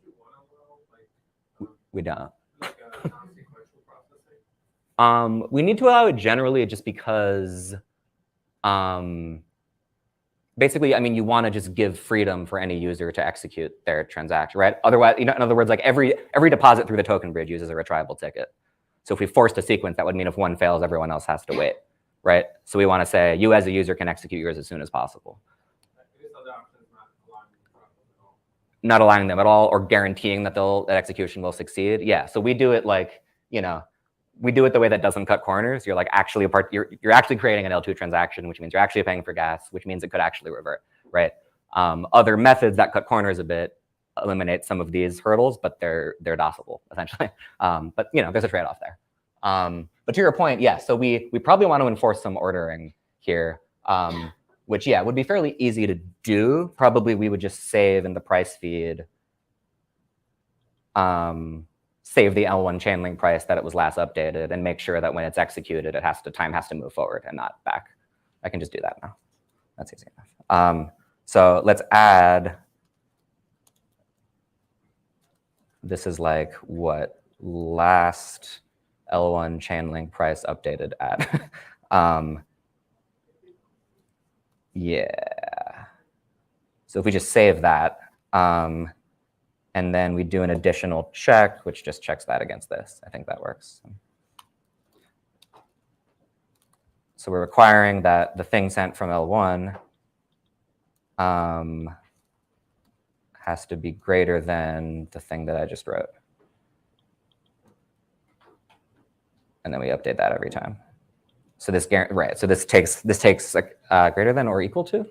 Speaker 17: you want to allow,
Speaker 15: we don't.
Speaker 17: like a non-sequential processing?
Speaker 15: We need to allow it generally just because basically, I mean, you want to just give freedom for any user to execute their transaction, right? Otherwise, in other words, like every deposit through the token bridge uses a retriable ticket. So if we forced a sequence, that would mean if one fails, everyone else has to wait, right? So we want to say you as a user can execute yours as soon as possible. Not allowing them at all, or guaranteeing that that execution will succeed. Yeah, so we do it like, we do it the way that doesn't cut corners. You're like actually you're actually creating an L2 transaction, which means you're actually paying for gas, which means it could actually revert, right? Other methods that cut corners a bit eliminate some of these hurdles, but they're docible essentially. But there's a trade-off there. But to your point, yeah, so we probably want to enforce some ordering here. Which, yeah, would be fairly easy to do. Probably we would just save in the price feed, save the L1 Chainlink price that it was last updated, and make sure that when it's executed, time has to move forward and not back. I can just do that now. That's easy enough. So let's add, this is like what last L1 Chainlink price updated at. Yeah. So if we just save that, and then we do an additional check, which just checks that against this, I think that works. So we're requiring that the thing sent from L1 has to be greater than the thing that I just wrote. And then we update that every time. So this right. So this takes greater than or equal to.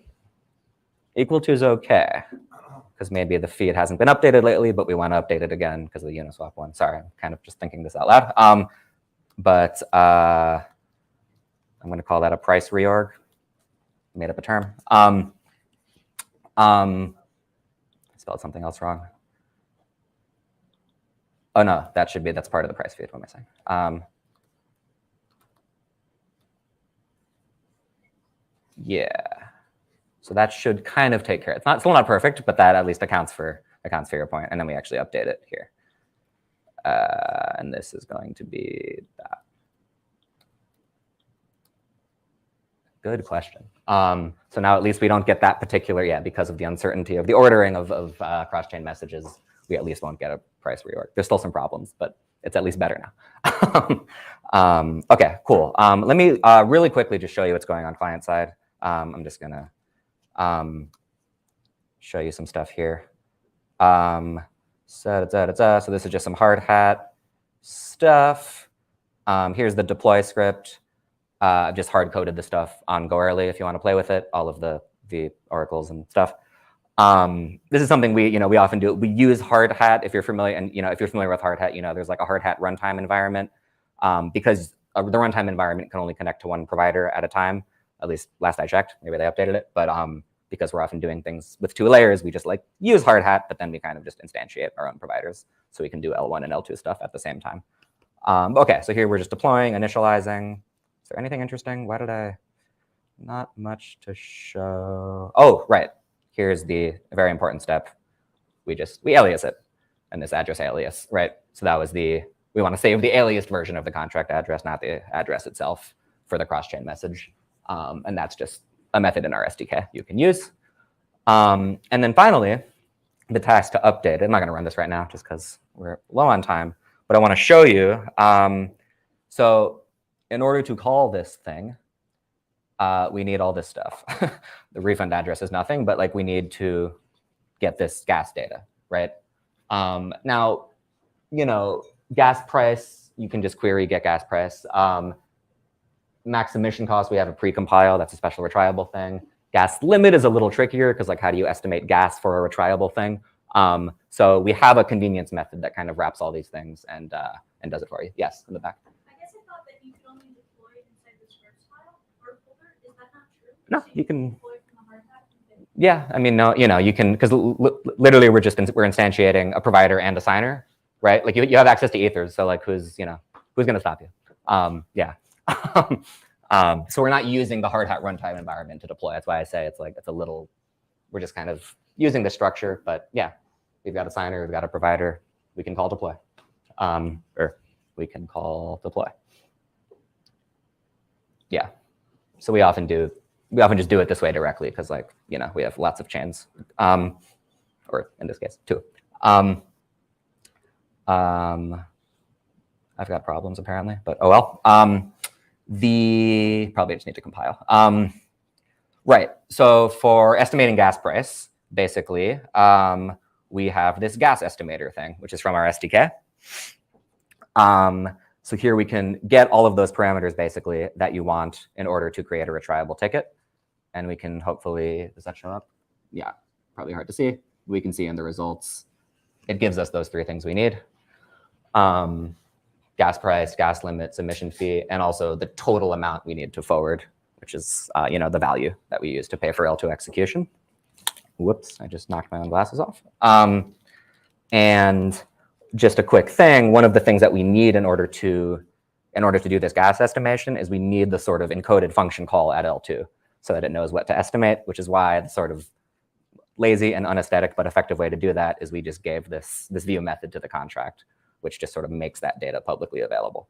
Speaker 15: Equal to is okay, because maybe the feed hasn't been updated lately, but we want to update it again because of the Uniswap one. Sorry, I'm kind of just thinking this out loud. But I'm going to call that a price reorg. Made up a term. I spelled something else wrong. Oh no, that's part of the price feed. What am I saying? Yeah. So that should kind of take care of it. It's still not perfect, but that at least accounts for your point. And then we actually update it here. And this is going to be that. Good question. So now at least we don't get that particular, because of the uncertainty of the ordering of cross-chain messages, we at least won't get a price reorg. There's still some problems, but it's at least better now. Okay, cool. Let me really quickly just show you what's going on client side. I'm just gonna show you some stuff here. So this is just some hard hat stuff. Here's the deploy script. I've just hard coded the stuff on Go early if you want to play with it, all of the oracles and stuff. This is something we often do. We use hard hat if you're familiar, and if you're familiar with hard hat, there's like a hard hat runtime environment because the runtime environment can only connect to one provider at a time. At least last I checked, maybe they updated it, but because we're often doing things with 2 layers, we just like use hard hat, but then we kind of just instantiate our own providers so we can do L1 and L2 stuff at the same time. Okay, so here we're just deploying, initializing. Is there anything interesting? Why did I? Not much to show. Oh, right. Here's the very important step. We alias it, and this address alias, right? So that was we want to save the aliased version of the contract address, not the address itself for the cross-chain message. And that's just a method in our SDK you can use. And then finally, the task to update. I'm not going to run this right now just because we're low on time, but I want to show you. So in order to call this thing, we need all this stuff. The refund address is nothing, but we need to get this gas data, right? Now, gas price, you can just query get gas price. Max emission cost, we have a pre-compile. That's a special retriable thing. Gas limit is a little trickier because how do you estimate gas for a retriable thing? So we have a convenience method that kind of wraps all these things and does it for you. Yes, in the back.
Speaker 9: I guess I thought that you could only deploy inside the scripts file or folder. Is that not true?
Speaker 15: No,
Speaker 9: So
Speaker 15: you can.
Speaker 9: deploy from the hard hat?
Speaker 15: Yeah, I mean, no, you can, because literally we're instantiating a provider and a signer, right? You have access to ethers, so who's going to stop you? Yeah. So we're not using the hard hat runtime environment to deploy. That's why I say it's a little, we're just kind of using the structure, but yeah, we've got a signer, we've got a provider, we can call deploy, or we can call deploy. Yeah, so we often just do it this way directly because we have lots of chains, or in this case, 2. I've got problems apparently, but oh well. Probably just need to compile. Right, so for estimating gas price, basically, we have this gas estimator thing, which is from our SDK. So here we can get all of those parameters basically that you want in order to create a retriable ticket. And we can hopefully, does that show up? Yeah, probably hard to see. We can see in the results, it gives us those 3 things we need. Gas price, gas limits, emission fee, and also the total amount we need to forward, which is the value that we use to pay for L2 execution. Whoops, I just knocked my own glasses off. And just a quick thing, one of the things that we need in order to do this gas estimation is we need the sort of encoded function call at L2 so that it knows what to estimate, which is why the sort of lazy and unaesthetic but effective way to do that is we just gave this view method to the contract, which just sort of makes that data publicly available.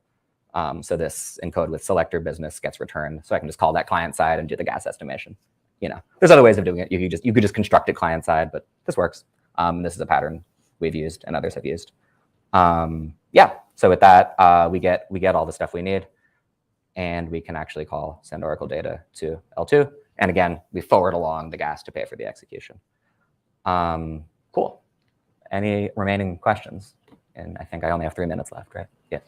Speaker 15: So this encode with selector business gets returned. So I can just call that client side and do the gas estimation. There's other ways of doing it. You could just construct it client side, but this works. This is a pattern we've used and others have used. Yeah. So with that, we get all the stuff we need. and we can actually call send Oracle data to L2. And again, we forward along the gas to pay for the execution. Cool. Any remaining questions? And I think I only have 3 minutes left, right? Yeah.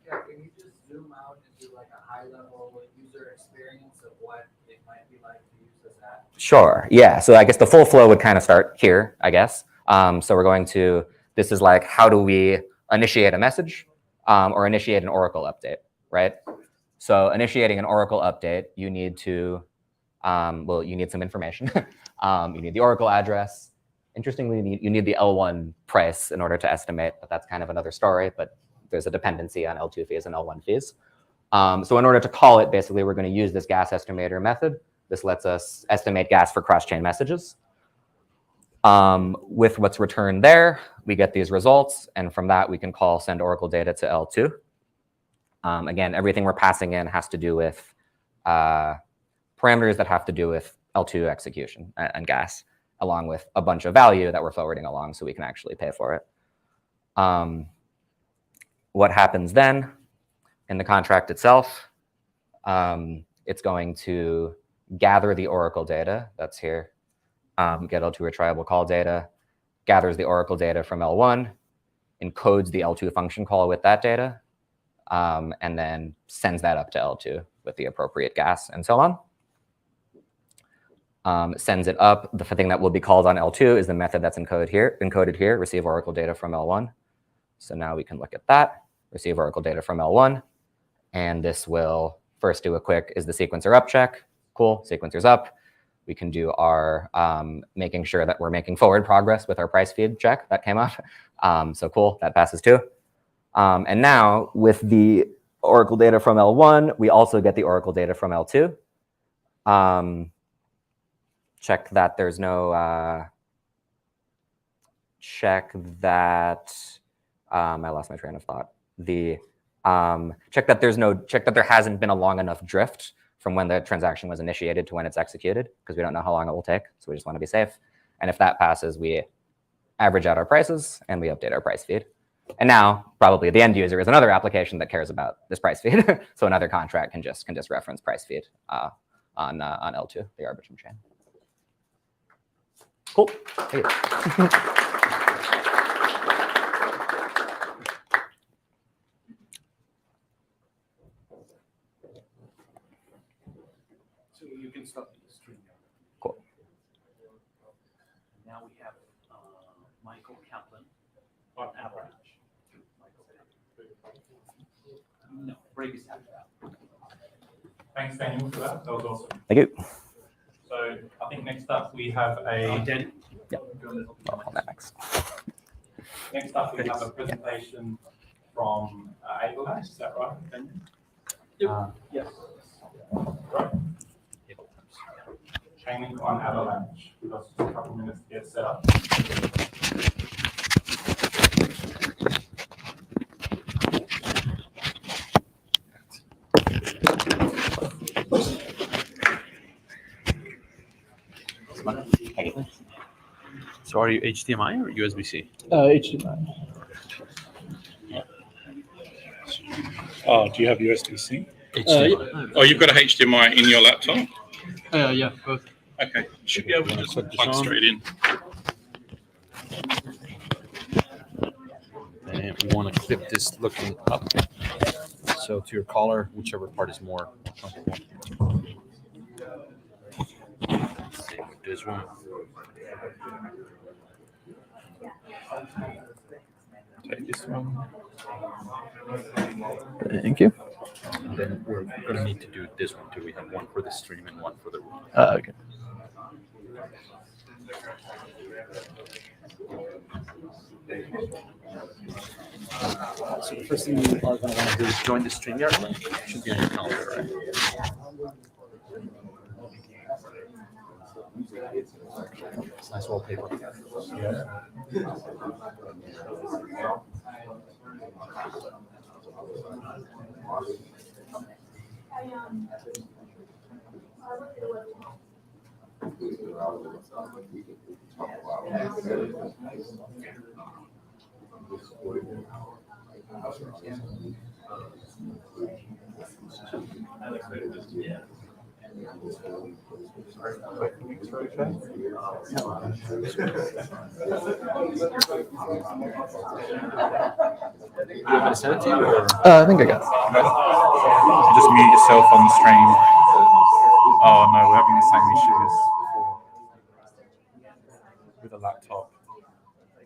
Speaker 3: Yeah, can you just zoom out and do like a high-level user experience of what it might be like to use this app?
Speaker 15: Sure. Yeah. So I guess the full flow would kind of start here, I guess. So we're going to, this is like, how do we initiate a message or initiate an Oracle update, right? So initiating an Oracle update, you need to, well, you need some information. You need the Oracle address. Interestingly, you need the L1 price in order to estimate, but that's kind of another story. But there's a dependency on L2 fees and L1 fees. So in order to call it, basically, we're going to use this gas estimator method. This lets us estimate gas for cross-chain messages. With what's returned there, we get these results. And from that, we can call send Oracle data to L2. Again, everything we're passing in has to do with parameters that have to do with L2 execution and gas, along with a bunch of value that we're forwarding along so we can actually pay for it. What happens then in the contract itself? It's going to gather the Oracle data that's here, get L2 retriable call data, gathers the Oracle data from L1, encodes the L2 function call with that data, and then sends that up to L2 with the appropriate gas and so on. Sends it up. The thing that will be called on L2 is the method that's encoded here, receive Oracle data from L1. So now we can look at that, receive Oracle data from L1. And this will first do a quick, is the sequencer up check? Cool, sequencer's up. We can do our making sure that we're making forward progress with our price feed check that came up. So cool, that passes too. And now with the Oracle data from L1, we also get the Oracle data from L2. Check that there's no, check that, I lost my train of thought. Check that there hasn't been a long enough drift from when the transaction was initiated to when it's executed, because we don't know how long it will take. So we just want to be safe. And if that passes, we average out our prices and we update our price feed. And now probably the end user is another application that cares about this price feed. So another contract can just reference price feed on L2, the Arbitrum chain. Cool. Hey.
Speaker 14: So you can stop the stream.
Speaker 15: Cool.
Speaker 14: Now we have Michael Kaplan on Avalanche. No, break is after that.
Speaker 1: Thanks, Daniel, for that. That was awesome.
Speaker 15: Thank you.
Speaker 1: So I think next up we have a.
Speaker 15: Danny? Yeah. Next.
Speaker 1: Next up we have a presentation from Avalanche. Is that right, Daniel?
Speaker 8: Yes.
Speaker 1: Right. Chainlink on Avalanche. We've got just a couple of minutes to get set up.
Speaker 18: So are you HDMI or USB-C?
Speaker 8: HDMI.
Speaker 18: Oh, do you have USB-C?
Speaker 8: HDMI.
Speaker 18: Oh, you've got a HDMI in your laptop?
Speaker 8: Yeah, both.
Speaker 18: Okay, you should be able to just plug straight in.
Speaker 19: And we want to clip this looking up. So to your collar, whichever part is more comfortable. This one.
Speaker 18: Take this one.
Speaker 19: Thank you. And then we're going to need to do this one too. We have one for the stream and one for the room.
Speaker 11: Okay.
Speaker 19: So the first thing you are going to want to do is join the StreamYard link. It should be on your calendar, right? It's nice wallpaper. You want me to send it to you? Or?
Speaker 11: I think I got it.
Speaker 1: Just mute yourself on the stream. Oh no, we're having the same issues with a laptop.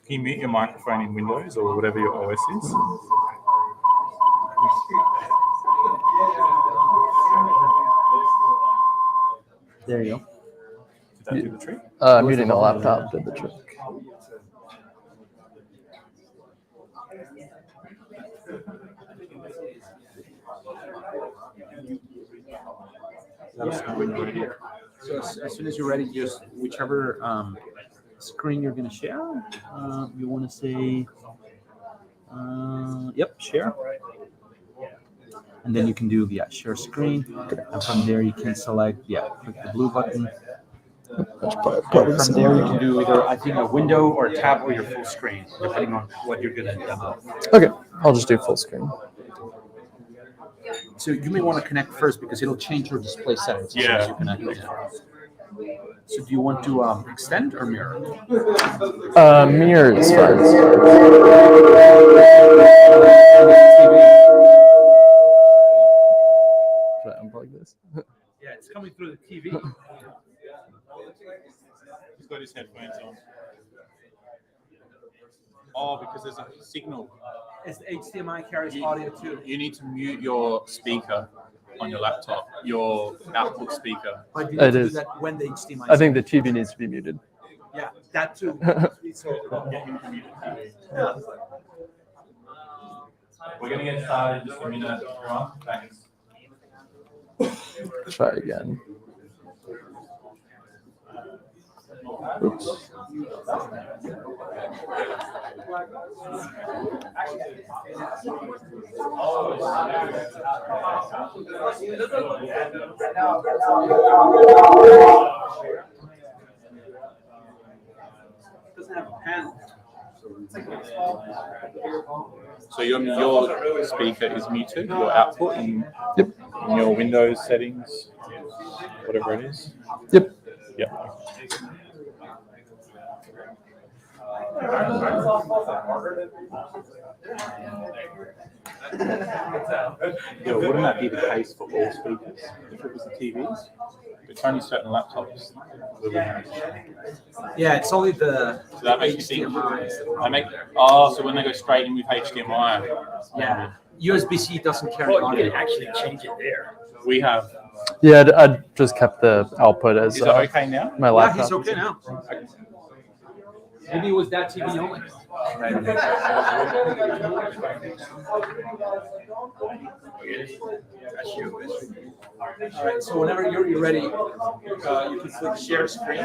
Speaker 1: Can you mute your microphone in Windows or whatever your OS is?
Speaker 11: There you go.
Speaker 1: Did that do the trick?
Speaker 11: Muting the laptop did the trick.
Speaker 19: So as soon as you're ready, just whichever screen you're going to share, you want to say, yep, share. And then you can do, share screen. And from there you can select, click the blue button. From there you can do either, I think, a window or a tab or your full screen, depending on what you're going to demo.
Speaker 11: Okay, I'll just do full screen.
Speaker 19: So you may want to connect first because it'll change your display settings as soon as you connect. So do you want to extend or mirror?
Speaker 11: Mirror is fine. Should I unplug this?
Speaker 19: Yeah, it's coming through the TV.
Speaker 1: He's got his headphones on. Oh, because there's a signal.
Speaker 19: It's the HDMI carries audio too.
Speaker 1: You need to mute your speaker on your laptop, your output speaker.
Speaker 19: But you need to do that when the HDMI.
Speaker 11: I think the TV needs to be muted.
Speaker 19: Yeah, that too.
Speaker 1: We're going to get started in just a minute, everyone. Thanks.
Speaker 11: Try again. Oops.
Speaker 19: Doesn't have a panel.
Speaker 1: So your speaker is muted, your output in your Windows settings, whatever it is.
Speaker 11: Yep.
Speaker 1: Yep. Yeah, wouldn't that be the case for all speakers if it was the TVs? It's only certain laptops.
Speaker 19: Yeah, it's only the
Speaker 1: So that makes you think.
Speaker 19: HDMI.
Speaker 1: So when they go straight in with HDMI.
Speaker 19: Yeah, USB-C doesn't carry audio.
Speaker 14: You can actually change it there.
Speaker 1: We have.
Speaker 11: Yeah, I just kept the output as
Speaker 1: Is it okay now?
Speaker 11: my laptop.
Speaker 19: Yeah, he's okay now. Maybe it was that TV only. All right, so whenever you're ready, you can click share screen.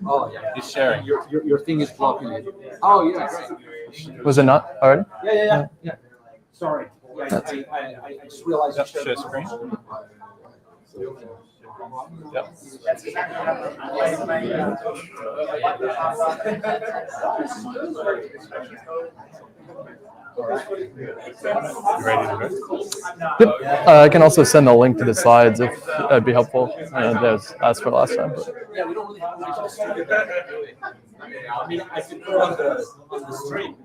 Speaker 19: Oh yeah,
Speaker 1: It's sharing.
Speaker 19: your thing is blocking it. Oh yeah, great.
Speaker 11: Was it not already?
Speaker 19: Yeah. Sorry, I just realized you
Speaker 1: Share screen. Yep. You ready to go?
Speaker 11: Yep. I can also send a link to the slides if that'd be helpful. I know that was asked for last time. But.
Speaker 19: Yeah, we don't really have to distribute that. I mean, I can put it on the stream.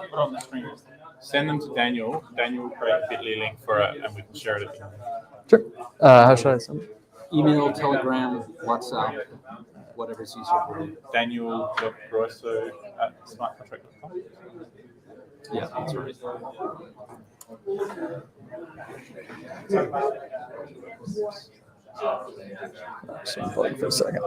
Speaker 1: Put on the screen. Send them to Daniel. Daniel will create a bit.ly link for it, and we can share it.
Speaker 11: Sure. How should I send it?
Speaker 19: Email, Telegram, WhatsApp, whatever is easier for you.
Speaker 1: Daniel.grosso@smartcontract.com.
Speaker 19: Yeah, that's right.
Speaker 11: So unplug for a second.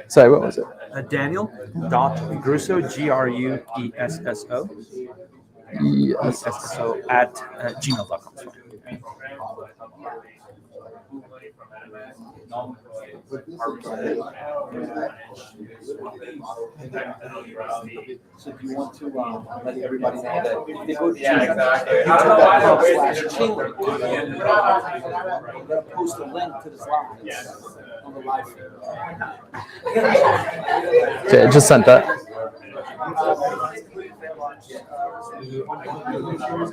Speaker 11: Sorry, what was it?
Speaker 19: Daniel.Grusso, Gruesso,
Speaker 11: Yes.
Speaker 19: at gmail.com. So do you want to let everybody know that if they go to Chainlink, we're going to post a link to the slides on the live feed.
Speaker 11: Okay, I just sent that.
Speaker 1: That's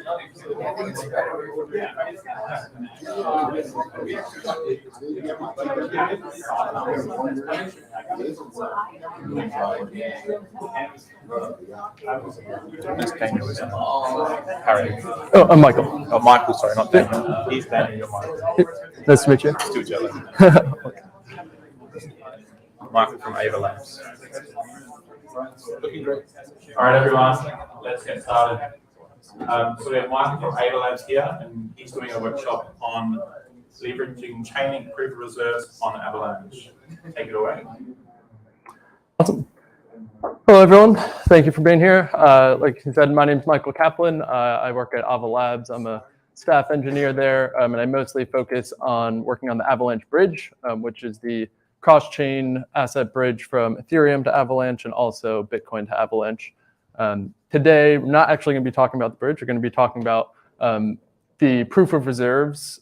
Speaker 1: Daniel, isn't it? Harry.
Speaker 11: Oh, I'm Michael.
Speaker 1: Oh, Michael, sorry, not Daniel. He's Daniel, you're Michael.
Speaker 11: Nice to meet you.
Speaker 1: Still jealous. Michael from Avalanche. All right, everyone, let's get started. So we have Michael from Avalanche here, and he's doing a workshop on leveraging Chainlink proof of reserves on Avalanche. Take it away.
Speaker 20: Awesome. Hello, everyone. Thank you for being here. Like you said, my name is Michael Kaplan. I work at Ava Labs. I'm a staff engineer there, and I mostly focus on working on the Avalanche bridge, which is the cross-chain asset bridge from Ethereum to Avalanche and also Bitcoin to Avalanche. Today, we're not actually going to be talking about the bridge. We're going to be talking about the proof of reserves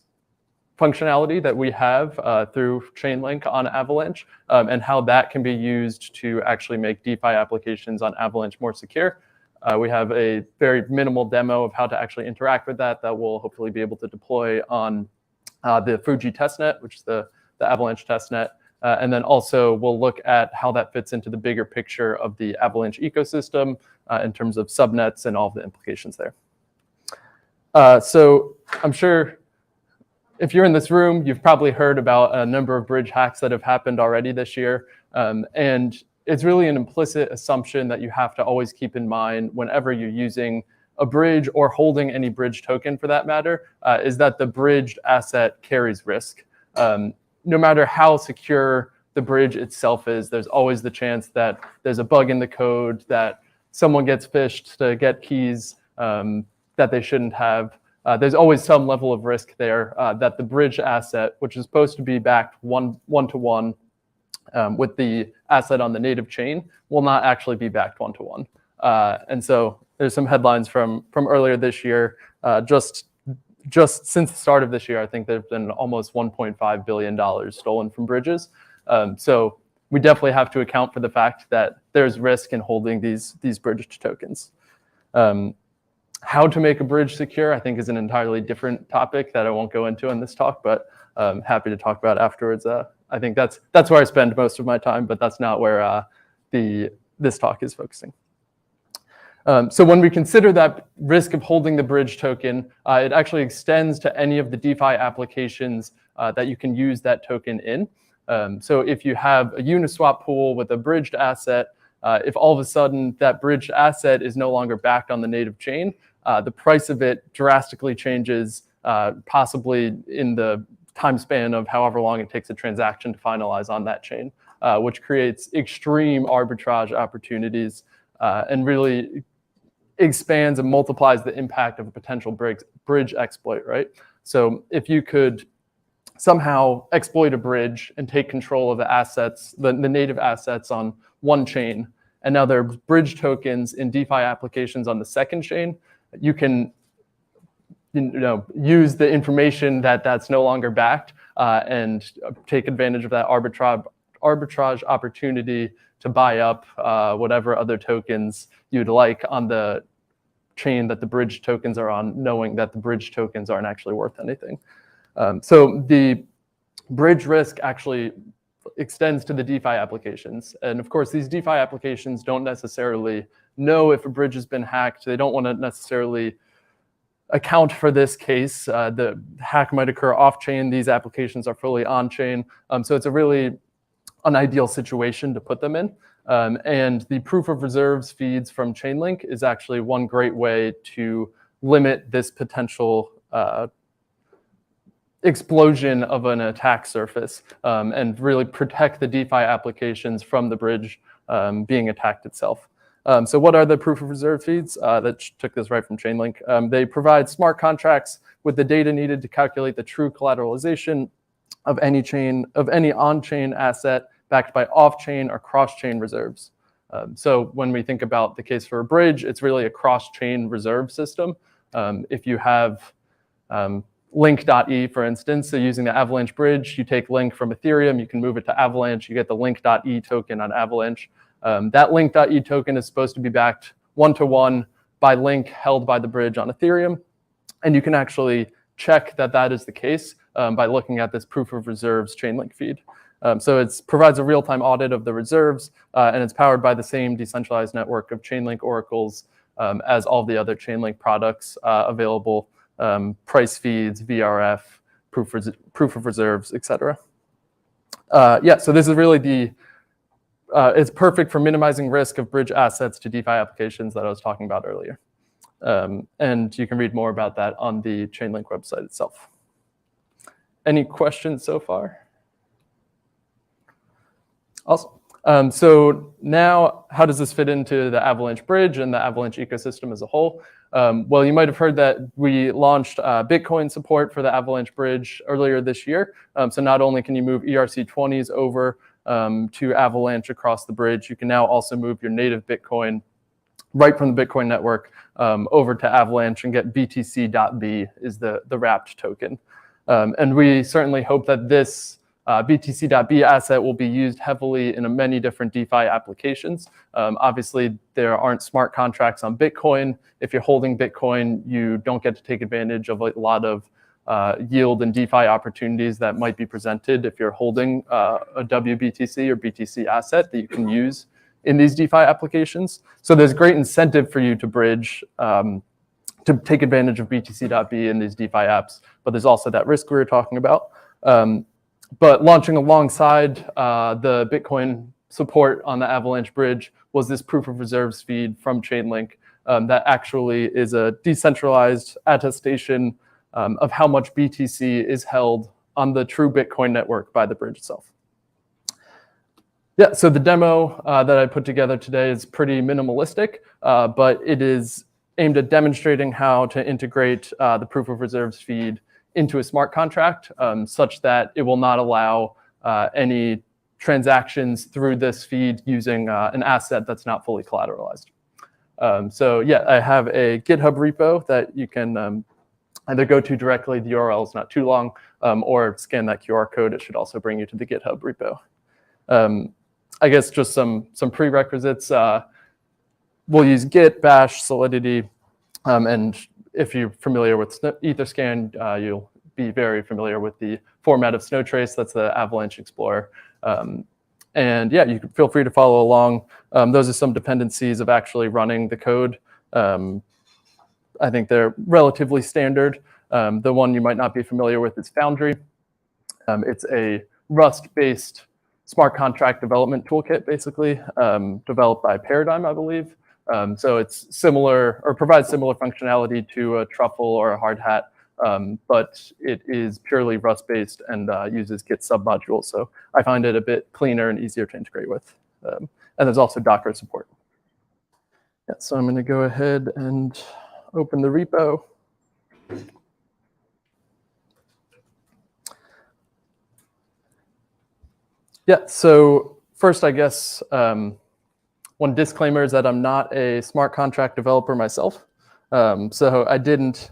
Speaker 20: functionality that we have through Chainlink on Avalanche and how that can be used to actually make DeFi applications on Avalanche more secure. We have a very minimal demo of how to actually interact with that we'll hopefully be able to deploy on the Fuji testnet, which is the Avalanche testnet. And then also we'll look at how that fits into the bigger picture of the Avalanche ecosystem in terms of subnets and all of the implications there. So I'm sure if you're in this room, you've probably heard about a number of bridge hacks that have happened already this year. And it's really an implicit assumption that you have to always keep in mind whenever you're using a bridge or holding any bridge token for that matter, is that the bridged asset carries risk. No matter how secure the bridge itself is, there's always the chance that there's a bug in the code, that someone gets phished to get keys that they shouldn't have. There's always some level of risk there that the bridge asset, which is supposed to be backed one-to-one with the asset on the native chain, will not actually be backed one-to-one. And so there's some headlines from earlier this year. Just since the start of this year, I think there's been almost $1.5 billion stolen from bridges. So we definitely have to account for the fact that there's risk in holding these bridged tokens. How to make a bridge secure, I think, is an entirely different topic that I won't go into in this talk, but I'm happy to talk about afterwards. I think that's where I spend most of my time, but that's not where this talk is focusing. So when we consider that risk of holding the bridge token, it actually extends to any of the DeFi applications that you can use that token in. So if you have a Uniswap pool with a bridged asset, if all of a sudden that bridged asset is no longer backed on the native chain, the price of it drastically changes, possibly in the time span of however long it takes a transaction to finalize on that chain, which creates extreme arbitrage opportunities and really expands and multiplies the impact of a potential bridge exploit, right? So if you could somehow exploit a bridge and take control of the assets, the native assets on one chain, and now there are bridge tokens in DeFi applications on the second chain, you can use the information that's no longer backed and take advantage of that arbitrage opportunity to buy up whatever other tokens you'd like on the chain that the bridge tokens are on, knowing that the bridge tokens aren't actually worth anything. So the bridge risk actually extends to the DeFi applications. And of course, these DeFi applications don't necessarily know if a bridge has been hacked. They don't want to necessarily account for this case. The hack might occur off-chain. These applications are fully on-chain. So it's a really unideal situation to put them in. And the proof of reserves feeds from Chainlink is actually one great way to limit this potential explosion of an attack surface and really protect the DeFi applications from the bridge being attacked itself. So what are the proof of reserve feeds? That took this right from Chainlink. They provide smart contracts with the data needed to calculate the true collateralization of any on-chain asset backed by off-chain or cross-chain reserves. So when we think about the case for a bridge, it's really a cross-chain reserve system. If you have Link.E, for instance, so using the Avalanche bridge, you take Link from Ethereum, you can move it to Avalanche, you get the Link.E token on Avalanche. That Link.E token is supposed to be backed one-to-one by link held by the bridge on Ethereum. And you can actually check that that is the case by looking at this proof of reserves Chainlink feed. So it provides a real-time audit of the reserves, and it's powered by the same decentralized network of Chainlink oracles as all the other Chainlink products available, price feeds, VRF, proof of reserves, etc. Yeah, so this is really it's perfect for minimizing risk of bridge assets to DeFi applications that I was talking about earlier. And you can read more about that on the Chainlink website itself. Any questions so far? Awesome. So now, how does this fit into the Avalanche bridge and the Avalanche ecosystem as a whole? Well, you might have heard that we launched Bitcoin support for the Avalanche bridge earlier this year. So not only can you move ERC20s over to Avalanche across the bridge, you can now also move your native Bitcoin right from the Bitcoin network over to Avalanche and get BTC.B is the wrapped token. And we certainly hope that this BTC.B asset will be used heavily in many different DeFi applications. Obviously, there aren't smart contracts on Bitcoin. If you're holding Bitcoin, you don't get to take advantage of a lot of yield and DeFi opportunities that might be presented if you're holding a WBTC or BTC asset that you can use in these DeFi applications. So there's great incentive for you to bridge to take advantage of BTC.B in these DeFi apps, but there's also that risk we were talking about. But launching alongside the Bitcoin support on the Avalanche bridge was this proof of reserves feed from Chainlink that actually is a decentralized attestation of how much BTC is held on the true Bitcoin network by the bridge itself. Yeah, so the demo that I put together today is pretty minimalistic, but it is aimed at demonstrating how to integrate the proof of reserves feed into a smart contract such that it will not allow any transactions through this feed using an asset that's not fully collateralized. So yeah, I have a GitHub repo that you can either go to directly, the URL is not too long, or scan that QR code. It should also bring you to the GitHub repo. I guess just some prerequisites. We'll use Git, Bash, Solidity, and if you're familiar with Etherscan, you'll be very familiar with the format of Snowtrace. That's the Avalanche Explorer. And yeah, you can feel free to follow along. Those are some dependencies of actually running the code. I think they're relatively standard. The one you might not be familiar with is Foundry. It's a Rust-based smart contract development toolkit, basically, developed by Paradigm, I believe. So it's similar or provides similar functionality to a Truffle or a Hardhat, but it is purely Rust-based and uses Git submodules. So I find it a bit cleaner and easier to integrate with. And there's also Docker support. Yeah, so I'm going to go ahead and open the repo. Yeah, so first, I guess, one disclaimer is that I'm not a smart contract developer myself. So I didn't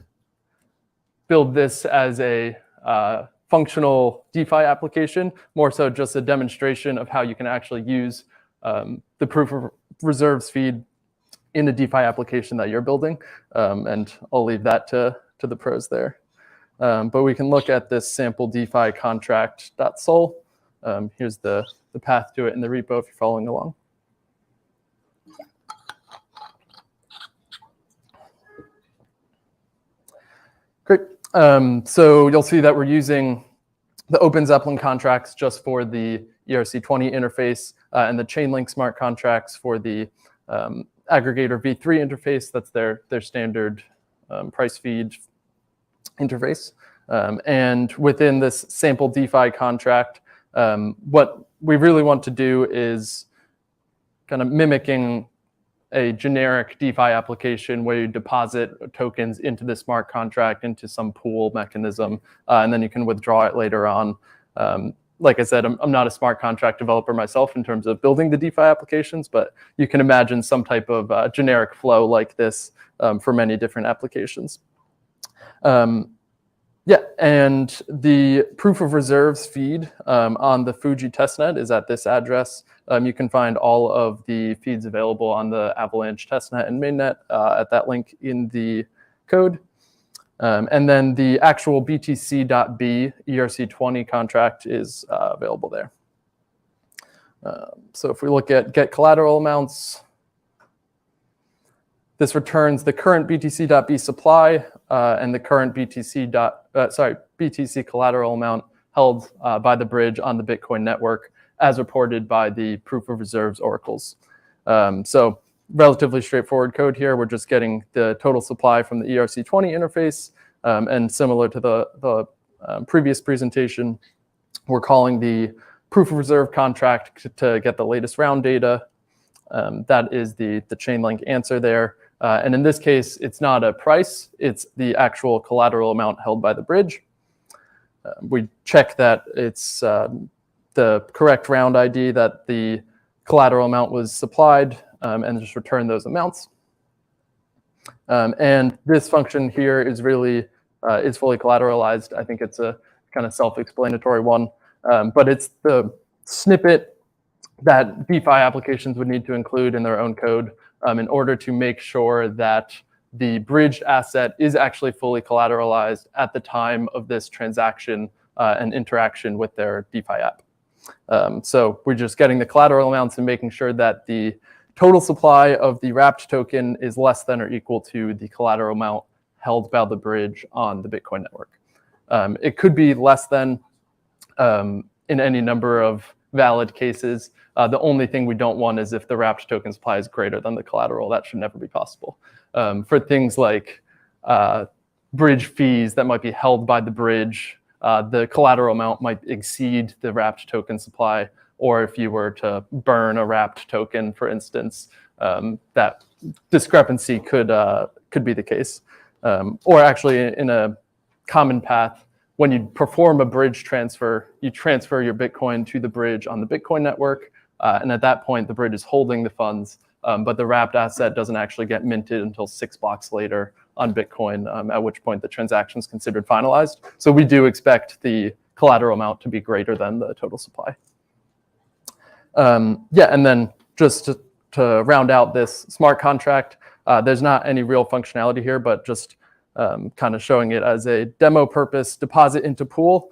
Speaker 20: build this as a functional DeFi application, more so just a demonstration of how you can actually use the proof of reserves feed in a DeFi application that you're building. And I'll leave that to the pros there. But we can look at this sample DeFi contract.sol. Here's the path to it in the repo if you're following along. Great. So you'll see that we're using the Open Zeppelin contracts just for the ERC20 interface and the Chainlink smart contracts for the aggregator V3 interface. That's their standard price feed interface. And within this sample DeFi contract, what we really want to do is kind of mimicking a generic DeFi application where you deposit tokens into the smart contract, into some pool mechanism, and then you can withdraw it later on. Like I said, I'm not a smart contract developer myself in terms of building the DeFi applications, but you can imagine some type of generic flow like this for many different applications. Yeah, And the proof of reserves feed on the Fuji testnet is at this address. You can find all of the feeds available on the Avalanche testnet and mainnet at that link in the code. And then the actual BTC.B ERC20 contract is available there. So if we look at get collateral amounts, this returns the current BTC.B supply and the current BTC collateral amount held by the bridge on the Bitcoin network as reported by the proof of reserves oracles. So relatively straightforward code here. We're just getting the total supply from the ERC20 interface, and similar to the previous presentation, we're calling the proof of reserve contract to get the latest round data. That is the Chainlink answer there. And in this case, it's not a price, it's the actual collateral amount held by the bridge. We check that it's the correct round ID, that the collateral amount was supplied, and just return those amounts. And this function here is really, is fully collateralized. I think it's a kind of self-explanatory one, but it's the snippet that DeFi applications would need to include in their own code in order to make sure that the bridged asset is actually fully collateralized at the time of this transaction and interaction with their DeFi app. So we're just getting the collateral amounts and making sure that the total supply of the wrapped token is less than or equal to the collateral amount held by the bridge on the Bitcoin network. It could be less than in any number of valid cases. The only thing we don't want is if the wrapped token supply is greater than the collateral. That should never be possible. For things like bridge fees that might be held by the bridge, the collateral amount might exceed the wrapped token supply, or if you were to burn a wrapped token, for instance, that discrepancy could be the case. Or actually in a common path, when you perform a bridge transfer, you transfer your Bitcoin to the bridge on the Bitcoin network. And at that point, the bridge is holding the funds, but the wrapped asset doesn't actually get minted until 6 blocks later on Bitcoin, at which point the transaction is considered finalized. So we do expect the collateral amount to be greater than the total supply. Yeah, and then just to round out this smart contract, there's not any real functionality here, but just kind of showing it as a demo purpose deposit into pool.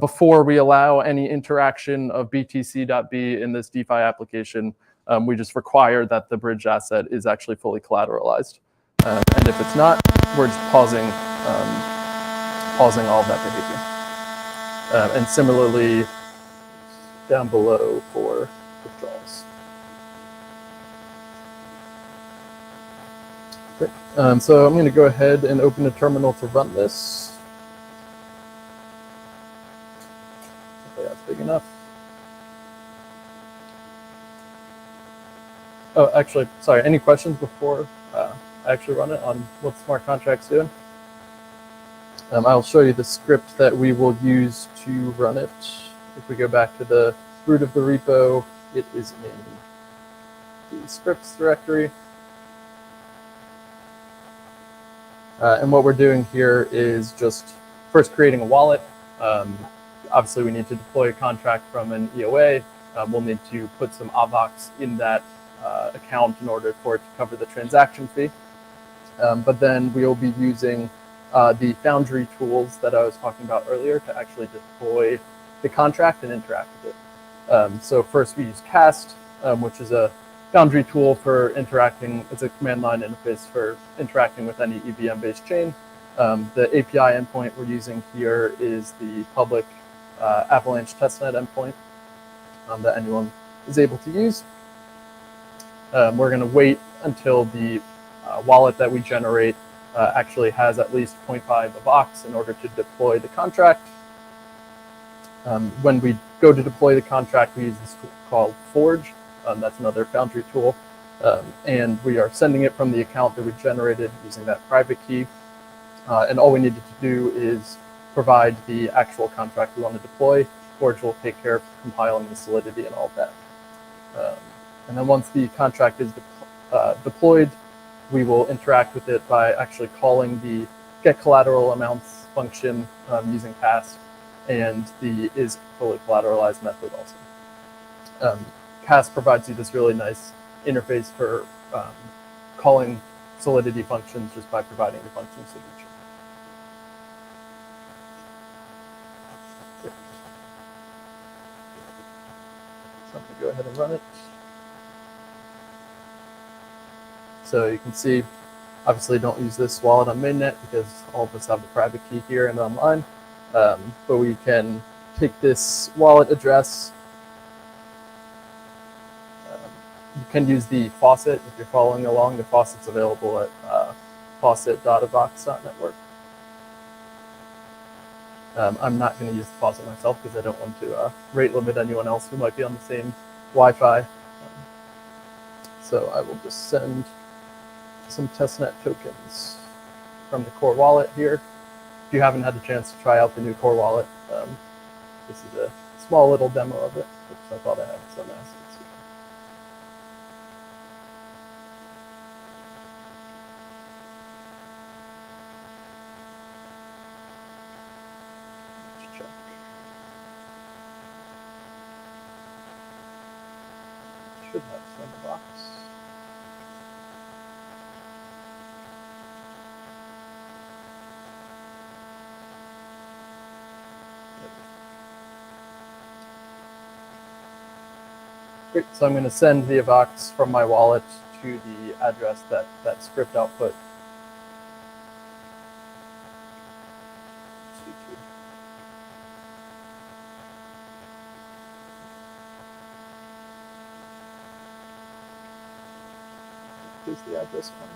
Speaker 20: Before we allow any interaction of BTC.B in this DeFi application, we just require that the bridge asset is actually fully collateralized. And if it's not, we're just pausing all of that behavior. And similarly, down below for withdrawals. Great. So I'm going to go ahead and open a terminal to run this. Hopefully that's big enough. Oh, actually, sorry, any questions before I actually run it on what the smart contract's doing? I'll show you the script that we will use to run it. If we go back to the root of the repo, it is in the scripts directory. And what we're doing here is just first creating a wallet. Obviously, we need to deploy a contract from an EOA. We'll need to put some AVAX in that account in order for it to cover the transaction fee. But then we'll be using the Foundry tools that I was talking about earlier to actually deploy the contract and interact with it. So first we use Cast, which is a Foundry tool for interacting. It's a command line interface for interacting with any EVM-based chain. The API endpoint we're using here is the public Avalanche testnet endpoint that anyone is able to use. We're going to wait until the wallet that we generate actually has at least 0.5 AVAX in order to deploy the contract. When we go to deploy the contract, we use this tool called Forge. That's another Foundry tool. And we are sending it from the account that we generated using that private key. And all we needed to do is provide the actual contract we want to deploy. Forge will take care of compiling the Solidity and all of that. And then once the contract is deployed, we will interact with it by actually calling the get collateral amounts function using cast, and the is fully collateralized method also. Cast provides you this really nice interface for calling Solidity functions just by providing the function signature. So I'm going to go ahead and run it. So you can see, obviously don't use this wallet on mainnet because all of us have the private key here and online. But we can take this wallet address. You can use the faucet if you're following along. The faucet's available at faucet.avox.network. I'm not going to use the faucet myself because I don't want to rate limit anyone else who might be on the same Wi-Fi. So I will just send some testnet tokens from the core wallet here. If you haven't had the chance to try out the new core wallet, this is a small little demo of it, which I thought I had some assets. Should have some in the box. Great, so I'm going to send the Avox from my wallet to the address that script output. Here's the address one.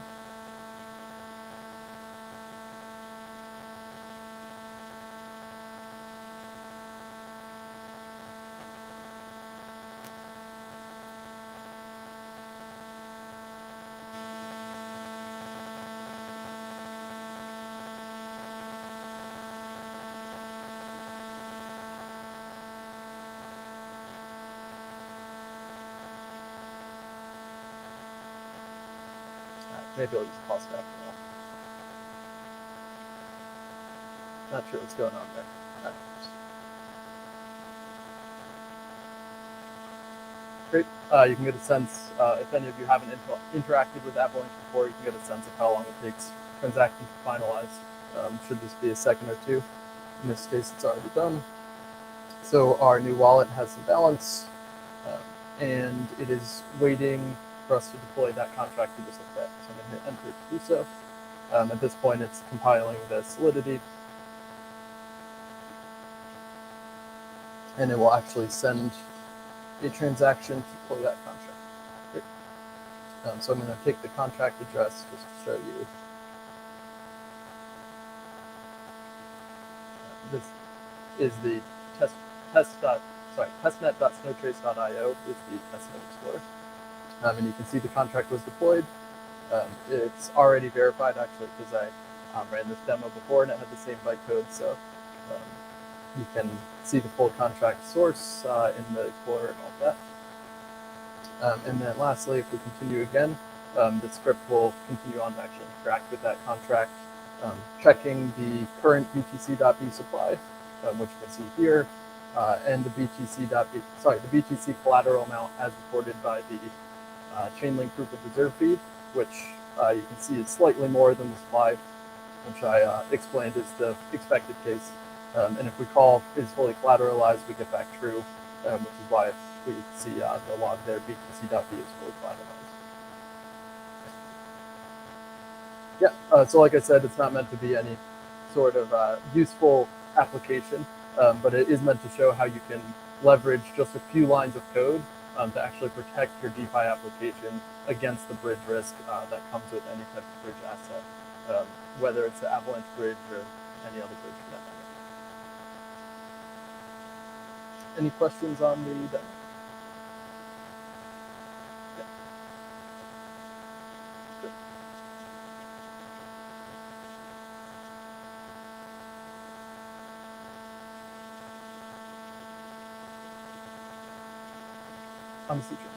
Speaker 20: Maybe I'll just pause it after all. Not sure what's going on there. Great. You can get a sense, if any of you haven't interacted with Avalanche before, you can get a sense of how long it takes transactions to finalize. Should this be a second or two? In this case, it's already done. So our new wallet has some balance, and it is waiting for us to deploy that contract to just like that. So I'm going to hit enter to do so. At this point, it's compiling the Solidity, and it will actually send a transaction to deploy that contract. Great. So I'm going to take the contract address just to show you. This is the testnet.snowtrace.io is the testnet explorer. And you can see the contract was deployed. It's already verified actually because I ran this demo before and it had the same bytecode. So you can see the full contract source in the Explorer and all that. And then lastly, if we continue again, the script will continue on to actually interact with that contract, checking the current BTC.B supply, which you can see here, and the the BTC collateral amount as reported by the Chainlink proof of reserve feed, which you can see is slightly more than the supply, which I explained is the expected case. And if we call is fully collateralized, we get back true, which is why we see the log there, BTC.B is fully collateralized. Yeah, so like I said, it's not meant to be any sort of useful application, but it is meant to show how you can leverage just a few lines of code to actually protect your DeFi application against the bridge risk that comes with any type of bridge asset, whether it's the Avalanche bridge or any other bridge for that matter. Any questions on the demo? Yeah. Good.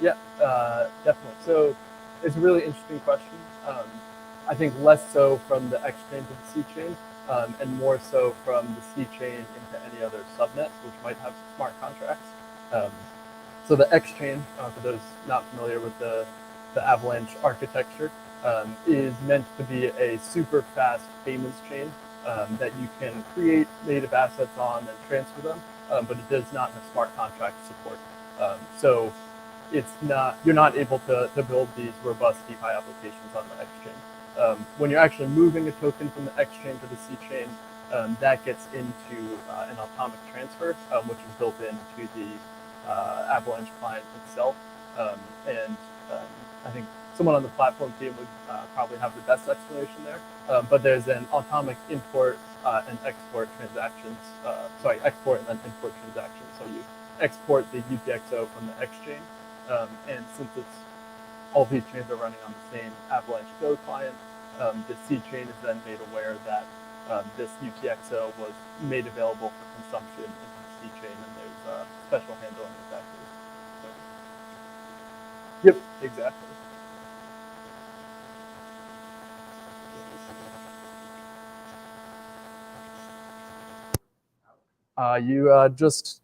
Speaker 20: Yeah, definitely. So it's a really interesting question. I think less so from the X chain to the C chain. and more so from the C chain into any other subnets, which might have smart contracts. So the X chain, for those not familiar with the Avalanche architecture, is meant to be a super fast payments chain that you can create native assets on and transfer them, but it does not have smart contract support. So you're not able to build these robust DeFi applications on the X chain. When you're actually moving a token from the X chain to the C chain, that gets into an atomic transfer, which is built into the Avalanche client itself. I think someone on the platform team would probably have the best explanation there. But there's an atomic import and export transactions. Export and then import transactions. So you export the UTXO from the X chain, and since all these chains are running on the same Avalanche Go client, the C chain is then made aware that this UTXO was made available for consumption in the C chain, and there's special handling of that case. So, yep, exactly. You just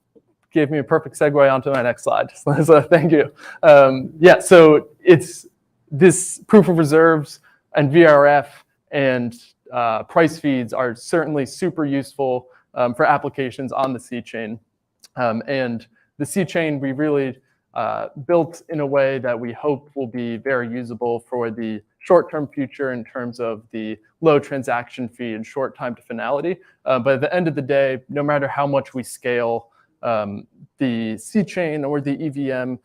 Speaker 20: gave me a perfect segue onto my next slide. So thank you. So it's this proof of reserves and VRF and price feeds are certainly super useful for applications on the C chain. And the C chain we really built in a way that we hope will be very usable for the short-term future in terms of the low transaction fee and short time to finality. But at the end of the day, no matter how much we scale the C chain or the EVM,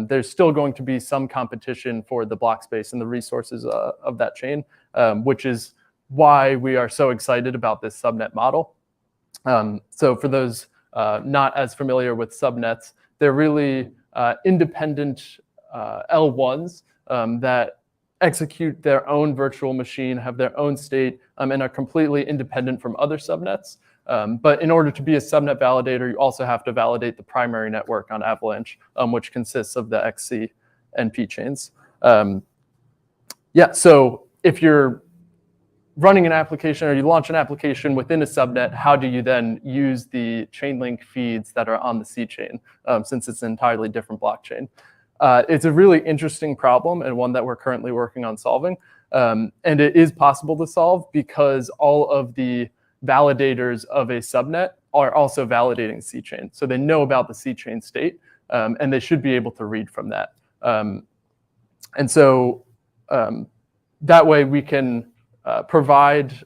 Speaker 20: there's still going to be some competition for the block space and the resources of that chain, which is why we are so excited about this subnet model. So for those not as familiar with subnets, they're really independent L1s that execute their own virtual machine, have their own state, and are completely independent from other subnets. But in order to be a subnet validator, you also have to validate the primary network on Avalanche, which consists of the XC and P chains. So if you're running an application or you launch an application within a subnet, how do you then use the Chainlink feeds that are on the C chain, since it's an entirely different blockchain? It's a really interesting problem and one that we're currently working on solving. And it is possible to solve because all of the validators of a subnet are also validating C chain. So they know about the C chain state, and they should be able to read from that. And so that way we can provide,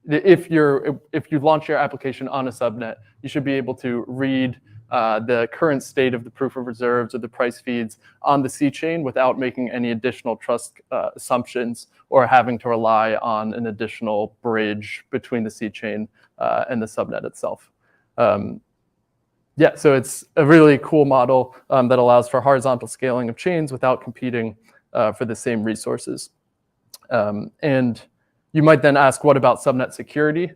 Speaker 20: if you launch your application on a subnet, you should be able to read the current state of the proof of reserves or the price feeds on the C chain without making any additional trust assumptions or having to rely on an additional bridge between the C chain and the subnet itself. So it's a really cool model that allows for horizontal scaling of chains without competing for the same resources. And you might then ask, what about subnet security?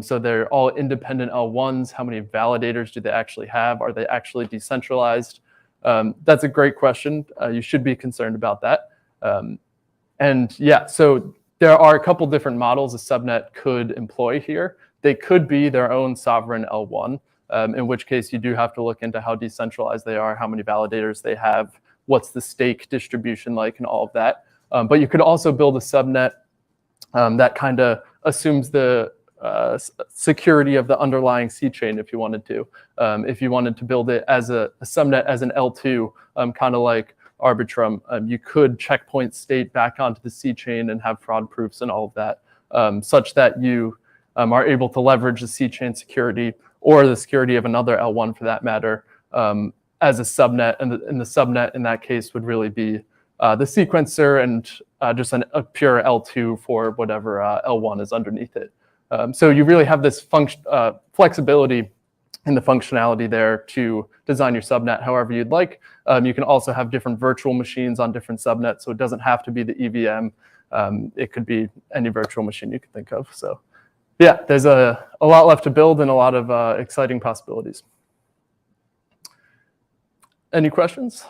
Speaker 20: So they're all independent L1s. How many validators do they actually have? Are they actually decentralized? That's a great question. You should be concerned about that. So there are a couple different models a subnet could employ here. They could be their own sovereign L1, in which case you do have to look into how decentralized they are, how many validators they have, what's the stake distribution like, and all of that. But you could also build a subnet that kind of assumes the security of the underlying C chain if you wanted to. If you wanted to build it as a subnet as an L2, kind of like Arbitrum, you could checkpoint state back onto the C chain and have fraud proofs and all of that, such that you are able to leverage the C chain security or the security of another L1 for that matter as a subnet. And the subnet in that case would really be the sequencer and just a pure L2 for whatever L1 is underneath it. So you really have this flexibility in the functionality there to design your subnet however you'd like. You can also have different virtual machines on different subnets, so it doesn't have to be the EVM. It could be any virtual machine you can think of. So yeah, there's a lot left to build and a lot of exciting possibilities. Any questions?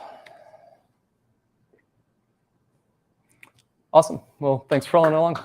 Speaker 20: Awesome. Well, thanks for following along.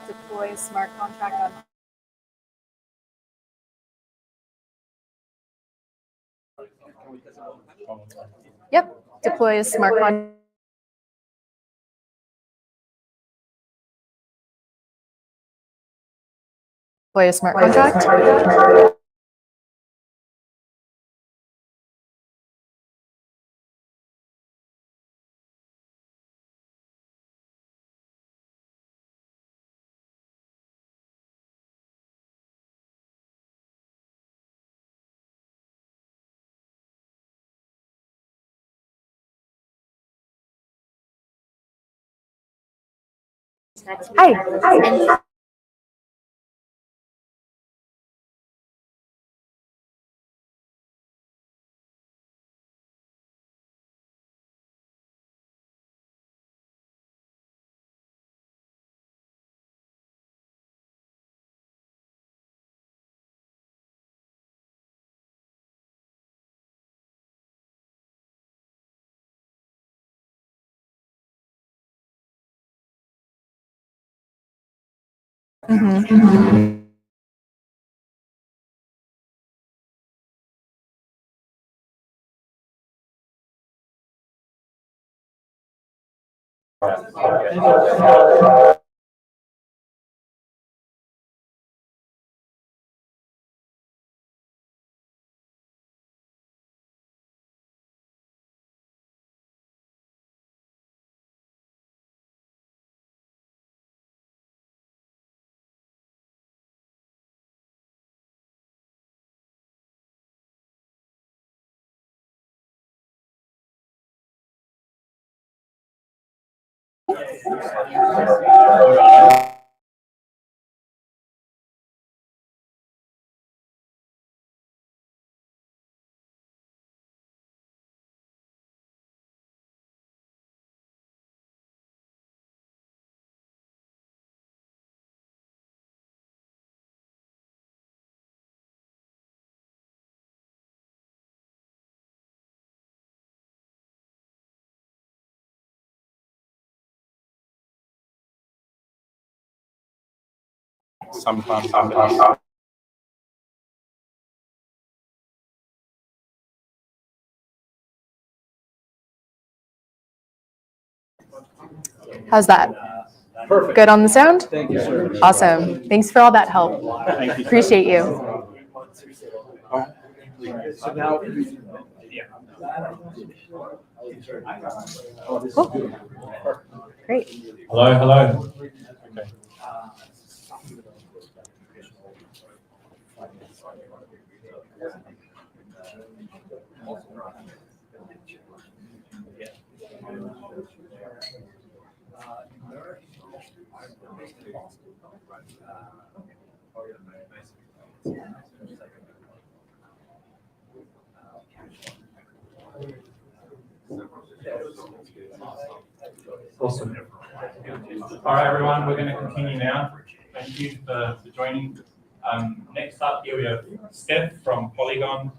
Speaker 21: deploy a smart contract on. Yep, deploy a smart contract. Deploy a smart contract. Hi.
Speaker 1: Sometimes.
Speaker 21: How's that?
Speaker 19: Perfect.
Speaker 21: Good on the sound?
Speaker 19: Thank you, sir.
Speaker 21: Awesome. Thanks for all that help.
Speaker 19: Thank you.
Speaker 21: Appreciate you.
Speaker 19: So now,
Speaker 21: Cool. Great.
Speaker 1: Hello. Okay. Awesome. All right, everyone, we're going to continue now. Thank you for joining. Next up here we have Steph from Polygon,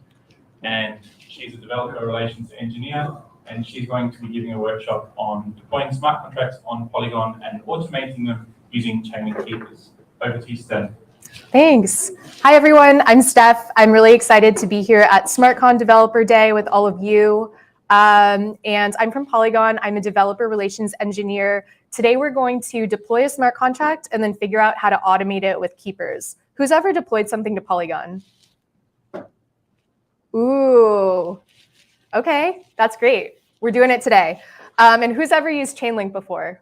Speaker 1: and she's a developer relations engineer, and she's going to be giving a workshop on deploying smart contracts on Polygon and automating them using Chainlink keepers. Over to you, Steph.
Speaker 21: Thanks. Hi, everyone. I'm Steph. I'm really excited to be here at SmartCon Developer Day with all of you. And I'm from Polygon. I'm a developer relations engineer. Today, we're going to deploy a smart contract and then figure out how to automate it with keepers. Who's ever deployed something to Polygon? Ooh, okay, that's great. We're doing it today. And who's ever used Chainlink before?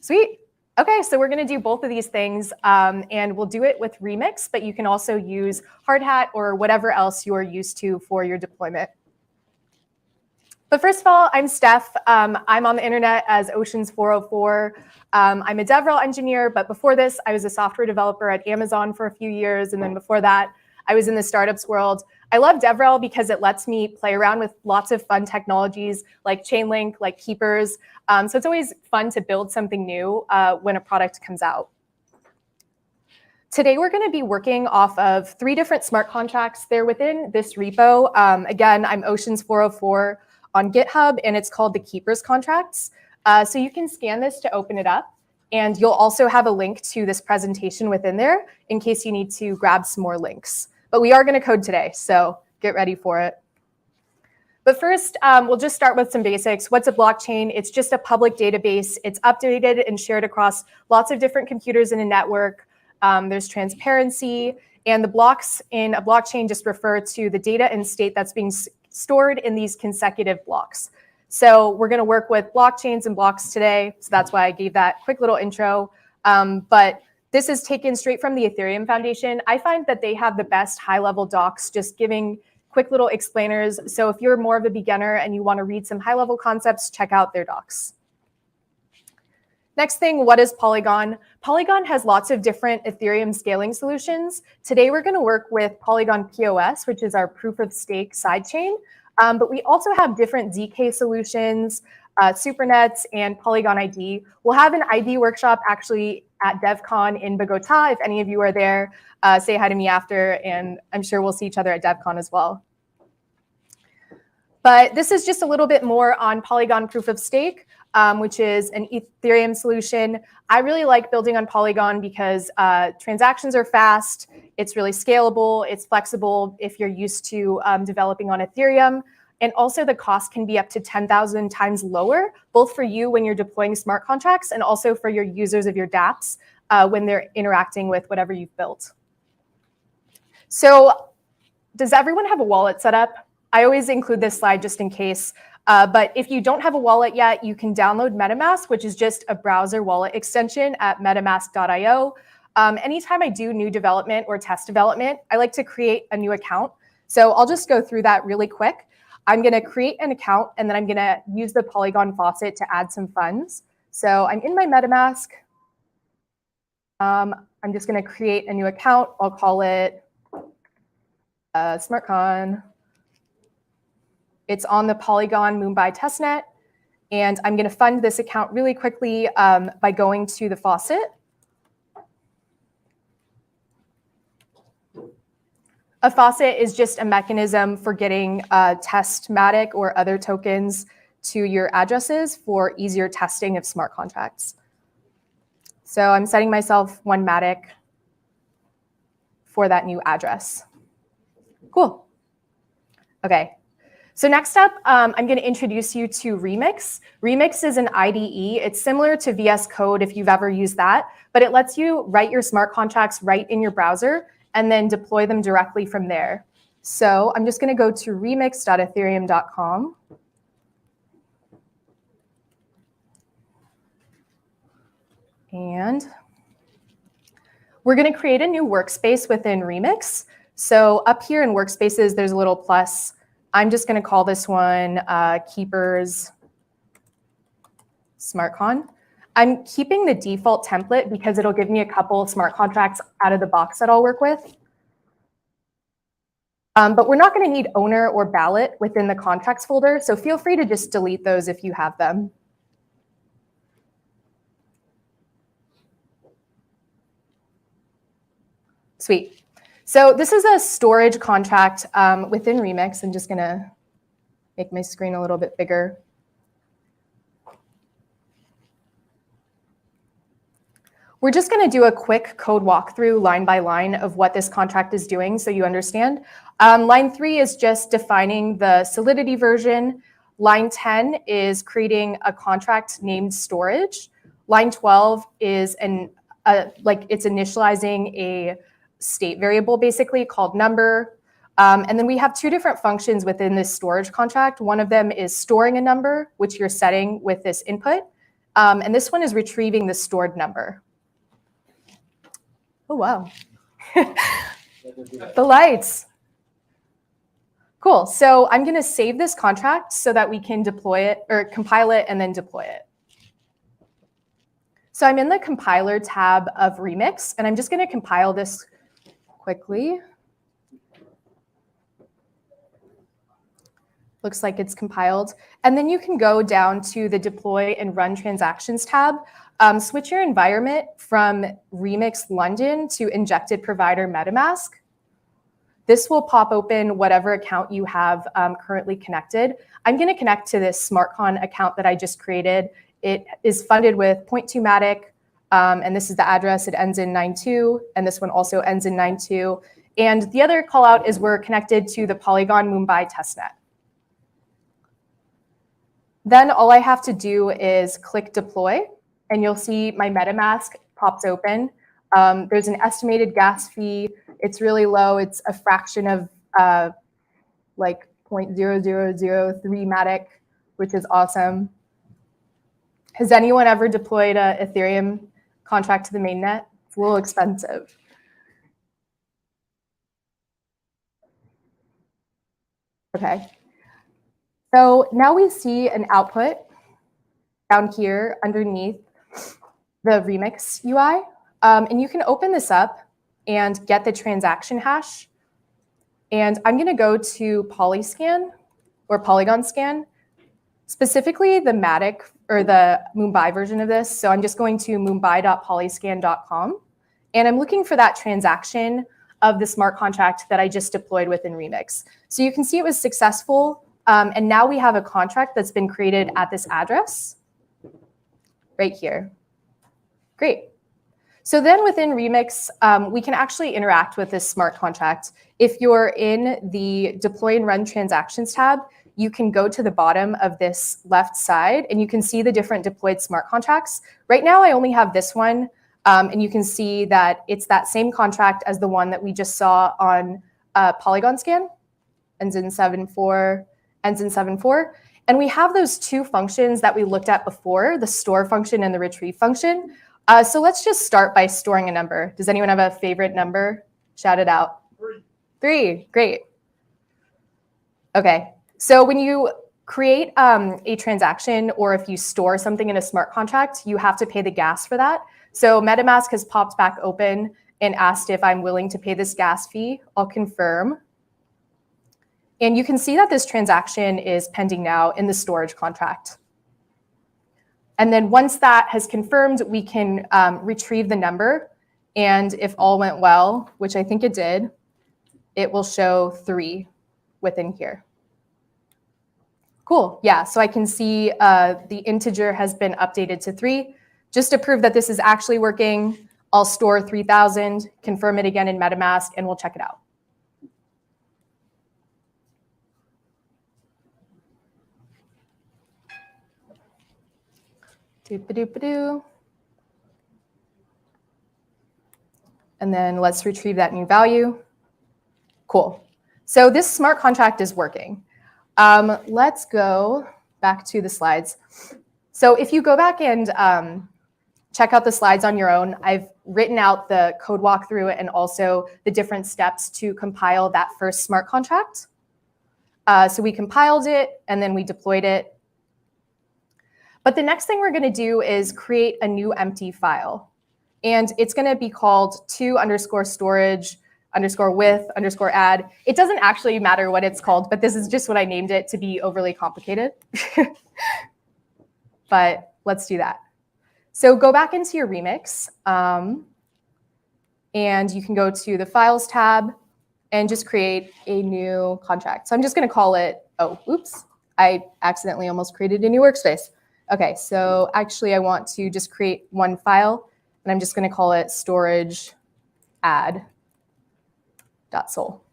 Speaker 21: Sweet. Okay, so we're going to do both of these things, and we'll do it with Remix, but you can also use Hardhat or whatever else you're used to for your deployment. But first of all, I'm Steph. I'm on the internet as Oceans404. I'm a DevRel engineer, but before this, I was a software developer at Amazon for a few years, and then before that, I was in the startups world. I love DevRel because it lets me play around with lots of fun technologies like Chainlink, like keepers. So it's always fun to build something new when a product comes out. Today, we're going to be working off of 3 different smart contracts. They're within this repo. Again, I'm Oceans404 on GitHub, and it's called the Keepers contracts. So you can scan this to open it up. And you'll also have a link to this presentation within there in case you need to grab some more links. But we are going to code today, so get ready for it. But first, we'll just start with some basics. What's a blockchain? It's just a public database. It's updated and shared across lots of different computers in a network. There's transparency, and the blocks in a blockchain just refer to the data and state that's being stored in these consecutive blocks. So we're going to work with blockchains and blocks today. So that's why I gave that quick little intro. But this is taken straight from the Ethereum Foundation. I find that they have the best high-level docs, just giving quick little explainers. So if you're more of a beginner and you want to read some high-level concepts, check out their docs. Next thing, what is Polygon? Polygon has lots of different Ethereum scaling solutions. Today, we're going to work with Polygon POS, which is our proof-of-stake sidechain. But we also have different zk solutions, Supernets, and Polygon ID. We'll have an ID workshop actually at DevCon in Bogota. If any of you are there, say hi to me after, and I'm sure we'll see each other at DevCon as well. But this is just a little bit more on Polygon Proof of Stake, which is an Ethereum solution. I really like building on Polygon because transactions are fast, it's really scalable, it's flexible if you're used to developing on Ethereum. And also the cost can be up to 10,000 times lower, both for you when you're deploying smart contracts and also for your users of your dApps when they're interacting with whatever you've built. So does everyone have a wallet set up? I always include this slide just in case. But if you don't have a wallet yet, you can download MetaMask, which is just a browser wallet extension at metamask.io. Anytime I do new development or test development, I like to create a new account. So I'll just go through that really quick. I'm going to create an account, and then I'm going to use the Polygon faucet to add some funds. So I'm in my MetaMask. I'm just going to create a new account. I'll call it SmartCon. It's on the Polygon Moonbeam testnet. And I'm going to fund this account really quickly by going to the faucet. A faucet is just a mechanism for getting test-matic or other tokens to your addresses for easier testing of smart contracts. So I'm setting myself one matic for that new address. Cool. Okay. So next up, I'm going to introduce you to Remix. Remix is an IDE. It's similar to VS Code if you've ever used that, but it lets you write your smart contracts right in your browser and then deploy them directly from there. So I'm just going to go to remix.ethereum.com. And we're going to create a new workspace within Remix. So up here in Workspaces, there's a little plus. I'm just going to call this one Keepers SmartCon. I'm keeping the default template because it'll give me a couple of smart contracts out of the box that I'll work with. But we're not going to need owner or ballot within the contracts folder, so feel free to just delete those if you have them. Sweet. So this is a storage contract within Remix. I'm just going to make my screen a little bit bigger. We're just going to do a quick code walkthrough line by line of what this contract is doing so you understand. Line 3 is just defining the Solidity version. Line 10 is creating a contract named storage. Line 12 is it's initializing a state variable basically called number. And then we have two different functions within this storage contract. One of them is storing a number, which you're setting with this input. And this one is retrieving the stored number. Oh, wow. The lights. Cool. So I'm going to save this contract so that we can deploy it or compile it and then deploy it. So I'm in the compiler tab of Remix, and I'm just going to compile this quickly. Looks like it's compiled. And then you can go down to the Deploy and Run Transactions tab. Switch your environment from Remix London to Injected Provider MetaMask. This will pop open whatever account you have currently connected. I'm going to connect to this SmartCon account that I just created. It is funded with 0.2 Matic, And this is the address. It ends in 92, and this one also ends in 92. And the other call out is we're connected to the Polygon Mumbai testnet. Then all I have to do is click deploy, and you'll see my MetaMask pops open. There's an estimated gas fee. It's really low. It's a fraction of like 0.0003 Matic, which is awesome. Has anyone ever deployed a Ethereum contract to the mainnet? It's a little expensive. Okay. So now we see an output down here underneath the Remix UI. And you can open this up and get the transaction hash. And I'm going to go to Polyscan or Polygon Scan, specifically the Matic or the Mumbai version of this. So I'm just going to mumbai.polyscan.com. And I'm looking for that transaction of the smart contract that I just deployed within Remix. So you can see it was successful. And now we have a contract that's been created at this address right here. Great. So then within Remix, we can actually interact with this smart contract. If you're in the Deploy and Run Transactions tab, you can go to the bottom of this left side, and you can see the different deployed smart contracts. Right now, I only have this one, and you can see that it's that same contract as the one that we just saw on Polygon Scan, ends in 7.4, ends in 7.4. And we have those two functions that we looked at before, the store function and the retrieve function. So let's just start by storing a number. Does anyone have a favorite number? Shout it out. 3, great. Okay, so when you create a transaction or if you store something in a smart contract, you have to pay the gas for that. So MetaMask has popped back open and asked if I'm willing to pay this gas fee. I'll confirm. And you can see that this transaction is pending now in the storage contract. And then once that has confirmed, we can retrieve the number. And if all went well, which I think it did, it will show 3 within here. Cool. Yeah, so I can see the integer has been updated to 3. Just to prove that this is actually working, I'll store 3,000, confirm it again in MetaMask, and we'll check it out. Doop-a-doop-a-doo. And then let's retrieve that new value. Cool. So this smart contract is working. Let's go back to the slides. So if you go back and check out the slides on your own, I've written out the code walkthrough and also the different steps to compile that first smart contract. So we compiled it and then we deployed it. But the next thing we're going to do is create a new empty file. And it's going to be called to_storage_with_add. It doesn't actually matter what it's called, but this is just what I named it to be overly complicated. But let's do that. So go back into your Remix, and you can go to the Files tab and just create a new contract. So I'm just going to call it, oh, oops, I accidentally almost created a new workspace. Okay, so actually I want to just create one file, and I'm just going to call it storage_add.sol.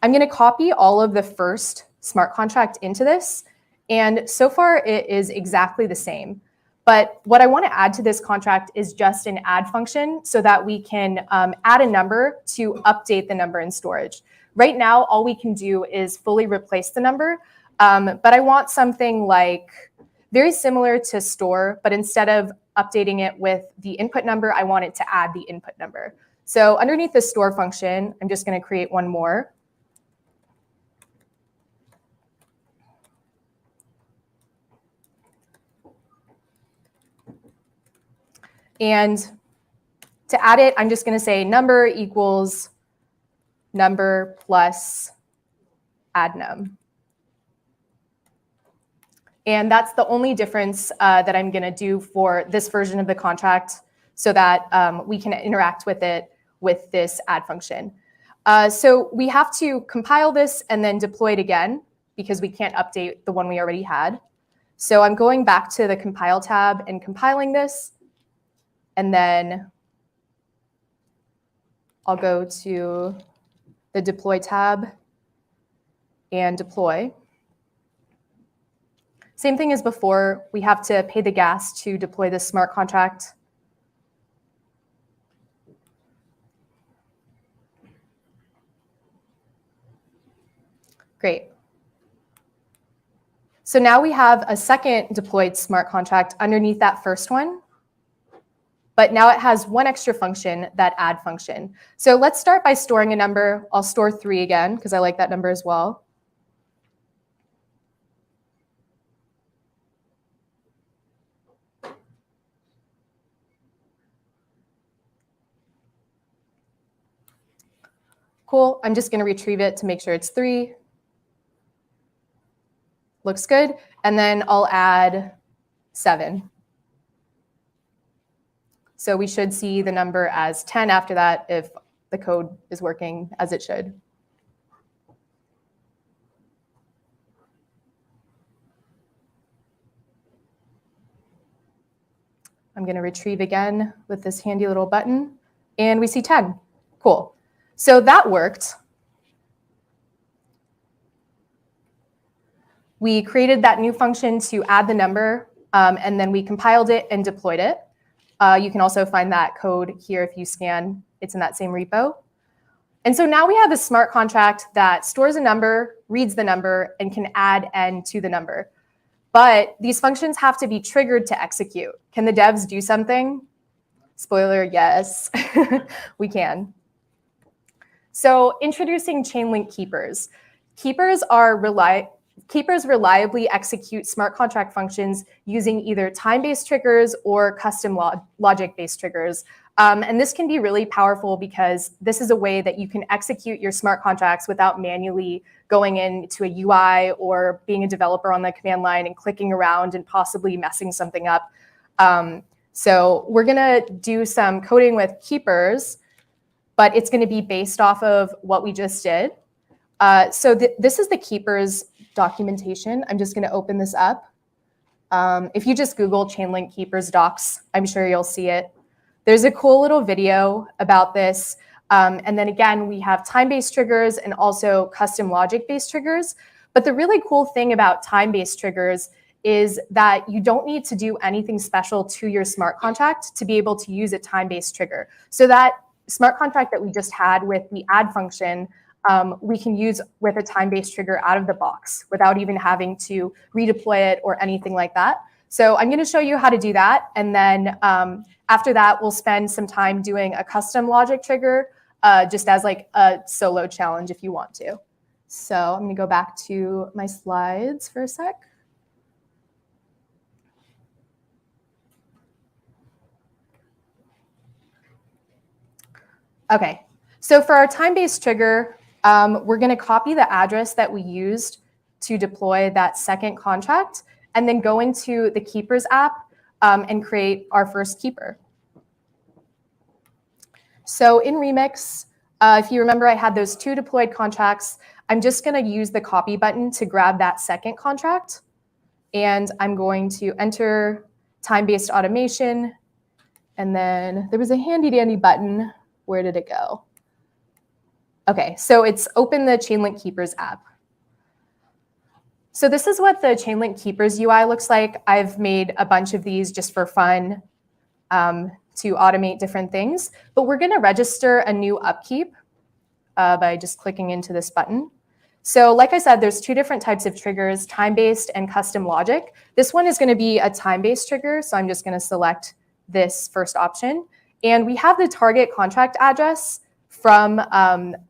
Speaker 21: I'm going to copy all of the first smart contract into this, and so far it is exactly the same. But what I want to add to this contract is just an add function so that we can add a number to update the number in storage. Right now, all we can do is fully replace the number, but I want something like very similar to store, but instead of updating it with the input number, I want it to add the input number. So underneath the store function, I'm just going to create one more. And to add it, I'm just going to say number equals number plus add num. And that's the only difference that I'm going to do for this version of the contract so that we can interact with it with this add function. So we have to compile this and then deploy it again because we can't update the one we already had. So I'm going back to the compile tab and compiling this. And then I'll go to the deploy tab and deploy. Same thing as before, we have to pay the gas to deploy this smart contract. Great. So now we have a second deployed smart contract underneath that first one, but now it has one extra function, that add function. So let's start by storing a number. I'll store 3 again, because I like that number as well. Cool, I'm just gonna retrieve it to make sure it's 3. Looks good, and then I'll add 7. So we should see the number as 10 after that if the code is working as it should. I'm gonna retrieve again with this handy little button, and we see 10. Cool. So that worked. We created that new function to add the number, and then we compiled it and deployed it. You can also find that code here if you scan. It's in that same repo. And so now we have a smart contract that stores a number, reads the number, and can add n to the number. But these functions have to be triggered to execute. Can the devs do something? Spoiler, yes, we can. So introducing Chainlink keepers. Keepers reliably execute smart contract functions using either time-based triggers or custom logic-based triggers. And this can be really powerful because this is a way that you can execute your smart contracts without manually going into a UI or being a developer on the command line and clicking around and possibly messing something up. So we're gonna do some coding with keepers, but it's gonna be based off of what we just did. So this is the keepers documentation. I'm just gonna open this up. If you just Google Chainlink keepers docs, I'm sure you'll see it. There's a cool little video about this. And then again, we have time-based triggers and also custom logic-based triggers. But the really cool thing about time-based triggers is that you don't need to do anything special to your smart contract to be able to use a time-based trigger. So that smart contract that we just had with the add function, we can use with a time-based trigger out of the box without even having to redeploy it or anything like that. So I'm going to show you how to do that. And then after that, we'll spend some time doing a custom logic trigger just as like a solo challenge if you want to. So I'm going to go back to my slides for a sec. Okay, so for our time-based trigger, we're going to copy the address that we used to deploy that second contract and then go into the Keepers app and create our first keeper. So in Remix, if you remember, I had those 2 deployed contracts. I'm just going to use the copy button to grab that second contract. And I'm going to enter time-based automation. And then there was a handy-dandy button. Where did it go? Okay, so it's open the Chainlink Keepers app. So this is what the Chainlink Keepers UI looks like. I've made a bunch of these just for fun to automate different things. But we're going to register a new upkeep by just clicking into this button. So like I said, there's 2 different types of triggers, time-based and custom logic. This one is going to be a time-based trigger, so I'm just going to select this first option. And we have the target contract address from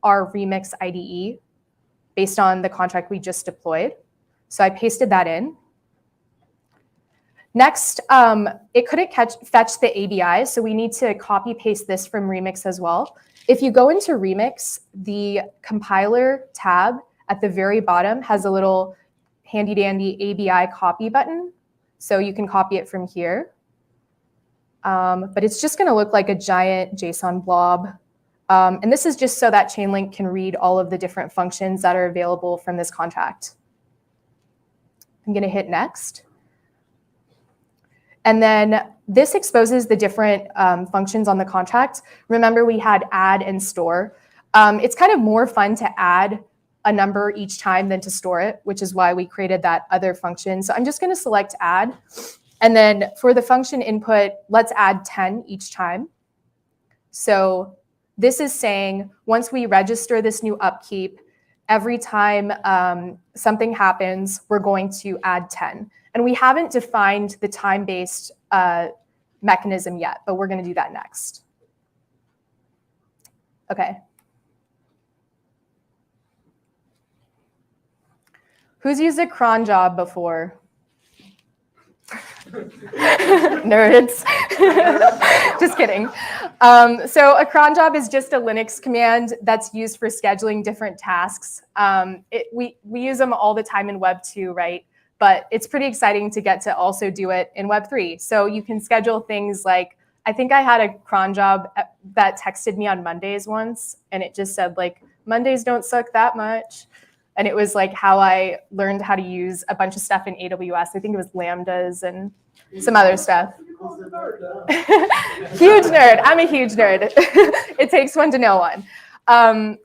Speaker 21: our Remix IDE based on the contract we just deployed. So I pasted that in. Next, it couldn't fetch the ABI, so we need to copy paste this from Remix as well. If you go into Remix, the compiler tab at the very bottom has a little handy dandy ABI copy button. So you can copy it from here. But it's just going to look like a giant JSON blob. And this is just so that Chainlink can read all of the different functions that are available from this contract. I'm going to hit next. And then this exposes the different functions on the contract. Remember, we had add and store. It's kind of more fun to add a number each time than to store it, which is why we created that other function. So I'm just going to select add. And then for the function input, let's add 10 each time. So this is saying once we register this new upkeep, every time something happens, we're going to add 10. And we haven't defined the time-based mechanism yet, but we're going to do that next. Okay. Who's used a cron job before? Nerds. Just kidding. So a cron job is just a Linux command that's used for scheduling different tasks. We use them all the time in Web 2, right? But it's pretty exciting to get to also do it in Web 3. So you can schedule things like, I think I had a cron job that texted me on Mondays once, and it just said like, Mondays don't suck that much. And it was like how I learned how to use a bunch of stuff in AWS. I think it was Lambdas and some other stuff. Huge nerd. I'm a huge nerd. It takes one to know one.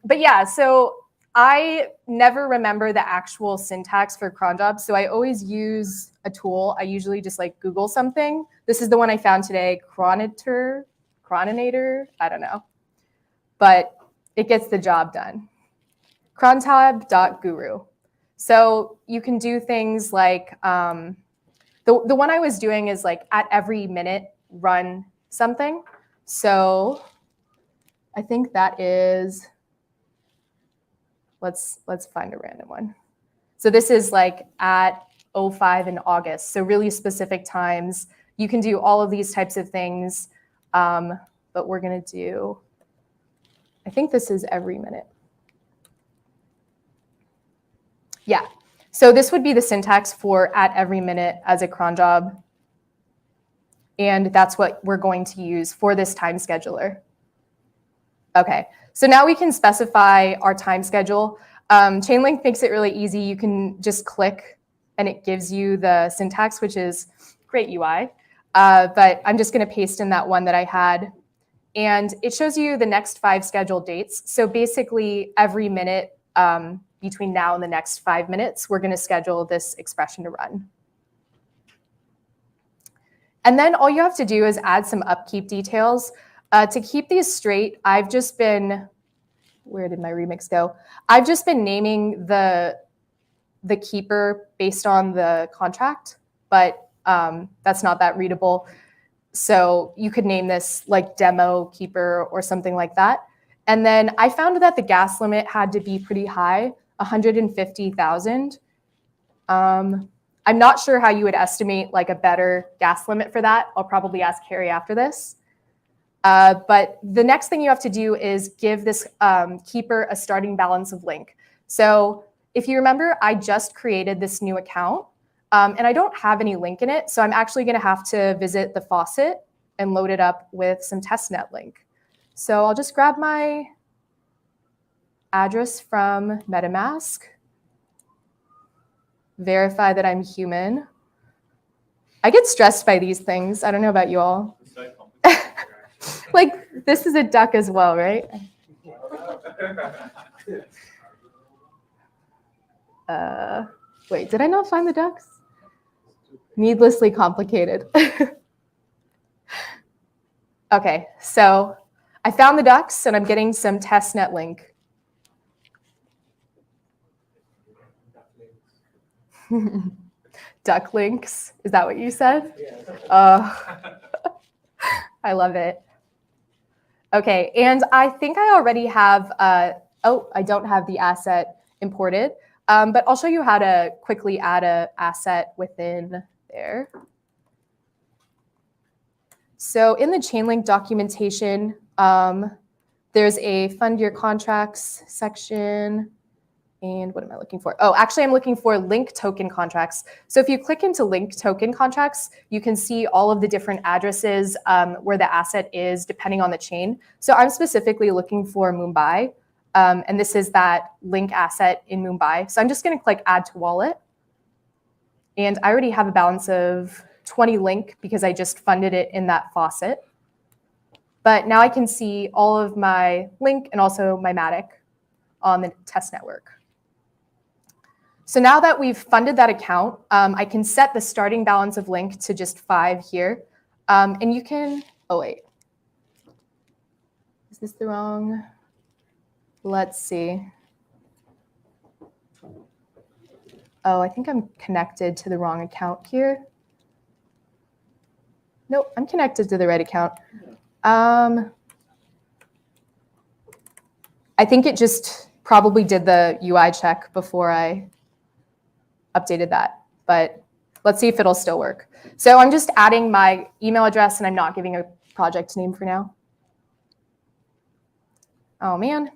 Speaker 21: But yeah, so I never remember the actual syntax for cron jobs. So I always use a tool. I usually just like Google something. This is the one I found today, Croninator, I don't know. But it gets the job done. crontab.guru. So you can do things like, the one I was doing is like at every minute, run something. So I think that is, let's find a random one. So this is like at 05 in August. So really specific times. You can do all of these types of things, but we're gonna do, I think this is every minute. Yeah, so this would be the syntax for at every minute as a cron job. And that's what we're going to use for this time scheduler. Okay, so now we can specify our time schedule. Chainlink makes it really easy. You can just click and it gives you the syntax, which is great UI. But I'm just gonna paste in that one that I had. And it shows you the next 5 scheduled dates. So basically every minute, between now and the next 5 minutes, we're going to schedule this expression to run. And then all you have to do is add some upkeep details. To keep these straight, I've just been, where did my remix go? I've just been naming the keeper based on the contract, but that's not that readable. So you could name this like demo keeper or something like that. And then I found that the gas limit had to be pretty high, 150,000. I'm not sure how you would estimate like a better gas limit for that. I'll probably ask Harry after this. But the next thing you have to do is give this keeper a starting balance of link. So if you remember, I just created this new account and I don't have any link in it. So I'm actually going to have to visit the faucet and load it up with some testnet link. So I'll just grab my address from MetaMask, verify that I'm human. I get stressed by these things. I don't know about you all. Like, this is a duck as well, right? Wait, did I not find the ducks? Needlessly complicated. Okay, so I found the ducks and I'm getting some testnet link. Duck links, is that what you said? I love it. Okay, and I think I already have, oh, I don't have the asset imported, but I'll show you how to quickly add an asset within there. So in the Chainlink documentation, there's a fund your contracts section. And what am I looking for? Oh, actually, I'm looking for link token contracts. So if you click into link token contracts, you can see all of the different addresses where the asset is depending on the chain. So I'm specifically looking for Mumbai. And this is that link asset in Mumbai. So I'm just going to click add to wallet. And I already have a balance of 20 link because I just funded it in that faucet. But now I can see all of my link and also my Matic on the test network. So now that we've funded that account, I can set the starting balance of link to just 5 here. And you can, oh wait, is this the wrong? Let's see. Oh, I think I'm connected to the wrong account here. Nope, I'm connected to the right account. I think it just probably did the UI check before I updated that, but let's see if it'll still work. So I'm just adding my email address and I'm not giving a project name for now. Oh man.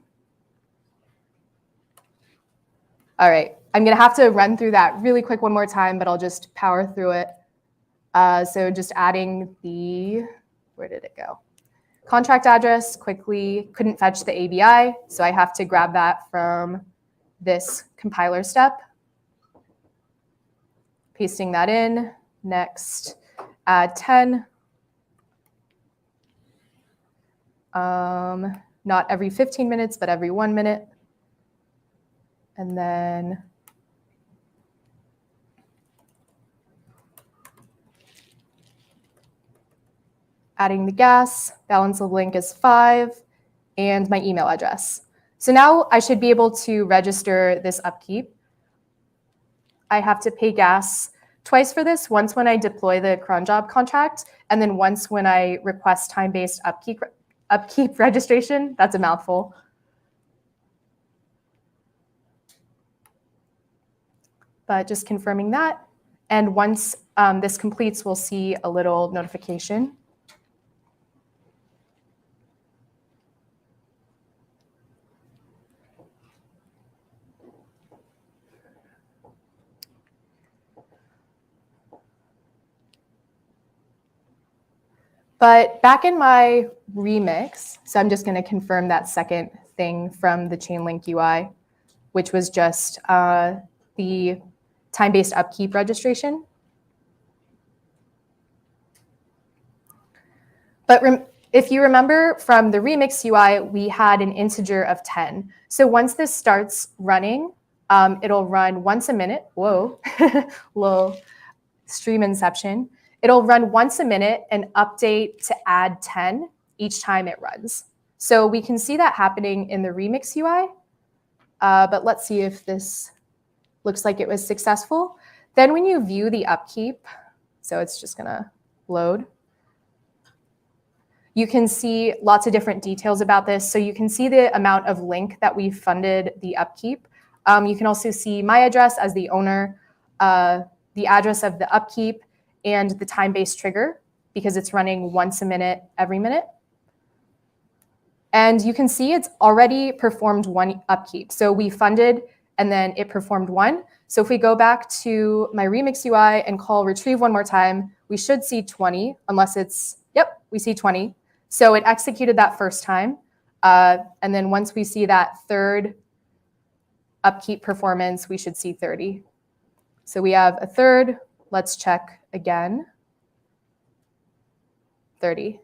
Speaker 21: All right, I'm gonna have to run through that really quick one more time, but I'll just power through it. So just adding the, where did it go? Contract address quickly, couldn't fetch the ABI, so I have to grab that from this compiler step. Pasting that in, next, add 10. Not every 15 minutes, but every 1 minute. And then adding the gas, balance of link is 5, and my email address. So now I should be able to register this upkeep. I have to pay gas twice for this, once when I deploy the cron job contract, and then once when I request time-based upkeep registration. That's a mouthful. But just confirming that. And once this completes, we'll see a little notification. But back in my remix, so I'm just going to confirm that second thing from the Chainlink UI, which was just the time-based upkeep registration. But if you remember from the remix UI, we had an integer of 10. So once this starts running, it'll run once a minute. Whoa, little stream inception. It'll run once a minute and update to add 10 each time it runs. So we can see that happening in the remix UI. But let's see if this looks like it was successful. Then when you view the upkeep, so it's just gonna load, you can see lots of different details about this. So you can see the amount of link that we funded the upkeep. You can also see my address as the owner, the address of the upkeep, and the time-based trigger, because it's running once a minute, every minute. And you can see it's already performed 1 upkeep. So we funded, and then it performed 1. So if we go back to my remix UI and call retrieve one more time, we should see 20, unless it's, yep, we see 20. So it executed that first time. And then once we see that third upkeep performance, we should see 30. So we have a third. Let's check again. 30.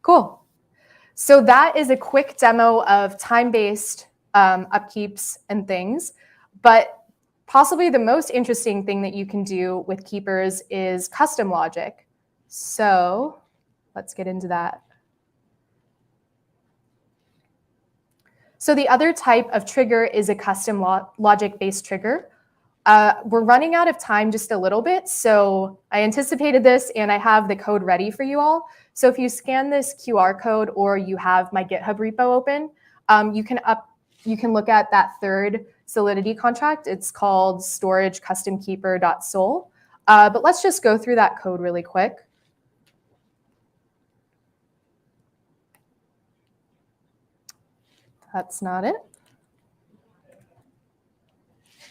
Speaker 21: Cool. So that is a quick demo of time-based upkeeps and things. But possibly the most interesting thing that you can do with keepers is custom logic. So let's get into that. So the other type of trigger is a custom logic-based trigger. We're running out of time just a little bit, so I anticipated this and I have the code ready for you all. So if you scan this QR code or you have my GitHub repo open, you can look at that third Solidity contract. It's called storage-custom-keeper.sol. But let's just go through that code really quick. That's not it.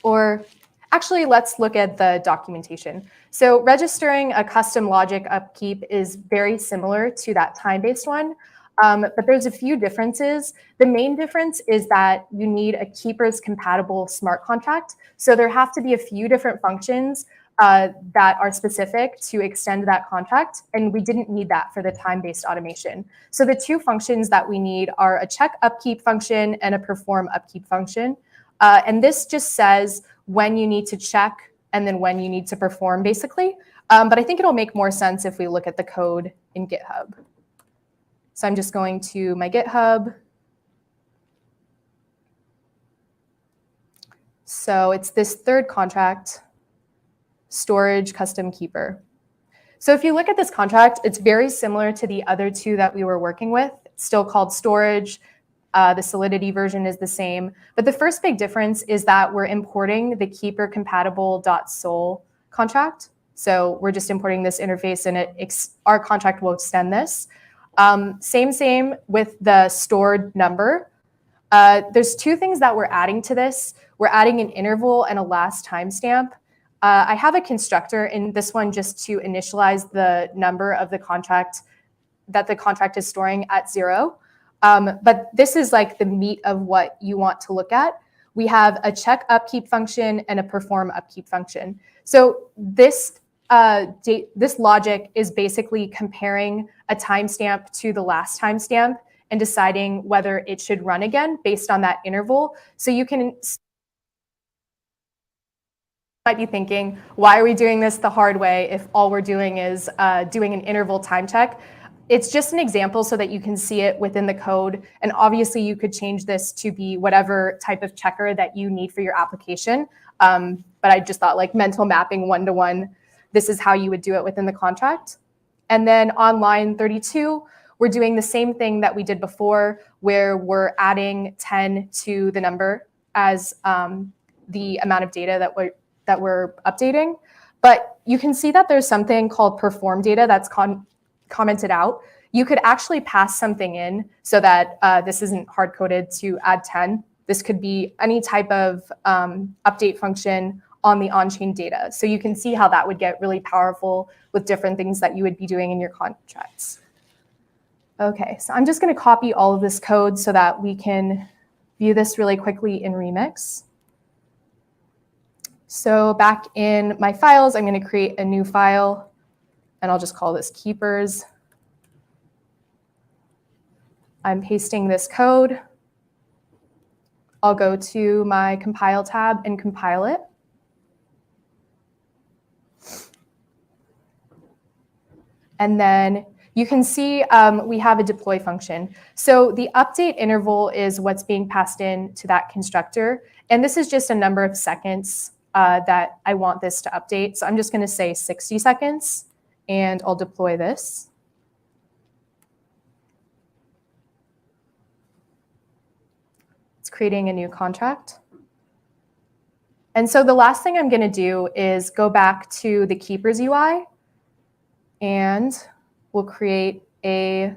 Speaker 21: Or actually, let's look at the documentation. So registering a custom logic upkeep is very similar to that time-based one, but there's a few differences. The main difference is that you need a keepers compatible smart contract. So there have to be a few different functions that are specific to extend that contract, and we didn't need that for the time-based automation. So the two functions that we need are a check upkeep function and a perform upkeep function. And this just says when you need to check and then when you need to perform, basically. But I think it'll make more sense if we look at the code in GitHub. So I'm just going to my GitHub. So it's this third contract, storage custom keeper. So if you look at this contract, it's very similar to the other two that we were working with. It's still called storage. The Solidity version is the same. But the first big difference is that we're importing the keeper compatible.sol contract. So we're just importing this interface, and our contract will extend this. Same with the stored number. There's two things that we're adding to this. We're adding an interval and a last timestamp. I have a constructor in this one just to initialize the number of the contract that the contract is storing at 0. But this is like the meat of what you want to look at. We have a check upkeep function and a perform upkeep function. So this logic is basically comparing a timestamp to the last timestamp and deciding whether it should run again based on that interval. So you might be thinking, why are we doing this the hard way if all we're doing is doing an interval time check? It's just an example so that you can see it within the code. And obviously you could change this to be whatever type of checker that you need for your application. But I just thought, like, mental mapping one-to-one, this is how you would do it within the contract. And then on line 32, we're doing the same thing that we did before, where we're adding 10 to the number as the amount of data that we're updating. But you can see that there's something called perform data that's commented out. You could actually pass something in so that this isn't hard-coded to add 10. This could be any type of update function on the on-chain data. So you can see how that would get really powerful with different things that you would be doing in your contracts. Okay, so I'm just going to copy all of this code so that we can view this really quickly in Remix. So back in my files, I'm going to create a new file, and I'll just call this keepers. I'm pasting this code. I'll go to my compile tab and compile it. And then you can see we have a deploy function. So the update interval is what's being passed in to that constructor. And this is just a number of seconds that I want this to update. So I'm just going to say 60 seconds, and I'll deploy this. It's creating a new contract. And so the last thing I'm going to do is go back to the Keepers UI, and we'll create a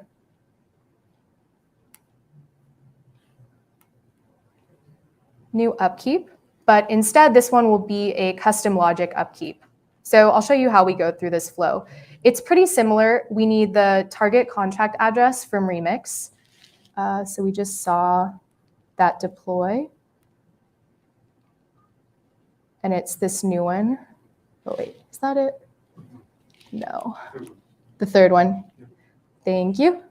Speaker 21: new upkeep. But instead, this one will be a custom logic upkeep. So I'll show you how we go through this flow. It's pretty similar. We need the target contract address from Remix. So we just saw that deploy. And it's this new one. Oh, wait, is that it? No, the third one. Thank you.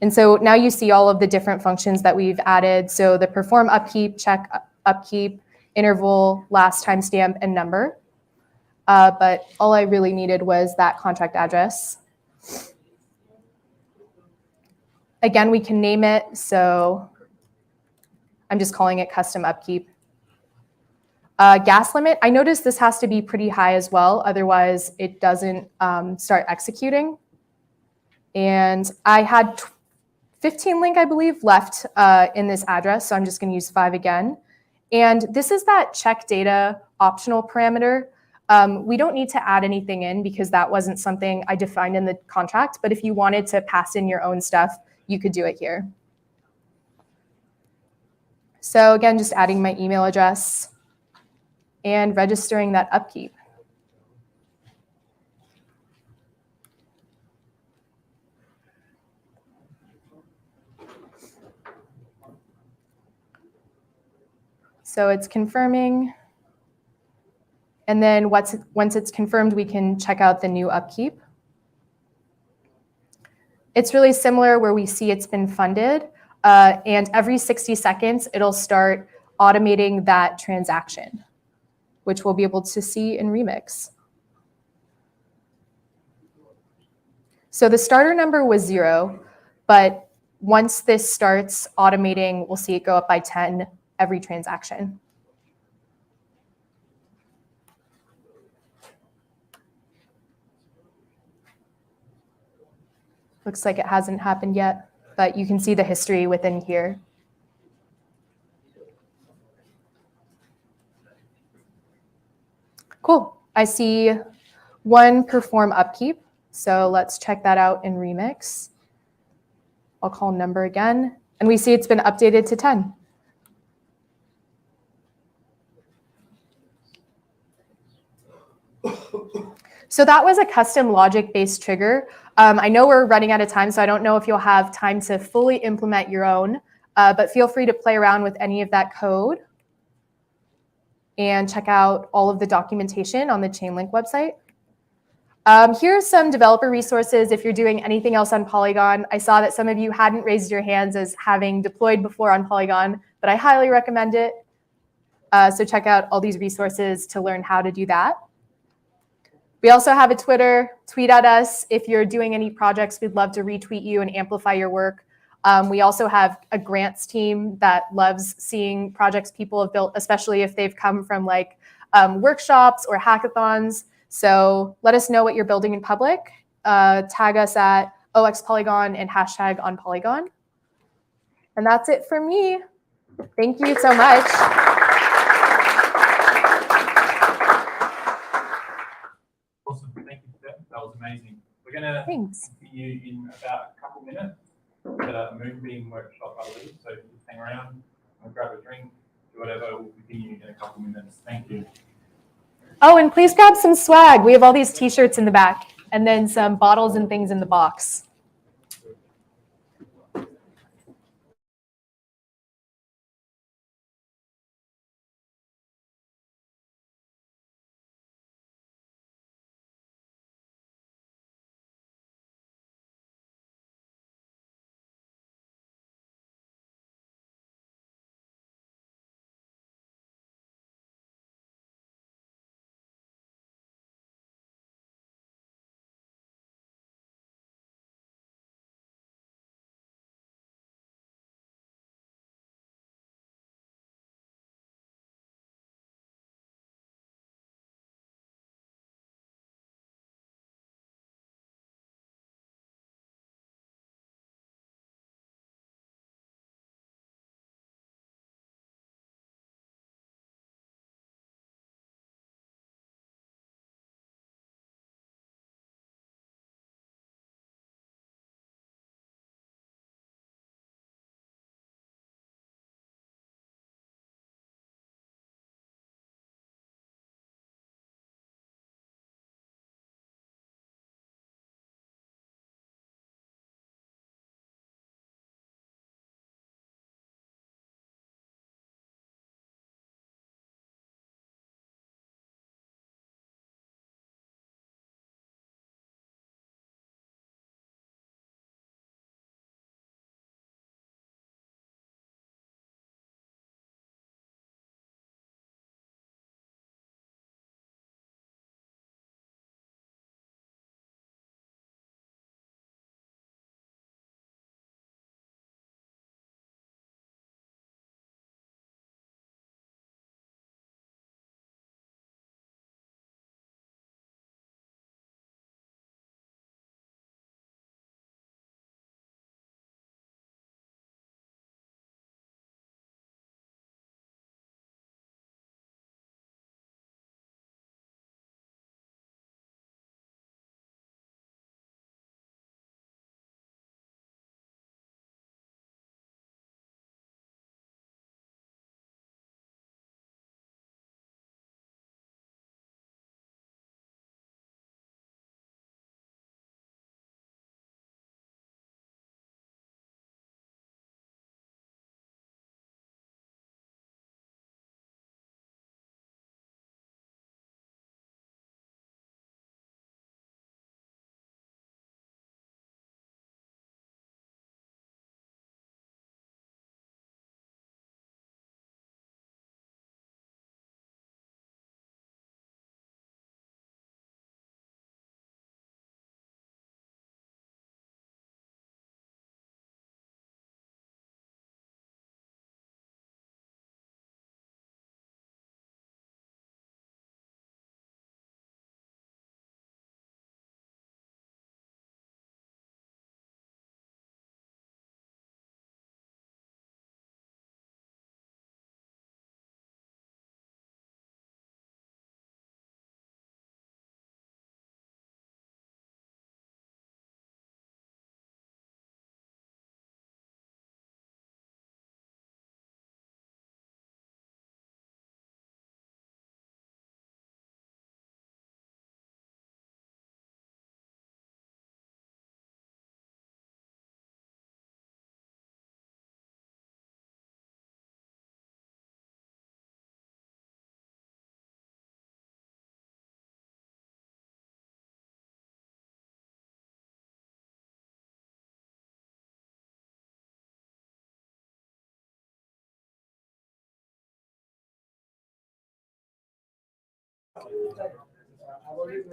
Speaker 21: And so now you see all of the different functions that we've added. So the perform upkeep, check upkeep, interval, last timestamp, and number. But all I really needed was that contract address. Again, we can name it. So I'm just calling it custom upkeep. Gas limit, I noticed this has to be pretty high as well. Otherwise, it doesn't start executing. And I had 15 link, I believe, left in this address. So I'm just going to use 5 again. And this is that check data optional parameter. We don't need to add anything in because that wasn't something I defined in the contract. But if you wanted to pass in your own stuff, you could do it here. So again, just adding my email address and registering that upkeep. So it's confirming. And then once it's confirmed, we can check out the new upkeep. It's really similar where we see it's been funded. And every 60 seconds, it'll start automating that transaction, which we'll be able to see in Remix. So the starter number was 0, but once this starts automating, we'll see it go up by 10 every transaction. Looks like it hasn't happened yet, but you can see the history within here. Cool. I see one perform upkeep. So let's check that out in Remix. I'll call number again. And we see it's been updated to 10. So that was a custom logic-based trigger. I know we're running out of time, so I don't know if you'll have time to fully implement your own, but feel free to play around with any of that code and check out all of the documentation on the Chainlink website. Here are some developer resources if you're doing anything else on Polygon. I saw that some of you hadn't raised your hands as having deployed before on Polygon, but I highly recommend it. So check out all these resources to learn how to do that. We also have a Twitter. Tweet at us if you're doing any projects. We'd love to retweet you and amplify your work. We also have a grants team that loves seeing projects people have built, especially if they've come from like workshops or hackathons. So let us know what you're building in public. Tag us at OXPolygon and hashtag on Polygon. And that's it for me. Thank you so much.
Speaker 1: Awesome. Thank you, Steph. That was amazing. We're going to continue in about a couple minutes at a Moonbeam workshop, I believe. So just hang around and grab a drink, do whatever. We'll continue in a couple minutes. Thank you.
Speaker 21: Oh, and please grab some swag. We have all these t-shirts in the back and then some bottles and things in the box.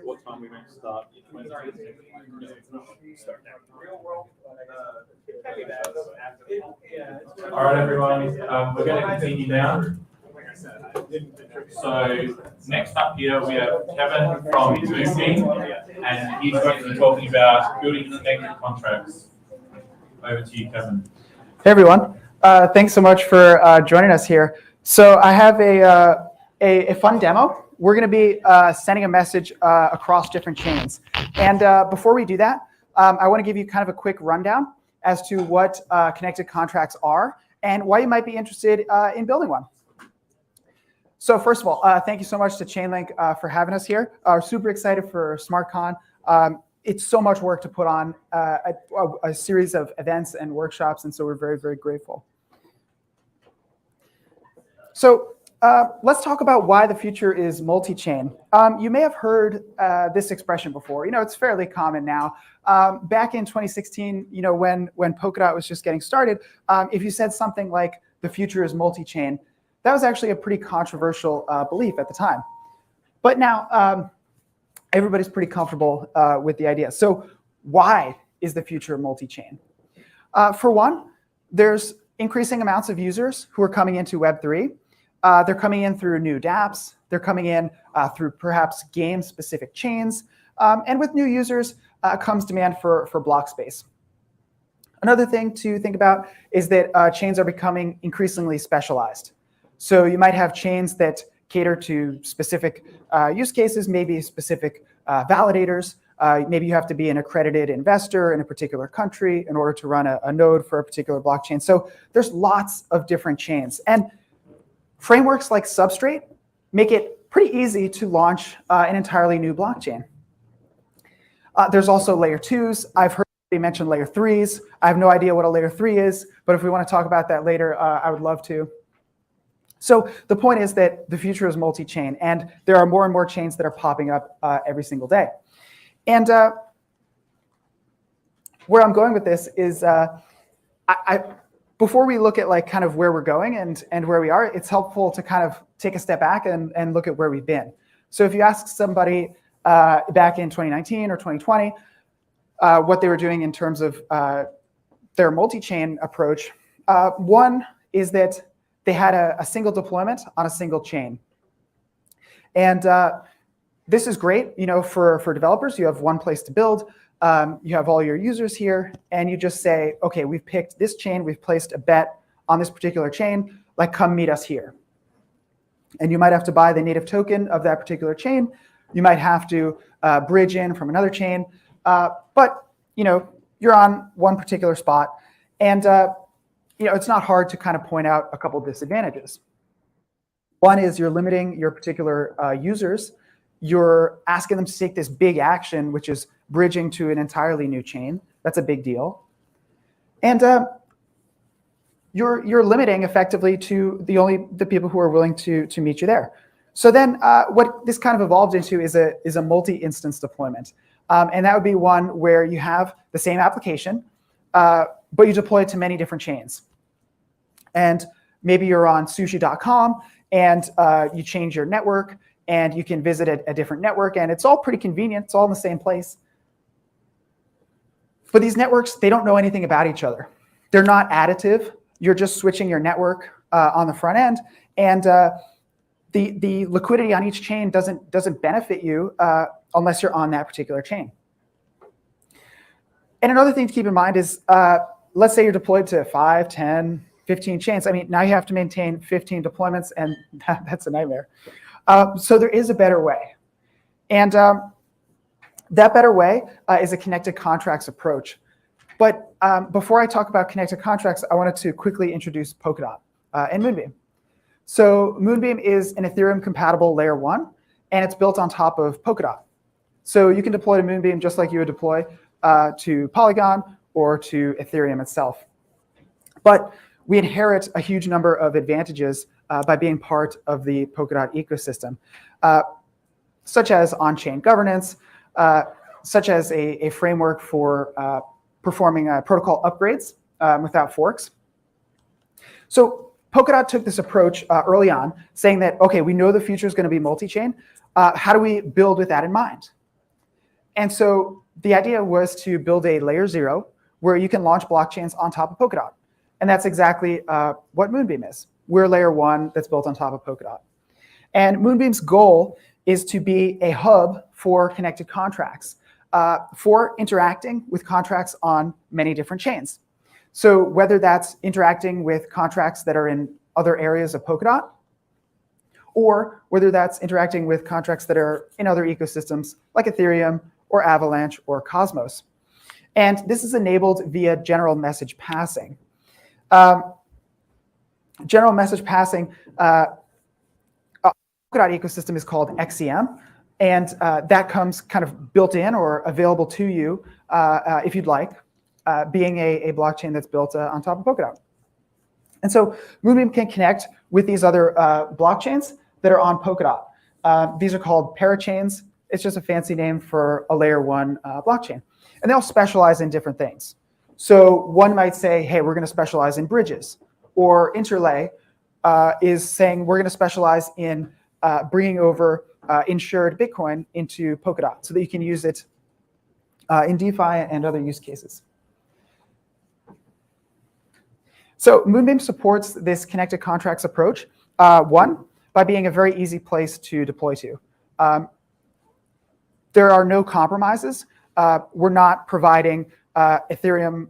Speaker 1: What time we going to start? All right, everyone. We're going to continue now. So next up here we have Kevin from Moonbeam, and he's going to be talking about building connected contracts. Over to you, Kevin.
Speaker 2: Hey everyone, thanks so much for joining us here. So I have a fun demo. We're going to be sending a message across different chains. And before we do that, I want to give you kind of a quick rundown as to what connected contracts are and why you might be interested in building one. So first of all, thank you so much to Chainlink for having us here. Super excited for SmartCon. It's so much work to put on a series of events and workshops, and so we're very, very grateful. So let's talk about why the future is multi-chain. You may have heard this expression before. You know, it's fairly common now. Back in 2016, you know, when Polkadot was just getting started, if you said something like the future is multi-chain, that was actually a pretty controversial belief at the time. But now everybody's pretty comfortable with the idea. So why is the future multi-chain? For one, there's increasing amounts of users who are coming into Web3. They're coming in through new dApps. They're coming in through perhaps game-specific chains. And with new users comes demand for block space. Another thing to think about is that chains are becoming increasingly specialized. So you might have chains that cater to specific use cases, maybe specific validators. Maybe you have to be an accredited investor in a particular country in order to run a node for a particular blockchain. So there's lots of different chains. And frameworks like Substrate make it pretty easy to launch an entirely new blockchain. There's also layer 2s. I've heard you mention layer 3s. I have no idea what a layer 3 is, but if we want to talk about that later, I would love to. So the point is that the future is multi-chain, and there are more and more chains that are popping up every single day. And where I'm going with this is, before we look at like kind of where we're going and where we are, it's helpful to kind of take a step back and look at where we've been. So if you ask somebody back in 2019 or 2020 what they were doing in terms of their multi-chain approach, one is that they had a single deployment on a single chain. And this is great, you know, for developers. You have one place to build. You have all your users here, and you just say, okay, we've picked this chain. We've placed a bet on this particular chain. Like, come meet us here. And you might have to buy the native token of that particular chain. You might have to bridge in from another chain. But, you know, you're on one particular spot. And you know, it's not hard to kind of point out a couple of disadvantages. One is you're limiting your particular users. You're asking them to take this big action, which is bridging to an entirely new chain. That's a big deal. And you're limiting effectively to the people who are willing to meet you there. So then what this kind of evolved into is a multi-instance deployment. And that would be one where you have the same application, but you deploy it to many different chains. And maybe you're on sushi.com and you change your network and you can visit a different network, and it's all pretty convenient. It's all in the same place. But these networks, they don't know anything about each other. They're not additive. You're just switching your network on the front end. And the liquidity on each chain doesn't benefit you unless you're on that particular chain. And another thing to keep in mind is, let's say you're deployed to 5, 10, 15 chains. I mean, now you have to maintain 15 deployments, and that's a nightmare. So there is a better way. And that better way is a connected contracts approach. But before I talk about connected contracts, I wanted to quickly introduce Polkadot and Moonbeam. So Moonbeam is an Ethereum-compatible layer 1, and it's built on top of Polkadot. So you can deploy to Moonbeam just like you would deploy to Polygon or to Ethereum itself. But we inherit a huge number of advantages by being part of the Polkadot ecosystem, such as on-chain governance, such as a framework for performing protocol upgrades without forks. So Polkadot took this approach early on, saying that, okay, we know the future is going to be multi-chain. How do we build with that in mind? And so the idea was to build a layer 0 where you can launch blockchains on top of Polkadot. And that's exactly what Moonbeam is. We're layer 1 that's built on top of Polkadot. And Moonbeam's goal is to be a hub for connected contracts, for interacting with contracts on many different chains. So whether that's interacting with contracts that are in other areas of Polkadot, or whether that's interacting with contracts that are in other ecosystems like Ethereum or Avalanche or Cosmos. And this is enabled via general message passing. General message passing, Polkadot ecosystem is called XCM, and that comes kind of built in or available to you if you'd like, being a blockchain that's built on top of Polkadot. And so Moonbeam can connect with these other blockchains that are on Polkadot. These are called parachains. It's just a fancy name for a layer 1 blockchain. And they all specialize in different things. So one might say, hey, we're going to specialize in bridges. Or Interlay is saying we're going to specialize in bringing over insured Bitcoin into Polkadot so that you can use it in DeFi and other use cases. So Moonbeam supports this connected contracts approach, one, by being a very easy place to deploy to. There are no compromises. We're not providing Ethereum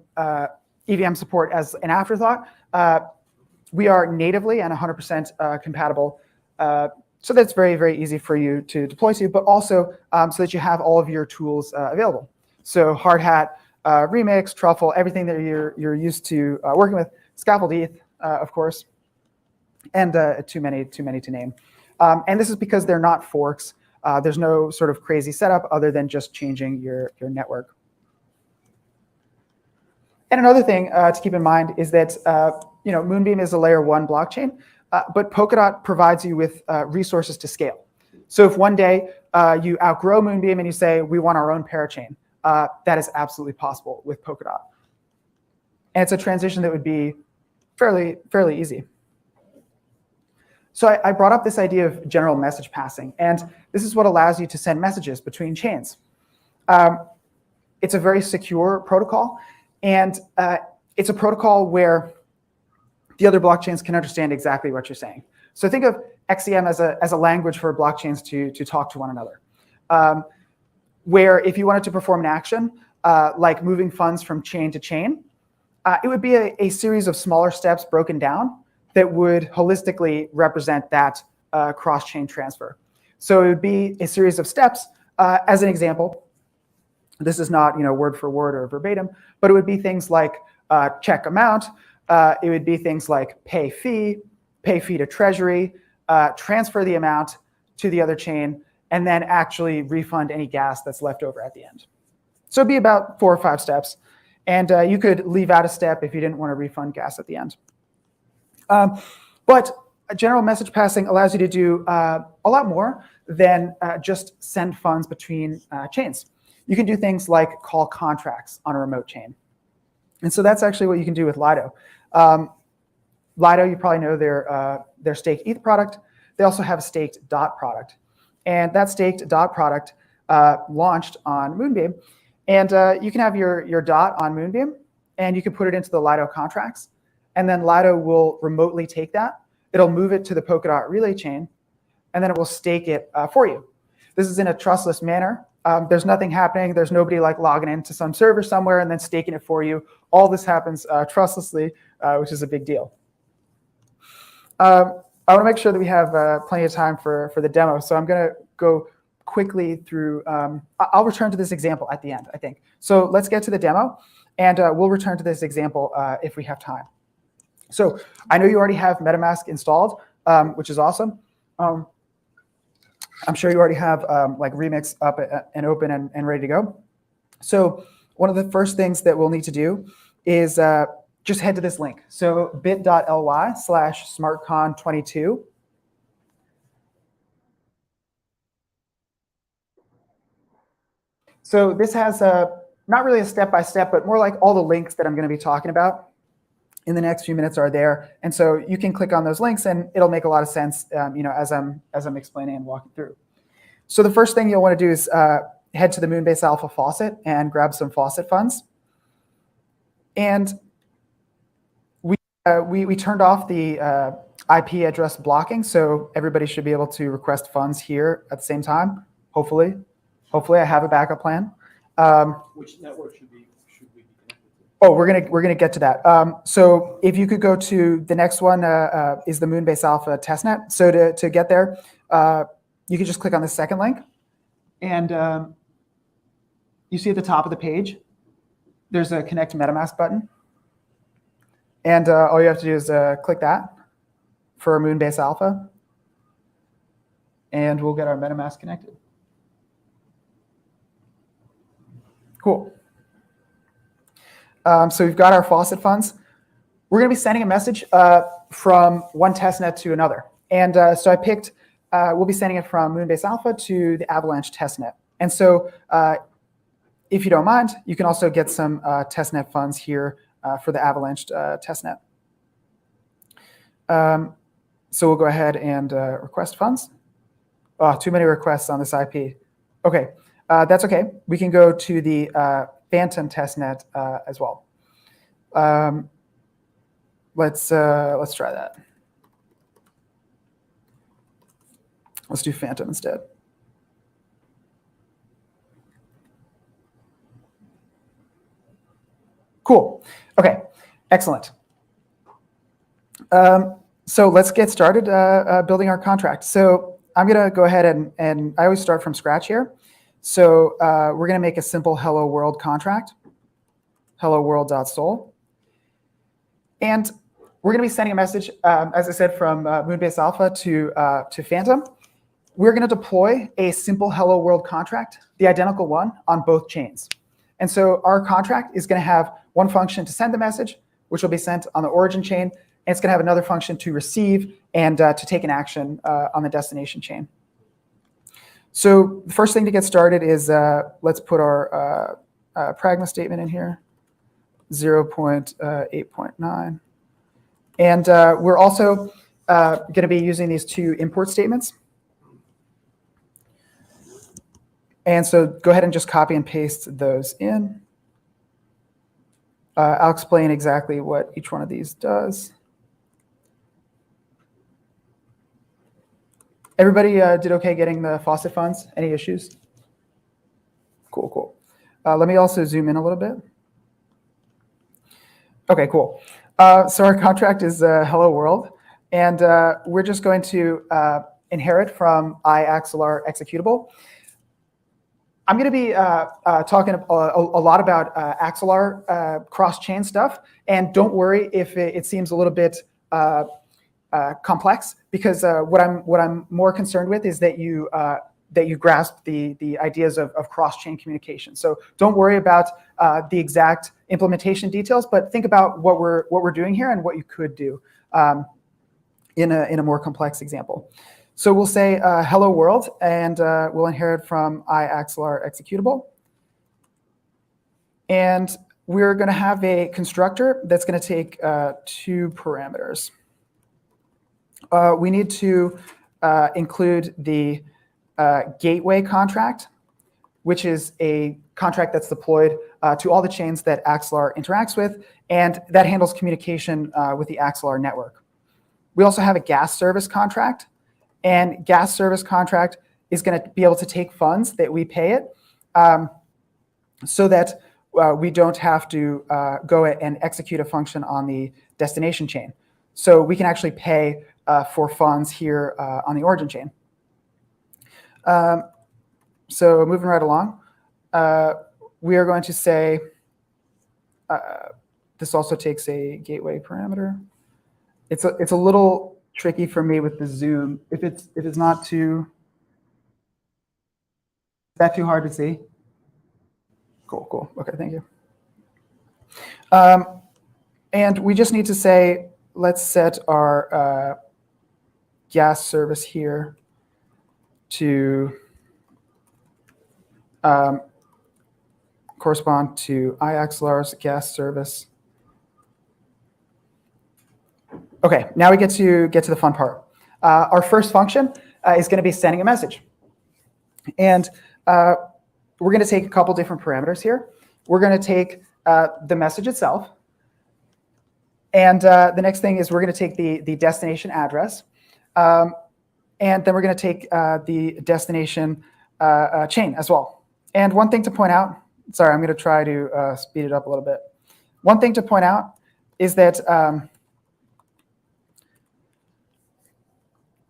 Speaker 2: EVM support as an afterthought. We are natively and 100% compatible. So that's very, very easy for you to deploy to, but also so that you have all of your tools available. So Hard Hat, Remix, Truffle, everything that you're used to working with, Scaffold ETH, of course, and too many to name. And this is because they're not forks. There's no sort of crazy setup other than just changing your network. And another thing to keep in mind is that Moonbeam is a layer 1 blockchain, but Polkadot provides you with resources to scale. So if one day you outgrow Moonbeam and you say, we want our own parachain, that is absolutely possible with Polkadot. And it's a transition that would be fairly easy. So I brought up this idea of general message passing, and this is what allows you to send messages between chains. It's a very secure protocol, and it's a protocol where the other blockchains can understand exactly what you're saying. So think of XCM as a language for blockchains to talk to one another, where if you wanted to perform an action, like moving funds from chain to chain, it would be a series of smaller steps broken down that would holistically represent that cross-chain transfer. So it would be a series of steps. As an example, this is not word for word or verbatim, but it would be things like check amount. It would be things like pay fee to treasury, transfer the amount to the other chain, and then actually refund any gas that's left over at the end. So it'd be about 4 or 5 steps. And you could leave out a step if you didn't want to refund gas at the end. But general message passing allows you to do a lot more than just send funds between chains. You can do things like call contracts on a remote chain. And so that's actually what you can do with Lido. Lido, you probably know their staked ETH product. They also have a staked DOT product. And that staked DOT product launched on Moonbeam. And you can have your DOT on Moonbeam, and you can put it into the Lido contracts. And then Lido will remotely take that. It'll move it to the Polkadot relay chain, and then it will stake it for you. This is in a trustless manner. There's nothing happening. There's nobody like logging into some server somewhere and then staking it for you. All this happens trustlessly, which is a big deal. I want to make sure that we have plenty of time for the demo. So I'm going to go quickly through. I'll return to this example at the end, I think. So let's get to the demo, and we'll return to this example if we have time. So I know you already have MetaMask installed, which is awesome. I'm sure you already have like Remix up and open and ready to go. So one of the first things that we'll need to do is just head to this link. So bit.ly/SmartCon22. So this has not really a step-by-step, but more like all the links that I'm going to be talking about. in the next few minutes are there. And so you can click on those links and it'll make a lot of sense as I'm explaining and walking through. So the first thing you'll want to do is head to the Moonbase Alpha faucet and grab some faucet funds. And we turned off the IP address blocking, so everybody should be able to request funds here at the same time. Hopefully I have a backup plan.
Speaker 14: Which network should we be connected to?
Speaker 2: Oh, we're gonna get to that. So if you could go to the next one is the Moonbase Alpha testnet. So to get there, you can just click on the second link, and you see at the top of the page, there's a Connect MetaMask button, and all you have to do is click that for Moonbase Alpha, and we'll get our MetaMask connected. Cool. So we've got our faucet funds. We're going to be sending a message from one testnet to another. And so I picked, we'll be sending it from Moonbase Alpha to the Avalanche testnet. And so if you don't mind, you can also get some testnet funds here for the Avalanche testnet. So we'll go ahead and request funds. Oh, too many requests on this IP. Okay, that's okay. We can go to the Phantom testnet as well. Let's try that. Let's do Phantom instead. Cool. Okay, excellent. So let's get started building our contract. So I'm going to go ahead and I always start from scratch here. So we're going to make a simple hello world contract, hello world.sol. And we're going to be sending a message, as I said, from Moonbase Alpha to Phantom. We're going to deploy a simple hello world contract, the identical one, on both chains. And so our contract is going to have one function to send the message, which will be sent on the origin chain, and it's going to have another function to receive and to take an action on the destination chain. So the first thing to get started is let's put our pragma statement in here, 0.8.9. And we're also going to be using these two import statements. And so go ahead and just copy and paste those in. I'll explain exactly what each one of these does. Everybody did okay getting the faucet funds? Any issues? Cool, cool. Let me also zoom in a little bit. Okay, cool. So our contract is hello world, and we're just going to inherit from iAxelar executable. I'm going to be talking a lot about Axelar cross-chain stuff, and don't worry if it seems a little bit complex, because what I'm more concerned with is that you grasp the ideas of cross-chain communication. So don't worry about the exact implementation details, but think about what we're doing here and what you could do in a more complex example. So we'll say hello world, and we'll inherit from iAxelar executable. And we're going to have a constructor that's going to take two parameters. We need to include the gateway contract, which is a contract that's deployed to all the chains that Axelar interacts with, and that handles communication with the Axelar network. We also have a gas service contract, and gas service contract is going to be able to take funds that we pay it so that we don't have to go and execute a function on the destination chain. So we can actually pay for funds here on the origin chain. So moving right along, we are going to say, this also takes a gateway parameter. It's a little tricky for me with the zoom. If it's not too, is that too hard to see? Cool, cool. Okay, thank you. And we just need to say, let's set our gas service here to correspond to iAxelar's gas service. Okay, now we get to the fun part. Our first function is going to be sending a message. And we're going to take a couple different parameters here. We're going to take the message itself. And the next thing is we're going to take the destination address. And then we're going to take the destination chain as well. And one thing to point out, sorry, I'm going to try to speed it up a little bit. One thing to point out is that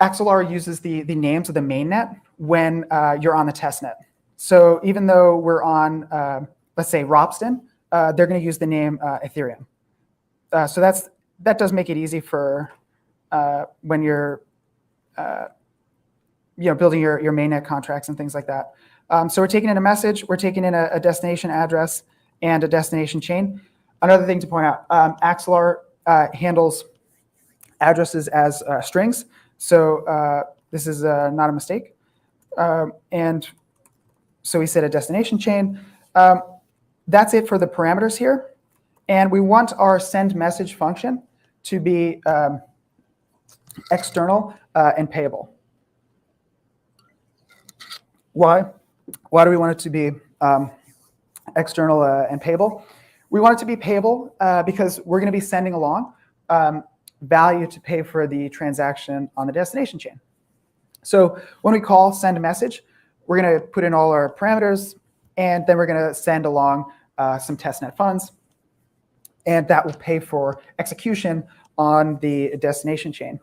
Speaker 2: Axelar uses the names of the mainnet when you're on the testnet. So even though we're on, let's say, Ropsten, they're going to use the name Ethereum. So that does make it easy for when you're building your mainnet contracts and things like that. So we're taking in a message, we're taking in a destination address and a destination chain. Another thing to point out, Axelar handles addresses as strings. So this is not a mistake. And so we set a destination chain. That's it for the parameters here. And we want our send message function to be external and payable. Why? Why do we want it to be external and payable? We want it to be payable because we're going to be sending along value to pay for the transaction on the destination chain. So when we call send a message, we're going to put in all our parameters, and then we're going to send along some testnet funds, and that will pay for execution on the destination chain.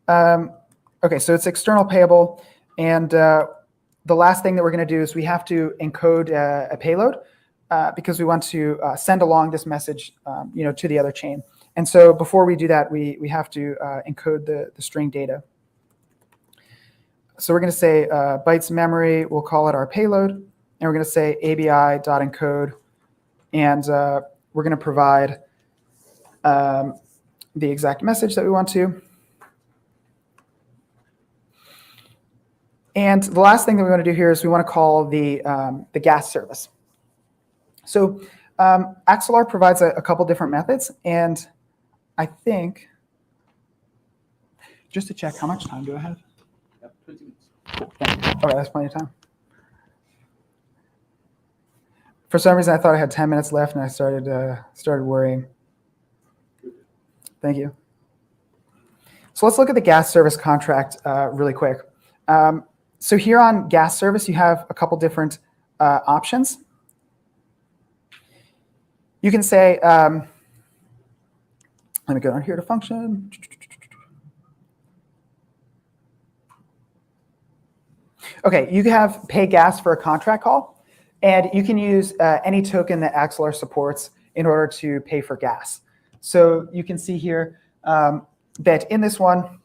Speaker 2: Okay, so it's external payable, and the last thing that we're going to do is we have to encode a payload because we want to send along this message, to the other chain. And so before we do that, we have to encode the string data. So we're going to say bytes memory. We'll call it our payload, and we're going to say abi.encode, and we're going to provide the exact message that we want to. And the last thing that we want to do here is we want to call the gas service. So Axelar provides a couple different methods, and I think, just to check, how much time do I have?
Speaker 19: 20 minutes.
Speaker 2: Cool. Okay, that's plenty of time. For some reason, I thought I had 10 minutes left, and I started worrying. Thank you. So let's look at the gas service contract really quick. So here on gas service, you have a couple different options. You can say, let me go down here to function. Okay, you can have pay gas for a contract call, and you can use any token that Axelar supports in order to pay for gas. So you can see here that in this one,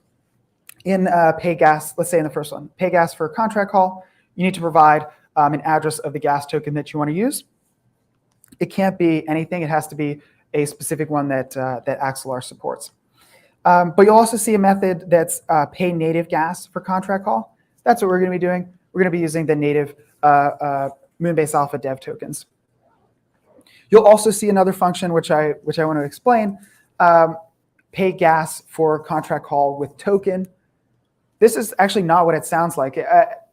Speaker 2: in pay gas, let's say in the first one, pay gas for a contract call, you need to provide an address of the gas token that you want to use. It can't be anything. It has to be a specific one that Axelar supports. But you'll also see a method that's pay native gas for contract call. That's what we're going to be doing. We're going to be using the native Moonbase Alpha dev tokens. You'll also see another function which I want to explain. Pay gas for contract call with token. This is actually not what it sounds like.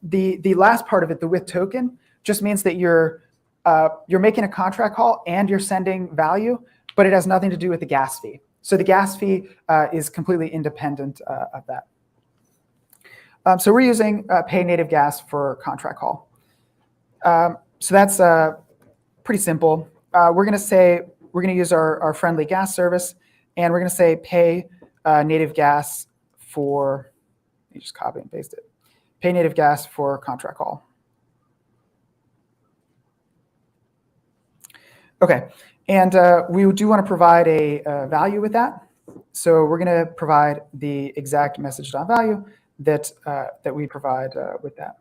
Speaker 2: The last part of it, the with token, just means that you're making a contract call and you're sending value, but it has nothing to do with the gas fee. So the gas fee is completely independent of that. So we're using pay native gas for contract call. So that's pretty simple. We're going to use our friendly gas service, and we're going to say pay native gas for, let me just copy and paste it. Pay native gas for contract call. Okay, and we do want to provide a value with that. So we're going to provide the exact message.value that we provide with that.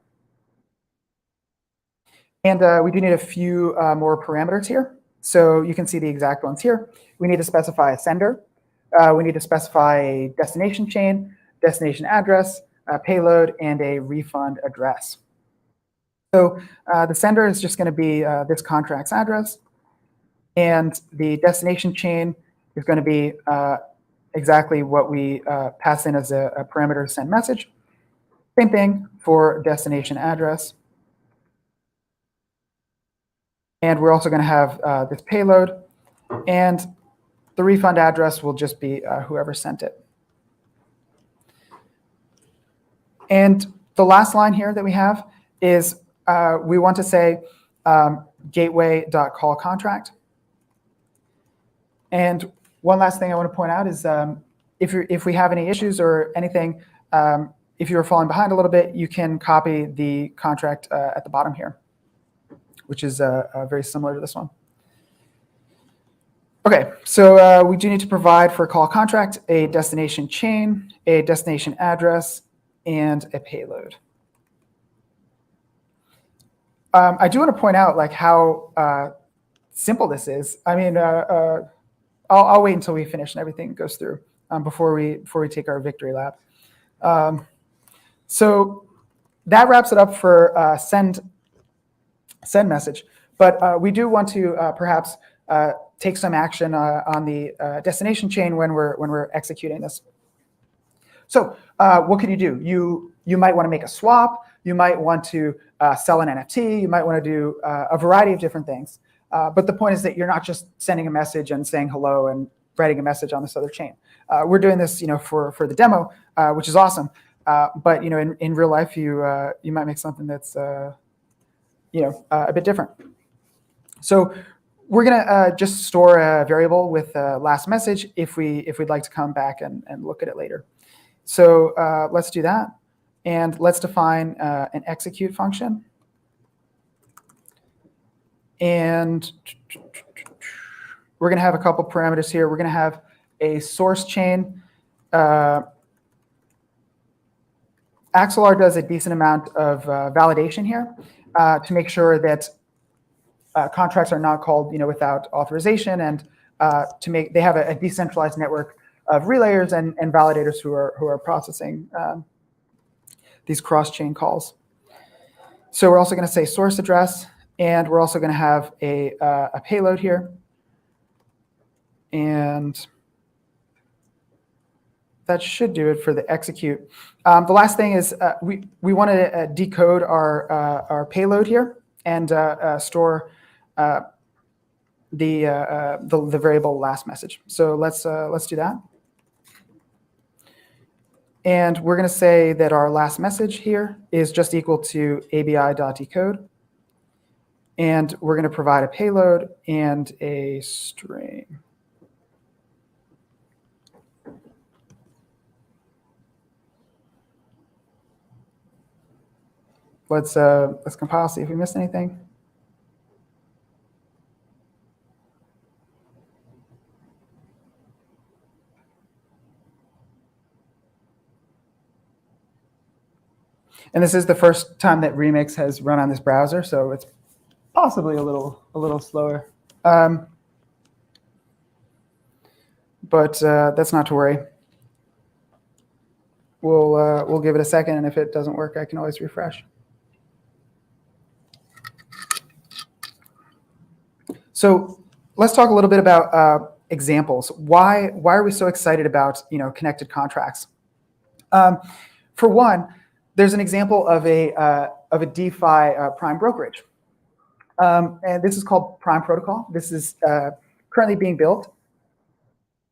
Speaker 2: And we do need a few more parameters here. So you can see the exact ones here. We need to specify a sender. We need to specify a destination chain, destination address, a payload, and a refund address. So the sender is just going to be this contract's address. And the destination chain is going to be exactly what we pass in as a parameter to send message. Same thing for destination address. And we're also going to have this payload. And the refund address will just be whoever sent it. And the last line here that we have is we want to say gateway.callContract. And one last thing I want to point out is if we have any issues or anything, if you're falling behind a little bit, you can copy the contract at the bottom here, which is very similar to this one. Okay, so we do need to provide for call contract a destination chain, a destination address, and a payload. I do want to point out like how simple this is. I mean, I'll wait until we finish and everything goes through before we take our victory lap. So that wraps it up for send message. But we do want to perhaps take some action on the destination chain when we're executing this. So what can you do? You might want to make a swap. You might want to sell an NFT. You might want to do a variety of different things. But the point is that you're not just sending a message and saying hello and writing a message on this other chain. We're doing this, for the demo, which is awesome. But in real life, you might make something that's a bit different. So we're gonna just store a variable with last message if we'd like to come back and look at it later. So let's do that, and let's define an execute function. And we're going to have a couple parameters here. We're going to have a source chain. Axelar does a decent amount of validation here to make sure that contracts are not called without authorization, and they have a decentralized network of relayers and validators who are processing these cross-chain calls. So we're also going to say source address. And we're also going to have a payload here. And that should do it for the execute. The last thing is we want to decode our payload here and store the variable last message. So let's do that. And we're going to say that our last message here is just equal to abi.decode. And we're going to provide a payload and a string. Let's compile, see if we missed anything. And this is the first time that Remix has run on this browser, so it's possibly a little slower, but that's not to worry. We'll give it a second, and if it doesn't work, I can always refresh. So let's talk a little bit about examples. Why are we so excited about connected contracts? For one, there's an example of a DeFi prime brokerage. And this is called Prime Protocol. This is currently being built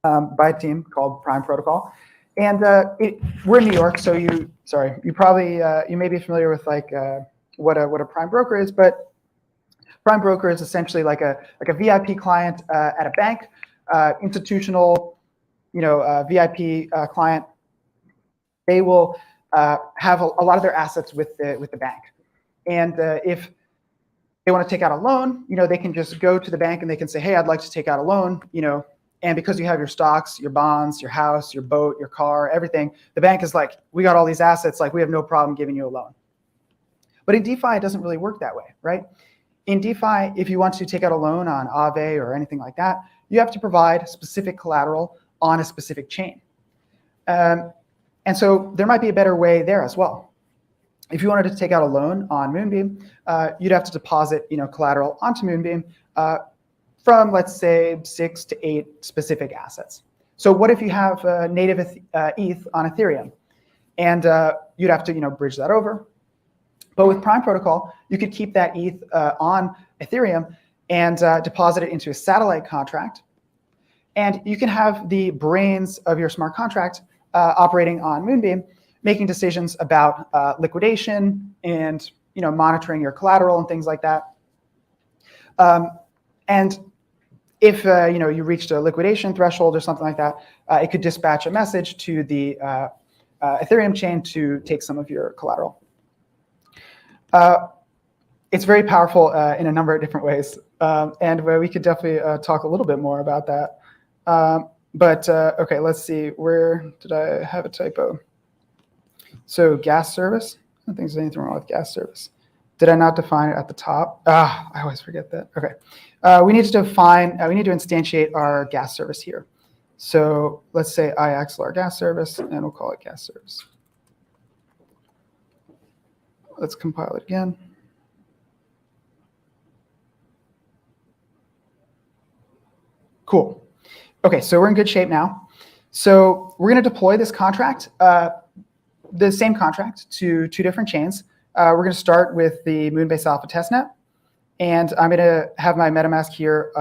Speaker 2: by a team called Prime Protocol. And we're in New York, so you probably you may be familiar with what a prime broker is, but prime broker is essentially like a VIP client at a bank, institutional, VIP client. They will have a lot of their assets with the bank, and if they want to take out a loan, they can just go to the bank and they can say, hey, I'd like to take out a loan, and because you have your stocks, your bonds, your house, your boat, your car, everything, the bank is like, we got all these assets, we have no problem giving you a loan. But in DeFi, it doesn't really work that way, right? In DeFi, if you want to take out a loan on Aave or anything like that, you have to provide specific collateral on a specific chain. And so there might be a better way there as well. If you wanted to take out a loan on Moonbeam, you'd have to deposit collateral onto Moonbeam from, let's say, 6 to 8 specific assets. So what if you have native ETH on Ethereum? And you'd have to bridge that over. But with Prime Protocol, you could keep that ETH on Ethereum and deposit it into a satellite contract. And you can have the brains of your smart contract operating on Moonbeam, making decisions about liquidation and monitoring your collateral and things like that. And if you reached a liquidation threshold or something like that, it could dispatch a message to the Ethereum chain to take some of your collateral. It's very powerful in a number of different ways, and we could definitely talk a little bit more about that. But okay, let's see. Where did I have a typo? So gas service. I don't think there's anything wrong with gas service. Did I not define it at the top? I always forget that. Okay. We need to define, we need to instantiate our gas service here. So let's say iAxelar gas service, and we'll call it gas service. Let's compile it again. Cool. Okay, so we're in good shape now. So we're going to deploy this contract, the same contract, to 2 different chains. We're going to start with the Moonbase Alpha testnet, and I'm going to have my MetaMask here.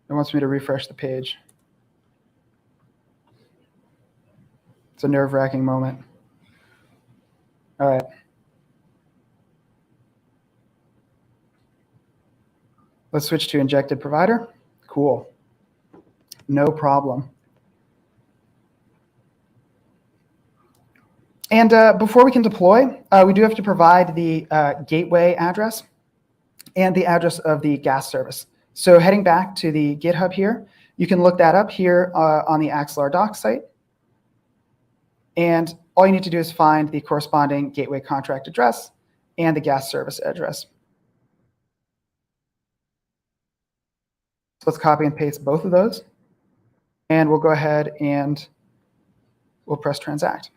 Speaker 2: It wants me to refresh the page. It's a nerve-wracking moment. All right. Let's switch to injected provider. Cool. No problem. And before we can deploy, we do have to provide the gateway address and the address of the gas service. So heading back to the GitHub here, you can look that up here on the Axelar docs site. And all you need to do is find the corresponding gateway contract address and the gas service address. So let's copy and paste both of those. And we'll go ahead and we'll press transact.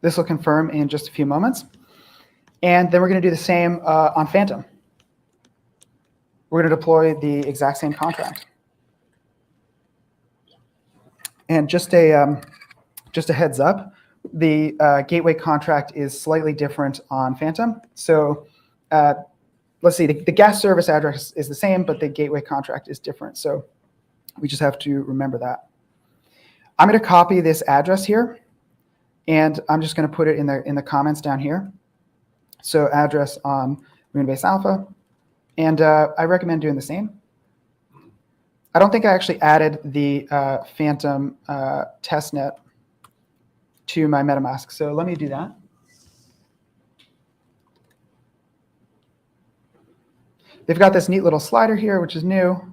Speaker 2: This will confirm in just a few moments. And then we're going to do the same on Phantom. We're going to deploy the exact same contract. And just a heads up, the gateway contract is slightly different on Phantom. So let's see, the gas service address is the same, but the gateway contract is different. So we just have to remember that. I'm going to copy this address here, and I'm just going to put it in the comments down here. So address on Moonbase Alpha. And I recommend doing the same. I don't think I actually added the Phantom testnet to my MetaMask. So let me do that. They've got this neat little slider here, which is new.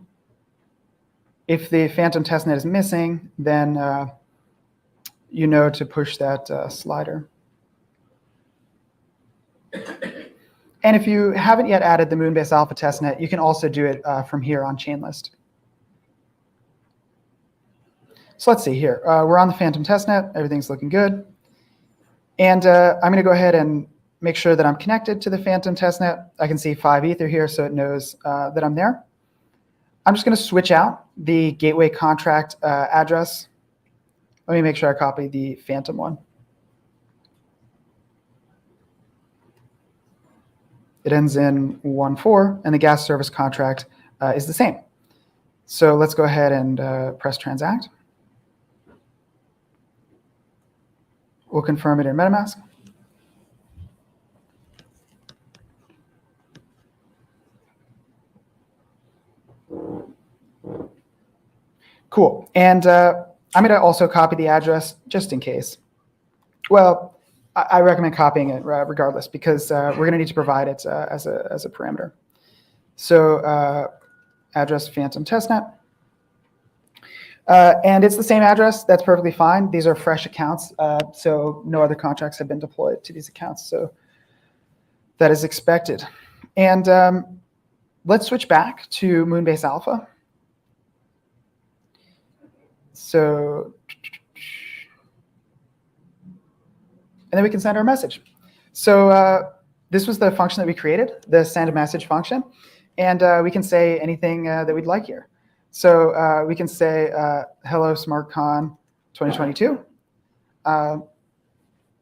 Speaker 2: If the Phantom testnet is missing, then you know to push that slider. And if you haven't yet added the Moonbase Alpha testnet, you can also do it from here on Chainlist. So let's see here. We're on the Phantom testnet. Everything's looking good. And I'm going to go ahead and make sure that I'm connected to the Phantom testnet. I can see 5 Ether here, so it knows that I'm there. I'm just going to switch out the gateway contract address. Let me make sure I copy the Phantom one. It ends in 1.4, and the gas service contract is the same. So let's go ahead and press transact. We'll confirm it in MetaMask. Cool. And I'm going to also copy the address just in case. Well, I recommend copying it regardless, because we're going to need to provide it as a parameter. So address Phantom testnet. And it's the same address. That's perfectly fine. These are fresh accounts, so no other contracts have been deployed to these accounts. So that is expected. And let's switch back to Moonbase Alpha. So, and then we can send our message. So this was the function that we created, the send message function. And we can say anything that we'd like here. So we can say, hello, SmartCon 2022.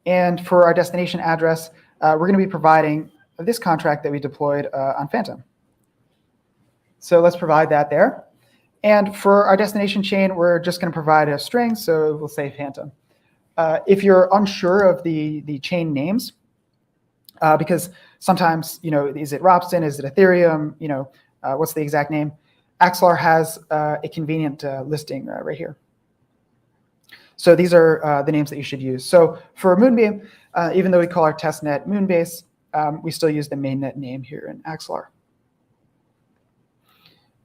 Speaker 2: And for our destination address, we're going to be providing this contract that we deployed on Phantom. So let's provide that there. And for our destination chain, we're just going to provide a string. So we'll say Phantom. If you're unsure of the chain names, because sometimes, is it Robson? Is it Ethereum? What's the exact name? Axelar has a convenient listing right here. So these are the names that you should use. So for Moonbeam, even though we call our testnet Moonbase, we still use the mainnet name here in Axelar.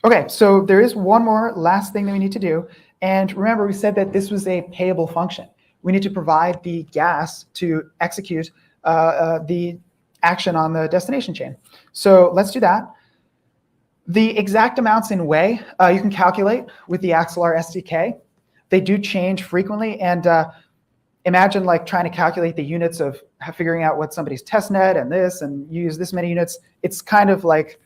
Speaker 2: Okay, so there is one more last thing that we need to do. And remember, we said that this was a payable function. We need to provide the gas to execute the action on the destination chain. So let's do that. The exact amounts in Way you can calculate with the Axelar SDK. They do change frequently, and imagine like trying to calculate the units of figuring out what somebody's testnet and this, and you use this many units. It's kind of like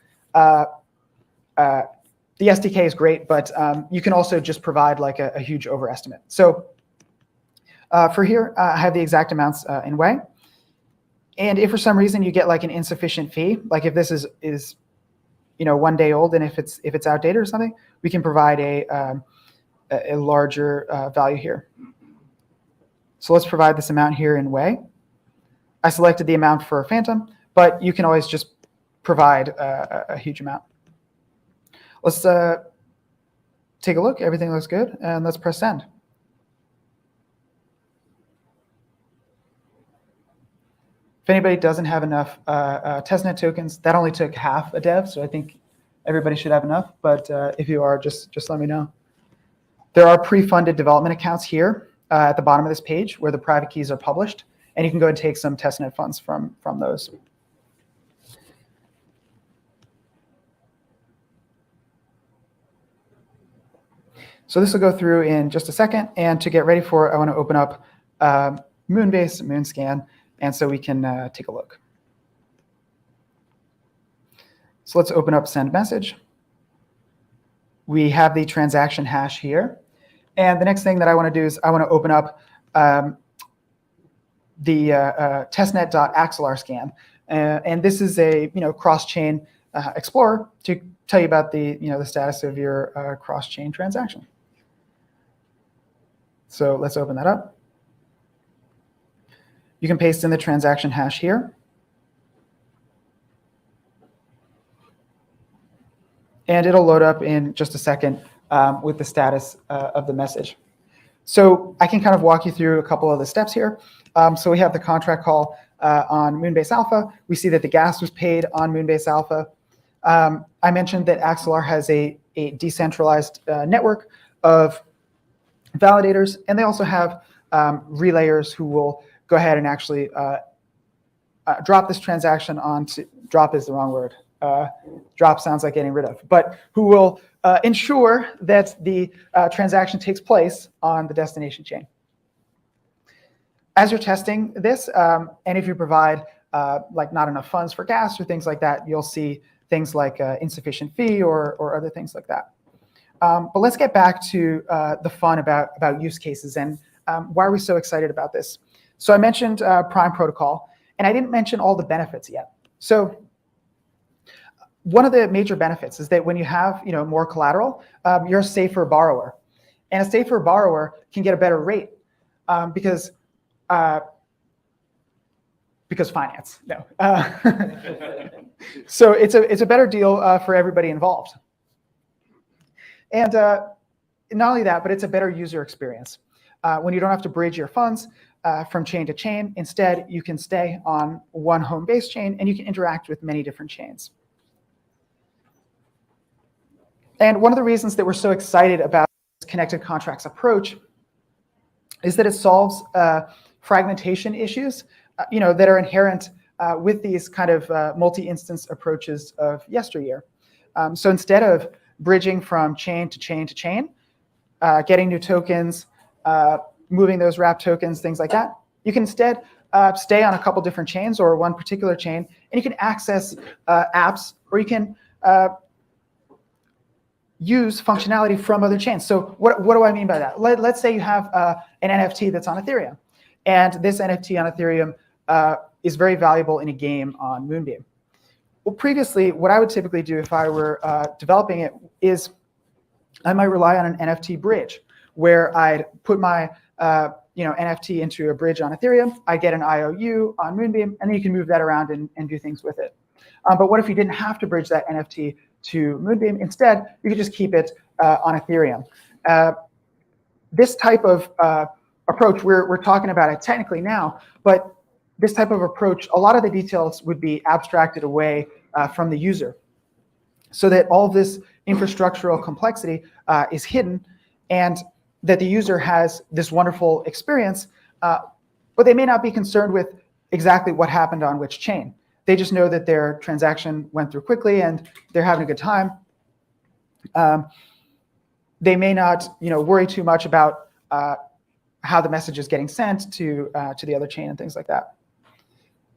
Speaker 2: the SDK is great, but you can also just provide like a huge overestimate. So for here, I have the exact amounts in Way. And if for some reason you get like an insufficient fee, like if this is 1 day old, and if it's outdated or something, we can provide a larger value here. So let's provide this amount here in Way. I selected the amount for Phantom, but you can always just provide a huge amount. Let's take a look. Everything looks good, and let's press send. If anybody doesn't have enough testnet tokens, that only took half a dev, so I think everybody should have enough. But if you are, just let me know. There are pre-funded development accounts here at the bottom of this page where the private keys are published, and you can go and take some testnet funds from those. So this will go through in just a second, and to get ready for it, I want to open up Moonbase, Moonscan, and so we can take a look. So let's open up send message. We have the transaction hash here. And the next thing that I want to do is I want to open up the testnet.axelar scan. And this is a cross-chain explorer to tell you about the the status of your cross-chain transaction. So let's open that up. You can paste in the transaction hash here. And it'll load up in just a second with the status of the message. So I can kind of walk you through a couple of the steps here. So we have the contract call on Moonbase Alpha. We see that the gas was paid on Moonbase Alpha. I mentioned that Axelar has a decentralized network of validators, and they also have relayers who will go ahead and actually drop this transaction onto, drop is the wrong word. Drop sounds like getting rid of, but who will ensure that the transaction takes place on the destination chain. As you're testing this, and if you provide like not enough funds for gas or things like that, you'll see things like insufficient fee or other things like that. But let's get back to the fun about use cases and why are we so excited about this? So I mentioned Prime Protocol, and I didn't mention all the benefits yet. So one of the major benefits is that when you have more collateral, you're a safer borrower, and a safer borrower can get a better rate because finance. No, so it's a better deal for everybody involved. And not only that, but it's a better user experience. When you don't have to bridge your funds from chain to chain, instead you can stay on one home base chain and you can interact with many different chains. And one of the reasons that we're so excited about this connected contracts approach is that it solves fragmentation issues that are inherent with these kind of multi-instance approaches of yesteryear. So instead of bridging from chain to chain to chain, getting new tokens, moving those wrap tokens, things like that, you can instead stay on a couple different chains or one particular chain, and you can access apps, or you can use functionality from other chains. So what do I mean by that? Let's say you have an NFT that's on Ethereum, and this NFT on Ethereum is very valuable in a game on Moonbeam. Well, previously, what I would typically do if I were developing it is I might rely on an NFT bridge, where I'd put my NFT into a bridge on Ethereum, I get an IOU on Moonbeam, and then you can move that around and do things with it. But what if you didn't have to bridge that NFT to Moonbeam? Instead, you could just keep it on Ethereum. This type of approach, we're talking about it technically now, but this type of approach, a lot of the details would be abstracted away from the user, so that all this infrastructural complexity is hidden, and that the user has this wonderful experience, but they may not be concerned with exactly what happened on which chain. They just know that their transaction went through quickly and they're having a good time. They may not, worry too much about how the message is getting sent to the other chain and things like that.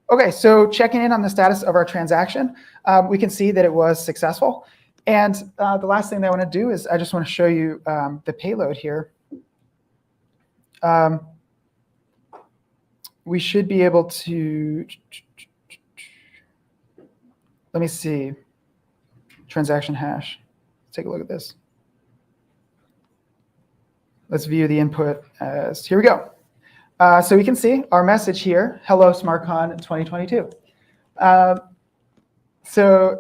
Speaker 2: Okay, so checking in on the status of our transaction, we can see that it was successful. And the last thing that I want to do is I just want to show you the payload here. We should be able to, let me see, transaction hash. Let's take a look at this. Let's view the input as, here we go. So we can see our message here, hello SmartCon 2022. So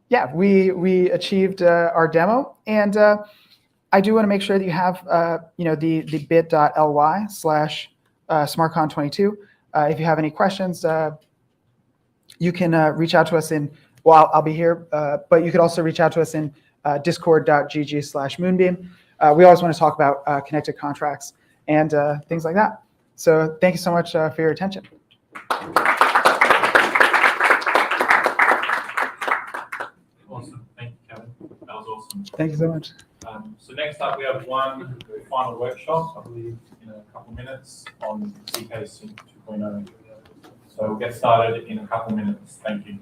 Speaker 2: yeah, we achieved our demo, and I do want to make sure that you have the bit.ly/SmartCon22. If you have any questions, you can reach out to us in, well, I'll be here, but you could also reach out to us in discord.gg/Moonbeam. We always want to talk about connected contracts and things like that. So thank you so much for your attention.
Speaker 1: Awesome. Thank you, Kevin. That was awesome.
Speaker 2: Thank you so much.
Speaker 1: So next up, we have one final workshop, I believe, in a couple minutes on zkSync 2.0. So we'll get started in a couple minutes. Thank you.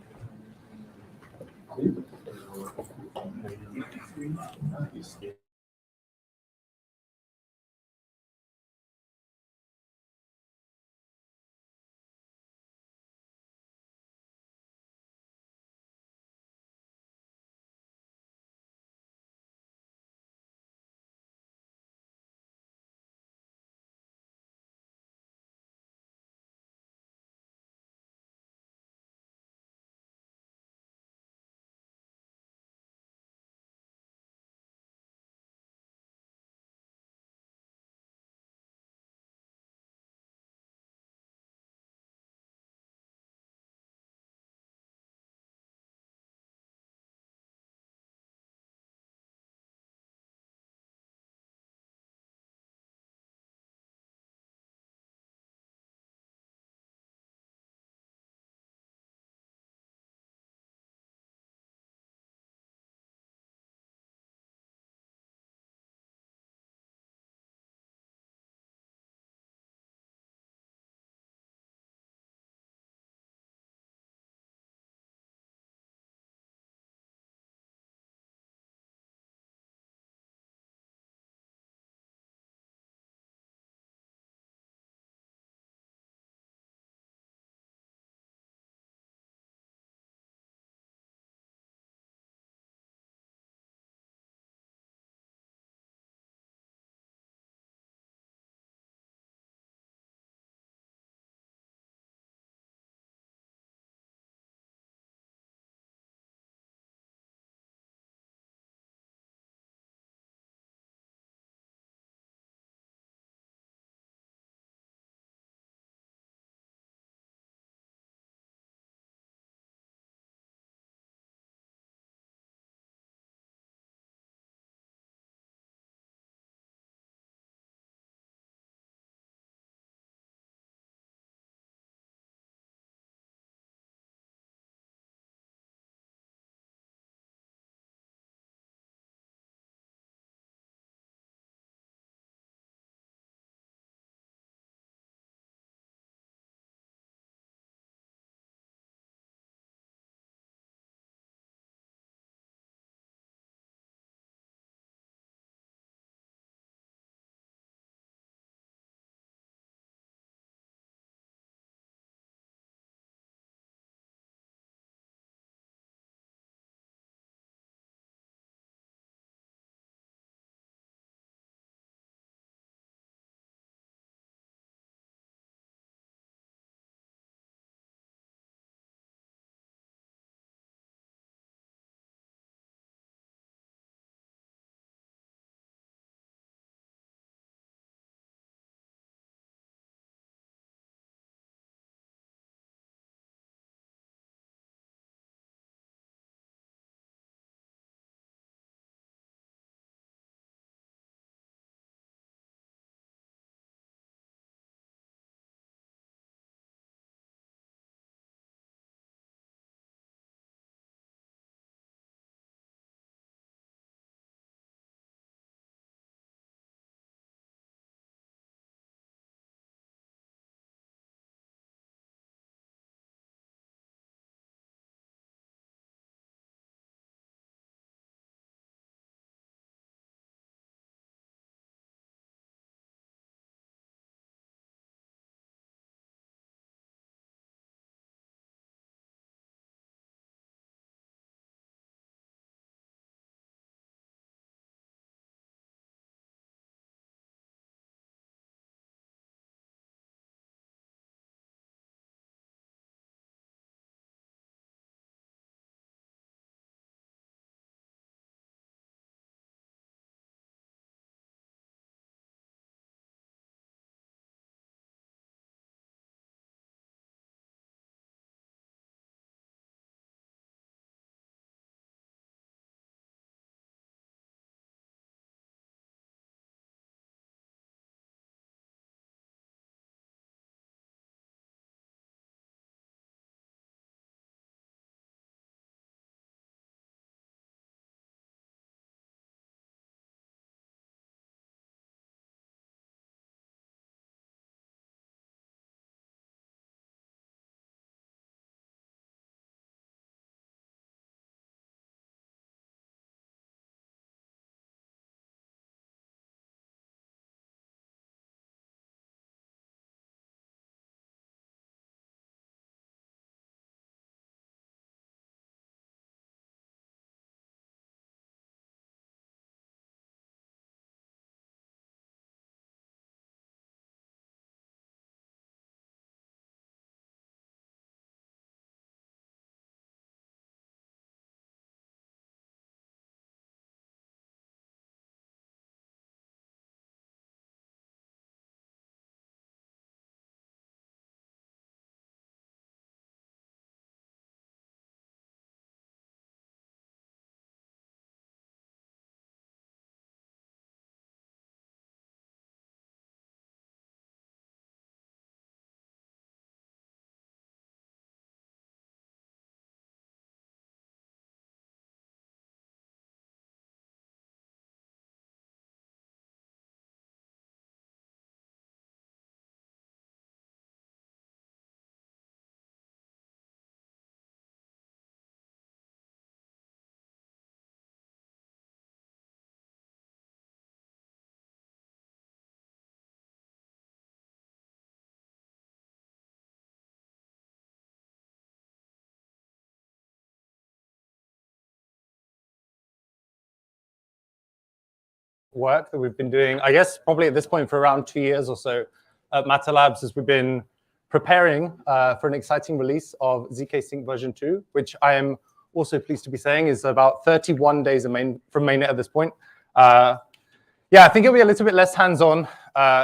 Speaker 7: work that we've been doing, I guess probably at this point for around 2 years or so at Matter Labs, as we've been preparing for an exciting release of zkSync version 2, which I am also pleased to be saying is about 31 days from mainnet at this point. Yeah, I think it'll be a little bit less hands-on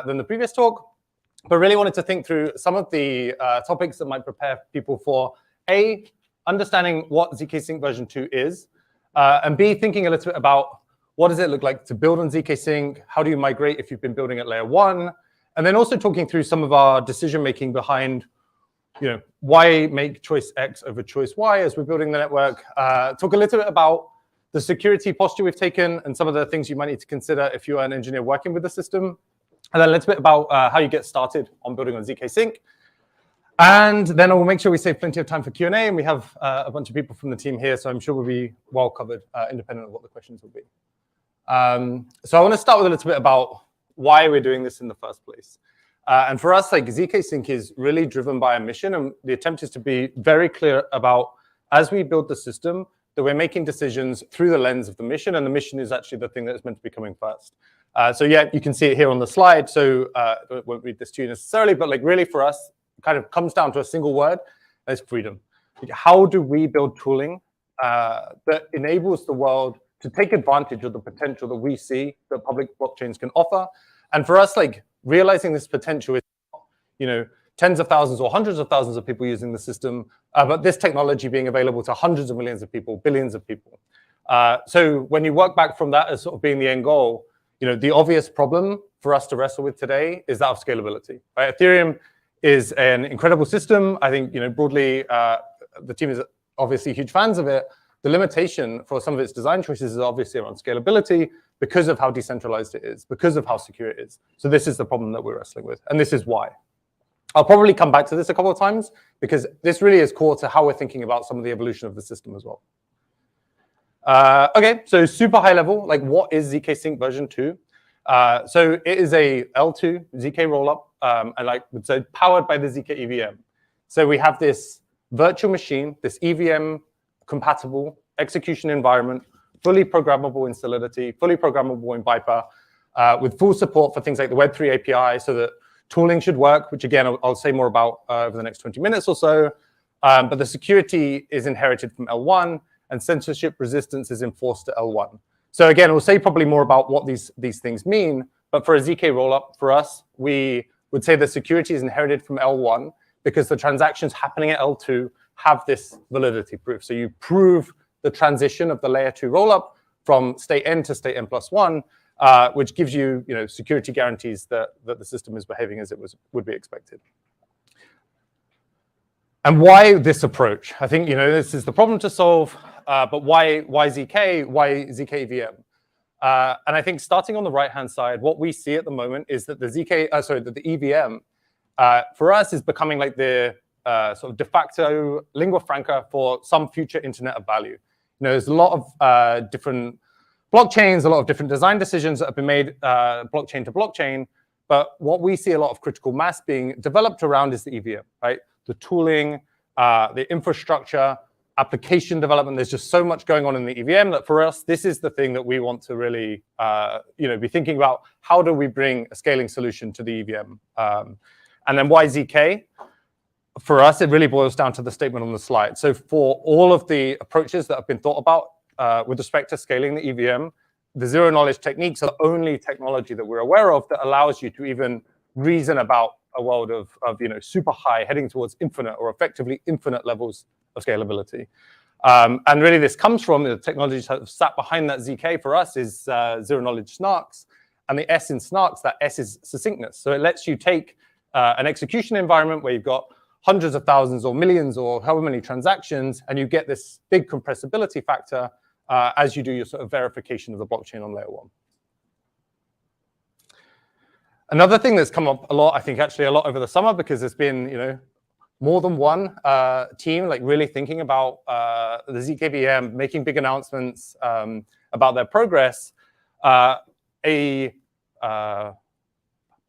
Speaker 7: than the previous talk, but really wanted to think through some of the topics that might prepare people for A, understanding what zkSync version 2 is, and B, thinking a little bit about what does it look like to build on zkSync, how do you migrate if you've been building at layer 1, and then also talking through some of our decision-making behind, why make choice X over choice Y as we're building the network, talk a little bit about the security posture we've taken and some of the things you might need to consider if you are an engineer working with the system, and then a little bit about how you get started on building on zkSync. And then I will make sure we save plenty of time for Q&A, and we have a bunch of people from the team here, so I'm sure we'll be well covered, independent of what the questions will be. So I want to start with a little bit about why we're doing this in the first place. And for us, like zkSync is really driven by a mission, and the attempt is to be very clear about, as we build the system, that we're making decisions through the lens of the mission, and the mission is actually the thing that is meant to be coming first. So yeah, you can see it here on the slide, so I won't read this to you necessarily, but like really for us, it kind of comes down to a single word, and it's freedom. Like, how do we build tooling that enables the world to take advantage of the potential that we see that public blockchains can offer? And for us, like realizing this potential is, tens of thousands or hundreds of thousands of people using the system, but this technology being available to hundreds of millions of people, billions of people. So when you work back from that as sort of being the end goal, the obvious problem for us to wrestle with today is that of scalability. Right? Ethereum is an incredible system. I think, broadly, the team is obviously huge fans of it. The limitation for some of its design choices is obviously around scalability because of how decentralized it is, because of how secure it is. So this is the problem that we're wrestling with, and this is why. I'll probably come back to this a couple of times because this really is core to how we're thinking about some of the evolution of the system as well. Okay, so super high level, like what is zkSync version 2? So it is a L2 zk rollup, and like would say powered by the zk EVM. So we have this virtual machine, this EVM compatible execution environment, fully programmable in Solidity, fully programmable in Viper, with full support for things like the Web3 API, so that tooling should work, which again, I'll say more about over the next 20 minutes or so. But the security is inherited from L1, and censorship resistance is enforced to L1. So again, we'll say probably more about what these things mean. But for a zk rollup, for us, we would say the security is inherited from L1 because the transactions happening at L2 have this validity proof. So you prove the transition of the layer 2 rollup from state n to state n+1, which gives you, security guarantees that the system is behaving as it would be expected. And why this approach? I think, this is the problem to solve, but why zk? Why zk EVM? And I think starting on the right-hand side, what we see at the moment is that the EVM for us is becoming like the sort of de facto lingua franca for some future internet of value. There's a lot of different blockchains, a lot of different design decisions that have been made blockchain to blockchain, but what we see a lot of critical mass being developed around is the EVM, right? The tooling, the infrastructure, application development. There's just so much going on in the EVM that for us, this is the thing that we want to really, be thinking about. How do we bring a scaling solution to the EVM? And then why zk? For us, it really boils down to the statement on the slide. So for all of the approaches that have been thought about with respect to scaling the EVM, the zero-knowledge techniques are the only technology that we're aware of that allows you to even reason about a world of super high, heading towards infinite or effectively infinite levels of scalability. And really this comes from the technologies that have sat behind that zk for us is zero-knowledge snarks. And the S in snarks, that S is succinctness. So it lets you take an execution environment where you've got hundreds of thousands or millions or however many transactions, and you get this big compressibility factor as you do your sort of verification of the blockchain on layer 1. Another thing that's come up a lot, I think actually a lot over the summer, because there's been, more than one team like really thinking about the zkVM, making big announcements about their progress. A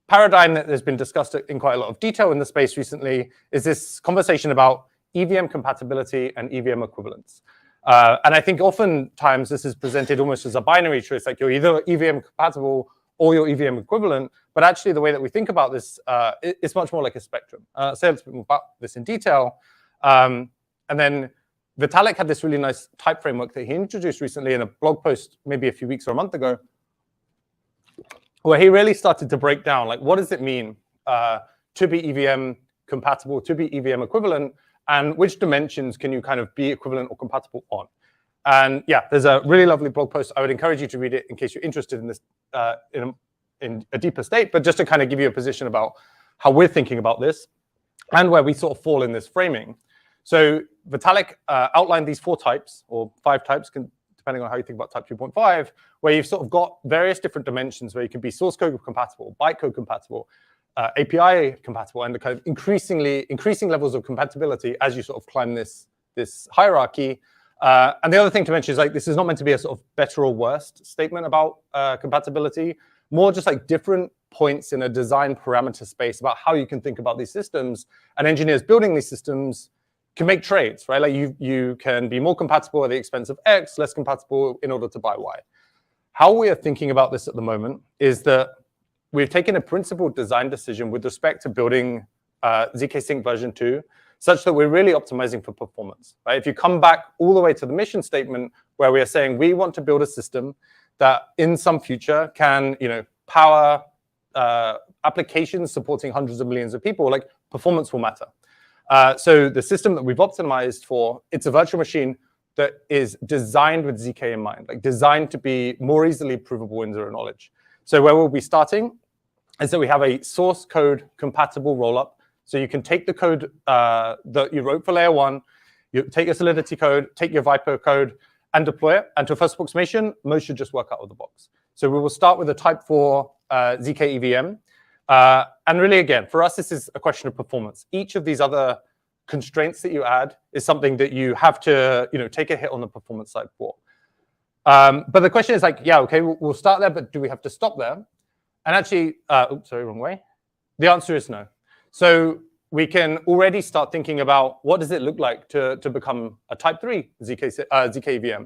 Speaker 7: paradigm that has been discussed in quite a lot of detail in the space recently is this conversation about EVM compatibility and EVM equivalence. And I think oftentimes this is presented almost as a binary choice, like you're either EVM compatible or you're EVM equivalent. But actually, the way that we think about this, it's much more like a spectrum. Say a little bit more about this in detail. And then Vitalik had this really nice type framework that he introduced recently in a blog post, maybe a few weeks or a month ago, where he really started to break down, like, what does it mean to be EVM compatible, to be EVM equivalent, and which dimensions can you kind of be equivalent or compatible on? And yeah, there's a really lovely blog post. I would encourage you to read it in case you're interested in this in a deeper state, but just to kind of give you a position about how we're thinking about this and where we sort of fall in this framing. So Vitalik outlined these 4 types, or 5 types, depending on how you think about type 2.5, where you've sort of got various different dimensions where you can be source code compatible, bytecode compatible, API compatible, and the kind of increasing levels of compatibility as you sort of climb this hierarchy. And the other thing to mention is, like, this is not meant to be a sort of better or worse statement about compatibility, more just like different points in a design parameter space about how you can think about these systems. And engineers building these systems can make trades, right? Like you can be more compatible at the expense of X, less compatible in order to buy Y. How we are thinking about this at the moment is that we've taken a principled design decision with respect to building zkSync version 2, such that we're really optimizing for performance, right? If you come back all the way to the mission statement, where we are saying we want to build a system that in some future can, power applications supporting hundreds of millions of people, like, performance will matter. So the system that we've optimized for, it's a virtual machine that is designed with ZK in mind, like designed to be more easily provable in zero knowledge. So where we'll be starting is that we have a source code compatible rollup. So you can take the code that you wrote for layer 1, you take your Solidity code, take your Viper code, and deploy it. And to first approximation, most should just work out of the box. So we will start with a type 4 ZK EVM. And really, again, for us, this is a question of performance. Each of these other constraints that you add is something that you have to, take a hit on the performance side for. But the question is, like, yeah, okay, we'll start there, but do we have to stop there? And actually, oops, sorry, wrong way. The answer is no. So we can already start thinking about what does it look like to become a type 3 ZK EVM.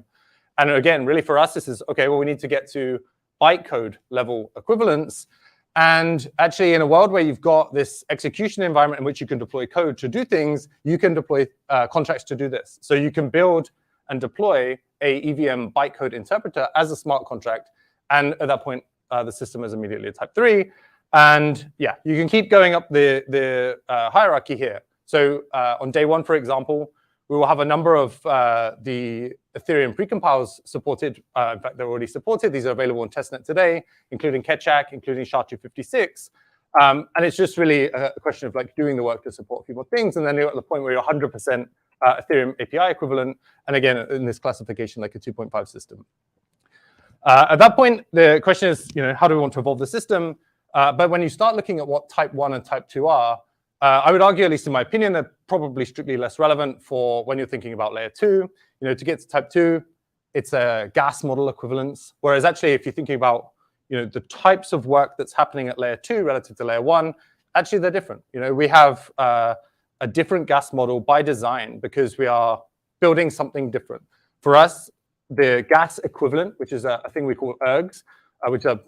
Speaker 7: And again, really for us, this is, okay, well, we need to get to bytecode level equivalence. And actually, in a world where you've got this execution environment in which you can deploy code to do things, you can deploy contracts to do this. So you can build and deploy a EVM bytecode interpreter as a smart contract. And at that point, the system is immediately a type 3. And yeah, you can keep going up the hierarchy here. So on day 1, for example, we will have a number of the Ethereum precompiles supported. In fact, they're already supported. These are available on testnet today, including Ketchak, including SHA-256. And it's just really a question of, like, doing the work to support a few more things. And then you're at the point where you're 100% Ethereum API equivalent. And again, in this classification, like a 2.5 system. At that point, the question is, how do we want to evolve the system? But when you start looking at what type 1 and type 2 are, I would argue, at least in my opinion, they're probably strictly less relevant for when you're thinking about layer 2. To get to type 2, it's a gas model equivalence. Whereas actually, if you're thinking about the types of work that's happening at layer 2 relative to layer 1, actually they're different. We have a different gas model by design because we are building something different. For us, the gas equivalent, which is a thing we call ergs, which are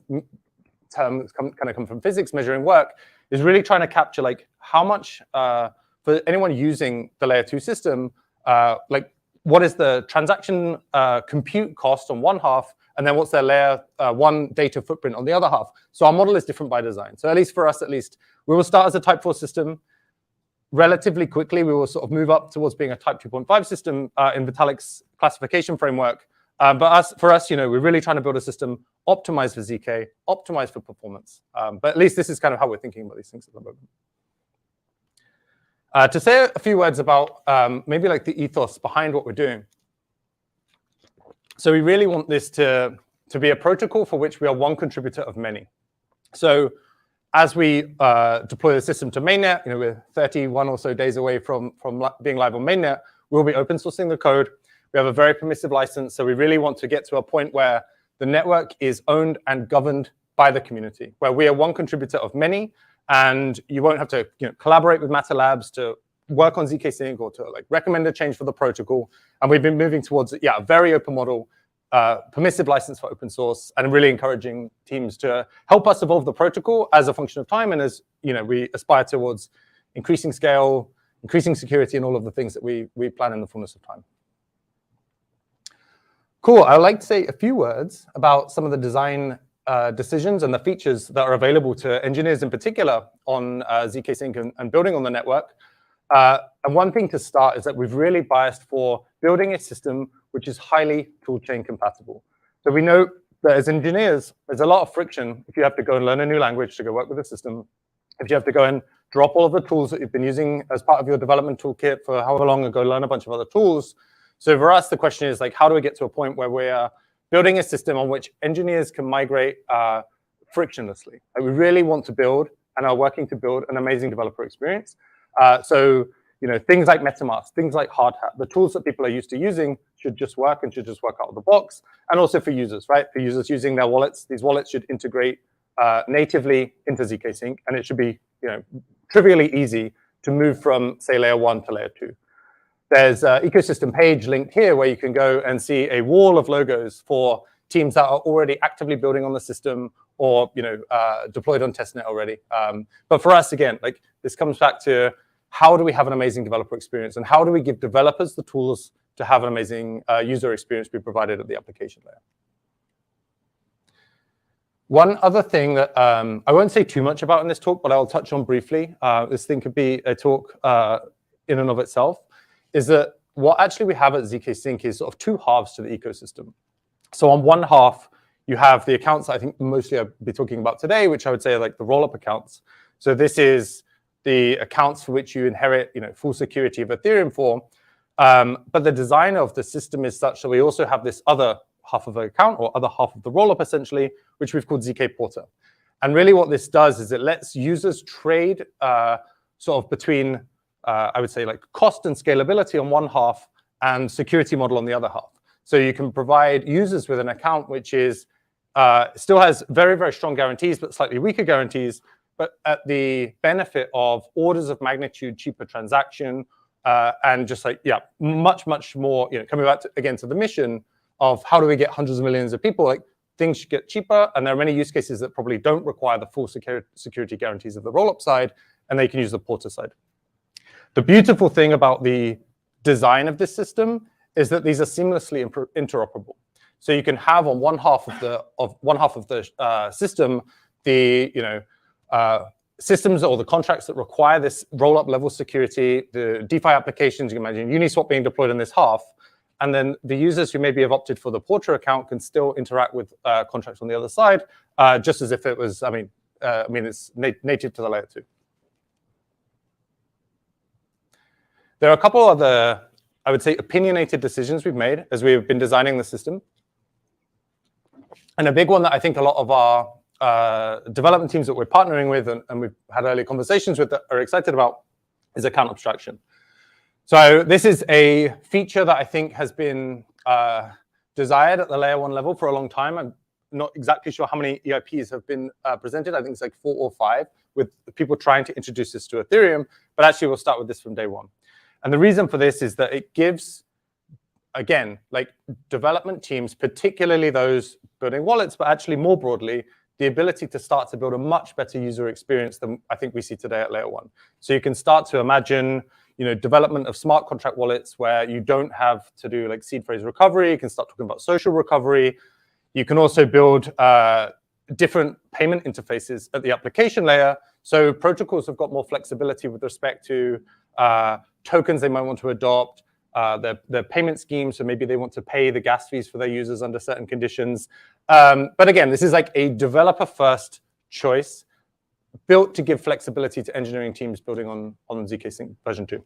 Speaker 7: terms kind of come from physics, measuring work, is really trying to capture, like, how much for anyone using the layer 2 system, like, what is the transaction compute cost on one half, and then what's their layer 1 data footprint on the other half. So our model is different by design. So at least for us, we will start as a type 4 system. Relatively quickly, we will sort of move up towards being a type 2.5 system in Vitalik's classification framework. But for us, we're really trying to build a system optimized for ZK, optimized for performance. But at least this is kind of how we're thinking about these things at the moment. To say a few words about maybe like the ethos behind what we're doing. So we really want this to be a protocol for which we are one contributor of many. So as we deploy the system to mainnet, we're 31 or so days away from being live on mainnet, we'll be open sourcing the code. We have a very permissive license, so we really want to get to a point where the network is owned and governed by the community, where we are one contributor of many, and you won't have to collaborate with Matter Labs to work on zkSync or to like recommend a change for the protocol. And we've been moving towards a very open model, permissive license for open source, and really encouraging teams to help us evolve the protocol as a function of time, and as we aspire towards increasing scale, increasing security, and all of the things that we plan in the fullness of time. Cool. I would like to say a few words about some of the design decisions and the features that are available to engineers in particular on zkSync and building on the network. And one thing to start is that we've really biased for building a system which is highly toolchain compatible. So we know that as engineers, there's a lot of friction if you have to go and learn a new language to go work with a system, if you have to go and drop all of the tools that you've been using as part of your development toolkit for however long ago, learn a bunch of other tools. So for us, the question is like, how do we get to a point where we're building a system on which engineers can migrate frictionlessly? Like, we really want to build and are working to build an amazing developer experience. So things like MetaMask, things like Hardhat, the tools that people are used to using should just work and should just work out of the box. And also for users, right? For users using their wallets, these wallets should integrate natively into zkSync, and it should be trivially easy to move from, say, layer 1 to layer 2. There's an ecosystem page linked here where you can go and see a wall of logos for teams that are already actively building on the system or deployed on testnet already. But for us, again, like this comes back to how do we have an amazing developer experience, and how do we give developers the tools to have an amazing user experience be provided at the application layer. One other thing that I won't say too much about in this talk, but I'll touch on briefly, this thing could be a talk in and of itself, is that what actually we have at zkSync is sort of two halves to the ecosystem. So on one half, you have the accounts that I think mostly I'll be talking about today, which I would say are like the rollup accounts. So this is the accounts for which you inherit full security of Ethereum for. But the design of the system is such that we also have this other half of the account, or other half of the rollup essentially, which we've called zk Porter. And really what this does is it lets users trade sort of between I would say like cost and scalability on one half and security model on the other half. So you can provide users with an account which is still has very, very strong guarantees, but slightly weaker guarantees, but at the benefit of orders of magnitude cheaper transaction, and just like, much, much more, coming back again to the mission of how do we get hundreds of millions of people, like things should get cheaper. And there are many use cases that probably don't require the full security guarantees of the rollup side, and they can use the Porter side. The beautiful thing about the design of this system is that these are seamlessly interoperable. So you can have on one half of the system the systems or the contracts that require this roll-up level security, the DeFi applications. You can imagine Uniswap being deployed in this half, and then the users who maybe have opted for the Porter account can still interact with contracts on the other side, just as if it was. It's native to the layer 2. There are a couple other, I would say, opinionated decisions we've made as we've been designing the system. And a big one that I think a lot of our development teams that we're partnering with and we've had early conversations with that are excited about is account abstraction. So this is a feature that I think has been desired at the layer 1 level for a long time. I'm not exactly sure how many EIPs have been presented. I think it's like 4 or 5 with people trying to introduce this to Ethereum, but actually we'll start with this from day 1. And the reason for this is that it gives, again, like development teams, particularly those building wallets, but actually more broadly, the ability to start to build a much better user experience than I think we see today at layer 1. So you can start to imagine, development of smart contract wallets where you don't have to do like seed phrase recovery. You can start talking about social recovery. You can also build different payment interfaces at the application layer. So protocols have got more flexibility with respect to tokens they might want to adopt, their payment schemes, so maybe they want to pay the gas fees for their users under certain conditions. But again, this is like a developer-first choice built to give flexibility to engineering teams building on zkSync version 2.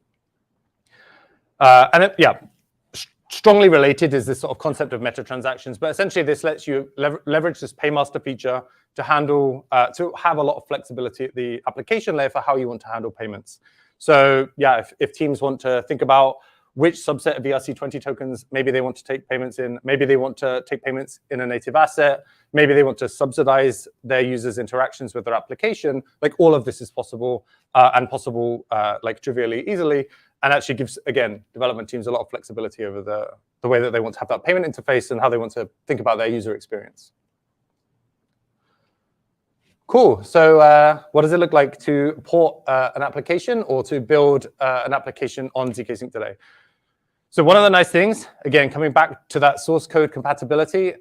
Speaker 7: Strongly related is this sort of concept of meta transactions, but essentially this lets you leverage this paymaster feature to handle, to have a lot of flexibility at the application layer for how you want to handle payments. So if teams want to think about which subset of ERC20 tokens maybe they want to take payments in, maybe they want to take payments in a native asset, maybe they want to subsidize their users' interactions with their application. Like all of this is possible and possible like trivially easily, and actually gives, again, development teams a lot of flexibility over the way that they want to have that payment interface and how they want to think about their user experience. Cool. So what does it look like to port an application or to build an application on zkSync today? So one of the nice things, again, coming back to that source code compatibility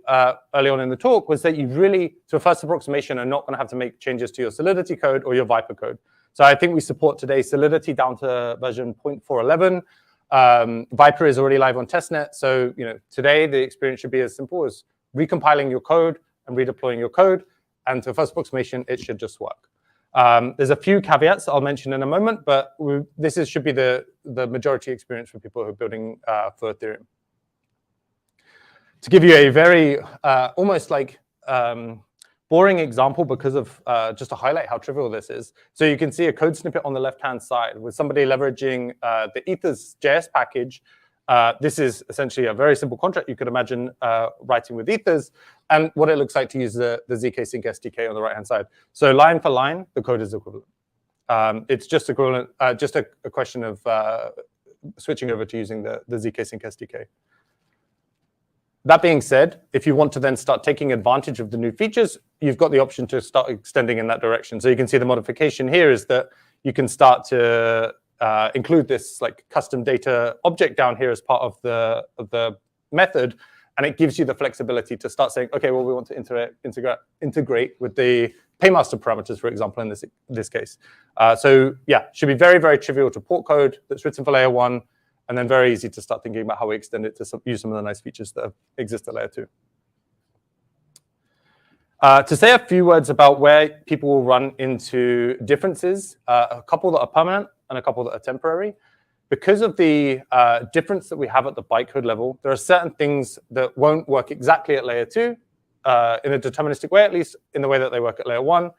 Speaker 7: early on in the talk, was that you really, to a first approximation, are not going to have to make changes to your Solidity code or your Viper code. So I think we support today Solidity down to version 0.411. Viper is already live on testnet. So today the experience should be as simple as recompiling your code and redeploying your code. And to a first approximation, it should just work. There's a few caveats I'll mention in a moment, but this should be the majority experience for people who are building for Ethereum. To give you a very almost like boring example because of just to highlight how trivial this is. So you can see a code snippet on the left-hand side with somebody leveraging the Ethers.js package. This is essentially a very simple contract you could imagine writing with Ethers, and what it looks like to use the zkSync SDK on the right-hand side. So line for line, the code is equivalent. It's just equivalent, just a question of switching over to using the zkSync SDK. That being said, if you want to then start taking advantage of the new features, you've got the option to start extending in that direction. So you can see the modification here is that you can start to include this like custom data object down here as part of the method, and it gives you the flexibility to start saying, okay, well, we want to integrate with the paymaster parameters, for example, in this case. So yeah, should be very, very trivial to port code that's written for layer 1, and then very easy to start thinking about how we extend it to use some of the nice features that exist at layer 2. To say a few words about where people will run into differences, a couple that are permanent and a couple that are temporary. Because of the difference that we have at the bytecode level, there are certain things that won't work exactly at layer 2 in a deterministic way, at least in the way that they work at layer 1.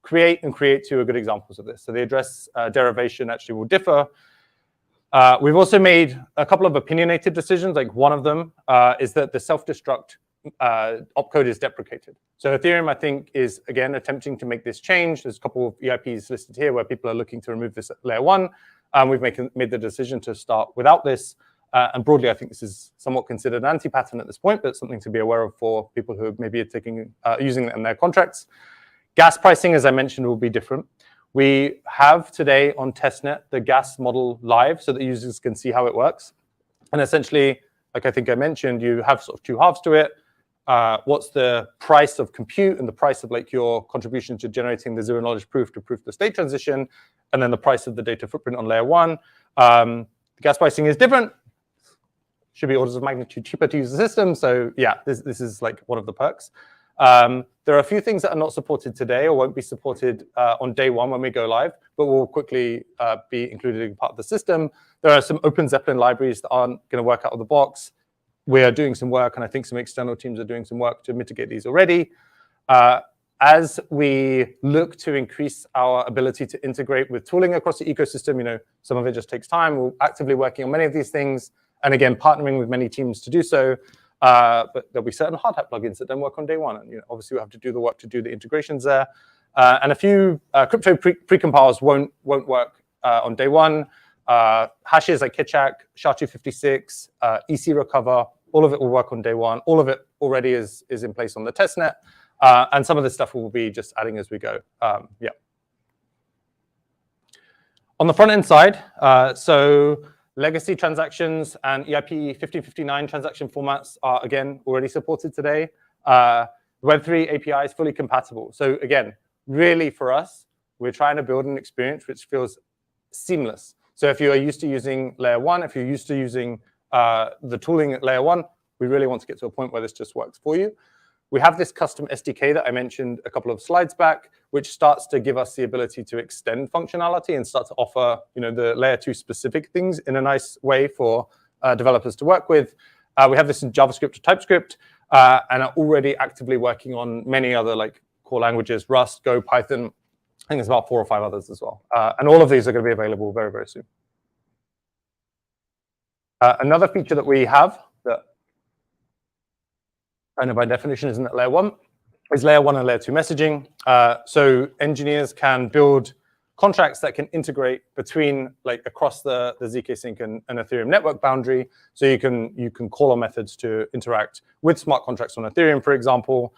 Speaker 7: Create and create 2 are good examples of this. So the address derivation actually will differ. We've also made a couple of opinionated decisions. Like one of them is that the self-destruct opcode is deprecated. So Ethereum, I think, is, again, attempting to make this change. There's a couple of EIPs listed here where people are looking to remove this at layer 1. We've made the decision to start without this. And broadly, I think this is somewhat considered an anti-pattern at this point, but something to be aware of for people who maybe are using it in their contracts. Gas pricing, as I mentioned, will be different. We have today on testnet the gas model live so that users can see how it works. And essentially, like I think I mentioned, you have sort of 2 halves to it. What's the price of compute and the price of like your contribution to generating the zero knowledge proof to proof the state transition, and then the price of the data footprint on layer 1. The gas pricing is different. Should be orders of magnitude cheaper to use the system. So yeah, this is like one of the perks. There are a few things that are not supported today or won't be supported on day 1 when we go live, but will quickly be included in part of the system. There are some Open Zeppelin libraries that aren't going to work out of the box. We are doing some work, and I think some external teams are doing some work to mitigate these already. As we look to increase our ability to integrate with tooling across the ecosystem, some of it just takes time. We're actively working on many of these things, and again, partnering with many teams to do so. But there'll be certain hard hat plugins that don't work on day 1, and obviously we have to do the work to do the integrations there. And a few crypto precompiles won't work on day 1. Hashes like Kitchak, SHA-256, EC Recover, all of it will work on day 1. All of it already is in place on the testnet. And some of this stuff will be just adding as we go. Yeah. On the front end side, so legacy transactions and EIP 1559 transaction formats are, again, already supported today. Web3 API is fully compatible. So again, really for us, we're trying to build an experience which feels seamless. So if you are used to using layer 1, if you're used to using the tooling at layer 1, we really want to get to a point where this just works for you. We have this custom SDK that I mentioned a couple of slides back, which starts to give us the ability to extend functionality and start to offer, the layer 2 specific things in a nice way for developers to work with. We have this in JavaScript or TypeScript, and are already actively working on many other like core languages, Rust, Go, Python. I think there's about 4 or 5 others as well. And all of these are going to be available very, very soon. Another feature that we have that kind of by definition isn't at layer 1 is layer 1 and layer 2 messaging. So engineers can build contracts that can integrate between, like, across the zkSync and Ethereum network boundary. So you can call on methods to interact with smart contracts on Ethereum, for example,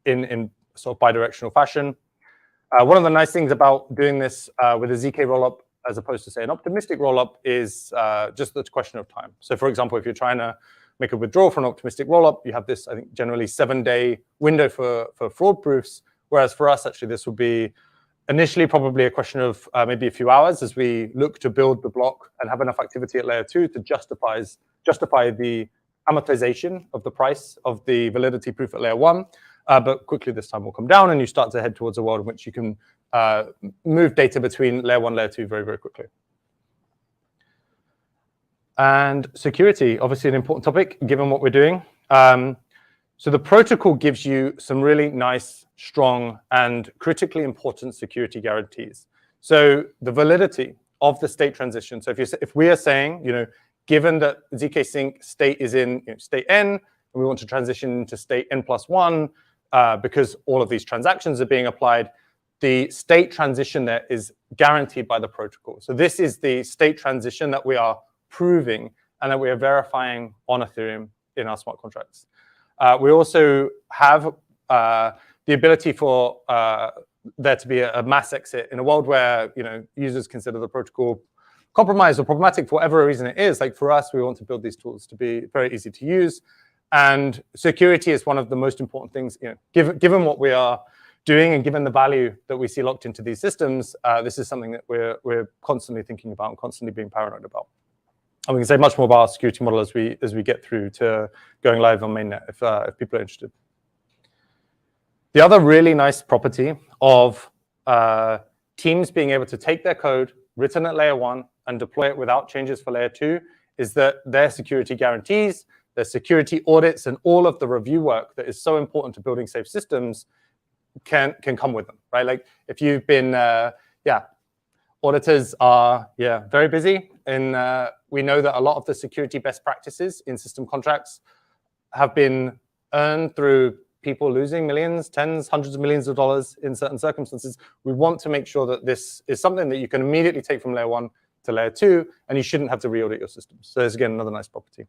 Speaker 7: in sort of bidirectional fashion. One of the nice things about doing this with a zk rollup, as opposed to, say, an optimistic rollup, is just the question of time. So, for example, if you're trying to make a withdrawal from an optimistic rollup, you have this, I think, generally 7-day window for fraud proofs. Whereas for us, actually, this would be initially probably a question of maybe a few hours as we look to build the block and have enough activity at layer 2 to justify the amortization of the price of the validity proof at layer 1. But quickly this time will come down, and you start to head towards a world in which you can move data between layer 1 and layer 2 very, very quickly. And security, obviously an important topic, given what we're doing. So the protocol gives you some really nice, strong, and critically important security guarantees. So the validity of the state transition. So if we are saying, given that zkSync state is in state n, and we want to transition into state n+1, because all of these transactions are being applied, the state transition there is guaranteed by the protocol. So this is the state transition that we are proving and that we are verifying on Ethereum in our smart contracts. We also have the ability for there to be a mass exit in a world where users consider the protocol compromised or problematic for whatever reason it is. Like for us, we want to build these tools to be very easy to use. And security is one of the most important things, given what we are doing and given the value that we see locked into these systems. This is something that we're constantly thinking about and constantly being paranoid about. And we can say much more about our security model as we get through to going live on mainnet if people are interested. The other really nice property of teams being able to take their code written at layer 1 and deploy it without changes for layer 2 is that their security guarantees, their security audits, and all of the review work that is so important to building safe systems can come with them, right? Like if you've been, auditors are, very busy. And we know that a lot of the security best practices in system contracts have been earned through people losing millions, tens, hundreds of millions of dollars in certain circumstances. We want to make sure that this is something that you can immediately take from layer 1 to layer 2, and you shouldn't have to re-audit your systems. So there's, again, another nice property.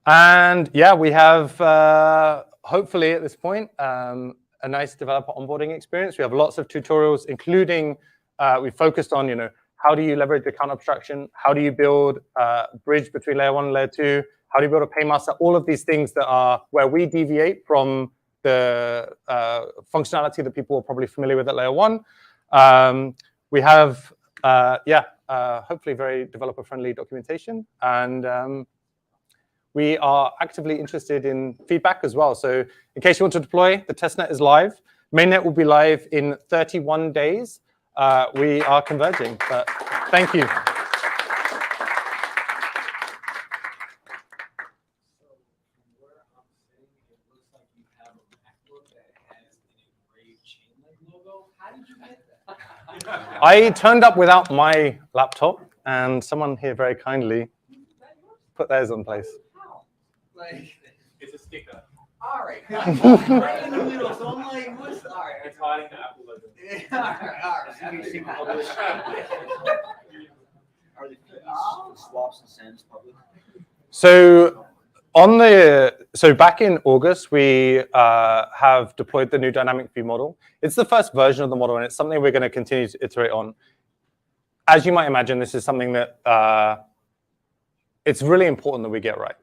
Speaker 7: And we have, hopefully at this point, a nice developer onboarding experience. We have lots of tutorials, including we focused on, how do you leverage account abstraction? How do you build a bridge between layer 1 and layer 2? How do you build a paymaster? All of these things that are where we deviate from the functionality that people are probably familiar with at layer 1. We have, hopefully very developer-friendly documentation. And we are actively interested in feedback as well. So in case you want to deploy, the testnet is live. Mainnet will be live in 31 days. We are converging, but thank you. I turned up without my laptop, and someone here very kindly put theirs in place.
Speaker 17: Like, it's a sticker.
Speaker 3: All right. Right in the middle. So I'm like, what's all right?
Speaker 17: It's hiding the Apple logo.
Speaker 3: All right. Are the swaps and sends public?
Speaker 7: So back in August, we have deployed the new dynamic view model. It's the first version of the model, and it's something we're going to continue to iterate on. As you might imagine, this is something that it's really important that we get right.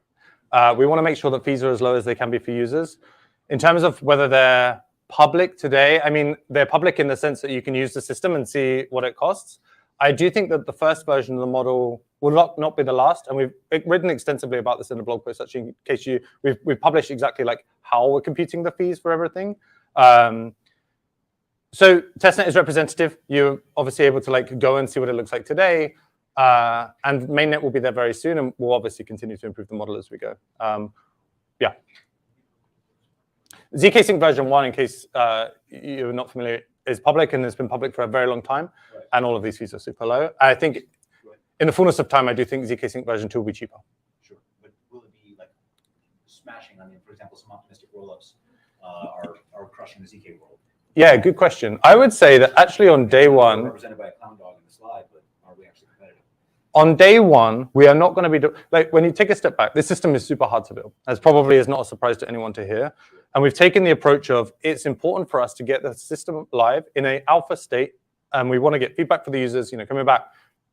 Speaker 7: We want to make sure that fees are as low as they can be for users. In terms of whether they're public today, I mean, they're public in the sense that you can use the system and see what it costs. I do think that the first version of the model will not be the last, and we've written extensively about this in the blog post. Actually, in case we've published exactly like how we're computing the fees for everything. So testnet is representative. You're obviously able to like go and see what it looks like today, and mainnet will be there very soon, and we'll obviously continue to improve the model as we go. zkSync version 1, in case you're not familiar, is public and has been public for a very long time, and all of these fees are super low. I think in the fullness of time, I do think zkSync version 2 will be cheaper.
Speaker 6: Sure, but will it be like smashing? I mean, for example, some optimistic rollups are crushing the zk world.
Speaker 7: Yeah, good question. I would say that actually on day one,
Speaker 6: represented by a clown dog in the slide, but are we actually competitive?
Speaker 7: on day one, we are not going to be like when you take a step back. This system is super hard to build, as probably is not a surprise to anyone to hear. And we've taken the approach of it's important for us to get the system live in an alpha state, and we want to get feedback for the users. You know, coming back,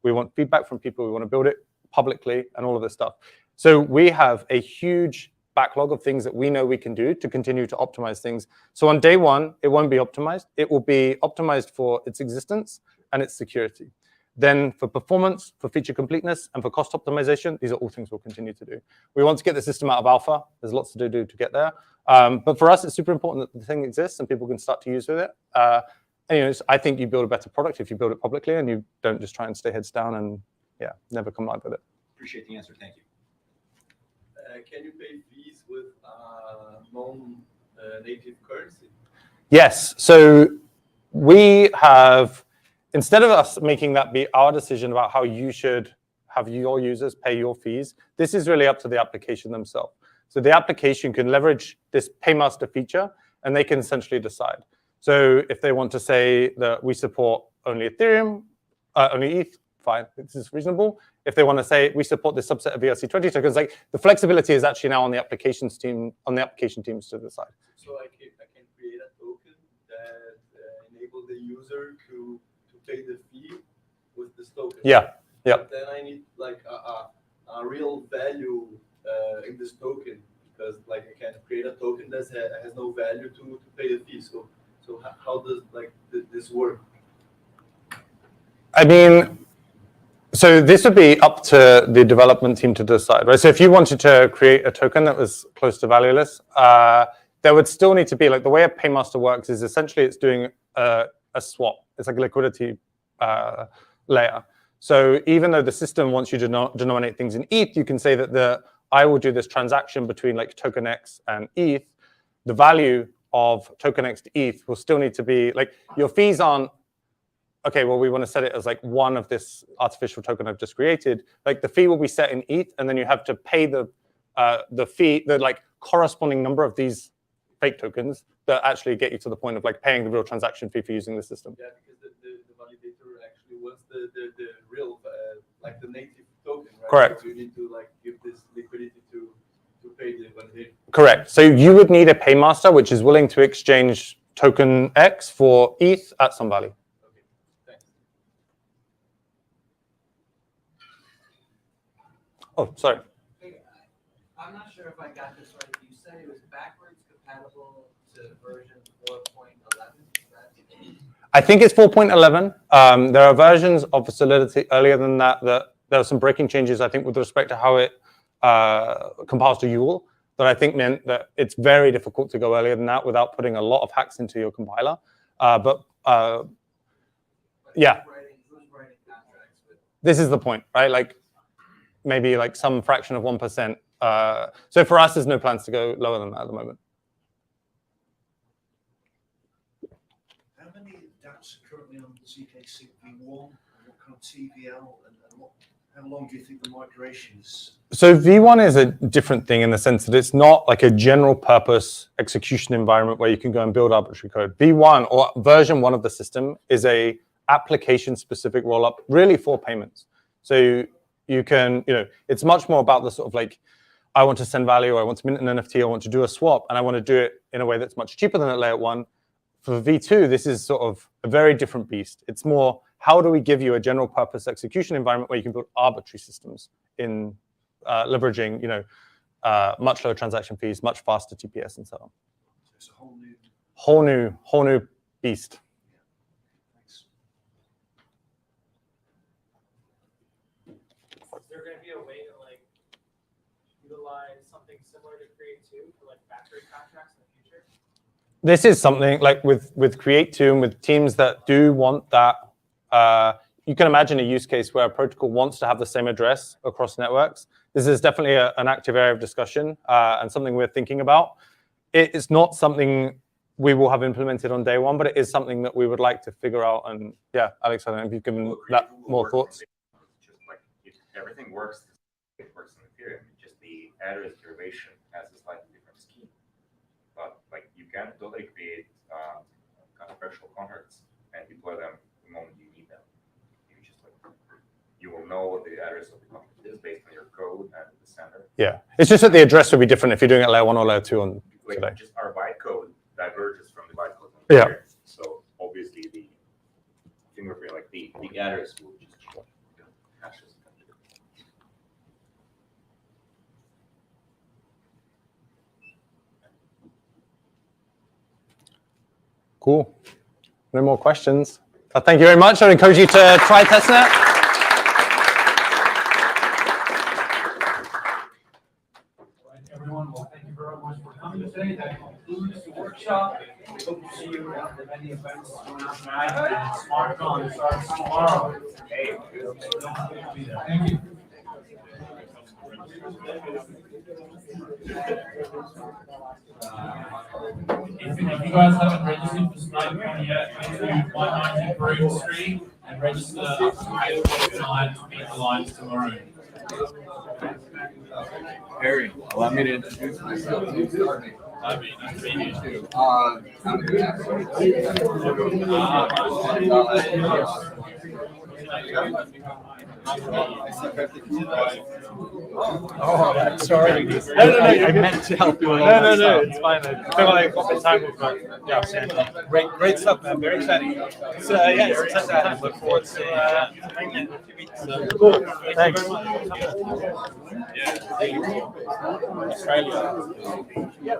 Speaker 7: we want feedback from people. We want to build it publicly and all of this stuff. So we have a huge backlog of things that we know we can do to continue to optimize things. So on day one, it won't be optimized. It will be optimized for its existence and its security. Then for performance, for feature completeness, and for cost optimization, these are all things we'll continue to do. We want to get the system out of alpha. There's lots to do to get there. But for us, it's super important that the thing exists and people can start to use with it. And, you know, I think you build a better product if you build it publicly and you don't just try and stay heads down and, yeah, never come live with it.
Speaker 6: Appreciate the answer. Thank you.
Speaker 17: Can you pay fees with non-native currency?
Speaker 7: Yes. So we have, instead of us making that be our decision about how you should have your users pay your fees, this is really up to the application themselves. So the application can leverage this paymaster feature and they can essentially decide. So if they want to say that we support only Ethereum, only ETH, fine, this is reasonable. If they want to say we support this subset of ERC20 tokens, like the flexibility is actually now on the applications team, on the application teams to decide.
Speaker 17: So I can create a token that enable the user to pay the fee with this token.
Speaker 7: Yeah, yeah.
Speaker 17: But then I need like a real value in this token, because like I can create a token that has no value to pay the fee. So how does like this work?
Speaker 7: I mean, so this would be up to the development team to decide, right? So if you wanted to create a token that was close to valueless, there would still need to be, like, the way a paymaster works is essentially it's doing a swap. It's like a liquidity layer. So even though the system wants you to denominate things in ETH, you can say that I will do this transaction between like token X and ETH. The value of token X to ETH will still need to be, like, your fees aren't, okay, well, we want to set it as like one of this artificial token I've just created. Like the fee will be set in ETH, and then you have to pay the fee, the like corresponding number of these fake tokens that actually get you to the point of like paying the real transaction fee for using the system.
Speaker 17: Yeah, because the validator actually wants the real, like the native token, right?
Speaker 7: Correct.
Speaker 17: So you need to like give this liquidity to pay the validator.
Speaker 7: Correct. So you would need a paymaster which is willing to exchange token X for ETH at some value. Oh, sorry.
Speaker 22: I'm not sure if I got this right. You said it was backwards compatible to version 4.11.
Speaker 7: I think it's 4.11. There are versions of Solidity earlier than that. There are some breaking changes, I think, with respect to how it compiles to UL, that I think meant that it's very difficult to go earlier than that without putting a lot of hacks into your compiler. Yeah, this is the point, right? Like, maybe like some fraction of 1%. So for us, there's no plans to go lower than that at the moment.
Speaker 23: How many dApps are currently on zkSync v1? What kind of TVL? And how long do you think the migration is?
Speaker 7: So V1 is a different thing in the sense that it's not like a general purpose execution environment where you can go and build arbitrary code. V1, or version 1 of the system, is a application-specific rollup, really for payments. So you can, it's much more about the sort of like, I want to send value, or I want to mint an NFT, I want to do a swap, and I want to do it in a way that's much cheaper than at layer 1. For V2, this is sort of a very different beast. It's more, how do we give you a general purpose execution environment where you can build arbitrary systems in leveraging, much lower transaction fees, much faster TPS, and so on.
Speaker 23: So it's a
Speaker 7: whole new beast.
Speaker 8: Is there going to be a way to like utilize something similar to Create 2 for like factory contracts in the future?
Speaker 7: This is something like with Create 2 and with teams that do want that. You can imagine a use case where a protocol wants to have the same address across networks. This is definitely an active area of discussion and something we're thinking about. It's not something we will have implemented on day 1, but it is something that we would like to figure out. And yeah, Alex, I don't know if you've given that more thoughts.
Speaker 5: everything works. It works in Ethereum. Just the address derivation has a slightly different scheme. But like you can totally create kind of virtual contracts and deploy them the moment you need them. You just like you will know what the address of the contract is based on your code and the sender.
Speaker 7: Yeah, it's just that the address will be different if you're doing it layer 1 or layer 2 on
Speaker 5: like
Speaker 7: today.
Speaker 5: Just our bytecode diverges from the bytecode.
Speaker 7: Yeah.
Speaker 5: So obviously the fingerprint, like the address will just hashes.
Speaker 7: Cool. No more questions. Thank you very much. I encourage you to try testnet.
Speaker 8: Everyone, well, thank you very much for coming today. That concludes the workshop. We hope to see you at the many events going on tonight. And SmartCon starts tomorrow. Hey, thank you. If you guys haven't registered for SmartCon yet, please do 190 Green Street and register up to 8 o'clock tonight to meet the lines tomorrow.
Speaker 10: Harry, allow me to introduce myself.
Speaker 8: I mean, nice to meet you too.
Speaker 10: Oh, I'm sorry.
Speaker 8: No,
Speaker 10: I meant to help you with all that
Speaker 8: No,
Speaker 10: stuff.
Speaker 8: it's fine. I feel like a bit time with yeah, great stuff, man. Very exciting. So yeah, it's exciting time. Look forward to hanging in a few weeks. Cool. Thanks. Australia. Yeah.